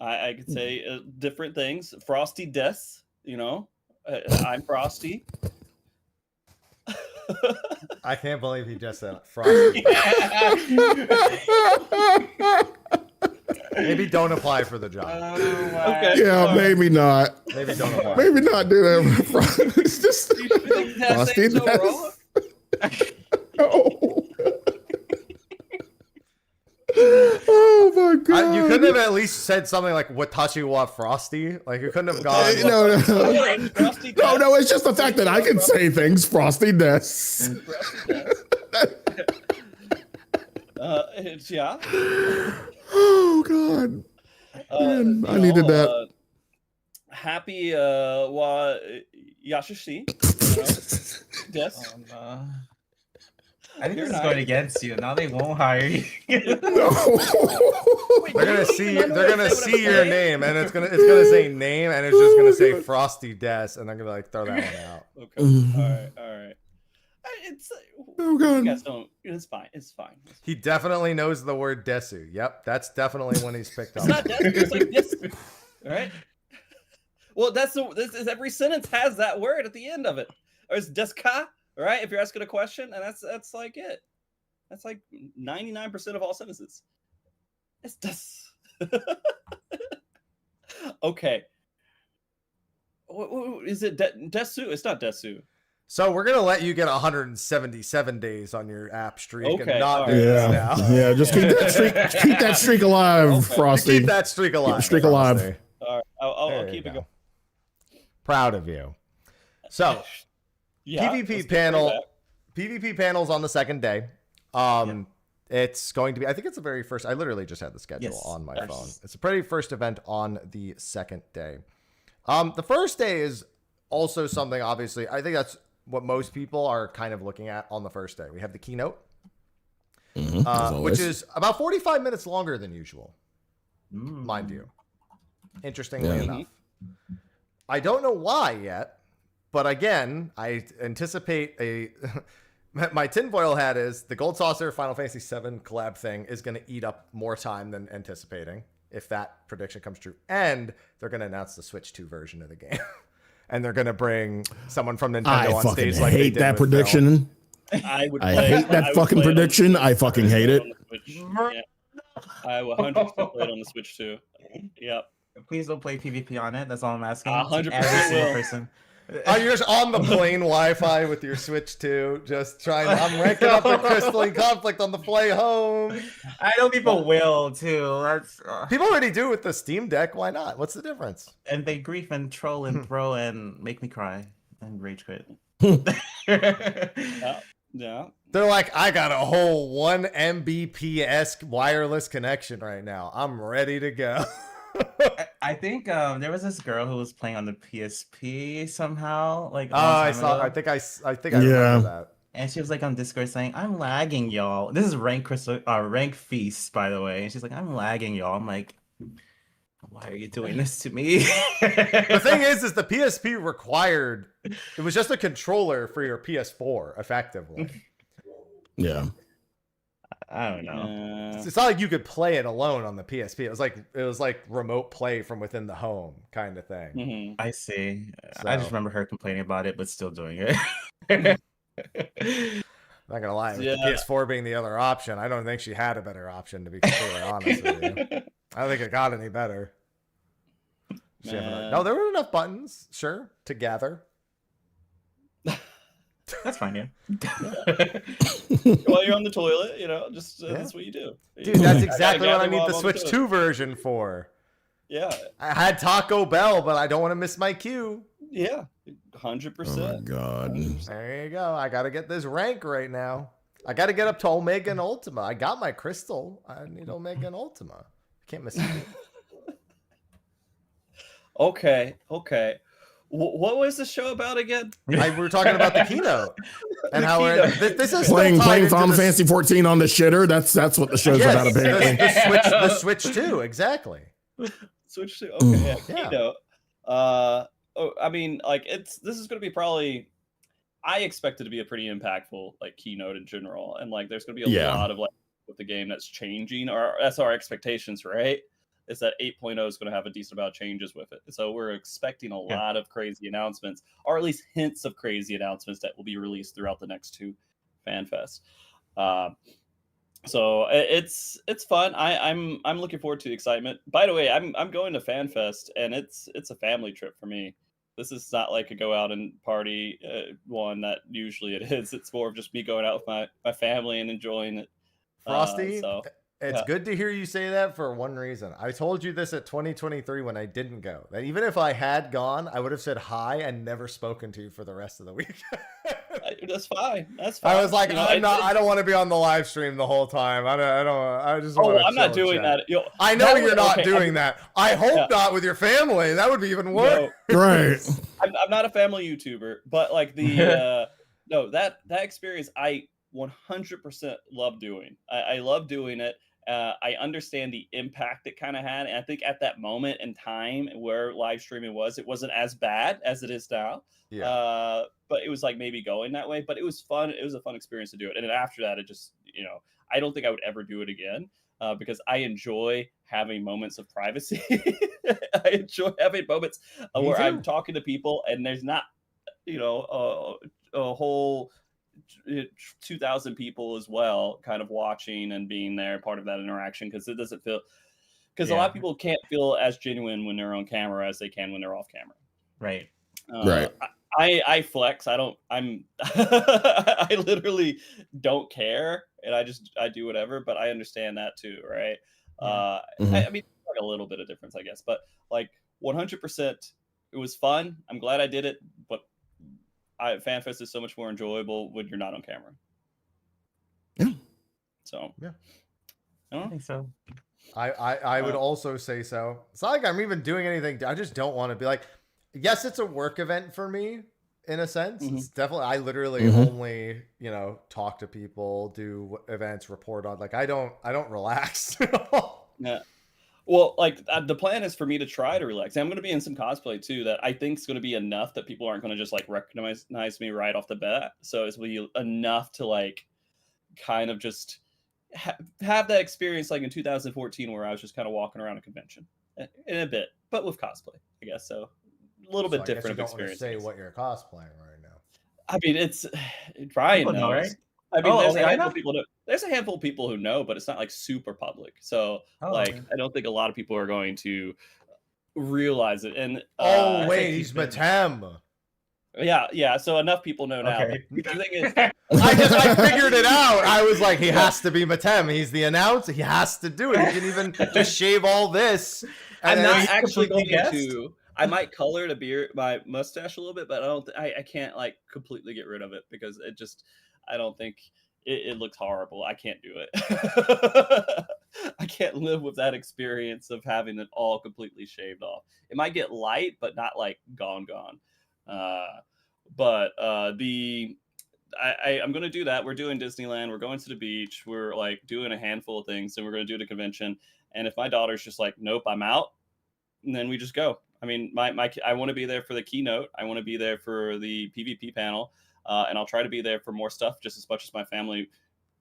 I could say different things. Frosty des, I'm Frosty. I can't believe he just said Frosty. Maybe don't apply for the job. Okay. Yeah, maybe not. Maybe don't apply. Maybe not do that. It's just Frosty so No. Oh my god! You couldn't have at least said something like "Watashi wa Frosty." Like you couldn't have gone. No. Frosty No. It's just the fact that I can say things. Frosty des. Yeah. Oh god! Man, I needed that. Happy wa Yashishi. Des. I think this is going against you. Now they won't hire you. They're gonna see. They're gonna see your name, and it's gonna say name, and it's just gonna say Frosty Des, and they're gonna throw that one out. Okay. All right. It's Oh god! you guys don't. It's fine. It's fine. He definitely knows the word desu. Yep, that's definitely when he's picked up. It's not desu. It's like this. All right. Well, this is every sentence has that word at the end of it. Or it's deska, right? If you're asking a question, and that's like it. That's like 99% of all sentences. It's des. Okay. Is it desu? It's not desu. So we're gonna let you get 177 days on your app streak Okay, and not all do right. this now. Yeah, just keep that streak. Keep that streak alive, Okay. Frosty. Keep that streak alive. Keep the streak alive. Frosty. All right. I'll There keep you it go. going. Proud of you. So Yeah. let's PvP get panel. back. PvP panels on the second day. It's going to be, I think it's the very first, I literally just had the schedule Yes. on my Yes. phone. It's the very first event on the second day. The first day is also something, obviously, I think that's what most people are kind of looking at on the first day. We have the keynote, which is about 45 minutes longer than usual, mind you. Interestingly enough. I don't know why yet, but again, I anticipate my tinfoil hat is the Gold Saucer Final Fantasy VII collab thing is going to eat up more time than anticipating, if that prediction comes true. And they're going to announce the Switch 2 version of the game. And they're going to bring someone from Nintendo I on fucking stage like they hate did that with Phil. prediction. I would. I play hate that would fucking play it on the prediction. Switch. I fucking hate it. On the Switch. Yeah. I will 100% play it on the Switch too. Yep. Please don't play PvP on it. That's all I'm asking. 100% Every single will. person. Oh, you're just on the plain Wi-Fi with your Switch 2, just trying. I'm ranking up the Crystalline Conflict on the play home. I know people will too. That's People already do with the Steam Deck. Why not? What's the difference? and they grief and troll and throw and make me cry and rage quit. Yeah. They're like, I got a whole 1 Mbps wireless connection right now. I'm ready to go. I think there was this girl who was playing on the PSP somehow. Like a Oh, long I time saw. ago. I think I remember that. And she was like on Discord saying, "I'm lagging, y'all." This is rank feast, by the way. And she's like, "I'm lagging, y'all." I'm like, "Why are you doing this to me?" The thing is the PSP required. It was just a controller for your PS4, effectively. Yeah. I don't know. It's not like you could play it alone on the PSP. It was like remote play from within the home kind of thing. Mm-hmm. I see. So. I just remember her complaining about it, but still doing it. Not gonna lie, with Yeah. the PS4 being the other option, I don't think she had a better option, to be completely honest with you. I don't think it got any better. No, there were enough buttons, sure, to gather. That's fine, yeah. While you're on the toilet, just that's what you do. Dude, that's exactly what I gather need while the I'm on Switch toilet. 2 version for. Yeah. I had Taco Bell, but I don't want to miss my queue. Yeah. 100%. Oh my god. There you go. I got to get this rank right now. I got to get up to Omega and Ultima. I got my crystal. I need Omega and Ultima. I can't miss it. Okay. What was the show about again? We were talking about the keynote and The how keynote. this is Playing into Final the- Fantasy 14 on the shitter. That's what the show's about apparently. the Switch 2, exactly. Switch to okay, Yeah. keynote. I mean, like this is going to be probably. I expect it to be a pretty impactful like keynote in general, and like there's going to be a lot of like with the game that's changing, or that's our expectations, right? Is that 8.0 is going to have a decent amount of changes with it. So we're expecting a lot of crazy announcements, or at least hints of crazy announcements that will be released throughout the next 2 FanFests. So it's fun. I'm looking forward to the excitement. By the way, I'm going to FanFest, and it's a family trip for me. This is not like a go out and party one that usually it is. It's more of just me going out with my family and enjoying it. Frosty, it's good to hear you say that for one reason. I told you this at 2023 when I didn't go. That even if I had gone, I would have said hi and never spoken to you for the rest of the week. That's fine. That's fine. I was like, I don't want to be on the live stream the whole time. I just want to. I'm not doing that. I know you're not doing that. I hope not with your family. That would be even worse. No, Right. I'm not a family YouTuber, but like the no that experience I 100% love doing. I love doing it. I understand the impact it kind of had, and I think at that moment in time where live streaming was, it wasn't as bad as it is now. Yeah. But it was like maybe going that way, but it was fun. It was a fun experience to do it. And then after that, it just, I don't think I would ever do it again because I enjoy having moments of privacy. I enjoy having moments where I'm talking to people and there's not, a whole 2,000 people as well kind of watching and being there, part of that interaction, because it doesn't feel, because a lot of people can't feel as genuine when they're on camera as they can when they're off camera. Right. Right. I flex. I literally don't care, and I do whatever. But I understand that too, right? I mean, like a little bit of difference, I guess, but like 100%, it was fun. I'm glad I did it, but FanFest is so much more enjoyable when you're not on camera. Yeah. So yeah, I think so. I would also say so. It's not like I'm even doing anything. I just don't want to be like. Yes, it's a work event for me in a sense. It's definitely, I literally only, talk to people, do events, report on, like, I don't relax. Yeah. Well, like the plan is for me to try to relax. I'm going to be in some cosplay too, that I think is going to be enough that people aren't going to just like recognize me right off the bat. So it's going to be enough to like kind of just have that experience like in 2014 where I was just kind of walking around a convention in a bit, but with cosplay, I guess. So a little bit different of experience. Say what you're cosplaying right now. I mean, it's Ryan knows. Know, right? I mean, there's a handful of people. There's a handful of people who know, but it's not like super public. So, I don't think a lot of people are going to realize it. And wait, he's Matem. Yeah. So enough people know now. Okay. The thing is, I figured it out. I was like, he has to be Matem. He's the announcer. He has to do it. He can even just shave all this. I'm not actually going to. I might color my mustache a little bit, but I can't like completely get rid of it because I don't think it looks horrible. I can't do it. I can't live with that experience of having it all completely shaved off. It might get light, but not like gone. I'm going to do that. We're doing Disneyland. We're going to the beach. We're like doing a handful of things, and we're going to do the convention. And if my daughter's just like, nope, I'm out, and then we just go. I mean, I want to be there for the keynote. I want to be there for the PvP panel, and I'll try to be there for more stuff just as much as my family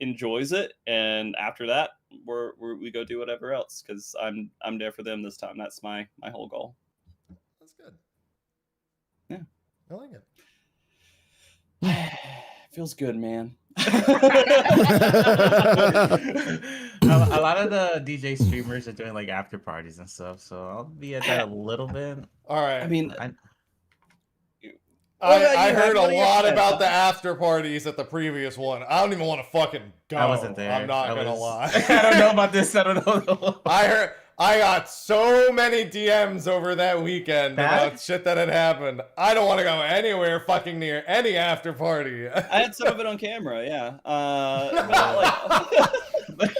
enjoys it. And after that, we go do whatever else because I'm there for them this time. That's my whole goal. That's good. Yeah, I like it. Feels good, man. A lot of the DJ streamers are doing like after parties and stuff, so I'll be at that a little bit. All right. I mean, I heard a What are your lot plans? about the after parties at the previous one. I don't even want to fucking go. I wasn't there. I'm not gonna lie. I don't know about this. I don't know. I got so many DMs over that weekend about shit that had happened. I don't want to go anywhere fucking near any after party. I had some of it on camera, yeah. But, like,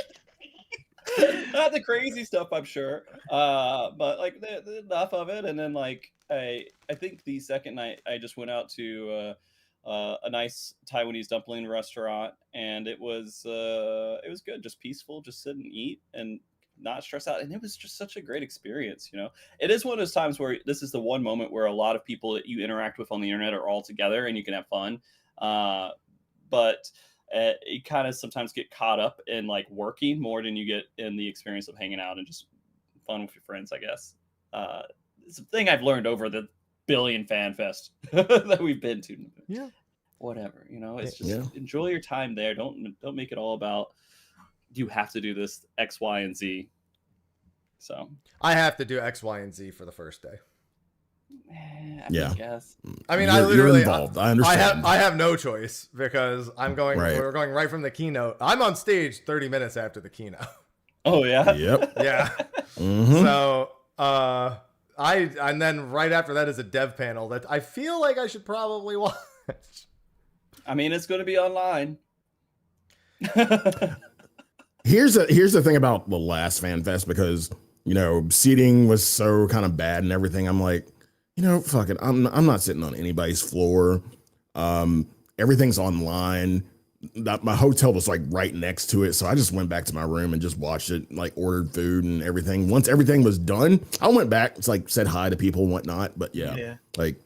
not the crazy stuff, I'm sure. But like enough of it, and then like I think the second night I just went out to a nice Taiwanese dumpling restaurant, and it was good, just peaceful, just sit and eat and not stress out, and it was just such a great experience. You know, it is one of those times where this is the one moment where a lot of people that you interact with on the internet are all together and you can have fun, but you kind of sometimes get caught up in like working more than you get in the experience of hanging out and just fun with your friends, I guess. It's a thing I've learned over the billion FanFest that we've been to. Yeah, whatever, you know, it's just enjoy your time there. Don't make it all about you have to do this X, Y, and Z. So I have to do X, Y, and Z for the first day. I guess. I mean, you're involved. I understand. I have no choice because I'm going. Right. We're going right from the keynote. I'm on stage 30 minutes after the keynote. Oh yeah. Yep. Yeah. So and then right after that is a dev panel that I feel like I should probably watch. I mean, it's going to be online. Here's the thing about the last FanFest, because you know seating was so kind of bad and everything. I'm like, you know, fuck it. I'm not sitting on anybody's floor. Everything's online. My hotel was like right next to it, so I just went back to my room and just watched it. Like ordered food and everything. Once everything was done, I went back. It's like said hi to people and whatnot. But like.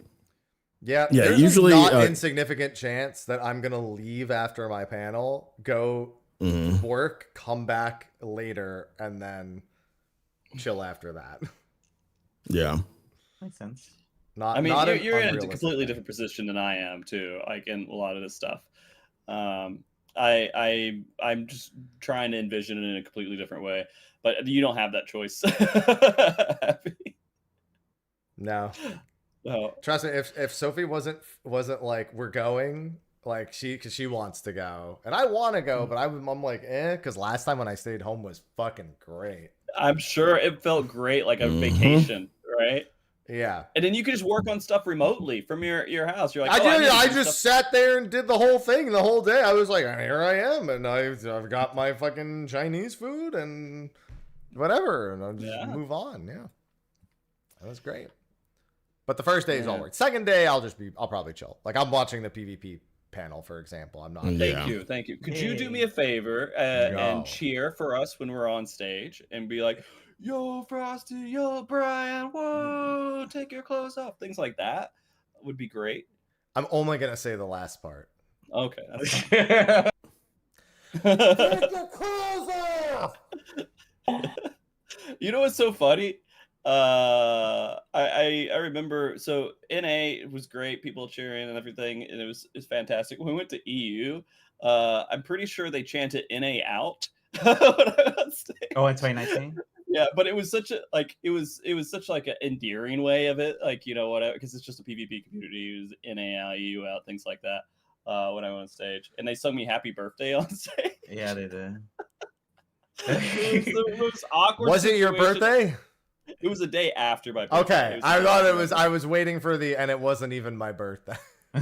Yeah, there's usually a not insignificant chance that I'm gonna leave after my panel, go work, come back later, and then chill after that. Yeah, makes sense. I mean, you're in a completely different position than I am too. Like in a lot of this stuff, I'm just trying to envision it in a completely different way. But you don't have that choice. No. No. Trust me, if Sophie wasn't like we're going, like because she wants to go and I want to go, but I'm like because last time when I stayed home was fucking great. I'm sure it felt great, like a vacation, right? Yeah. And then you could just work on stuff remotely from your house. You're like, I just sat there and did the whole thing the whole day. I was like, here I am, and I've got my fucking Chinese food and whatever, and I'll just move on. Yeah, that was great. But the first day is all work. Second day, I'll probably chill. Like I'm watching the PvP panel, for example. I'm not. Thank you. Could you do me a favor and cheer for us when we're on stage and be like, "Yo, Frosty, yo, Brian, whoa, take your clothes off," things like that would be great. I'm only gonna say the last part. Okay. That's fine. Take your clothes off. You know what's so funny? I remember, so NA was great, people cheering and everything, and it was fantastic. When we went to EU, I'm pretty sure they chanted NA out when I was on stage. Oh, in 2019. Yeah, but it was such a it was such like an endearing way of it, like, you know, whatever, because it's just a PvP community. It was NA out, EU out, things like that. When I went on stage, and they sung me "Happy Birthday" on stage. Yeah, they did. It was the most awkward. Was it your birthday? It was a day after my birthday. Okay, I thought it was. I was waiting for and it wasn't even my birthday. I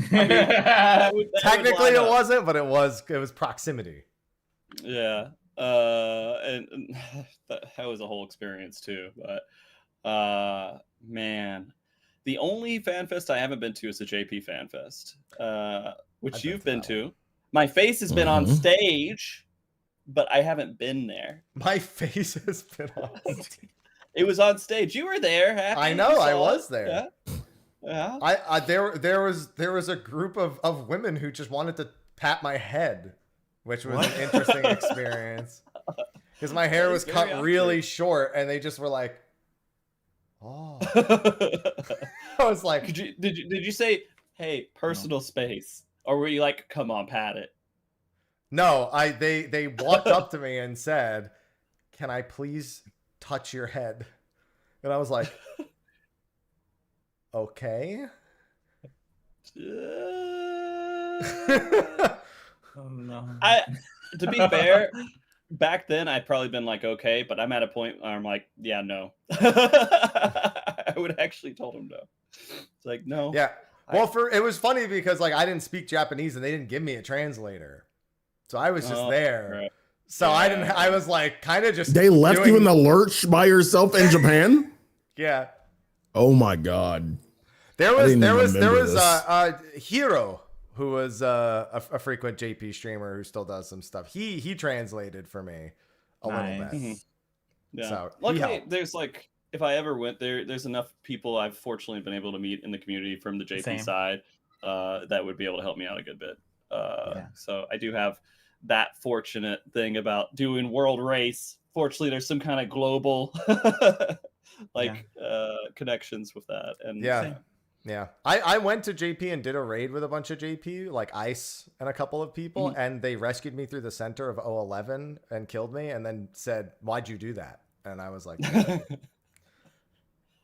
mean, technically, it wasn't, but it was. It was proximity. Yeah, and that was a whole experience too. But man, the only FanFest I haven't been to is the JP FanFest, which you've been to. My face has been on stage, but I haven't been there. My face has been on stage. It was on stage. You were there. Happy. I know. I was there. Yeah. Yeah. There was a group of women who just wanted to pat my head, which was an interesting experience. Because my hair was cut really short, and they just were like, "Oh." I was like, "Did you say, hey, personal space," or were you like, "Come on, pat it"? No, they walked up to me and said, "Can I please touch your head?" And I was like, "Okay." Oh no. To be fair, back then I'd probably been like, okay, but I'm at a point where I'm like, yeah, no. I would actually told him no. It's like, no. Yeah. Well, it was funny because like I didn't speak Japanese and they didn't give me a translator, so I was just there. Right. So I didn't. I was like kind of just. They left you in the lurch by yourself in Japan? Yeah. Oh my god. There was Hiro, who was a frequent JP streamer who still does some stuff. He translated for me a little bit. Mm-hmm. Yeah. So luckily, there's like, if I ever went there, there's enough people I've fortunately been able to meet in the community from the JP side that would be able to help me out a good bit. So I do have that fortunate thing about doing world race. Fortunately, there's some kind of global connections with that. And yeah. I went to JP and did a raid with a bunch of JP, like Ice and a couple of people, and they rescued me through the center of 011 and killed me, and then said, "Why'd you do that?" And I was like,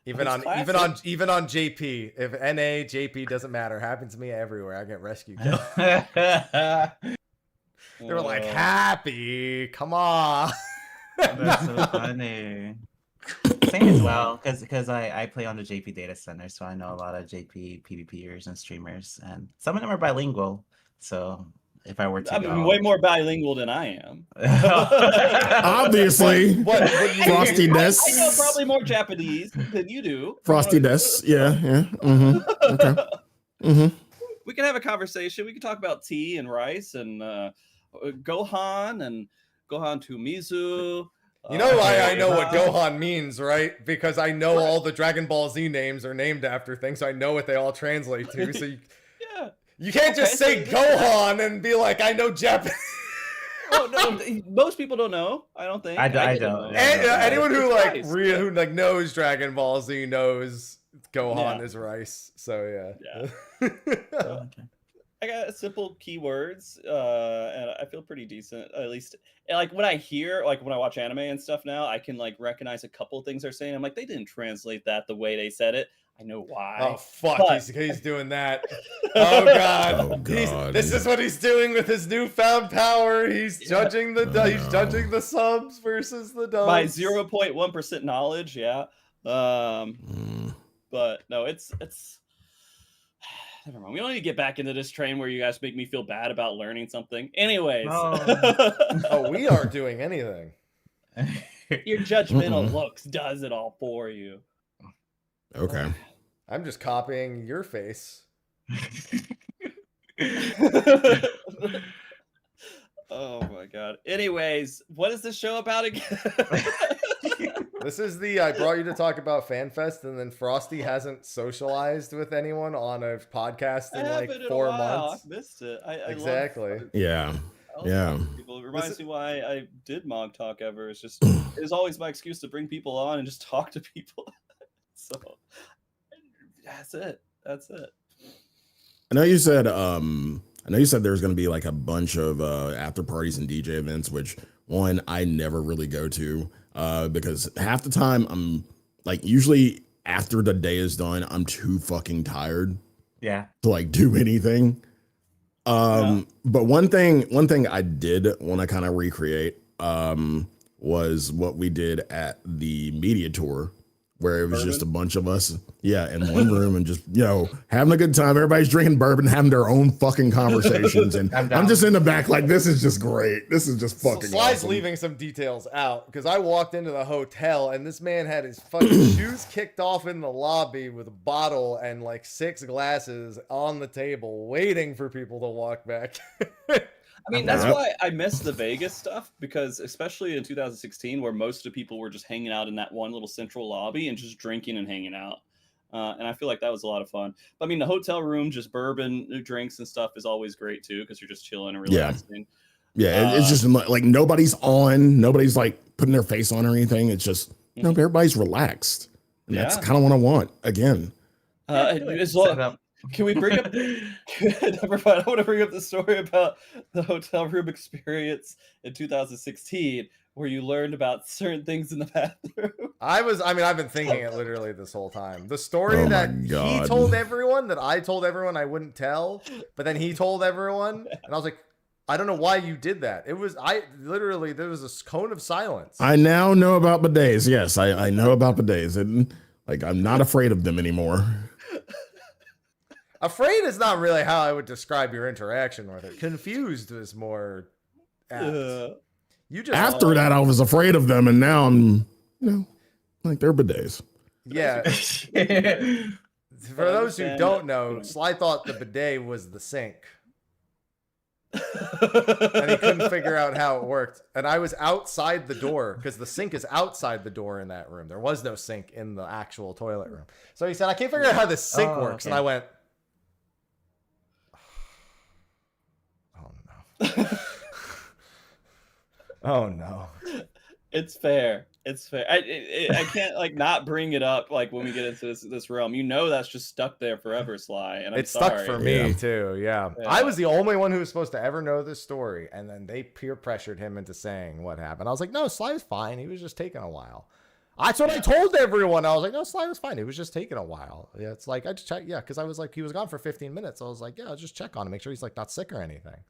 even on JP, if NA JP doesn't matter, happens to me everywhere. I get rescued. They were like, "Happy, come on." That's so funny. Same as well, because I play on the JP data center, so I know a lot of JP PvPers and streamers, and some of them are bilingual. So if I were to, I'm way more bilingual than I am. Obviously, Frostiness. I know probably more Japanese than you do. Frostiness, yeah. Mm-hmm. Okay. Mm-hmm. We can have a conversation. We can talk about tea and rice and Gohan and Gohan to Mizu. You know why I know what Gohan means, right? Because I know all the Dragon Ball Z names are named after things. So I know what they all translate to. So you can't just say Gohan and be like, I know Japanese. Oh no, most people don't know. I don't think. I don't. Anyone who who knows Dragon Ball Z knows Gohan is rice. So yeah. Okay. I got simple keywords, and I feel pretty decent. At least, like when I hear, like when I watch anime and stuff now, I can like recognize a couple of things they're saying. I'm like, they didn't translate that the way they said it. I know why. Oh fuck, he's doing that. Oh god, this is what he's doing with his newfound power. He's judging judging the subs versus the dubs by 0.1% knowledge. Yeah, but no, it's. Never mind. We don't need to get back into this train where you guys make me feel bad about learning something. Anyways. Oh, we aren't doing anything. Your judgmental looks does it all for you. Okay. I'm just copying your face. Oh my god. Anyways, what is this show about again? This is I brought you to talk about FanFest, and then Frosty hasn't socialized with anyone on a podcast in like 4 months. I missed it. I exactly. Yeah. People. It reminds me why I did Mog Talk ever. It's just it's always my excuse to bring people on and just talk to people. So that's it. I know you said there's going to be like a bunch of after parties and DJ events, which one I never really go to because half the time I'm like, usually after the day is done, I'm too fucking tired to like do anything. But one thing I did want to kind of recreate was what we did at the media tour, where it was just a bunch of us, in one room and just, having a good time. Everybody's drinking bourbon, having their own fucking conversations. And I'm just in the back like, this is just great. This is just fucking Sly's awesome. leaving some details out because I walked into the hotel and this man had his fucking shoes kicked off in the lobby with a bottle and like 6 glasses on the table waiting for people to walk back. I mean, that's why I miss the Vegas stuff, because especially in 2016, where most of the people were just hanging out in that one little central lobby and just drinking and hanging out. And I feel like that was a lot of fun. But I mean, the hotel room, just bourbon, drinks and stuff is always great too, because you're just chilling and relaxing. It's just like nobody's on, nobody's like putting their face on or anything. It's just, everybody's relaxed. And that's kind of what I want again. As long Can we bring up? Never mind. I want to bring up the story about the hotel room experience in 2016, where you learned about certain things in the bathroom. I've been thinking it literally this whole time. The story Oh my that he God. told everyone, that I told everyone I wouldn't tell, but then he told everyone, and I was like, I don't know why you did that. There was a cone of silence. I now know about bidets. Yes, I know about bidets. And like, I'm not afraid of them anymore. Afraid is not really how I would describe your interaction with it. Confused is more apt. You just After that, I was afraid of them, and now I'm, like they're bidets. Yeah. For those who don't know, Sly thought the bidet was the sink. And he couldn't figure out how it worked. And I was outside the door because the sink is outside the door in that room. There was no sink in the actual toilet room. So he said, I can't figure out how this sink works. Okay. And I went, oh no. Oh no. It's fair. It's fair. I can't like not bring it up like when we get into this realm. You know that's just stuck there forever, Sly. And it's stuck for me too. Yeah. I was the only one who was supposed to ever know this story, and then they peer pressured him into saying what happened. I was like, no, Sly was fine. He was just taking a while. That's what I told everyone. I was like, no, Sly was fine. He was just taking a while. Yeah, it's like I just checked. Yeah, because I was like, he was gone for 15 minutes. I was like, yeah, I'll just check on him, make sure he's like not sick or anything.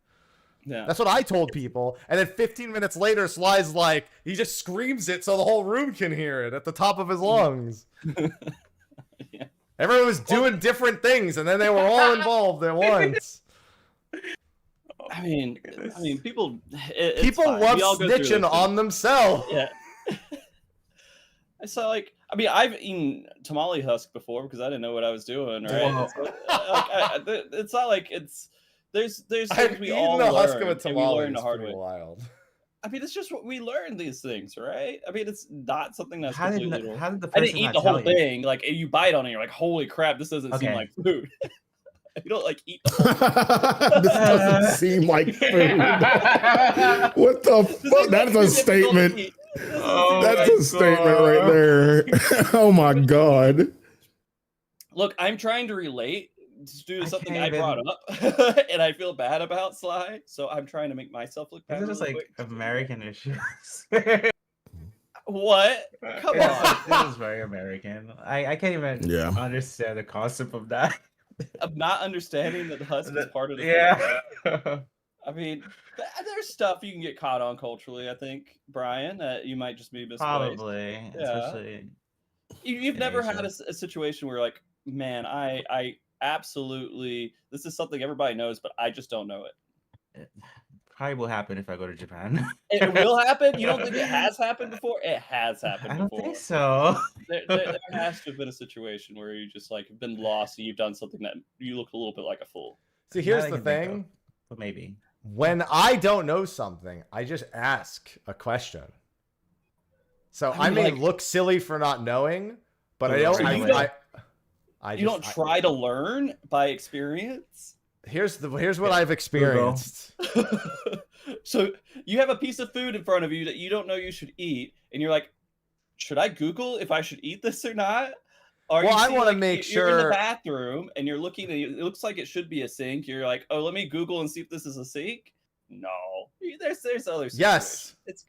Yeah. That's what I told people. And then 15 minutes later, Sly's like, he just screams it so the whole room can hear it at the top of his lungs. Yeah. Everyone was doing different things, and then they were all involved at once. I mean, people love snitching on themselves. Yeah. So like, I mean, I've eaten tamale husk before because I didn't know what I was doing, right? It's not like it's. There's things we all learn, husk of a tamale, and we learn the hard way. Wild. I mean, it's just what we learn these things, right? I mean, it's not something that's completely. How did the I didn't eat the whole thing. Like, you bite on it, you're like, holy crap, this doesn't seem like food. You don't like eat the whole thing. This doesn't seem like food. What the fuck? That's a statement. That's a statement right there. Oh my God. Look, I'm trying to relate due to something I brought up, and I feel bad about Sly, so I'm trying to make myself look bad. These are just like American issues. What? Come on. This is very American. I can't even understand the concept of that. Of not understanding that the husk is part of the I mean, there's stuff you can get caught on culturally, I think, Brian, that you might just be misplaced. Probably. Yeah. Especially you've never had a situation where like, man, I absolutely, this is something everybody knows, but I just don't know it. Probably will happen if I go to Japan. It will happen? You don't think it has happened before? It has happened before. I don't think so. There has to have been a situation where you just like have been lost and you've done something that you look a little bit like a fool. See, here's the thing. But maybe. When I don't know something, I just ask a question. So I may look silly for not knowing, but I don't. You don't try to learn by experience. Here's what I've experienced. So you have a piece of food in front of you that you don't know you should eat, and you're like, should I Google if I should eat this or not? Or I want to make sure you're in the bathroom and you're looking and it looks like it should be a sink. You're like, oh, let me Google and see if this is a sink. No, there's other situations. Yes. It's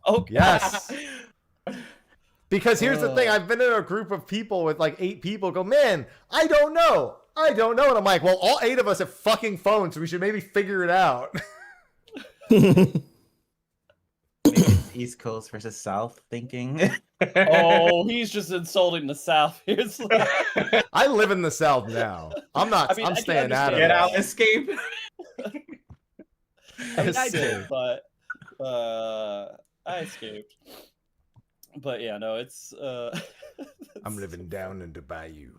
okay. Yes. Because here's the thing, I've been in a group of people with like 8 people go, man, I don't know. And I'm like, well, all 8 of us have fucking phones, so we should maybe figure it out. Maybe it's East Coast versus South thinking. Oh, he's just insulting the South. I live in the South now. I'm staying out of it. Get out, escape. I did, but I escaped. But yeah, no, it's I'm living down in the bayou.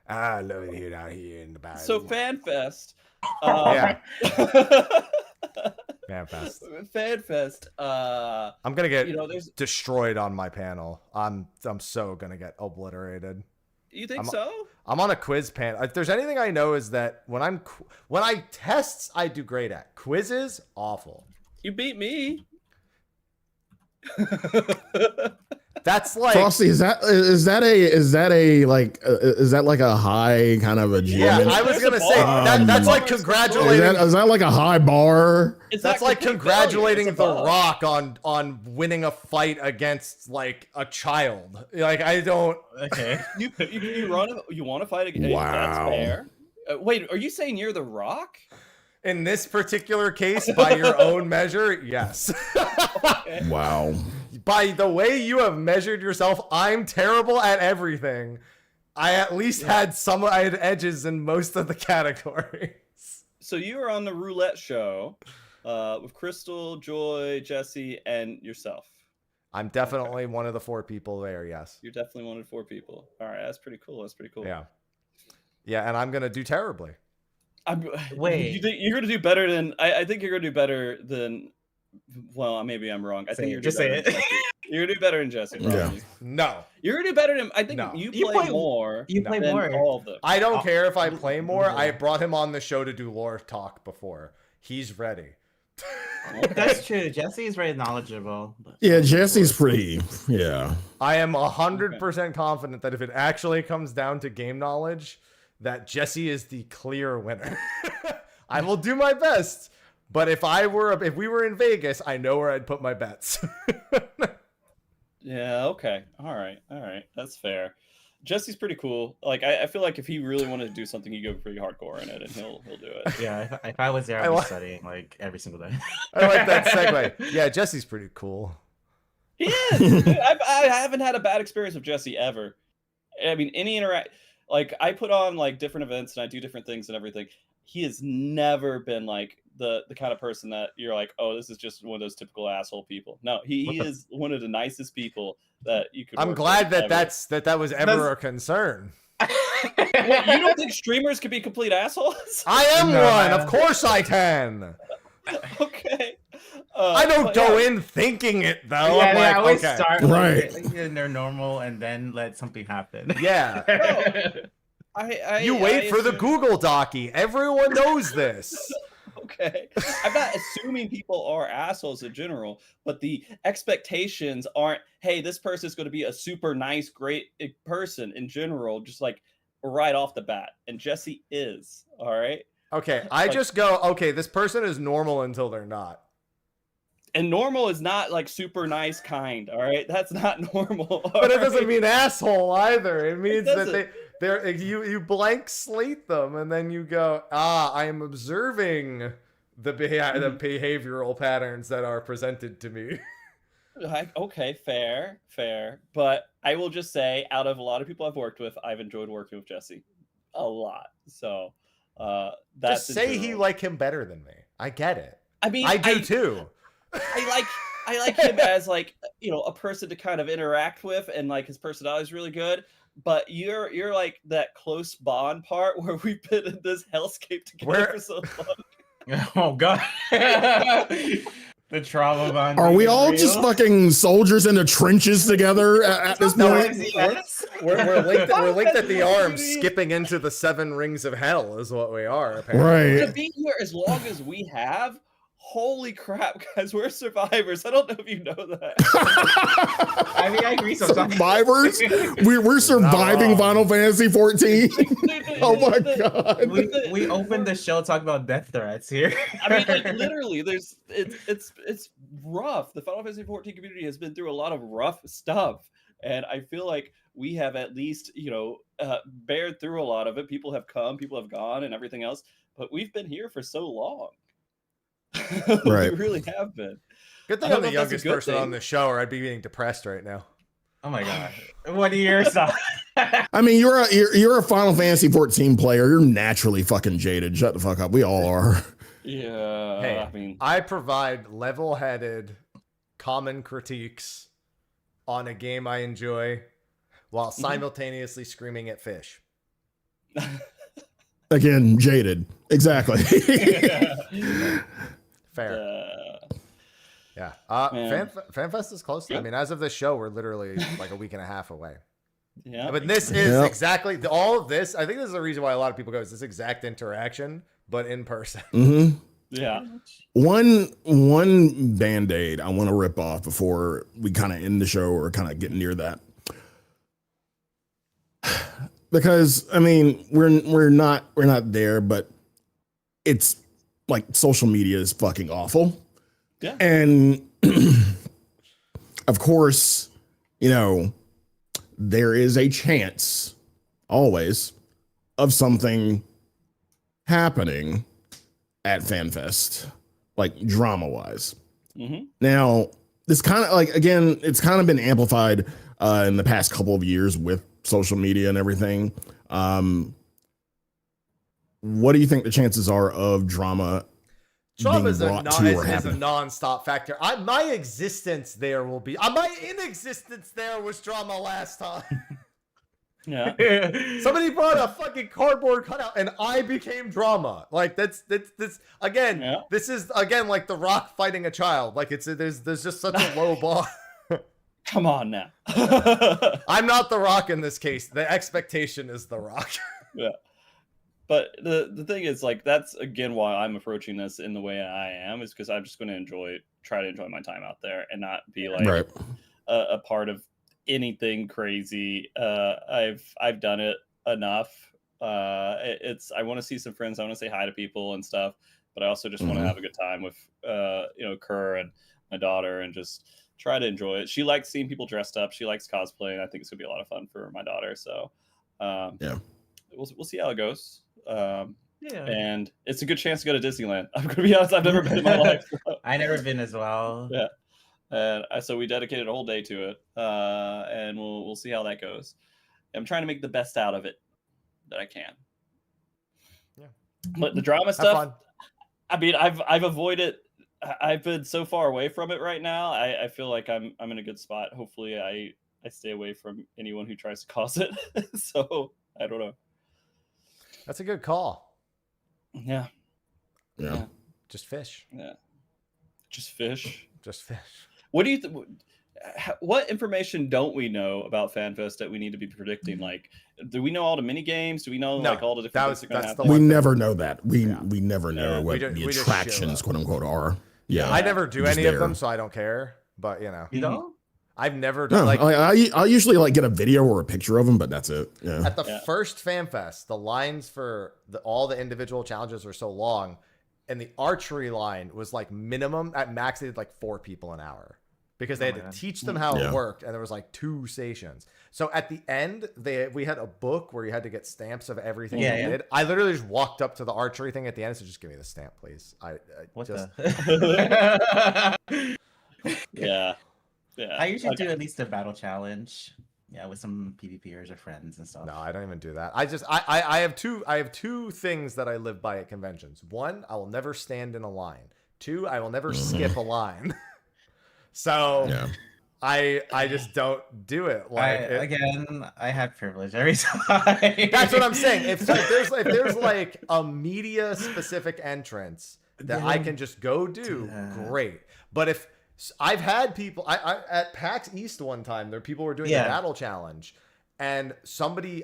I love it here out here in the bayou. So FanFest. Yeah. FanFest. I'm gonna get destroyed on my panel. I'm so gonna get obliterated. You think so? I'm on a quiz panel. If there's anything I know is that when I tests, I do great at. Quizzes, awful. You beat me. That's like Frosty, is that like a high kind of achievement? yeah. I was gonna say that's like congratulating. Is that like a high bar? That's like congratulating The Rock on winning a fight against like a child. Like I don't. Okay. You want to fight against? Wow. That's fair. Wait, are you saying you're The Rock? In this particular case, by your own measure, yes. Wow. By the way you have measured yourself, I'm terrible at everything. I at least had I had edges in most of the categories. So you were on the roulette show with Crystal, Joy, Jesse, and yourself. I'm definitely one of the 4 people there, yes. You're definitely one of 4 people. All right, that's pretty cool. Yeah. Yeah, and I'm going to do terribly. Wait. You're going to do better than... I think you're going to do better than... Well, maybe I'm wrong. I think you're going to do better than Jesse. You're going to do better than Jesse, probably. Yeah. No. You're going to do better than... I think No. you You play play- more you play than more. all of them. I don't care if I play more. I brought him on the show to do lore talk before. He's ready. That's true. Jesse is very knowledgeable. Yeah, Jesse's pretty. Yeah. I am 100% confident that if it actually comes down to game knowledge, that Jesse is the clear winner. I will do my best, but if we were in Vegas, I know where I'd put my bets. Yeah, okay. All right. That's fair. Jesse's pretty cool. Like I feel like if he really wanted to do something, he'd go pretty hardcore in it, and he'll do it. Yeah, if I was there, I'd be studying like every single day. I like that segue. Yeah, Jesse's pretty cool. He is. Dude, I haven't had a bad experience with Jesse ever. I mean, like I put on like different events and I do different things and everything. He has never been like the kind of person that you're like, oh, this is just one of those typical asshole people. No, he is one of the nicest people that you could. I'm glad that that was ever a concern. Wait, you don't think streamers could be complete assholes? I am one. Of course I can. Okay. I don't go in thinking it though. Yeah, I'm I like, always okay. start Right. like they're normal and then let something happen. Yeah. You wait for the Google docky. Everyone knows this. Okay. I'm not assuming people are assholes in general, but the expectations aren't, hey, this person is going to be a super nice, great person in general, just like right off the bat. And Jesse is. All right. Okay. I just go, okay, this person is normal until they're not. And normal is not like super nice, kind. All right. That's not normal. But it doesn't mean asshole either. It means that doesn't. you blank slate them and then you go, I am observing the behavioral patterns that are presented to me. Okay, fair. But I will just say, out of a lot of people I've worked with, I've enjoyed working with Jesse a lot. So that's just say you like him better than me. I get it. I mean, I do too. I like him as like, you know, a person to kind of interact with, and like his personality is really good. But you're like that close bond part where we've been in this hellscape together for so long. Oh god. The trauma bond. Are we all just fucking soldiers in the trenches together at this point? Yes. We're linked at the arms, skipping into the 7 rings of hell is what we are, apparently. Right. To be here as long as we have, holy crap, guys, we're survivors. I don't know if you know that. I mean, I agree sometimes. Survivors? We're surviving Final Fantasy 14. Oh my god. We opened the show talking about death threats here. I mean, like literally, it's rough. The Final Fantasy 14 community has been through a lot of rough stuff, and I feel like we have at least, you know, bared through a lot of it. People have come, people have gone, and everything else, but we've been here for so long. Right. We really have been. Good thing I'm the youngest person on the show, or I'd be being depressed right now. Oh my god. What are your thoughts? I mean, you're a Final Fantasy 14 player. You're naturally fucking jaded. Shut the fuck up. We all are. Yeah. Hey, I mean, I provide level-headed, common critiques on a game I enjoy while simultaneously screaming at fish. Again, jaded. Exactly. Fair. Yeah. Man. FanFest is close. I mean, as of this show, we're literally like a week and a half away. yeah. But this is exactly all of this. I think this is the reason why a lot of people go, is this exact interaction, but in person. Mm-hmm. Yeah. One band-aid I want to rip off before we kind of end the show or kind of get near that. Because I mean, we're not there, but it's like social media is fucking awful. Yeah. And of course, you know, there is a chance always of something happening at FanFest, like drama-wise. Mm-hmm. Now, this kind of like, again, it's kind of been amplified in the past couple of years with social media and everything. What do you think the chances are of drama? Drama is a happening? non-stop factor. My existence there will be. My inexistence there was drama last time. Yeah. Somebody brought a fucking cardboard cutout, and I became drama. Like that's again. Yeah. This is again like The Rock fighting a child. Like there's just such a low bar. Come on now. I'm not The Rock in this case. The expectation is The Rock. Yeah. But the thing is, like, that's again why I'm approaching this in the way I am, is because I'm just going to try to enjoy my time out there and not be like a part of anything crazy. I've done it enough. I want to see some friends. I want to say hi to people and stuff, but I also just want to have a good time with Kerr and my daughter and just try to enjoy it. She likes seeing people dressed up. She likes cosplaying. I think it's gonna be a lot of fun for my daughter. So we'll see how it goes. And it's a good chance to go to Disneyland. I'm gonna be honest, I've never been in my life. So. I never been as well. Yeah. And so we dedicated a whole day to it. And we'll see how that goes. I'm trying to make the best out of it that I can. Yeah. But the drama stuff, I mean, I've avoided. I've been so far away from it right now. I feel like I'm in a good spot. Hopefully I stay away from anyone who tries to cause it. So I don't know. That's a good call. Yeah. Just fish. Yeah. Just fish. Just fish. What do you what information don't we know about FanFest that we need to be predicting? Like, do we know all the mini games? Do we know like all the different things that we never know that. We never know what the attractions, quote unquote, are. Yeah. I never do any of them, so I don't care. But you know. You don't? I've never done I usually like get a video or a picture of them, but that's it. Yeah. At the first FanFest, the lines for all the individual challenges were so long, and the archery line was like minimum at max. They did like 4 people an hour because they had to teach them how it worked, and there was like 2 stations. So at the end, we had a book where you had to get stamps of everything you did. I literally just walked up to the archery thing at the end and said, "Just give me the stamp, please." Yeah. I usually do at least a battle challenge. Yeah, with some PvPers or friends and stuff. No, I don't even do that. I have two things that I live by at conventions. 1, I will never stand in a line. 2, I will never skip a line. So I just don't do it. Like I have privilege every time. That's what I'm saying. If there's like a media specific entrance that I can just go do, great. But if I've had people I at PAX East one time, people were doing a battle challenge, and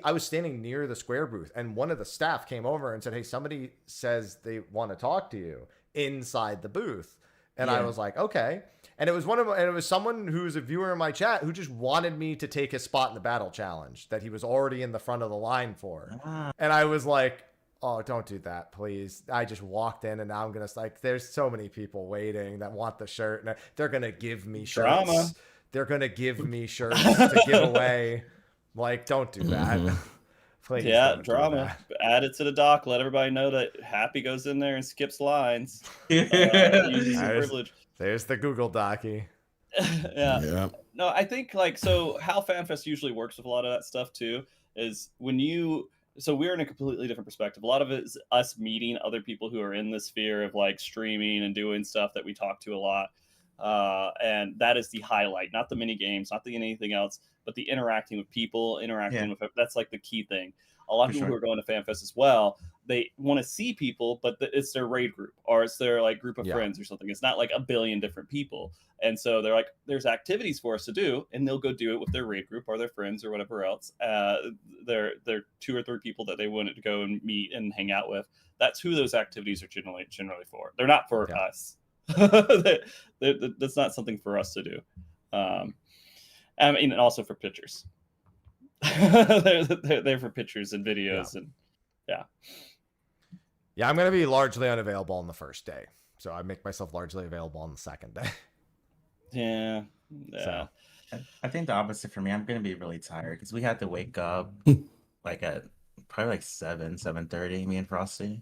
I was standing near the Square booth, and one of the staff came over and said, "Hey, somebody says they want to talk to you inside the booth." And I was like, "Okay." And it was someone who's a viewer in my chat who just wanted me to take his spot in the battle challenge that he was already in the front of the line for. And I was like, "Oh, don't do that, please." I just walked in, and now I'm going to there's so many people waiting that want the shirt, and they're going to give me shirts. Drama. They're going to give me shirts to give away. Like, don't do that. Please. Yeah, drama. Add it to the doc. Let everybody know that Happy goes in there and skips lines. Uses some privilege. There's the Google Docky. Yeah. No, I think so how FanFest usually works with a lot of that stuff too is so we're in a completely different perspective. A lot of it is us meeting other people who are in the sphere of like streaming and doing stuff that we talk to a lot. And that is the highlight, not the mini games, not anything else, but the interacting with people, with that's like the key thing. A lot of people who are going to FanFest as well they want to see people, but it's their raid group or it's their like group of friends or something. It's not like a billion different people. And so they're like, there's activities for us to do, and they'll go do it with their raid group or their friends or whatever else. They're 2 or 3 people that they wanted to go and meet and hang out with. That's who those activities are generally for. They're not for us. That's not something for us to do. I mean, and also for pictures. they're for pictures and videos and Yeah, I'm going to be largely unavailable on the first day. So I make myself largely available on the second day. Yeah. So. I think the opposite for me. I'm going to be really tired because we had to wake up like at probably like 7:30, me and Frosty.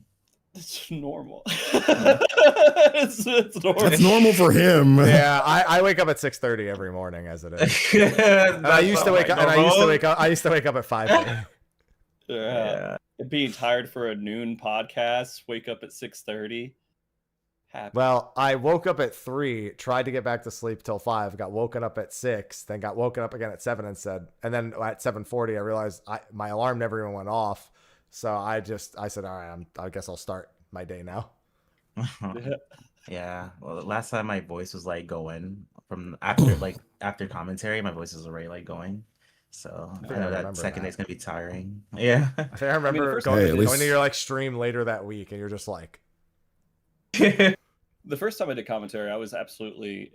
It's normal. it's normal. That's normal for him. Yeah, I wake up at 6:30 every morning as it is. And I used to wake up at 5:30. Yeah. Being tired for a noon podcast, wake up at 6:30. Well, I woke up at 3, tried to get back to sleep till 5, got woken up at 6, then got woken up again at 7 and then at 7:40 I realized my alarm never even went off. So I said, all right, I guess I'll start my day now. Yeah. Well, last time my voice was like going from after commentary, my voice was already like going. So I know that second day's gonna be tiring. Yeah. I think I remember going to your like stream later that week, and you're just like. The first time I did commentary, I was absolutely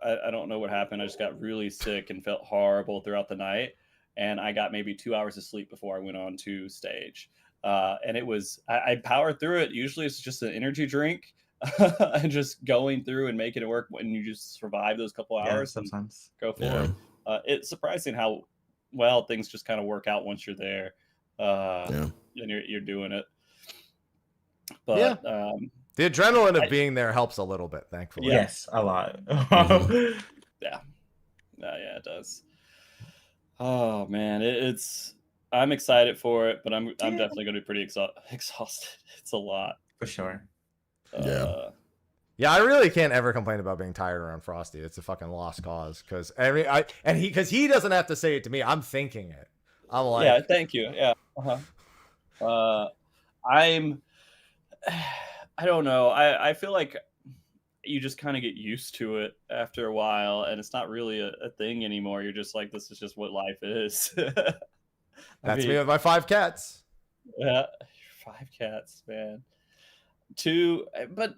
I don't know what happened. I just got really sick and felt horrible throughout the night. And I got maybe 2 hours of sleep before I went on to stage. And it was, I powered through it. Usually it's just an energy drink and just going through and making it work when you just survive those couple hours sometimes. And go for it. It's surprising how well things just kind of work out once you're there and you're doing it. But the adrenaline of being there helps a little bit, thankfully. Yes, a lot. Yeah, it does. Oh man, I'm excited for it, but I'm definitely going to be pretty exhausted. It's a lot for sure. Yeah, I really can't ever complain about being tired around Frosty. It's a fucking lost cause because he doesn't have to say it to me. I'm thinking it. I'm like, thank you. Yeah. I don't know. I feel like you just kind of get used to it after a while, and it's not really a thing anymore. You're just like, this is just what life is. That's me with my 5 cats. Yeah, 5 cats, man. 2, but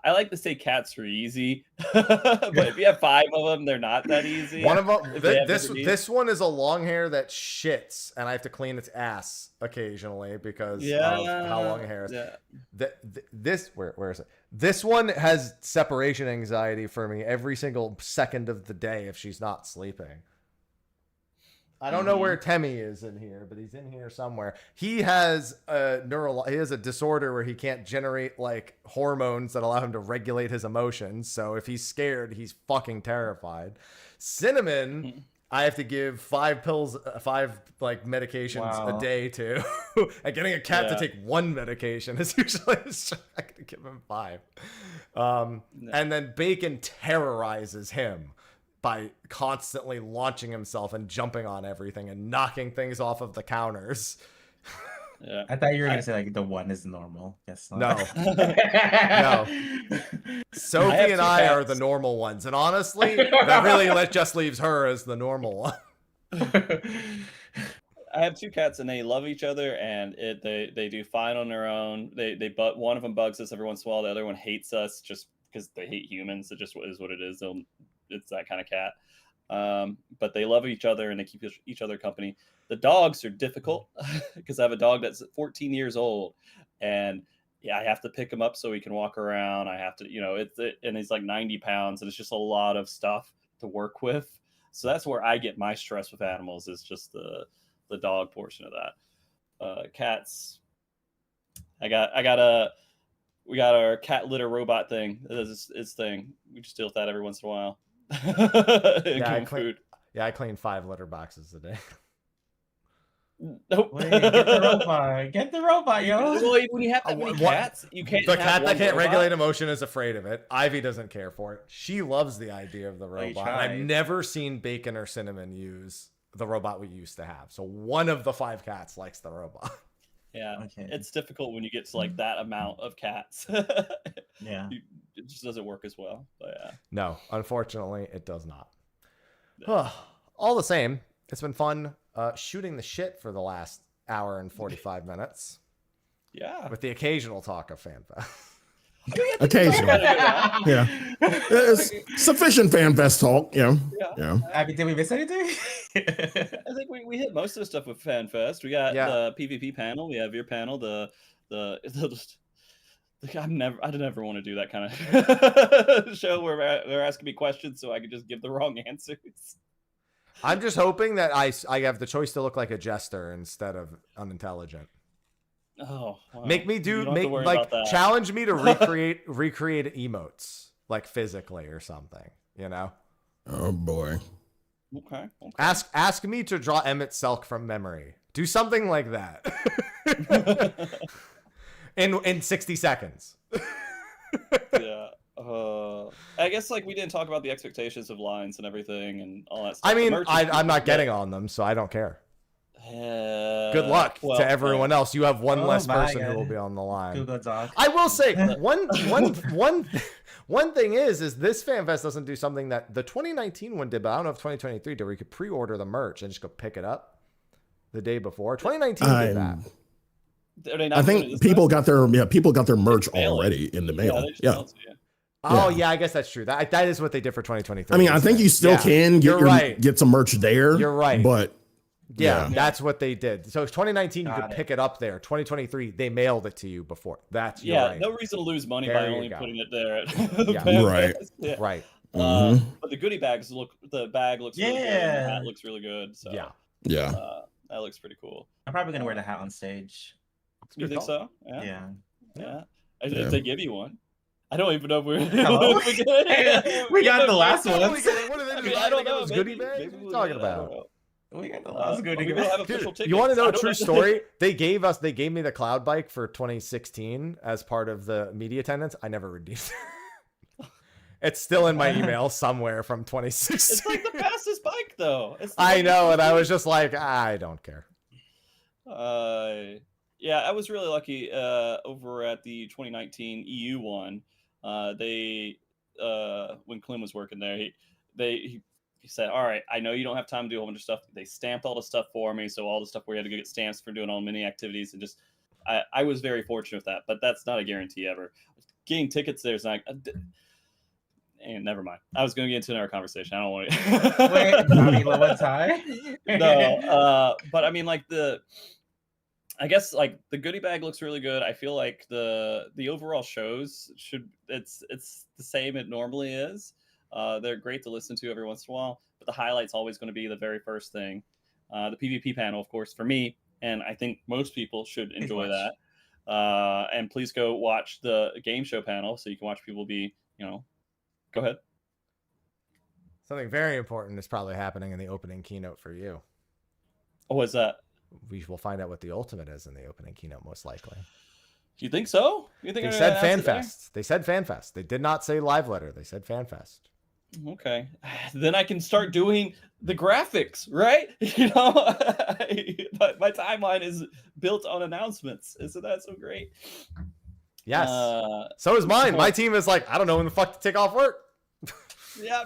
I like to say cats are easy, but if you have 5 of them, they're not that easy. One of them, this one is a long hair that shits, and I have to clean its ass occasionally because of how long hair is. This where is it? This one has separation anxiety for me every single second of the day if she's not sleeping. I don't know where Temmie is in here, but he's in here somewhere. He has a disorder where he can't generate like hormones that allow him to regulate his emotions. So if he's scared, he's fucking terrified. Cinnamon, I have to give 5 like medications a day to. And getting a cat to take 1 medication is usually I can give him 5. And then Bacon terrorizes him by constantly launching himself and jumping on everything and knocking things off of the counters. Yeah. I thought you were going to say like the 1 is normal. Yes. No. No. Sophie and I are the normal ones. And honestly, that really just leaves her as the normal one. I have 2 cats and they love each other and they do fine on their own. But one of them bugs us every once in a while. The other one hates us just because they hate humans. It just is what it is. It's that kind of cat. But they love each other and they keep each other company. The dogs are difficult because I have a dog that's 14 years old and I have to pick him up so he can walk around. I have to, and he's like 90 pounds and it's just a lot of stuff to work with. So that's where I get my stress with animals is just the dog portion of that. Cats. We got our cat litter robot thing. It's thing. We just deal with that every once in a while. I clean 5 litter boxes a day. Nope. Wait, get the robot, yo. Well, when you have that many cats, you can't. The cat that can't regulate emotion is afraid of it. Ivy doesn't care for it. She loves the idea of the robot. I've never seen Bacon or Cinnamon use the robot we used to have. So one of the 5 cats likes the robot. Yeah, Okay. it's difficult when you get to like that amount of cats. Yeah. It just doesn't work as well. But yeah. No, unfortunately, it does not. Yeah. All the same, it's been fun shooting the shit for the last hour and 45 minutes Yeah. with the occasional talk of FanFest. Occasionally. Yeah. It's sufficient FanFest talk, Yeah. I mean, did we miss anything? I think we hit most of the stuff with FanFest. We got the PvP panel. We have your panel. I never want to do that kind of show where they're asking me questions so I can just give the wrong answers. I'm just hoping that I have the choice to look like a jester instead of unintelligent. Oh, wow. Make me challenge me to recreate emotes like physically or something, you know? Oh boy. Okay. Ask me to draw Emmett Selk from memory. Do something like that. in 60 seconds. Yeah. I guess like we didn't talk about the expectations of lines and everything and all that stuff. I mean, I'm not getting on them, so I don't care. Good luck to everyone else. You have one less person who will be on the line. Google Doc. I will say one thing is this FanFest doesn't do something that the 2019 one did, but I don't know if 2023 did, where you could pre-order the merch and just go pick it up the day before. 2019 did that. I think people got their merch already in the mail. Yeah. Oh yeah, I guess that's true. That is what they did for 2023. I mean, I think you still can get some merch there. You're right. But yeah, that's what they did. So 2019, you could pick it up there. 2023, they mailed it to you before. That's right. No reason to lose money by only putting it there. Right. Yeah. Right. But the goodie bags the bag looks really good. And the hat looks really good. So yeah. That looks pretty cool. I'm probably gonna wear the hat on stage. You think so? Yeah. If they give you one. I don't even know if we're. We got the last one. What are they I don't know. Goodie bags? What are you talking about? We got the last goodie bag. Dude, you want to know a true story? They gave me the cloud bike for 2016 as part of the media attendance. I never redeemed it. It's still in my email somewhere from 2016. It's like the fastest bike, though. I know, and I was just like, I don't care. Yeah, I was really lucky over at the 2019 EU one. They when Clem was working there, he said, all right, I know you don't have time to do a whole bunch of stuff. They stamped all the stuff for me. So all the stuff where you had to go get stamps for doing all many activities and just, I was very fortunate with that, but that's not a guarantee ever. Getting tickets there is not, and never mind. I was going to get into another conversation. I don't want to. Wait, I mean, what time? No, but I mean, like I guess like the goodie bag looks really good. I feel like the overall shows it's the same it normally is. They're great to listen to every once in a while, but the highlight's always going to be the very first thing. The PvP panel, of course, for me, and I think most people should enjoy that. And please go watch the game show panel so you can watch people be, go ahead. Something very important is probably happening in the opening keynote for you. What's that? We will find out what the ultimate is in the opening keynote, most likely. Do you think so? You think they said FanFest? They said FanFest. They did not say live letter. They said FanFest. Okay, then I can start doing the graphics, right? My timeline is built on announcements. Isn't that so great? Yes. So is mine. My team is like, I don't know when the fuck to take off work. Yeah,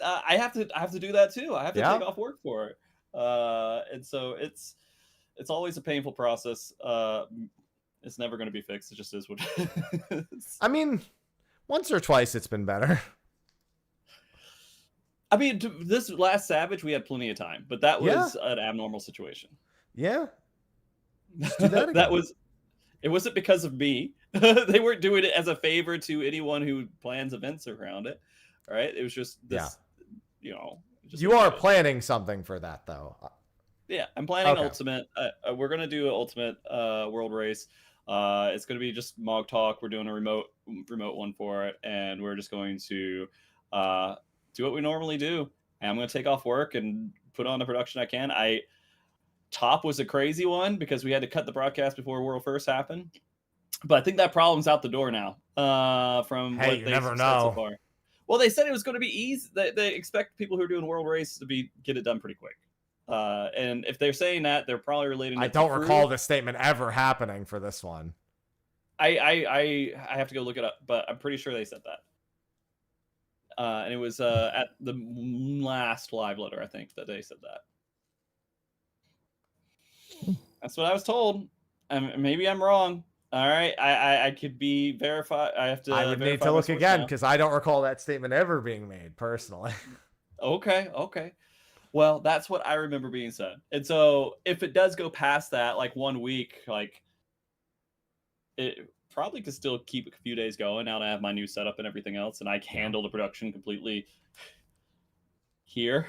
I have to do that too. I have to take off work for it, and so it's always a painful process. It's never going to be fixed. It just is what it is. I mean, once or twice it's been better. I mean, this last Savage, we had plenty of time, but that was an abnormal situation. Yeah. Do that again. It wasn't because of me. They weren't doing it as a favor to anyone who plans events around it. Right? It was just this, You are planning something for that, though. Yeah, I'm planning Ultimate. We're going to do an Ultimate World Race. It's going to be just Mog Talk. We're doing a remote one for it, and we're just going to do what we normally do. And I'm going to take off work and put on the production I can. Top was a crazy one because we had to cut the broadcast before World First happened. But I think that problem's out the door now. From what you they never said know. So far. Well, they said it was going to be easy. They expect people who are doing World Race to get it done pretty quick. And if they're saying that, they're probably relating. I don't recall this statement ever happening for this one. I have to go look it up, but I'm pretty sure they said that. And it was at the last live letter, I think, that they said that. That's what I was told. Maybe I'm wrong. All right, I could be verified. I have to. I would need to look again because I don't recall that statement ever being made personally. Okay. Well, that's what I remember being said. And so if it does go past that, like 1 week, like it probably could still keep a few days going now that I have my new setup and everything else, and I can handle the production completely here.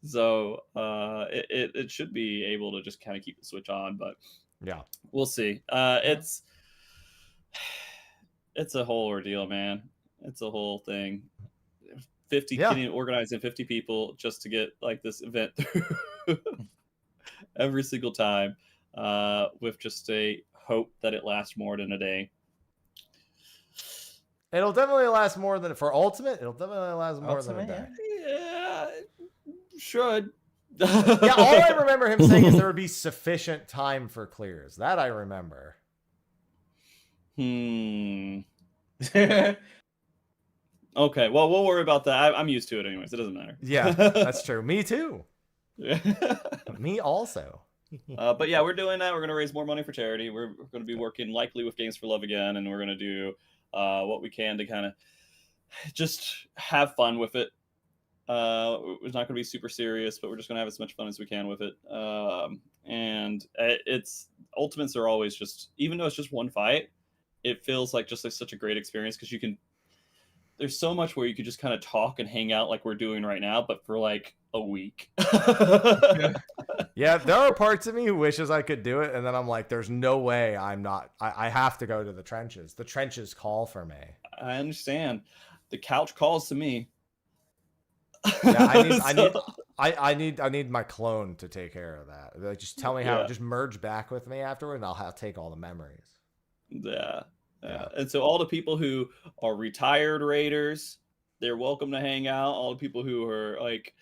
So it should be able to just kind of keep the switch on, but yeah, we'll see. It's a whole ordeal, man. It's a whole thing. 50 getting organized in 50 people just to get like this event through every single time, with just a hope that it lasts more than a day. It'll definitely last more than for Ultimate. It'll definitely last more than a day. Yeah, should. Yeah, all I remember him saying is there would be sufficient time for clears. That I remember. Okay, well, we'll worry about that. I'm used to it anyways. It doesn't matter. Yeah, that's true. Me too. Me also. But yeah, we're doing that. We're going to raise more money for charity. We're going to be working likely with Games for Love again, and we're going to do what we can to kind of just have fun with it. It's not going to be super serious, but we're just going to have as much fun as we can with it. And it's Ultimates are always just, even though it's just one fight, it feels like just like such a great experience because you can. There's so much where you could just kind of talk and hang out like we're doing right now, but for like a week. Yeah, there are parts of me who wishes I could do it, and then I'm like, there's no way I'm not. I have to go to the trenches. The trenches call for me. I understand. The couch calls to me. Yeah, I need my clone to take care of that. Like, just tell me how. Just merge back with me afterward, and I'll take all the memories. Yeah. And so all the people who are retired raiders, they're welcome to hang out. All the people who are like,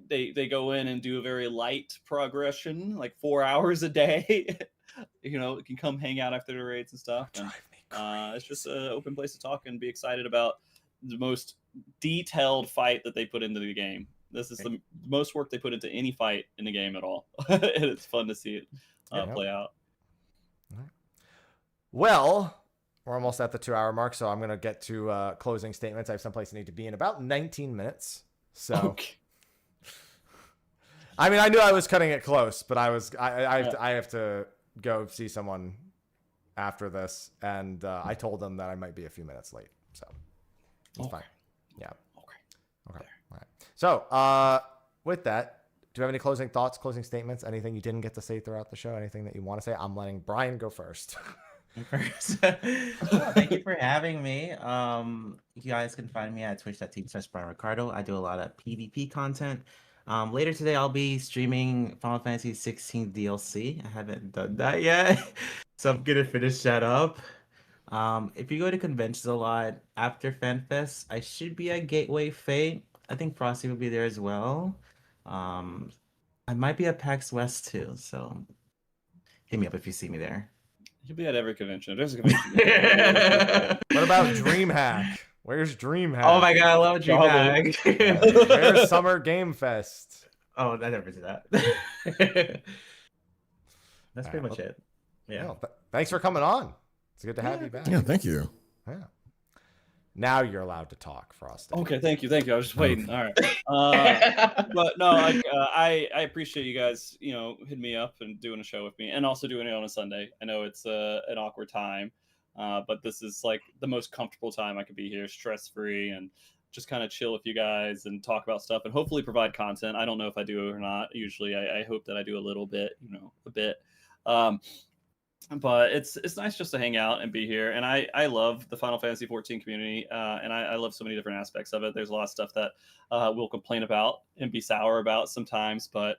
they go in and do a very light progression, like 4 hours a day. Can come hang out after the raids and stuff. And, it's just an open place to talk and be excited about the most detailed fight that they put into the game. This is the most work they put into any fight in the game at all. And it's fun to see it play out. Well, we're almost at the 2-hour mark, so I'm going to get to closing statements. I have someplace I need to be in about 19 minutes. So, okay. I mean, I knew I was cutting it close, but I have to go see someone after this, and I told them that I might be a few minutes late. So, it's fine. Yeah. Okay. All right. So, with that, do you have any closing thoughts, closing statements, anything you didn't get to say throughout the show, anything that you want to say? I'm letting Brian go first. Thank you for having me. You guys can find me at twitch.tv/BrianRicardo. I do a lot of PvP content. Later today, I'll be streaming Final Fantasy 16 DLC. I haven't done that yet, so I'm gonna finish that up. If you go to conventions a lot after FanFests, I should be at Gateway Fate. I think Frosty will be there as well. I might be at PAX West too, so hit me up if you see me there. You'll be at every convention. There's a convention. What about DreamHack? Where's DreamHack? Oh my god, I love DreamHack. Where's Summer Game Fest? Oh, I never did that. That's pretty much it. Yeah. Well, thanks for coming on. It's good to have you back. Yeah, thank you. Yeah. Now you're allowed to talk, Frosty. Okay, thank you. I was just waiting. All right. But no, I appreciate you guys, hitting me up and doing a show with me, and also doing it on a Sunday. I know it's an awkward time, but this is like the most comfortable time I could be here, stress-free, and just kind of chill with you guys and talk about stuff and hopefully provide content. I don't know if I do or not. Usually I hope that I do a little bit, a bit. But it's nice just to hang out and be here. And I love the Final Fantasy 14 community, and I love so many different aspects of it. There's a lot of stuff that we'll complain about and be sour about sometimes, but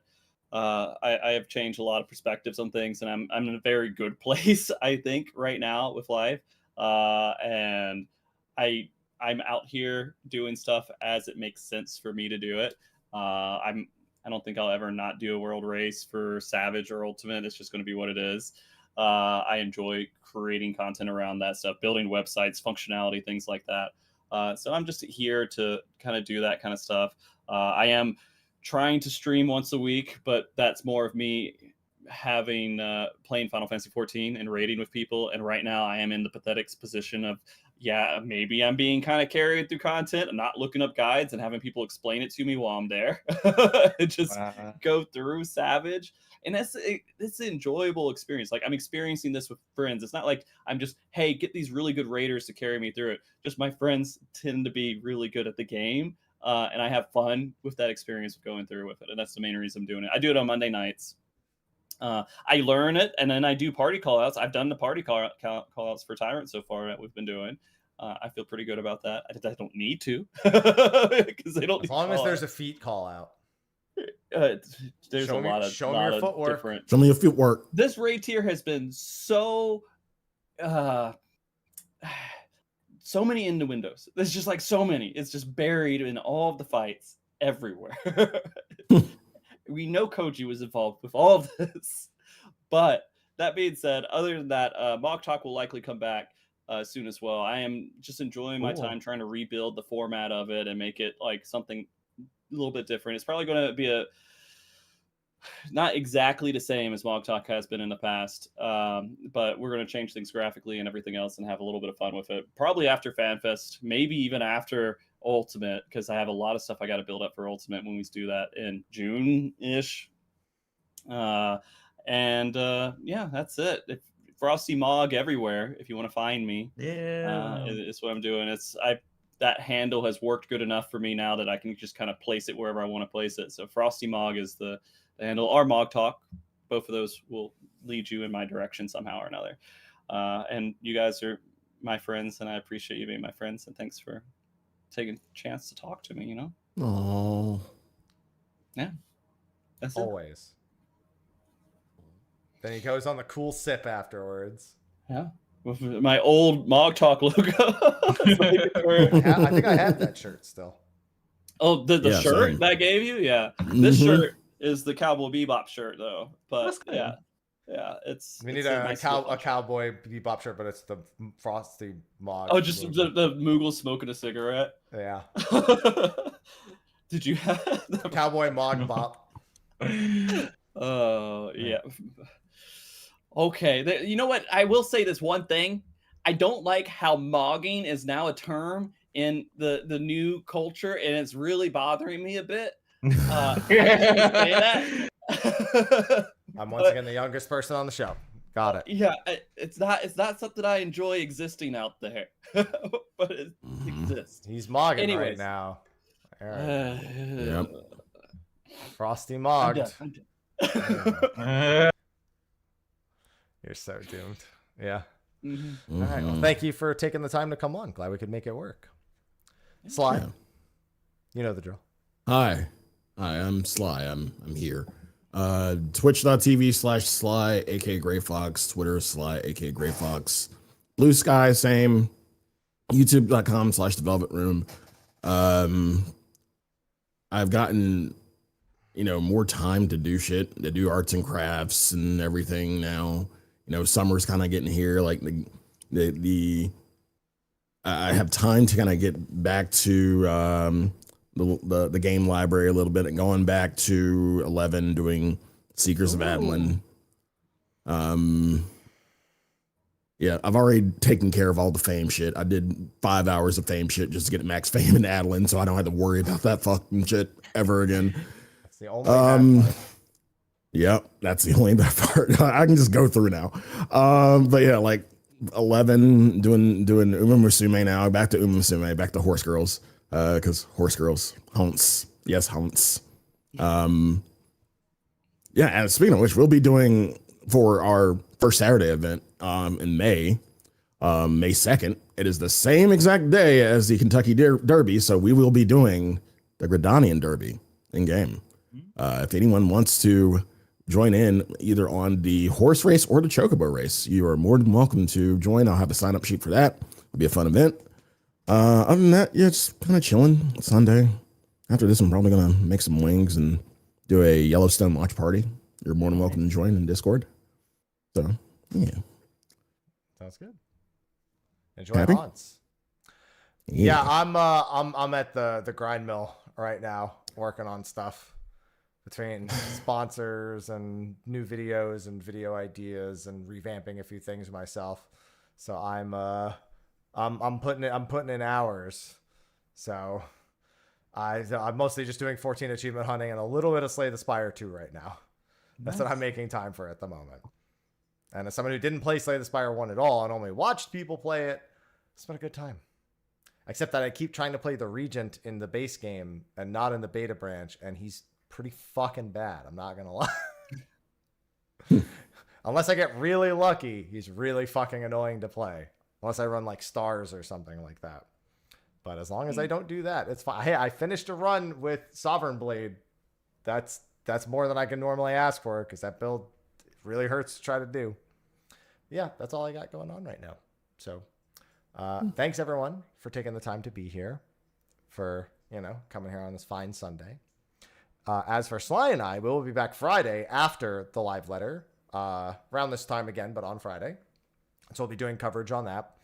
I have changed a lot of perspectives on things, and I'm in a very good place, I think, right now with life. And I'm out here doing stuff as it makes sense for me to do it. I don't think I'll ever not do a world race for Savage or Ultimate. It's just going to be what it is. I enjoy creating content around that stuff, building websites, functionality, things like that. So I'm just here to kind of do that kind of stuff. I am trying to stream once a week, but that's more of me having playing Final Fantasy 14 and raiding with people. And right now I am in the pathetic position of, yeah, maybe I'm being kind of carried through content and not looking up guides and having people explain it to me while I'm there. Just go through Savage. And it's an enjoyable experience. Like, I'm experiencing this with friends. It's not like I'm just, hey, get these really good raiders to carry me through it. Just my friends tend to be really good at the game. And I have fun with that experience of going through with it. And that's the main reason I'm doing it. I do it on Monday nights. I learn it, and then I do party call-outs. I've done the party call-outs for Tyrant so far that we've been doing. I feel pretty good about that. I don't need to. Because they don't. As long as there's a feet call-out. There's a lot of show me your footwork. Different. Show me your footwork. This raid tier has been so many innuendos. There's just like so many. It's just buried in all of the fights everywhere. We know Koji was involved with all of this. But that being said, other than that, Mock Talk will likely come back soon as well. I am just enjoying my time trying to rebuild the format of it and make it like something a little bit different. It's probably going to be not exactly the same as Mock Talk has been in the past, but we're going to change things graphically and everything else and have a little bit of fun with it. Probably after FanFest, maybe even after Ultimate, because I have a lot of stuff I got to build up for Ultimate when we do that in June-ish. Yeah, that's it. Frosty Mog everywhere if you want to find me. Yeah, it's what I'm doing. That handle has worked good enough for me now that I can just kind of place it wherever I want to place it. So Frosty Mog is the handle, or Mog Talk. Both of those will lead you in my direction somehow or another. And you guys are my friends, and I appreciate you being my friends. And thanks for taking a chance to talk to me, you know? Oh. Yeah. That's always. Then he goes on the cool sip afterwards. Yeah. With my old Mog Talk logo. I think I have that shirt still. Oh, the shirt same. that I gave you? Yeah. This shirt is the Cowboy Bebop shirt, though. But yeah, it's. We need a Cowboy Bebop shirt, but it's the Frosty Mog. Oh, just the Moogle smoking a cigarette. Yeah. Did you have the Cowboy Mog Bop? Oh, yeah. Okay. You know what? I will say this one thing. I don't like how mogging is now a term in the new culture, and it's really bothering me a bit. I say that. I'm once again the youngest person on the show. Got it. Yeah, it's not something I enjoy existing out there, but it exists. He's mogging right now. Yep. Frosty mogged. I'm done. You're so doomed. Yeah. Mm-hmm. All right. Well, thank you for taking the time to come on. Glad we could make it work. Sly, you know the drill. Hi, I'm Sly. I'm here. Twitch.tv/Sly, aka Gray Fox. Twitter Sly, aka Gray Fox. Blue Sky, same. YouTube.com/The Velvet Room. I've gotten more time to do shit, to do arts and crafts and everything now. Summer's kind of getting here. Like I have time to kind of get back to the game library a little bit and going back to 11, doing Seekers of Adeline. Yeah, I've already taken care of all the fame shit. I did 5 hours of fame shit just to get max fame in Adeline, so I don't have to worry about that fucking shit ever again. That's the only bad part. Yep, that's the only bad part. I can just go through now. But yeah, like 11, doing Uma Musume now. Back to Uma Musume, back to Horse Girls. Because Horse Girls, haunts. Yes, haunts. Yeah, and speaking of which, we'll be doing for our first Saturday event in May 2nd. It is the same exact day as the Kentucky Derby, so we will be doing the Gridanian Derby in game. If anyone wants to join in either on the horse race or the chocobo race, you are more than welcome to join. I'll have a sign-up sheet for that. It'll be a fun event. Other than that, yeah, just kind of chilling. Sunday. After this, I'm probably gonna make some wings and do a Yellowstone watch party. You're more than welcome to join in Discord. So yeah, Sounds good. Enjoy Happy? haunts. Yeah, I'm at the grind mill right now, working on stuff between sponsors and new videos and video ideas and revamping a few things myself. So I'm putting in hours. So I'm mostly just doing 14 achievement hunting and a little bit of Slay the Spire 2 right now. That's what I'm making time for at the moment. And as someone who didn't play Slay the Spire 1 at all and only watched people play it, it's been a good time. Except that I keep trying to play the Regent in the base game and not in the beta branch, and he's pretty fucking bad. I'm not gonna lie. Unless I get really lucky, he's really fucking annoying to play. Unless I run like stars or something like that. But as long as I don't do that, it's fine. Hey, I finished a run with Sovereign Blade. That's more than I can normally ask for because that build really hurts to try to do. Yeah, that's all I got going on right now. So thanks everyone for taking the time to be here, for coming here on this fine Sunday. As for Sly and I, we will be back Friday after the live letter, around this time again, but on Friday. So we'll be doing coverage on that.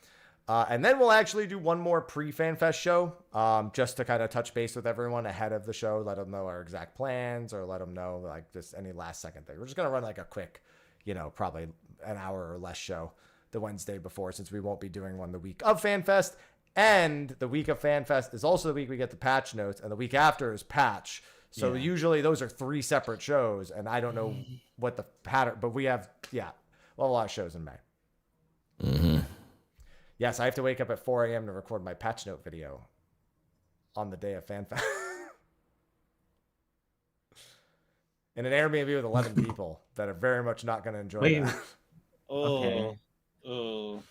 And then we'll actually do one more pre-FanFest show, just to kind of touch base with everyone ahead of the show, let them know our exact plans, or let them know like just any last second thing. We're just going to run like a quick, probably an hour or less show the Wednesday before, since we won't be doing one the week of FanFest. And the week of FanFest is also the week we get the patch notes, and the week after is patch. So usually those are 3 separate shows, and I don't know what the pattern, but we have, we'll have a lot of shows in May. Mm-hmm. Yes, I have to wake up at 4 a.m. to record my patch note video on the day of FanFest. In an Airbnb with 11 people that are very much not going to enjoy that. Okay. Oh.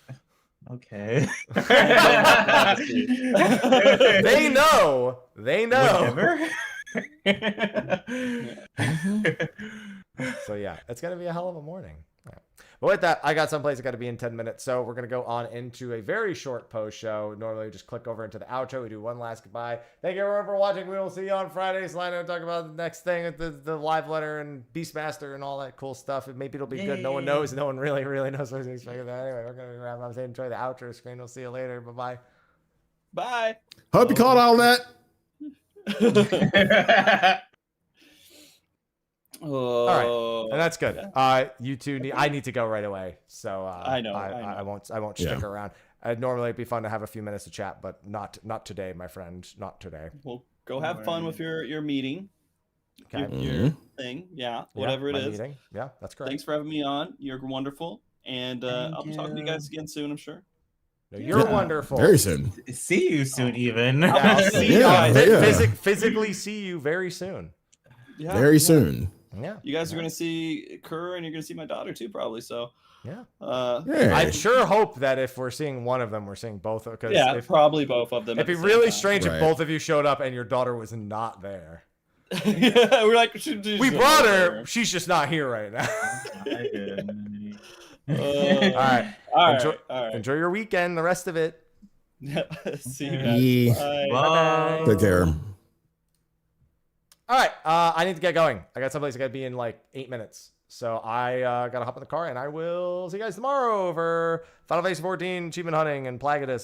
Okay. They know. Whatever. So yeah, it's going to be a hell of a morning. Yeah. But with that, I got someplace I got to be in 10 minutes. So we're going to go on into a very short post show. Normally we just click over into the outro. We do one last goodbye. Thank you everyone for watching. We will see you on Friday. Slino will talk about the next thing with the live letter and Beastmaster and all that cool stuff. Maybe it'll be good. No one knows. No one really knows what to expect of that. Anyway, we're going to be wrapping up. Enjoy the outro screen. We'll see you later. Bye-bye. Bye. Hope you caught all that. All right, and that's good. You two I need to go right away, so I know. I won't stick around. Normally it'd be fun to have a few minutes to chat, but not today, my friend. Not today. Well, go have fun with your meeting. Okay. Your thing, whatever it is. Meeting. Yeah, that's correct. Thanks for having me on. You're wonderful, and I'll be talking to you guys again soon, I'm sure. No, you're wonderful. Very soon. See you soon, even. Yeah, I'll see you. Yeah. Physically see you very soon. Yeah, Very soon. Yeah. You guys are gonna see Kerr, and you're gonna see my daughter too, probably. So yeah. Yeah. I sure hope that if we're seeing one of them, we're seeing both. Because probably both of them. It'd be really strange if both of you showed up and your daughter was not there. We're like, we brought her. She's just not here right now. All right. Enjoy your weekend. The rest of it. See you guys. Bye. Take care. All right, I need to get going. I got someplace I got to be in like 8 minutes. So I got to hop in the car, and I will see you guys tomorrow for Final Fantasy 14, Achievement Hunting, and Plagueis.